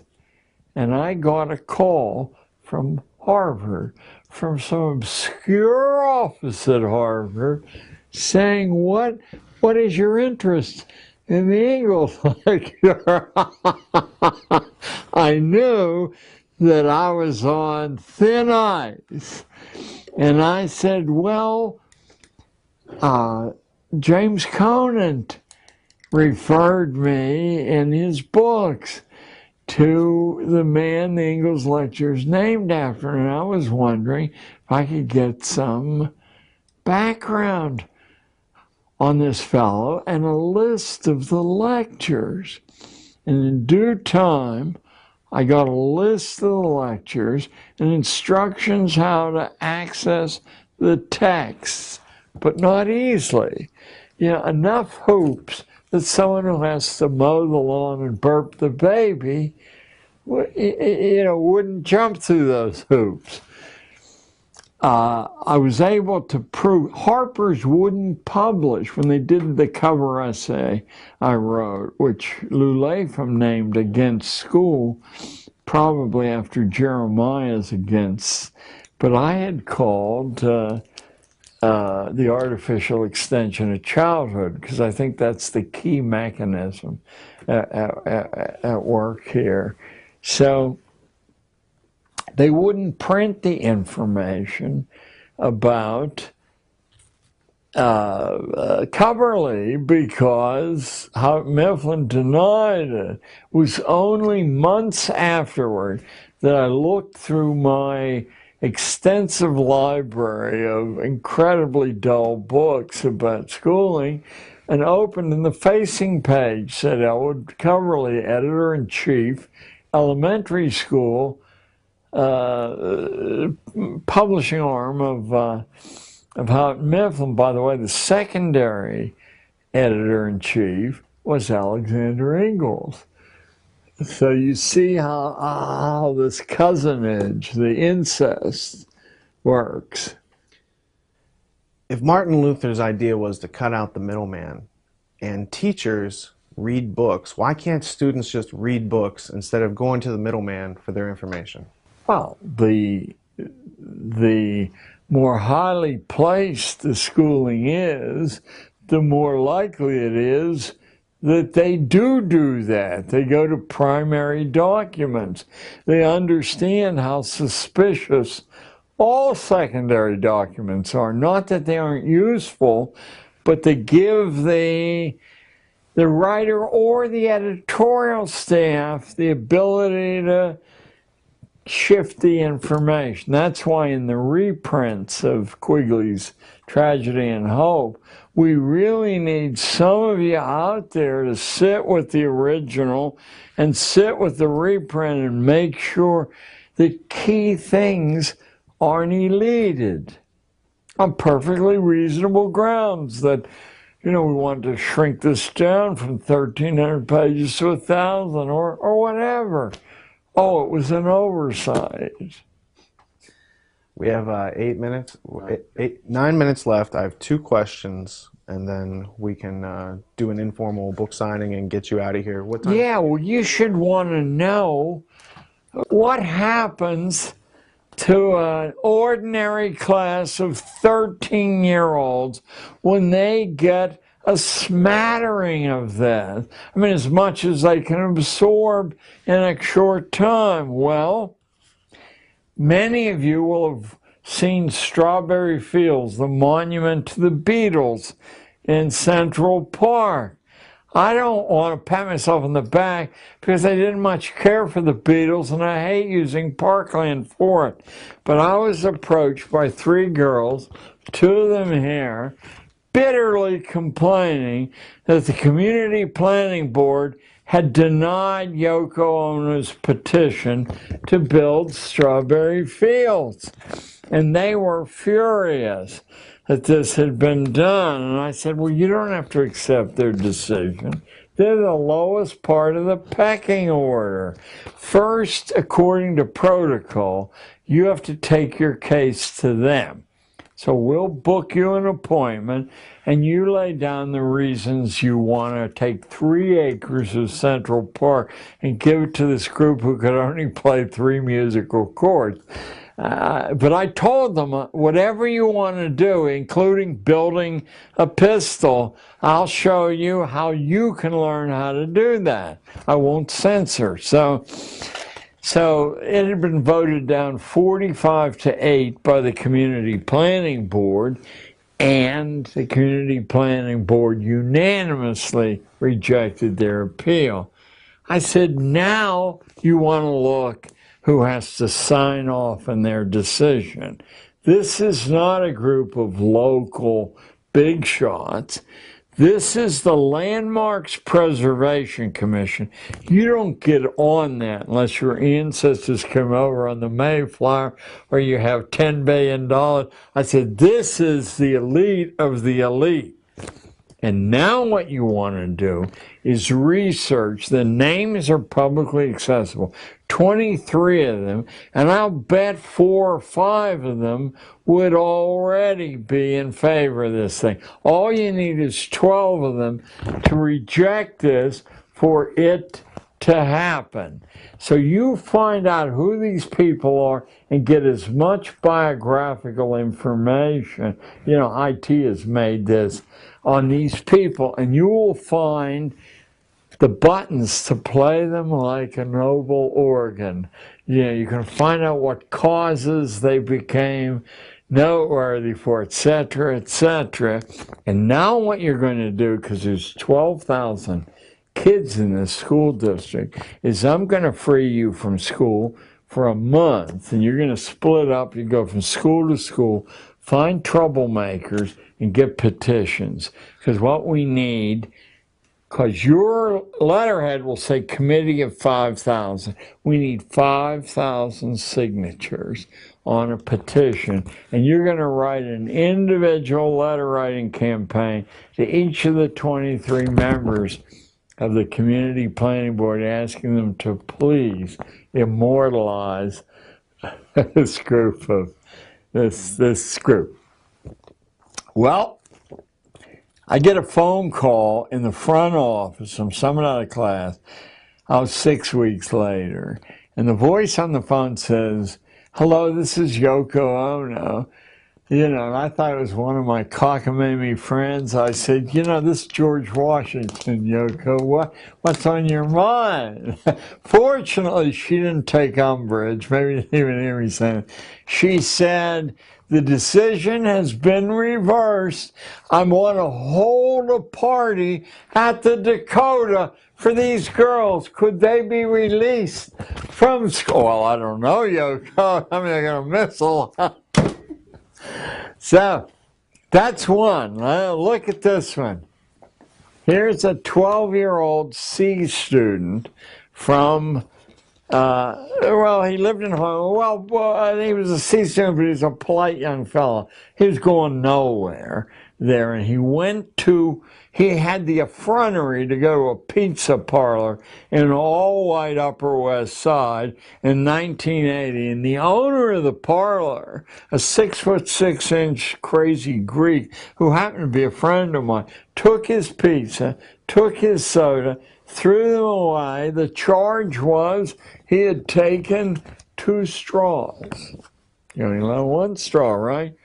and I got a call from Harvard, from some obscure office at Harvard, saying, what is your interest in the Ingalls lecture? I knew that I was on thin ice. And I said, well, James Conant referred me in his books to the man the Ingalls lecture is named after. And I was wondering if I could get some background on this fellow and a list of the lectures. And in due time, I got a list of the lectures and instructions how to access the texts, but not easily. Enough hoops that someone who has to mow the lawn and burp the baby, wouldn't jump through those hoops. I was able to prove Harper's wouldn't publish when they did the cover essay I wrote, which Lou Latham named Against School, probably after Jeremiah's Against. But I had called the artificial extension of childhood, because I think that's the key mechanism at work here. So they wouldn't print the information about Cubberley because Mifflin denied it. It was only months afterward that I looked through my extensive library of incredibly dull books about schooling and opened, and the facing page said Elwood Cubberley, editor-in-chief, elementary school, publishing arm of Houghton Mifflin. By the way, the secondary editor-in-chief was Alexander Ingalls. So you see how this cousinage, the incest, works. If Martin Luther's idea was to cut out the middleman and teachers read books. Why can't students just read books instead of going to the middleman for their information? Well, the more highly placed the schooling is, the more likely it is that they do that. They go to primary documents. They understand how suspicious all secondary documents are. Not that they aren't useful, but they give the writer or the editorial staff the ability to shift the information. That's why in the reprints of Quigley's Tragedy and Hope, we really need some of you out there to sit with the original and sit with the reprint and make sure the key things aren't eluded on perfectly reasonable grounds that, we want to shrink this down from 1,300 pages to 1,000 or whatever. Oh, it was an oversight. We have 9 minutes left. I have 2 questions, and then we can do an informal book signing and get you out of here. What time? Yeah, well, you should want to know what happens to an ordinary class of 13-year-olds when they get a smattering of that. I mean, as much as they can absorb in a short time. Well, many of you will have seen Strawberry Fields, the monument to the Beatles in Central Park. I don't want to pat myself on the back because I didn't much care for the Beatles and I hate using Parkland for it. But I was approached by 3 girls, 2 of them here, bitterly complaining that the Community Planning Board had denied Yoko Ono's petition to build Strawberry Fields. And they were furious that this had been done. And I said, well, you don't have to accept their decision. They're the lowest part of the pecking order. First, according to protocol, you have to take your case to them. So we'll book you an appointment, and you lay down the reasons you want to take 3 acres of Central Park and give it to this group who could only play 3 musical chords. But I told them, whatever you want to do, including building a pistol, I'll show you how you can learn how to do that. I won't censor. So it had been voted down 45-8 by the Community Planning Board, and the Community Planning Board unanimously rejected their appeal. I said, now you want to look who has to sign off on their decision. This is not a group of local big shots. This is the Landmarks Preservation Commission. You don't get on that unless your ancestors come over on the Mayflower or you have $10 billion. I said, this is the elite of the elite. And now what you want to do is research. The names are publicly accessible. 23 of them, and I'll bet 4 or 5 of them would already be in favor of this thing. All you need is 12 of them to reject this for it to happen. So you find out who these people are and get as much biographical information. IT has made this on these people, and you will find the buttons to play them like a noble organ. You can find out what causes they became noteworthy for, etc., etc. And now what you're going to do, because there's 12,000 kids in this school district, is I'm going to free you from school for a month, and you're going to split up. You go from school to school, find troublemakers, and get petitions. Because what we need, because your letterhead will say committee of 5,000. We need 5,000 signatures on a petition, and you're going to write an individual letter writing campaign to each of the 23 members of the Community Planning Board, asking them to please immortalize this group of this group. Well, I get a phone call in the front office from someone out of class. I was 6 weeks later. And the voice on the phone says, "Hello, this is Yoko Ono." You know, and I thought it was one of my cockamamie friends. I said, "You know, this is George Washington, Yoko. What's on your mind?" Fortunately, she didn't take umbrage. Maybe didn't even hear me saying it. She said, "The decision has been reversed. I want to hold a party at the Dakota for these girls. Could they be released from school?" Well, I don't know, Yoko. I mean, I'm going to miss a lot. So, that's one. Look at this one. Here's a 12-year-old C student from, well, he lived in Hong Kong. Well, he was a C student, but he was a polite young fellow. He was going nowhere there, and he had the effrontery to go to a pizza parlor in an all-white Upper West Side in 1980, and the owner of the parlor, a 6'6" crazy Greek who happened to be a friend of mine, took his pizza, took his soda, threw them away. The charge was he had taken 2 straws. You only allow 1 straw, right?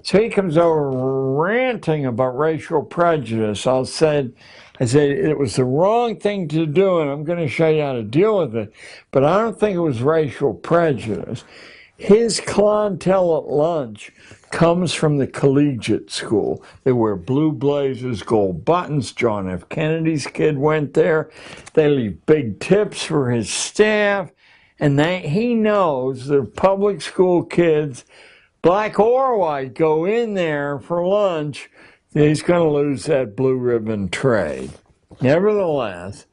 So he comes over ranting about racial prejudice. I said it was the wrong thing to do, and I'm going to show you how to deal with it. But I don't think it was racial prejudice. His clientele at lunch comes from the collegiate school. They wear blue blazers, gold buttons. John F. Kennedy's kid went there. They leave big tips for his staff. And he knows that public school kids, black or white, go in there for lunch, he's going to lose that blue ribbon trade. Nevertheless,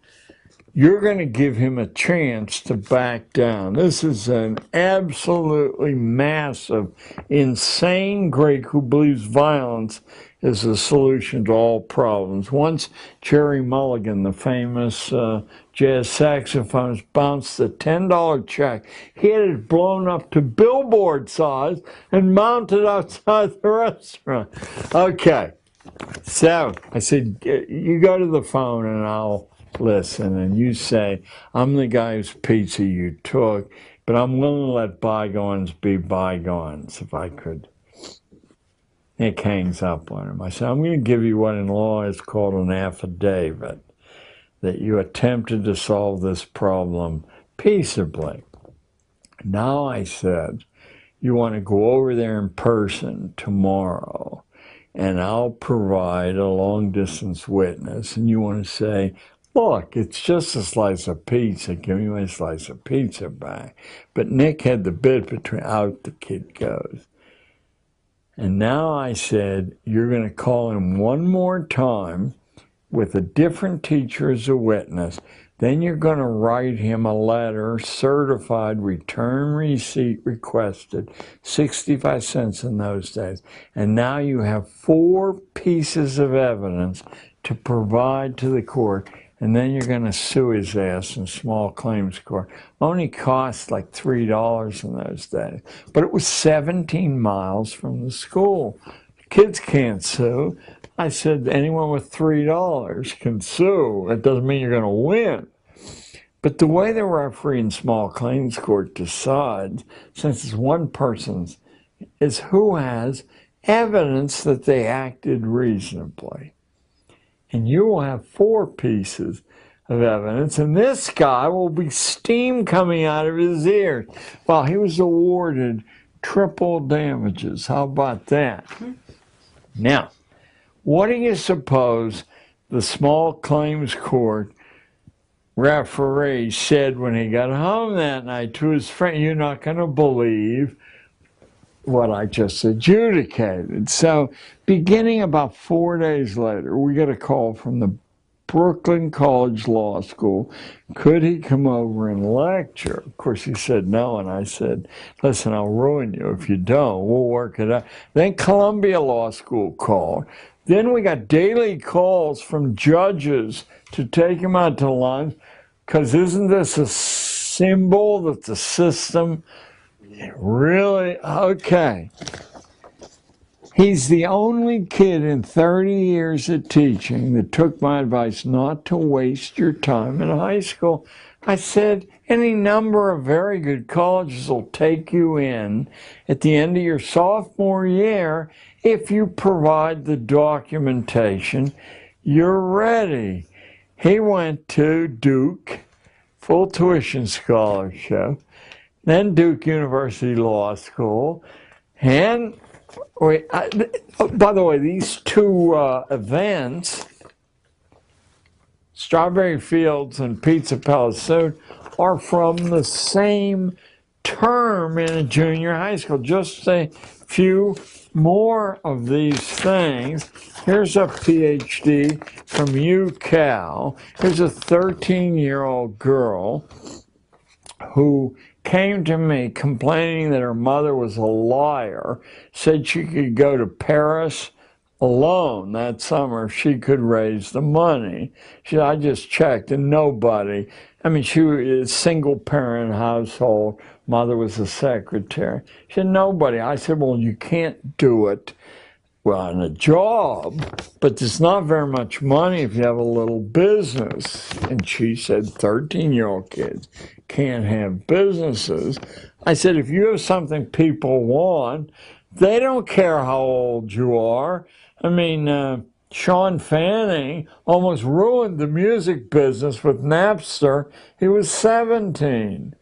you're going to give him a chance to back down. This is an absolutely massive, insane Greek who believes violence is the solution to all problems. Once Jerry Mulligan, the famous jazz saxophonist, bounced a $10 check. He had it blown up to billboard size and mounted outside the restaurant. Okay, so I said, you go to the phone and I'll listen. And you say, I'm the guy whose pizza you took, but I'm willing to let bygones be bygones, if I could. Nick hangs up on him. I said, I'm going to give you what in law is called an affidavit, that you attempted to solve this problem peaceably. Now, I said, you want to go over there in person tomorrow, and I'll provide a long-distance witness, and you want to say, look, it's just a slice of pizza. Give me my slice of pizza back. But Nick had the bit between, out the kid goes. And now I said, you're going to call him one more time with a different teacher as a witness. Then you're going to write him a letter, certified, return receipt requested, 65 cents in those days. And now you have 4 pieces of evidence to provide to the court. And then you're going to sue his ass in small claims court. Only cost like $3 in those days. But it was 17 miles from the school. Kids can't sue. I said, anyone with $3 can sue. It doesn't mean you're going to win. But the way the referee in small claims court decides, since it's one person's, is who has evidence that they acted reasonably. And you will have 4 pieces of evidence, and this guy will be steam coming out of his ears. Well, he was awarded triple damages. How about that? Now, what do you suppose the small claims court referee said when he got home that night to his friend? You're not going to believe what I just adjudicated. So beginning about 4 days later, we get a call from the Brooklyn College Law School. Could he come over and lecture? Of course, he said no, and I said, listen, I'll ruin you if you don't. We'll work it out. Then Columbia Law School called. Then we got daily calls from judges to take him out to lunch, because isn't this a symbol that the system really? Okay. He's the only kid in 30 years of teaching that took my advice not to waste your time in high school. I said, any number of very good colleges will take you in at the end of your sophomore year if you provide the documentation. You're ready. He went to Duke, full tuition scholarship, then Duke University Law School, and by the way, these two events, Strawberry Fields and Pizza Palace, are from the same term in a junior high school. Just a few more of these things. Here's a PhD from UCal. Here's a 13-year-old girl who came to me complaining that her mother was a liar, said she could go to Paris alone that summer if she could raise the money. She said, I just checked and nobody. I mean, she was a single parent household. Mother was a secretary. She said, nobody. I said, well, you can't do it. Well, on a job, but there's not very much money if you have a little business. And she said, 13-year-old kids can't have businesses. I said, if you have something people want, they don't care how old you are. I mean, Sean Fanning almost ruined the music business with Napster. He was 17.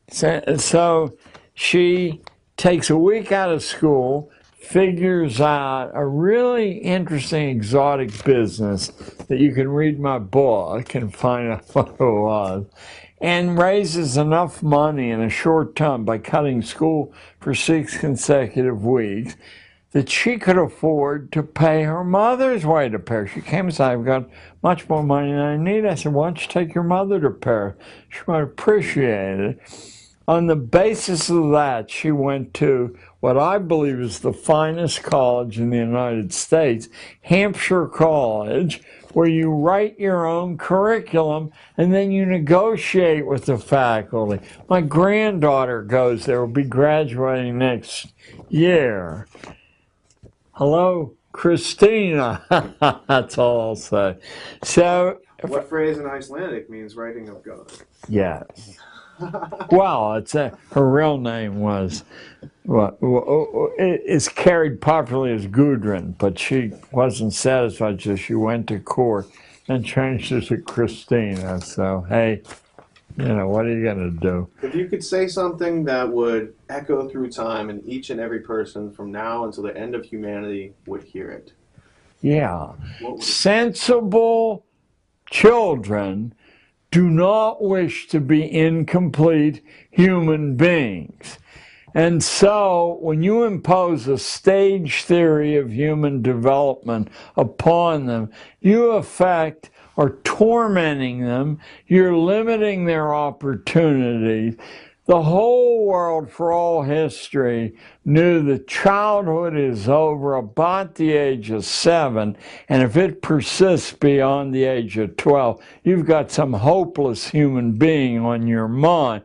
So she takes a week out of school, figures out a really interesting exotic business that you can read my book and find out what it was, and raises enough money in a short time by cutting school for 6 consecutive weeks that she could afford to pay her mother's way to Paris. She came and said, I've got much more money than I need. I said, why don't you take your mother to Paris? She might appreciate it. On the basis of that, she went to what I believe is the finest college in the United States, Hampshire College, where you write your own curriculum and then you negotiate with the faculty. My granddaughter goes there, will be graduating next year. Hello, Christina. That's all I'll say. So, What phrase in Icelandic means writing of God? yes. Well, her real name was, it's carried popularly as Gudrun, but she wasn't satisfied, so she went to court and changed it to Christina. So, hey, you know, what are you going to do? If you could say something that would echo through time and each and every person from now until the end of humanity would hear it. Yeah. Sensible children do not wish to be incomplete human beings. And so when you impose a stage theory of human development upon them, you affect or tormenting them, you're limiting their opportunities. The whole world for all history knew that childhood is over about the age of 7, and if it persists beyond the age of 12, you've got some hopeless human being on your mind.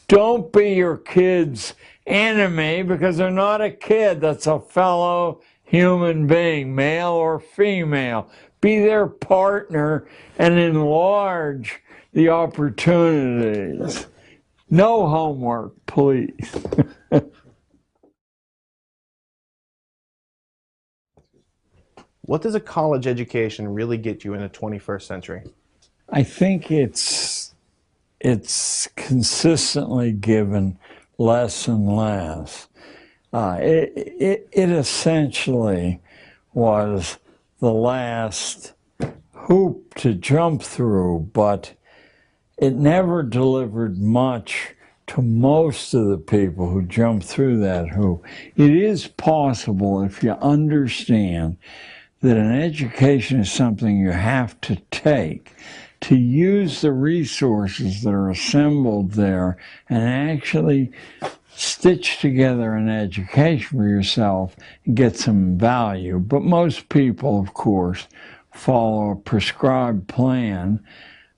Don't be your kid's enemy, because they're not a kid, that's a fellow human being, male or female. Be their partner and enlarge the opportunities. No homework, please. What does a college education really get you in the 21st century? I think it's consistently given less and less. It essentially was the last hoop to jump through, but it never delivered much to most of the people who jumped through that hoop. It is possible, if you understand that an education is something you have to take, to use the resources that are assembled there and actually stitch together an education for yourself and get some value. But most people, of course, follow a prescribed plan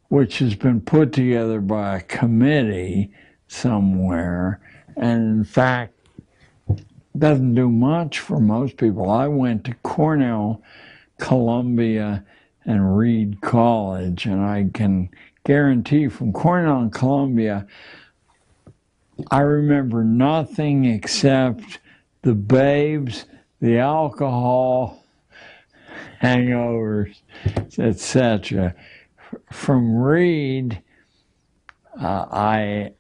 which has been put together by a committee somewhere. And in fact, doesn't do much for most people. I went to Cornell, Columbia, and Reed College, and I can guarantee from Cornell and Columbia, I remember nothing except the babes, the alcohol, hangovers, etc. From Reed, I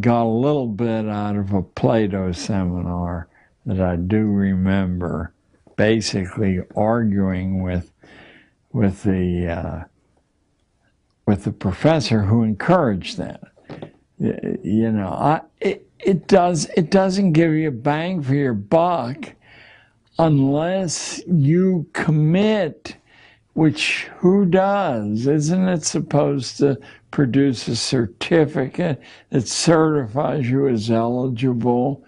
got a little bit out of a Plato seminar that I do remember, basically arguing with the professor who encouraged that. You know, it doesn't give you a bang for your buck unless you commit, which who does? Isn't it supposed to produce a certificate that certifies you as eligible?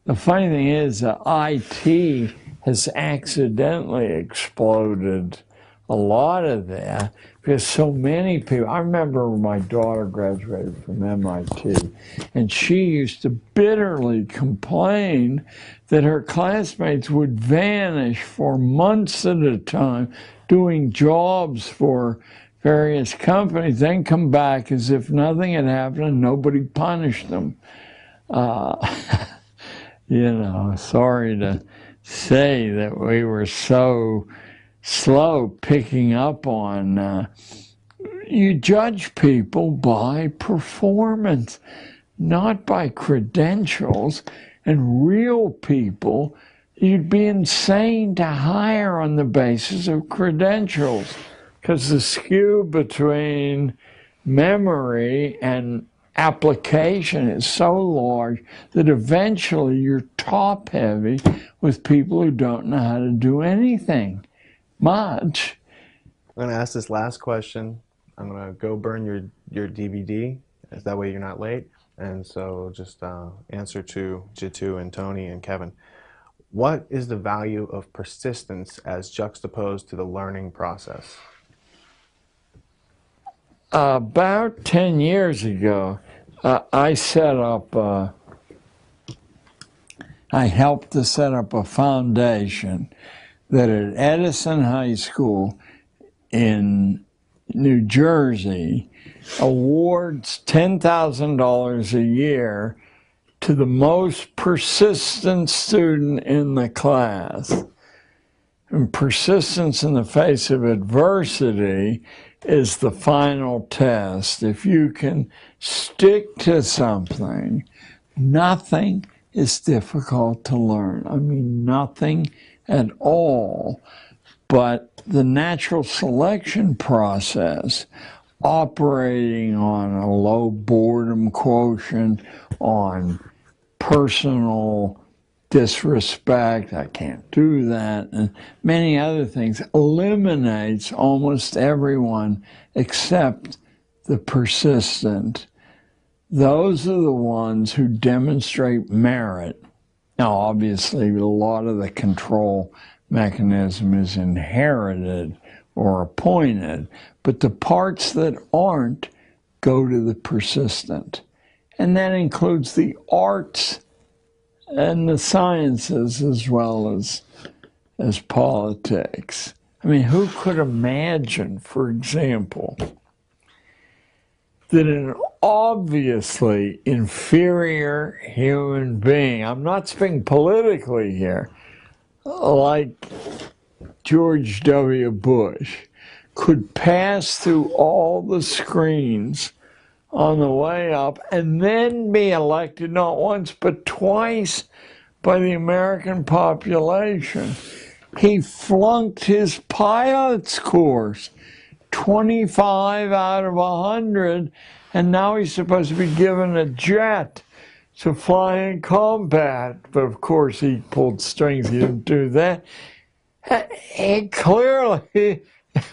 The funny thing is that IT has accidentally exploded a lot of that because so many people, I remember when my daughter graduated from MIT, and she used to bitterly complain that her classmates would vanish for months at a time doing jobs for various companies, then come back as if nothing had happened and nobody punished them. You know, sorry to say that we were so slow picking up on, you judge people by performance, not by credentials. And real people, you'd be insane to hire on the basis of credentials, because the skew between memory and application is so large that eventually you're top heavy with people who don't know how to do anything much. I'm going to ask this last question. I'm going to go burn your DVD. That way you're not late. And so just answer to Jitu and Tony and Kevin. What is the value of persistence as juxtaposed to the learning process? About 10 years ago, I helped to set up a foundation that at Edison High School in New Jersey awards $10,000 a year to the most persistent student in the class. And persistence in the face of adversity is the final test. If you can stick to something, nothing is difficult to learn. I mean, nothing at all. But the natural selection process, operating on a low boredom quotient, on personal disrespect, I can't do that, and many other things, eliminates almost everyone except the persistent. Those are the ones who demonstrate merit. Now, obviously, a lot of the control mechanism is inherited or appointed, but the parts that aren't go to the persistent. And that includes the arts and the sciences as well as politics. I mean, who could imagine, for example, that an obviously inferior human being, I'm not speaking politically here, like George W. Bush, could pass through all the screens on the way up and then be elected not once but twice by the American population. He flunked his pilot's course 25 out of 100, and now he's supposed to be given a jet to fly in combat. But of course he pulled strings, he didn't do that. He clearly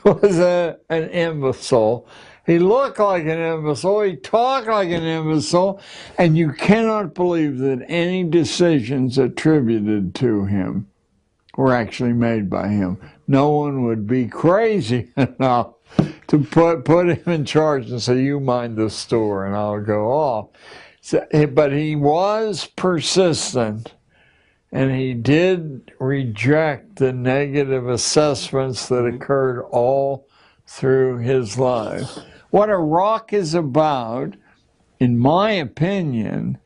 was an imbecile. He looked like an imbecile, he talked like an imbecile, and you cannot believe that any decisions attributed to him were actually made by him. No one would be crazy enough to put him in charge and say, you mind the store and I'll go off. So, but he was persistent, and he did reject the negative assessments that occurred all through his life. What Iraq is about, in my opinion,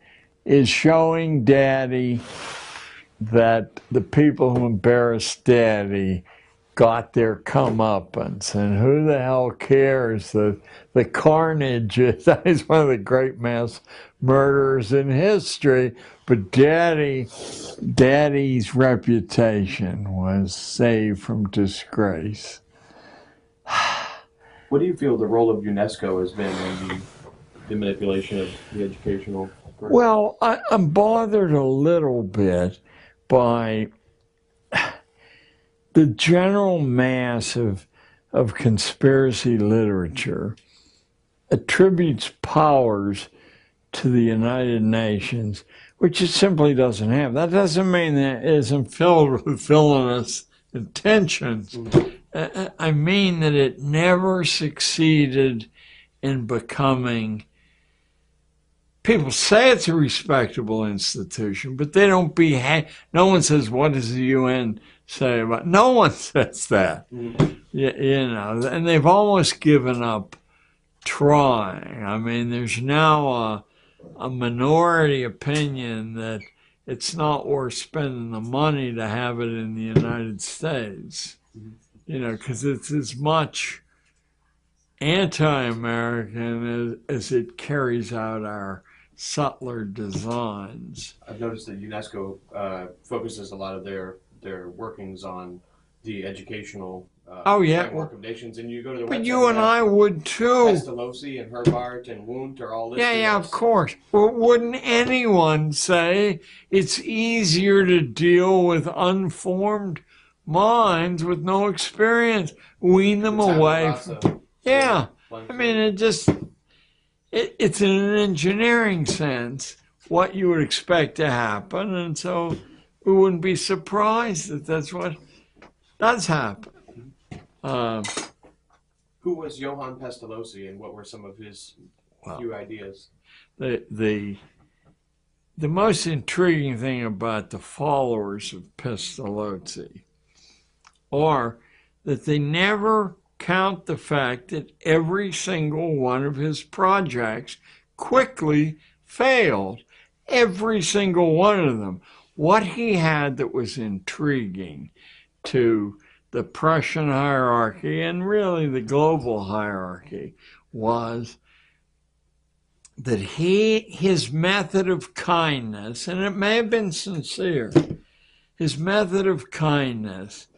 is showing Daddy that the people who embarrassed Daddy got their comeuppance, and who the hell cares that the carnage is he's one of the great mass murderers in history, but Daddy's reputation was saved from disgrace. What do you feel the role of UNESCO has been in the manipulation of the educational curriculum? Well, I'm bothered a little bit by the general mass of conspiracy literature attributes powers to the United Nations, which it simply doesn't have. That doesn't mean that it isn't filled with villainous intentions. I mean that it never succeeded in becoming. People say it's a respectable institution, but they don't behave. No one says, what does the UN say about it? No one says that. You know, and they've almost given up trying. I mean, there's now a minority opinion that it's not worth spending the money to have it in the United States. You know, because it's as much anti-American as it carries out our subtler designs. I've noticed that UNESCO focuses a lot of their workings on the educational framework of nations, and you go to the website. But you and I would too. Pestalozzi and Herbart and Wundt are all listed. Yeah, of course. Well, wouldn't anyone say it's easier to deal with unformed minds with no experience, wean them away from... Yeah, I mean, it's in an engineering sense what you would expect to happen, and so we wouldn't be surprised that that's what does happen. Who was Johann Pestalozzi, and what were some of his few ideas? The most intriguing thing about the followers of Pestalozzi are that they never count the fact that every single one of his projects quickly failed. Every single one of them. What he had that was intriguing to the Prussian hierarchy and really the global hierarchy was that his method of kindness, and it may have been sincere, his method of kindness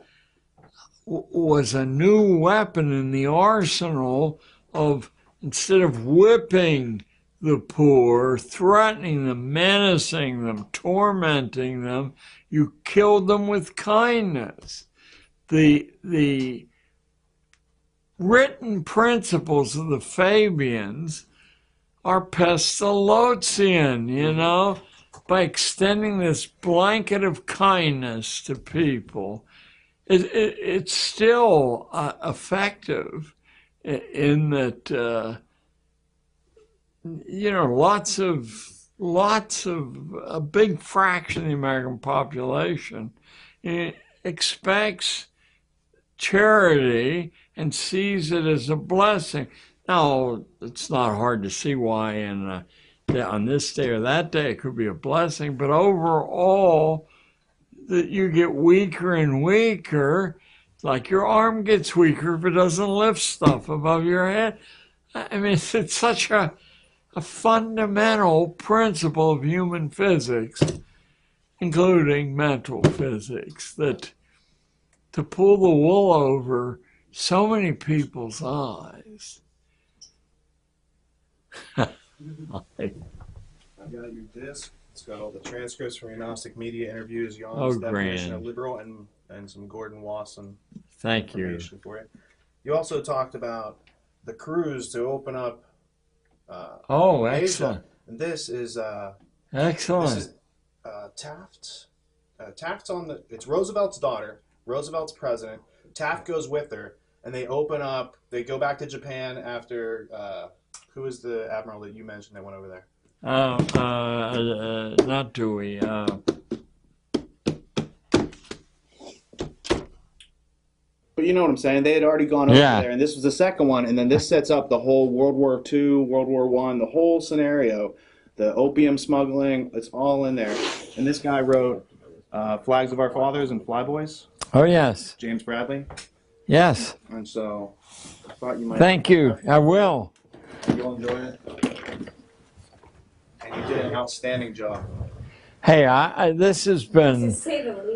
was a new weapon in the arsenal of, instead of whipping the poor, threatening them, menacing them, tormenting them, you killed them with kindness. The written principles of the Fabians are Pestalozzian, you know, by extending this blanket of kindness to people. It's still effective in that, you know, lots of a big fraction of the American population expects charity and sees it as a blessing. Now, it's not hard to see why on this day or that day it could be a blessing, but overall, that you get weaker and weaker, like your arm gets weaker if it doesn't lift stuff above your head. I mean, it's such a fundamental principle of human physics, including mental physics, that to pull the wool over so many people's eyes. I've got your disc. It's got all the transcripts from your Gnostic media interviews, Jan's definition of liberal, and some Gordon Wasson information for you. You also talked about the cruise to open up excellent. Asia. And this is excellent. This is Taft. Taft's on the. It's Roosevelt's daughter. Roosevelt's president. Taft goes with her, and they open up. They go back to Japan after. Who is the admiral that you mentioned that went over there? Not Dewey. But you know what I'm saying? They had already gone over there, and this was the second one, and then this sets up the whole World War II, World War I, the whole scenario, the opium smuggling, it's all in there. And this guy wrote Flags of Our Fathers and Flyboys. Oh, yes. James Bradley. Yes. And so I thought you might. Thank you. I will. You'll enjoy it. And you did an outstanding job. Hey, this has been To say the least.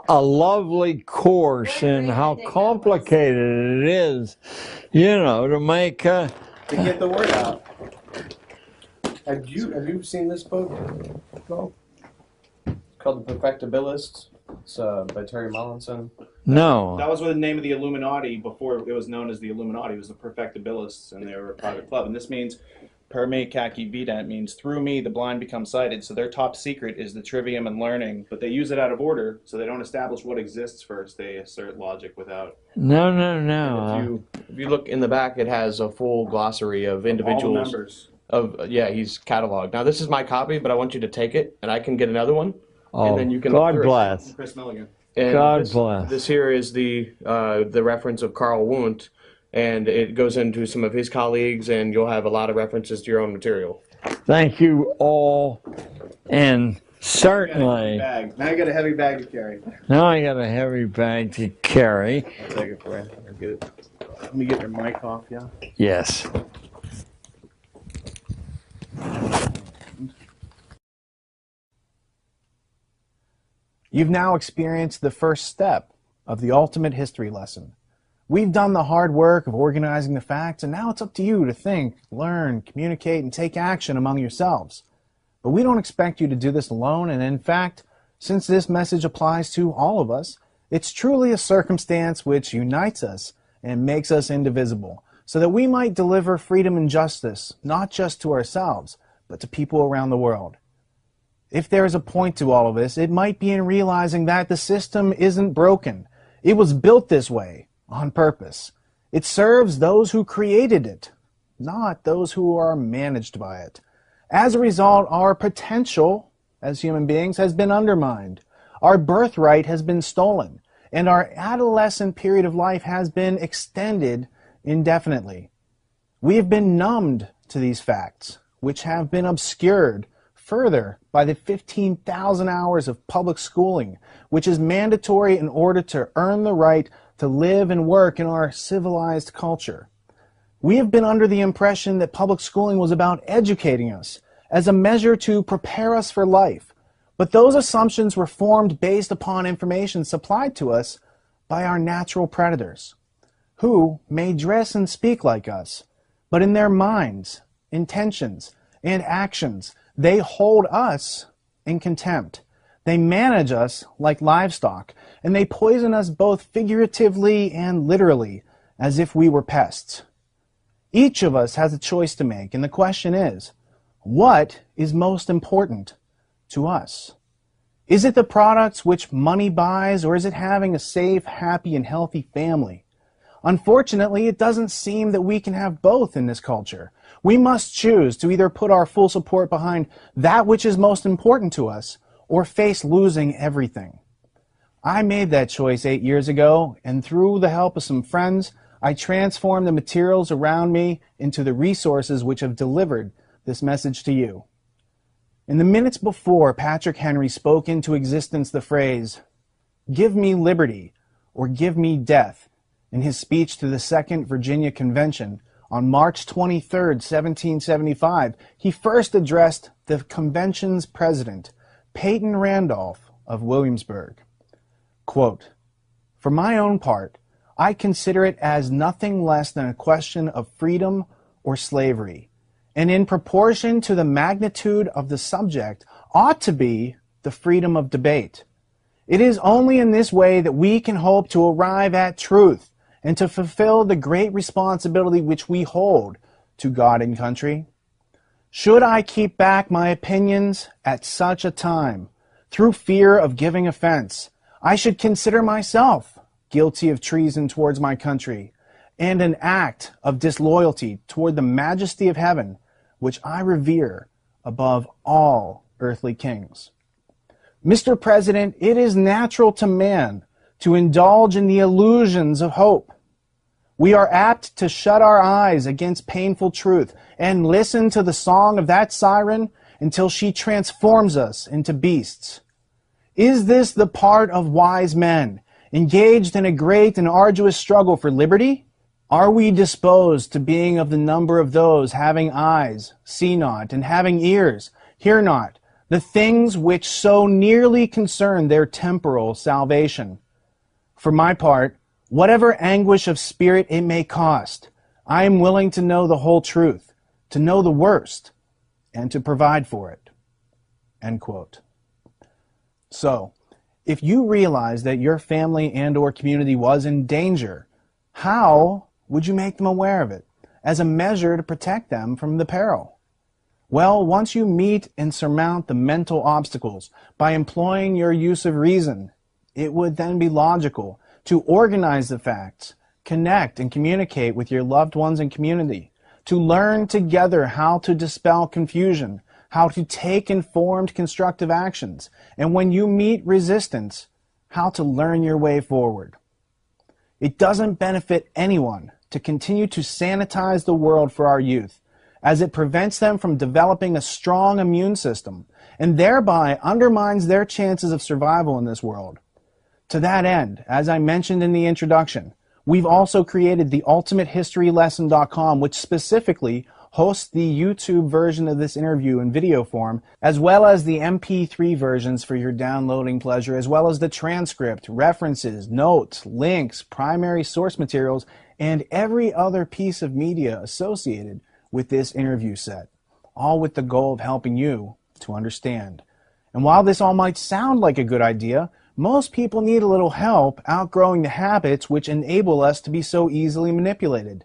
a lovely course in how complicated it is, to make. To get the word out. Have you seen this book? It's called The Perfectibilists. It's by Terry Mollinson. No. That was the name of the Illuminati before it was known as the Illuminati. It was the Perfectibilists, and they were a private club. And this means per me kaki vidant means through me the blind become sighted. So their top secret is the trivium and learning, but they use it out of order, so they don't establish what exists first. They assert logic without. No. If you look in the back, it has a full glossary of individuals. All the members. He's cataloged. Now this is my copy, but I want you to take it, and I can get another one. Oh, and then you can God bless. Chris Milligan. And God bless. This here is the reference of Carl Wundt, and it goes into some of his colleagues, and you'll have a lot of references to your own material. Thank you all, and certainly. Now you got a heavy bag to carry. Now I got a heavy bag to carry. I'll take it for you. I'll get it. Let me get your mic off, yeah? Yes. You've now experienced the first step of the ultimate history lesson. We've done the hard work of organizing the facts, and now it's up to you to think, learn, communicate, and take action among yourselves. But we don't expect you to do this alone, and in fact, since this message applies to all of us, it's truly a circumstance which unites us and makes us indivisible, so that we might deliver freedom and justice, not just to ourselves, but to people around the world. If there is a point to all of this, it might be in realizing that the system isn't broken. It was built this way, on purpose. It serves those who created it, not those who are managed by it. As a result, our potential as human beings has been undermined. Our birthright has been stolen, and our adolescent period of life has been extended indefinitely. We have been numbed to these facts, which have been obscured further by the 15,000 hours of public schooling, which is mandatory in order to earn the right to live and work in our civilized culture. We have been under the impression that public schooling was about educating us as a measure to prepare us for life, but those assumptions were formed based upon information supplied to us by our natural predators, who may dress and speak like us, but in their minds, intentions, and actions, they hold us in contempt. They manage us like livestock, and they poison us both figuratively and literally, as if we were pests. Each of us has a choice to make, and the question is, what is most important to us? Is it the products which money buys, or is it having a safe, happy, and healthy family? Unfortunately, it doesn't seem that we can have both in this culture. We must choose to either put our full support behind that which is most important to us, or face losing everything. I made that choice 8 years ago, and through the help of some friends, I transformed the materials around me into the resources which have delivered this message to you. In the minutes before Patrick Henry spoke into existence the phrase, "Give me liberty," or "Give me death," in his speech to the Second Virginia Convention on March 23, 1775, he first addressed the convention's president, Peyton Randolph of Williamsburg. Quote, "For my own part, I consider it as nothing less than a question of freedom or slavery, and in proportion to the magnitude of the subject ought to be the freedom of debate. It is only in this way that we can hope to arrive at truth and to fulfill the great responsibility which we hold to God and country. Should I keep back my opinions at such a time, through fear of giving offense, I should consider myself guilty of treason towards my country, and an act of disloyalty toward the majesty of heaven, which I revere above all earthly kings. Mr. President, it is natural to man to indulge in the illusions of hope. We are apt to shut our eyes against painful truth and listen to the song of that siren until she transforms us into beasts. Is this the part of wise men, engaged in a great and arduous struggle for liberty? Are we disposed to being of the number of those having eyes, see not, and having ears, hear not, the things which so nearly concern their temporal salvation? For my part, whatever anguish of spirit it may cost, I am willing to know the whole truth, to know the worst, and to provide for it." End quote. So, if you realize that your family and or community was in danger, how would you make them aware of it as a measure to protect them from the peril? Well, once you meet and surmount the mental obstacles by employing your use of reason, it would then be logical to organize the facts, connect and communicate with your loved ones and community, to learn together how to dispel confusion, how to take informed constructive actions, and when you meet resistance, how to learn your way forward. It doesn't benefit anyone to continue to sanitize the world for our youth, as it prevents them from developing a strong immune system and thereby undermines their chances of survival in this world. To that end, as I mentioned in the introduction, we've also created the ultimatehistorylesson.com, which specifically hosts the YouTube version of this interview in video form, as well as the MP3 versions for your downloading pleasure, as well as the transcript, references, notes, links, primary source materials, and every other piece of media associated with this interview set, all with the goal of helping you to understand. And while this all might sound like a good idea, most people need a little help outgrowing the habits which enable us to be so easily manipulated.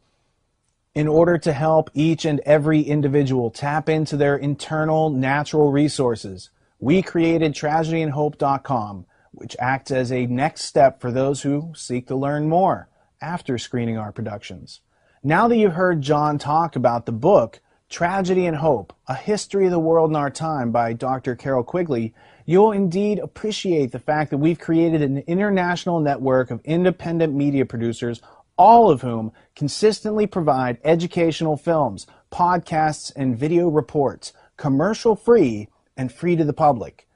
In order to help each and every individual tap into their internal natural resources, we created tragedyandhope.com, which acts as a next step for those who seek to learn more after screening our productions. Now that you've heard John talk about the book, Tragedy and Hope, A History of the World in Our Time by Dr. Carol Quigley, you'll indeed appreciate the fact that we've created an international network of independent media producers, all of whom consistently provide educational films, podcasts, and video reports, commercial-free and free to the public.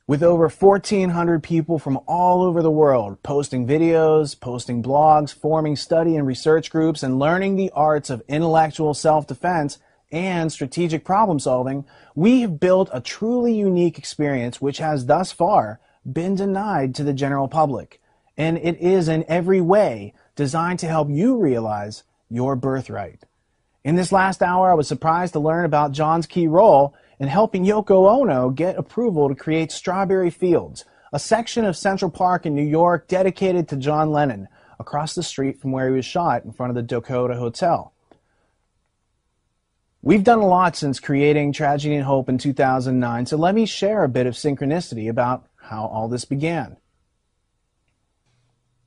With over 1,400 people from all over the world posting videos, posting blogs, forming study and research groups, and learning the arts of intellectual self-defense and strategic problem solving, we have built a truly unique experience which has thus far been denied to the general public. And it is in every way designed to help you realize your birthright. In this last hour, I was surprised to learn about John's key role in helping Yoko Ono get approval to create Strawberry Fields, a section of Central Park in New York dedicated to John Lennon, across the street from where he was shot in front of the Dakota Hotel. We've done a lot since creating Tragedy and Hope in 2009, so let me share a bit of synchronicity about how all this began.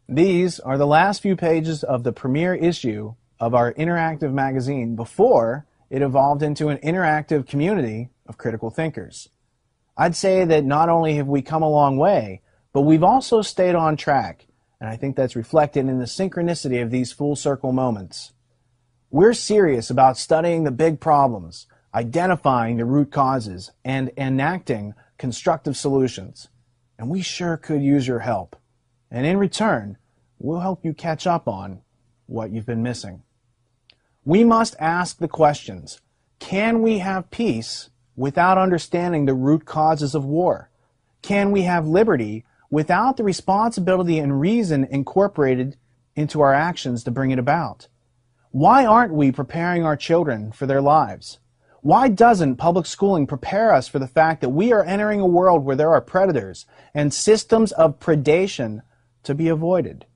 These are the last few pages of the premiere issue of our interactive magazine before it evolved into an interactive community of critical thinkers. I'd say that not only have we come a long way, but we've also stayed on track, and I think that's reflected in the synchronicity of these full circle moments. We're serious about studying the big problems, identifying the root causes, and enacting constructive solutions. And we sure could use your help. And in return, we'll help you catch up on what you've been missing. We must ask the questions: can we have peace without understanding the root causes of war? Can we have liberty without the responsibility and reason incorporated into our actions to bring it about? Why aren't we preparing our children for their lives? Why doesn't public schooling prepare us for the fact that we are entering a world where there are predators and systems of predation to be avoided?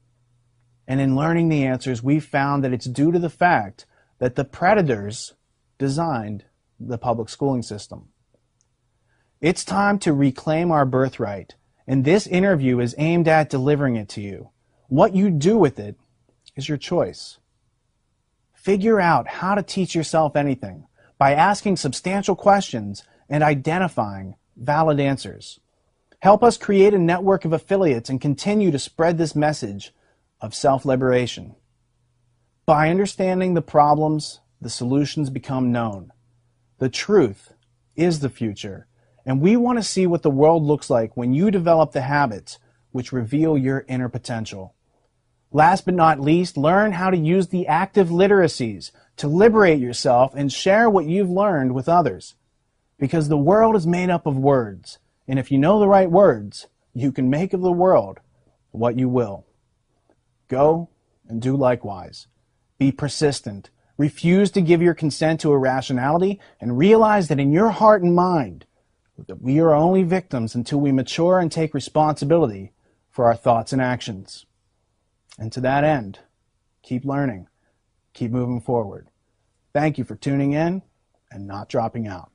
And in learning the answers, we've found that it's due to the fact that the predators designed the public schooling system. It's time to reclaim our birthright, and this interview is aimed at delivering it to you. What you do with it is your choice. Figure out how to teach yourself anything by asking substantial questions and identifying valid answers. Help us create a network of affiliates and continue to spread this message of self-liberation. By understanding the problems, the solutions become known. The truth is the future, and we want to see what the world looks like when you develop the habits which reveal your inner potential. Last but not least, learn how to use the active literacies to liberate yourself and share what you've learned with others. Because the world is made up of words, and if you know the right words, you can make of the world what you will. Go and do likewise. Be persistent. Refuse to give your consent to irrationality, and realize that in your heart and mind, that we are only victims until we mature and take responsibility for our thoughts and actions. And to that end, keep learning, keep moving forward. Thank you for tuning in and not dropping out.